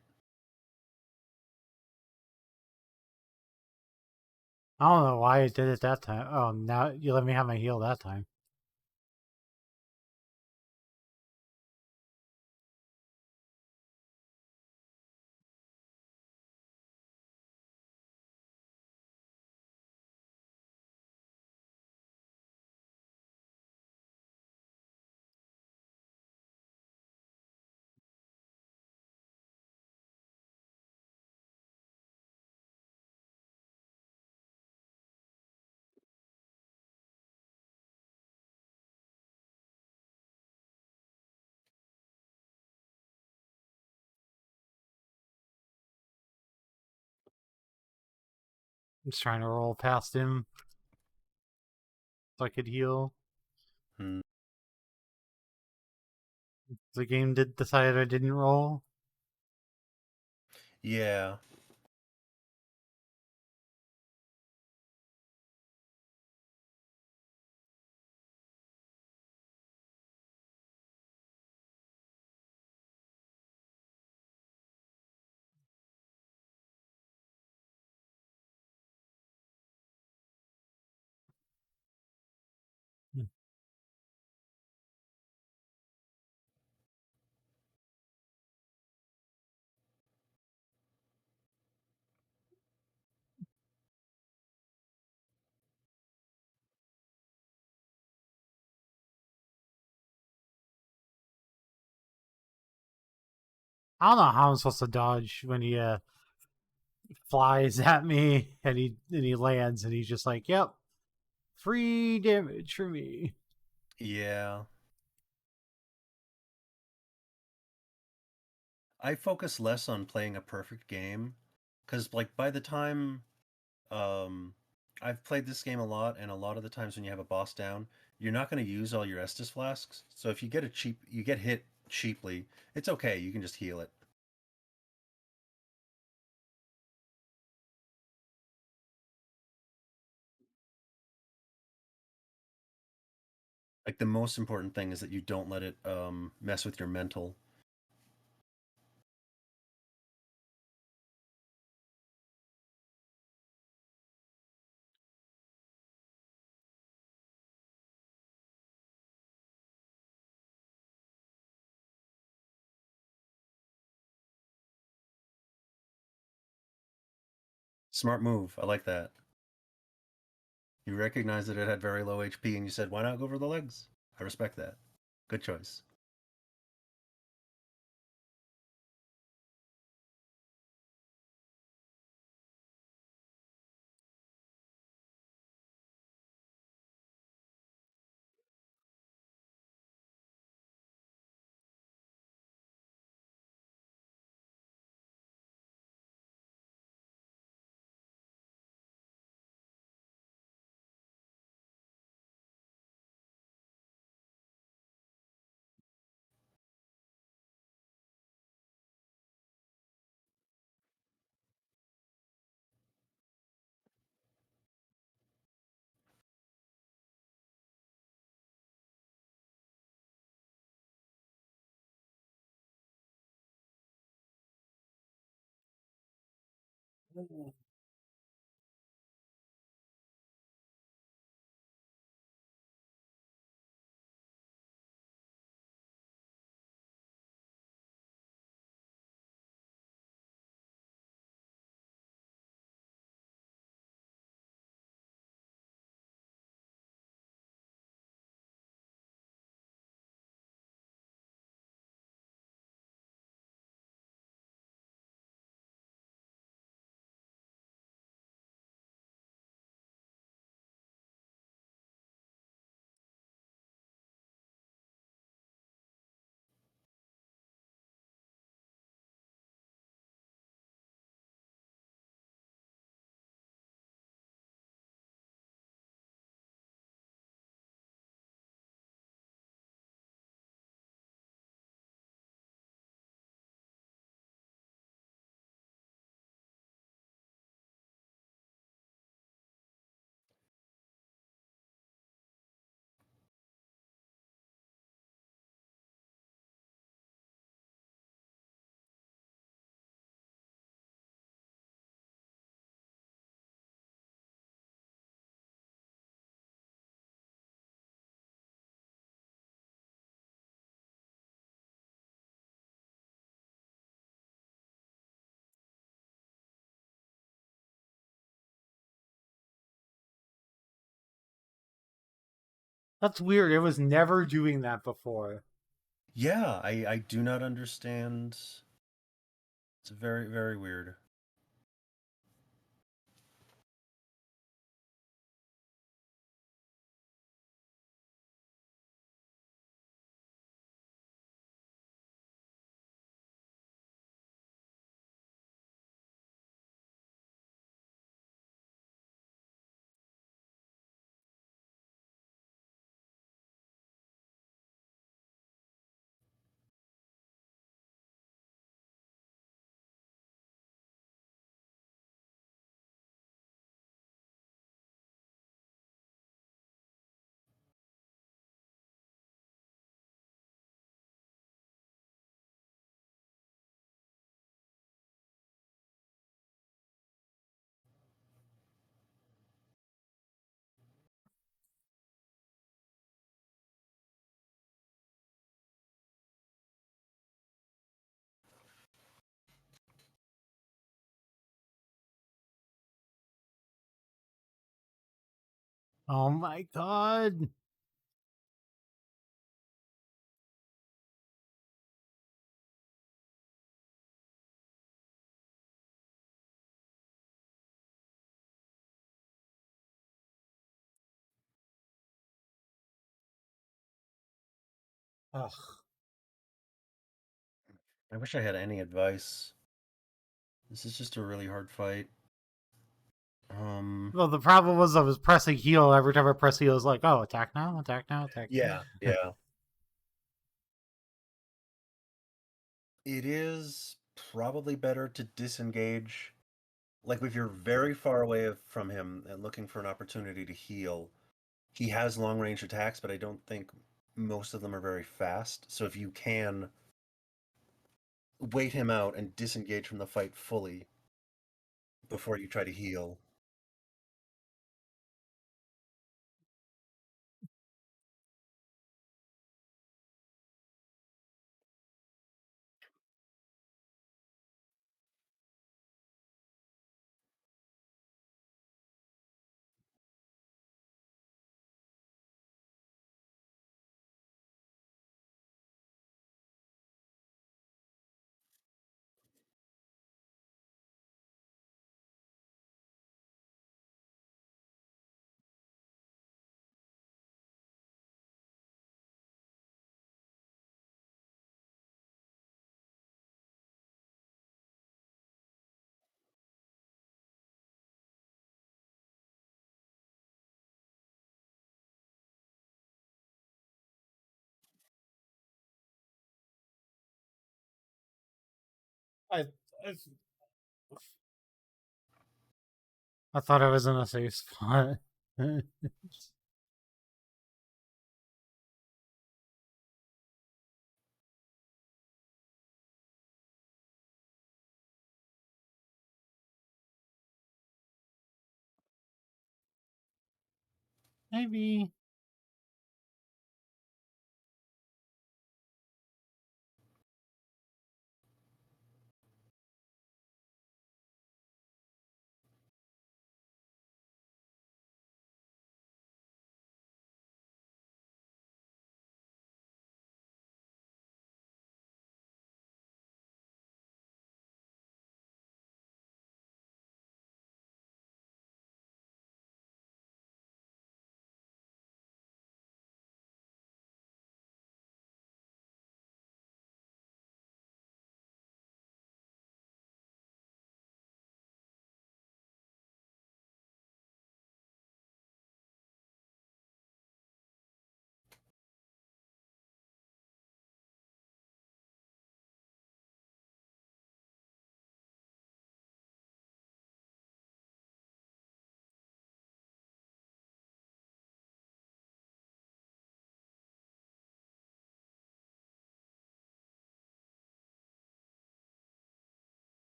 I don't know why I did it that time. Oh, now you let me have my heal that time. just trying to roll past him so I could heal. Hmm. The game did decide I didn't roll. Yeah. I don't know how I'm supposed to dodge when he flies at me and he lands and he's just like, "Yep, free damage for me." Yeah. I focus less on playing a perfect game because, like, by the time um, I've played this game a lot, and a lot of the times when you have a boss down, you're not going to use all your Estus flasks. So if you get hit cheaply, it's okay. You can just heal it. Like the most important thing is that you don't let it mess with your mental. Smart move. I like that. You recognized that it had very low HP, and you said, "Why not go for the legs?" I respect that. Good choice. That's weird. It was never doing that before. Yeah, I do not understand. It's very, very weird. Oh my god. Ugh. I wish I had any advice. This is just a really hard fight. Well, the problem was I was pressing heal. Every time I press heal, I was like, oh, attack now, attack now, attack now. Yeah. It is probably better to disengage. Like if you're very far away from him and looking for an opportunity to heal, he has long range attacks, but I don't think most of them are very fast. So if you can wait him out and disengage from the fight fully before you try to heal. I, I, I thought I was in a safe spot. Maybe.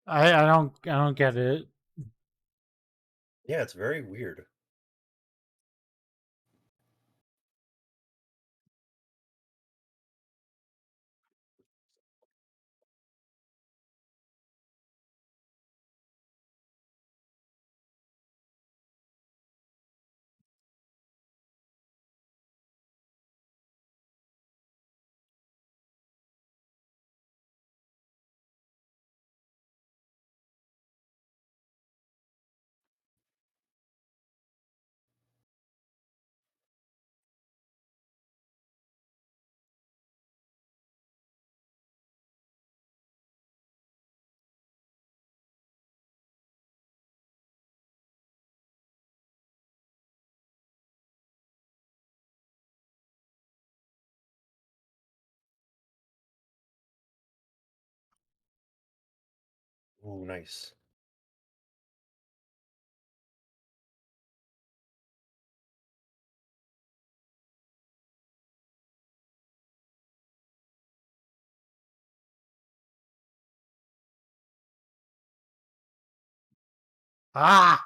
I don't get it. Yeah, it's very weird. Ooh, nice. Ah!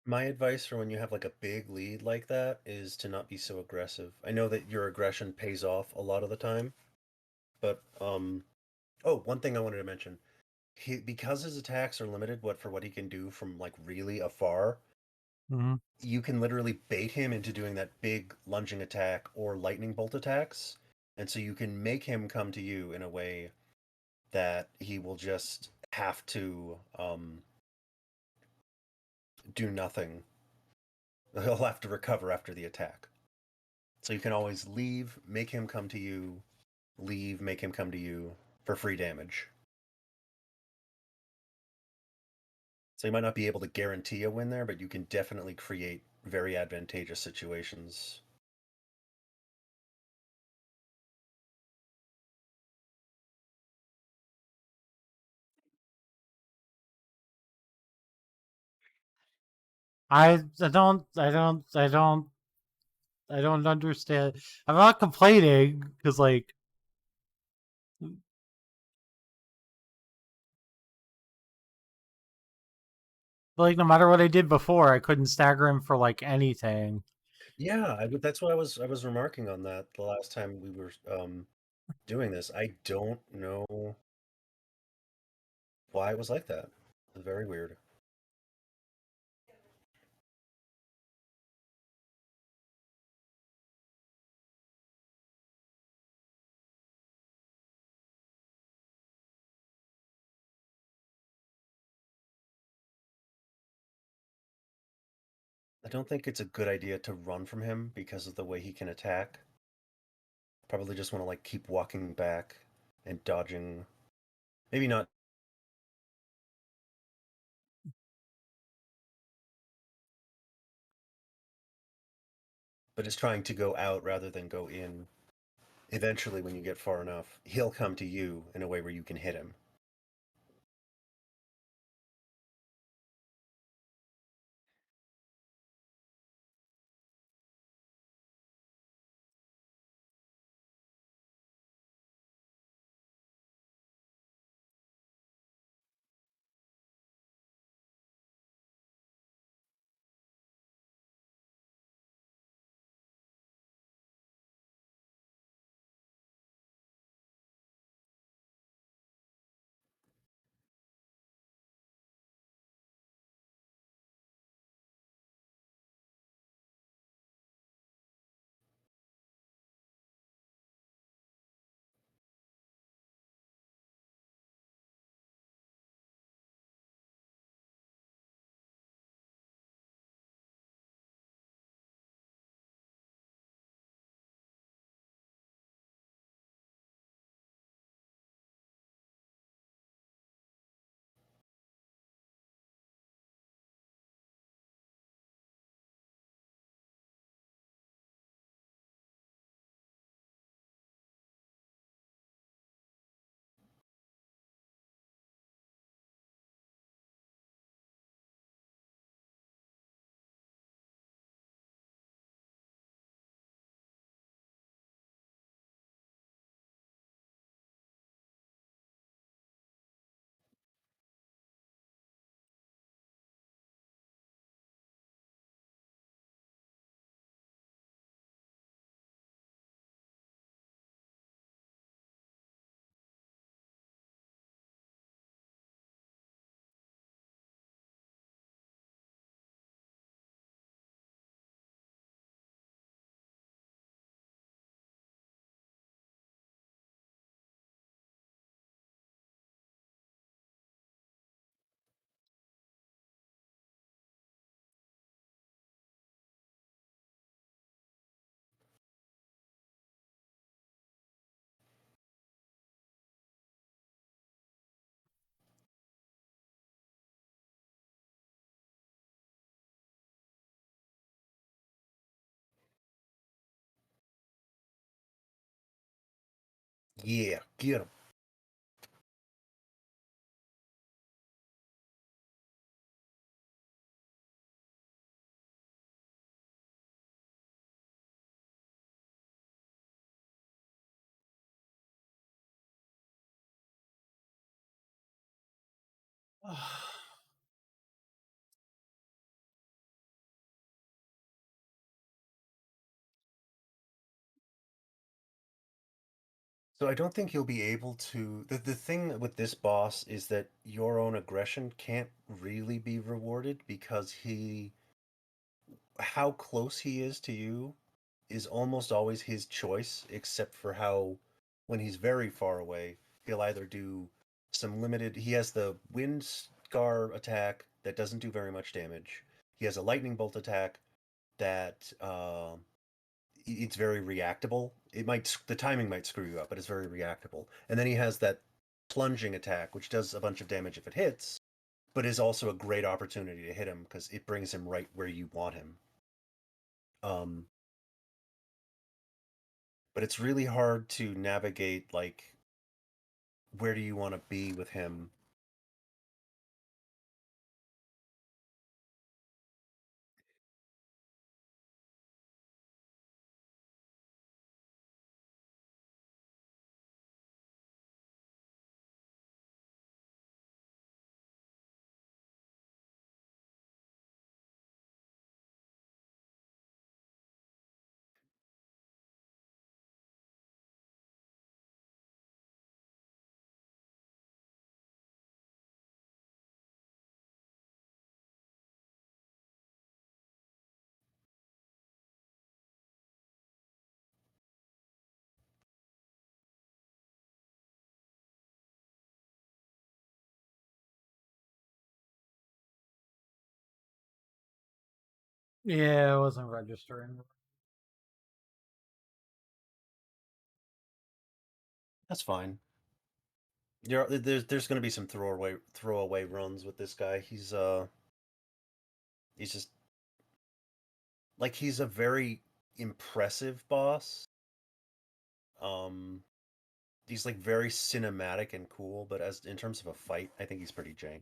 My advice for when you have like a big lead like that is to not be so aggressive. I know that your aggression pays off a lot of the time, but oh, one thing I wanted to mention. Because his attacks are limited for what he can do from like really afar, Mhm. you can literally bait him into doing that big lunging attack or lightning bolt attacks. And so you can make him come to you in a way that he will just have to do nothing. He'll have to recover after the attack. So you can always leave, make him come to you, leave, make him come to you for free damage. So you might not be able to guarantee a win there, but you can definitely create very advantageous situations. I don't understand. I'm not complaining because like no matter what I did before, I couldn't stagger him for like anything. Yeah, that's what I was remarking on that the last time we were doing this. I don't know why it was like that. It's very weird. I don't think it's a good idea to run from him because of the way he can attack. Probably just want to like keep walking back and dodging. Maybe not. But is trying to go out rather than go in. Eventually, when you get far enough, he'll come to you in a way where you can hit him. Yeah, get him. So I don't think you'll be able to. The thing with this boss is that your own aggression can't really be rewarded because how close he is to you is almost always his choice, except for how, when he's very far away, he'll either do some limited. He has the wind scar attack that doesn't do very much damage. He has a lightning bolt attack that it's very reactable. The timing might screw you up, but it's very reactable. And then he has that plunging attack, which does a bunch of damage if it hits, but is also a great opportunity to hit him because it brings him right where you want him. But it's really hard to navigate, like, where do you want to be with him? Yeah, I wasn't registering. That's fine. There's going to be some throwaway runs with this guy. He's just like, he's a very impressive boss. He's like very cinematic and cool, but as in terms of a fight, I think he's pretty jank.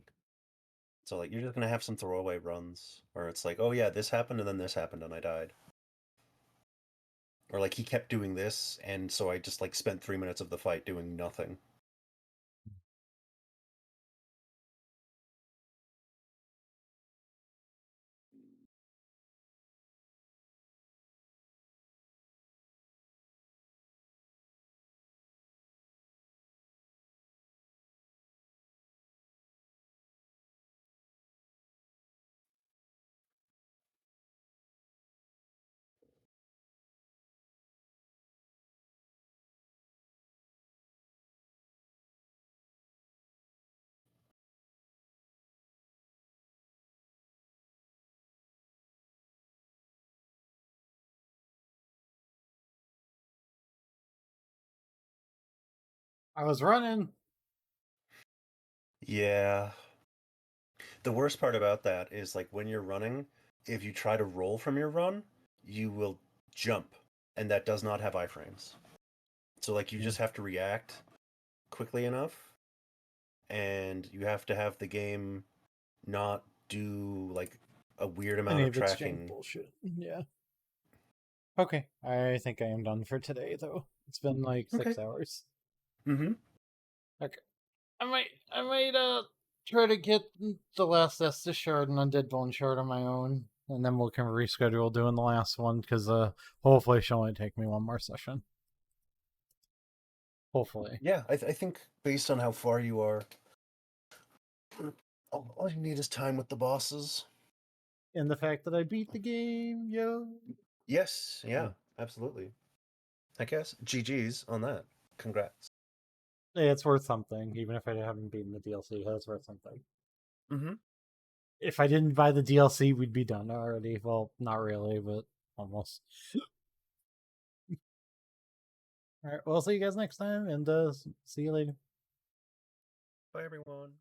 So like, you're just gonna have some throwaway runs where it's like, oh yeah, this happened and then this happened and I died. Or like, he kept doing this and so I just like spent 3 minutes of the fight doing nothing. I was running. Yeah. The worst part about that is, like, when you're running, if you try to roll from your run, you will jump, and that does not have iframes. So like, you just have to react quickly enough, and you have to have the game not do like a weird amount Any of of its jank tracking. bullshit. Yeah. Okay, I think I am done for today, though. It's been like 6 Okay. hours. Mm-hmm. Okay. I might try to get the last Estus shard and Undead Bone shard on my own, and then we can reschedule doing the last one because hopefully it should only take me one more session. Hopefully. Yeah, I think based on how far you are, all you need is time with the bosses. And the fact that I beat the game, yo. Yes, yeah, absolutely. I guess GG's on that. Congrats. It's worth something, even if I haven't beaten the DLC. It's worth something. Mm-hmm. If I didn't buy the DLC, we'd be done already. Well, not really, but almost. All right, well, I'll see you guys next time, and see you later. Bye, everyone.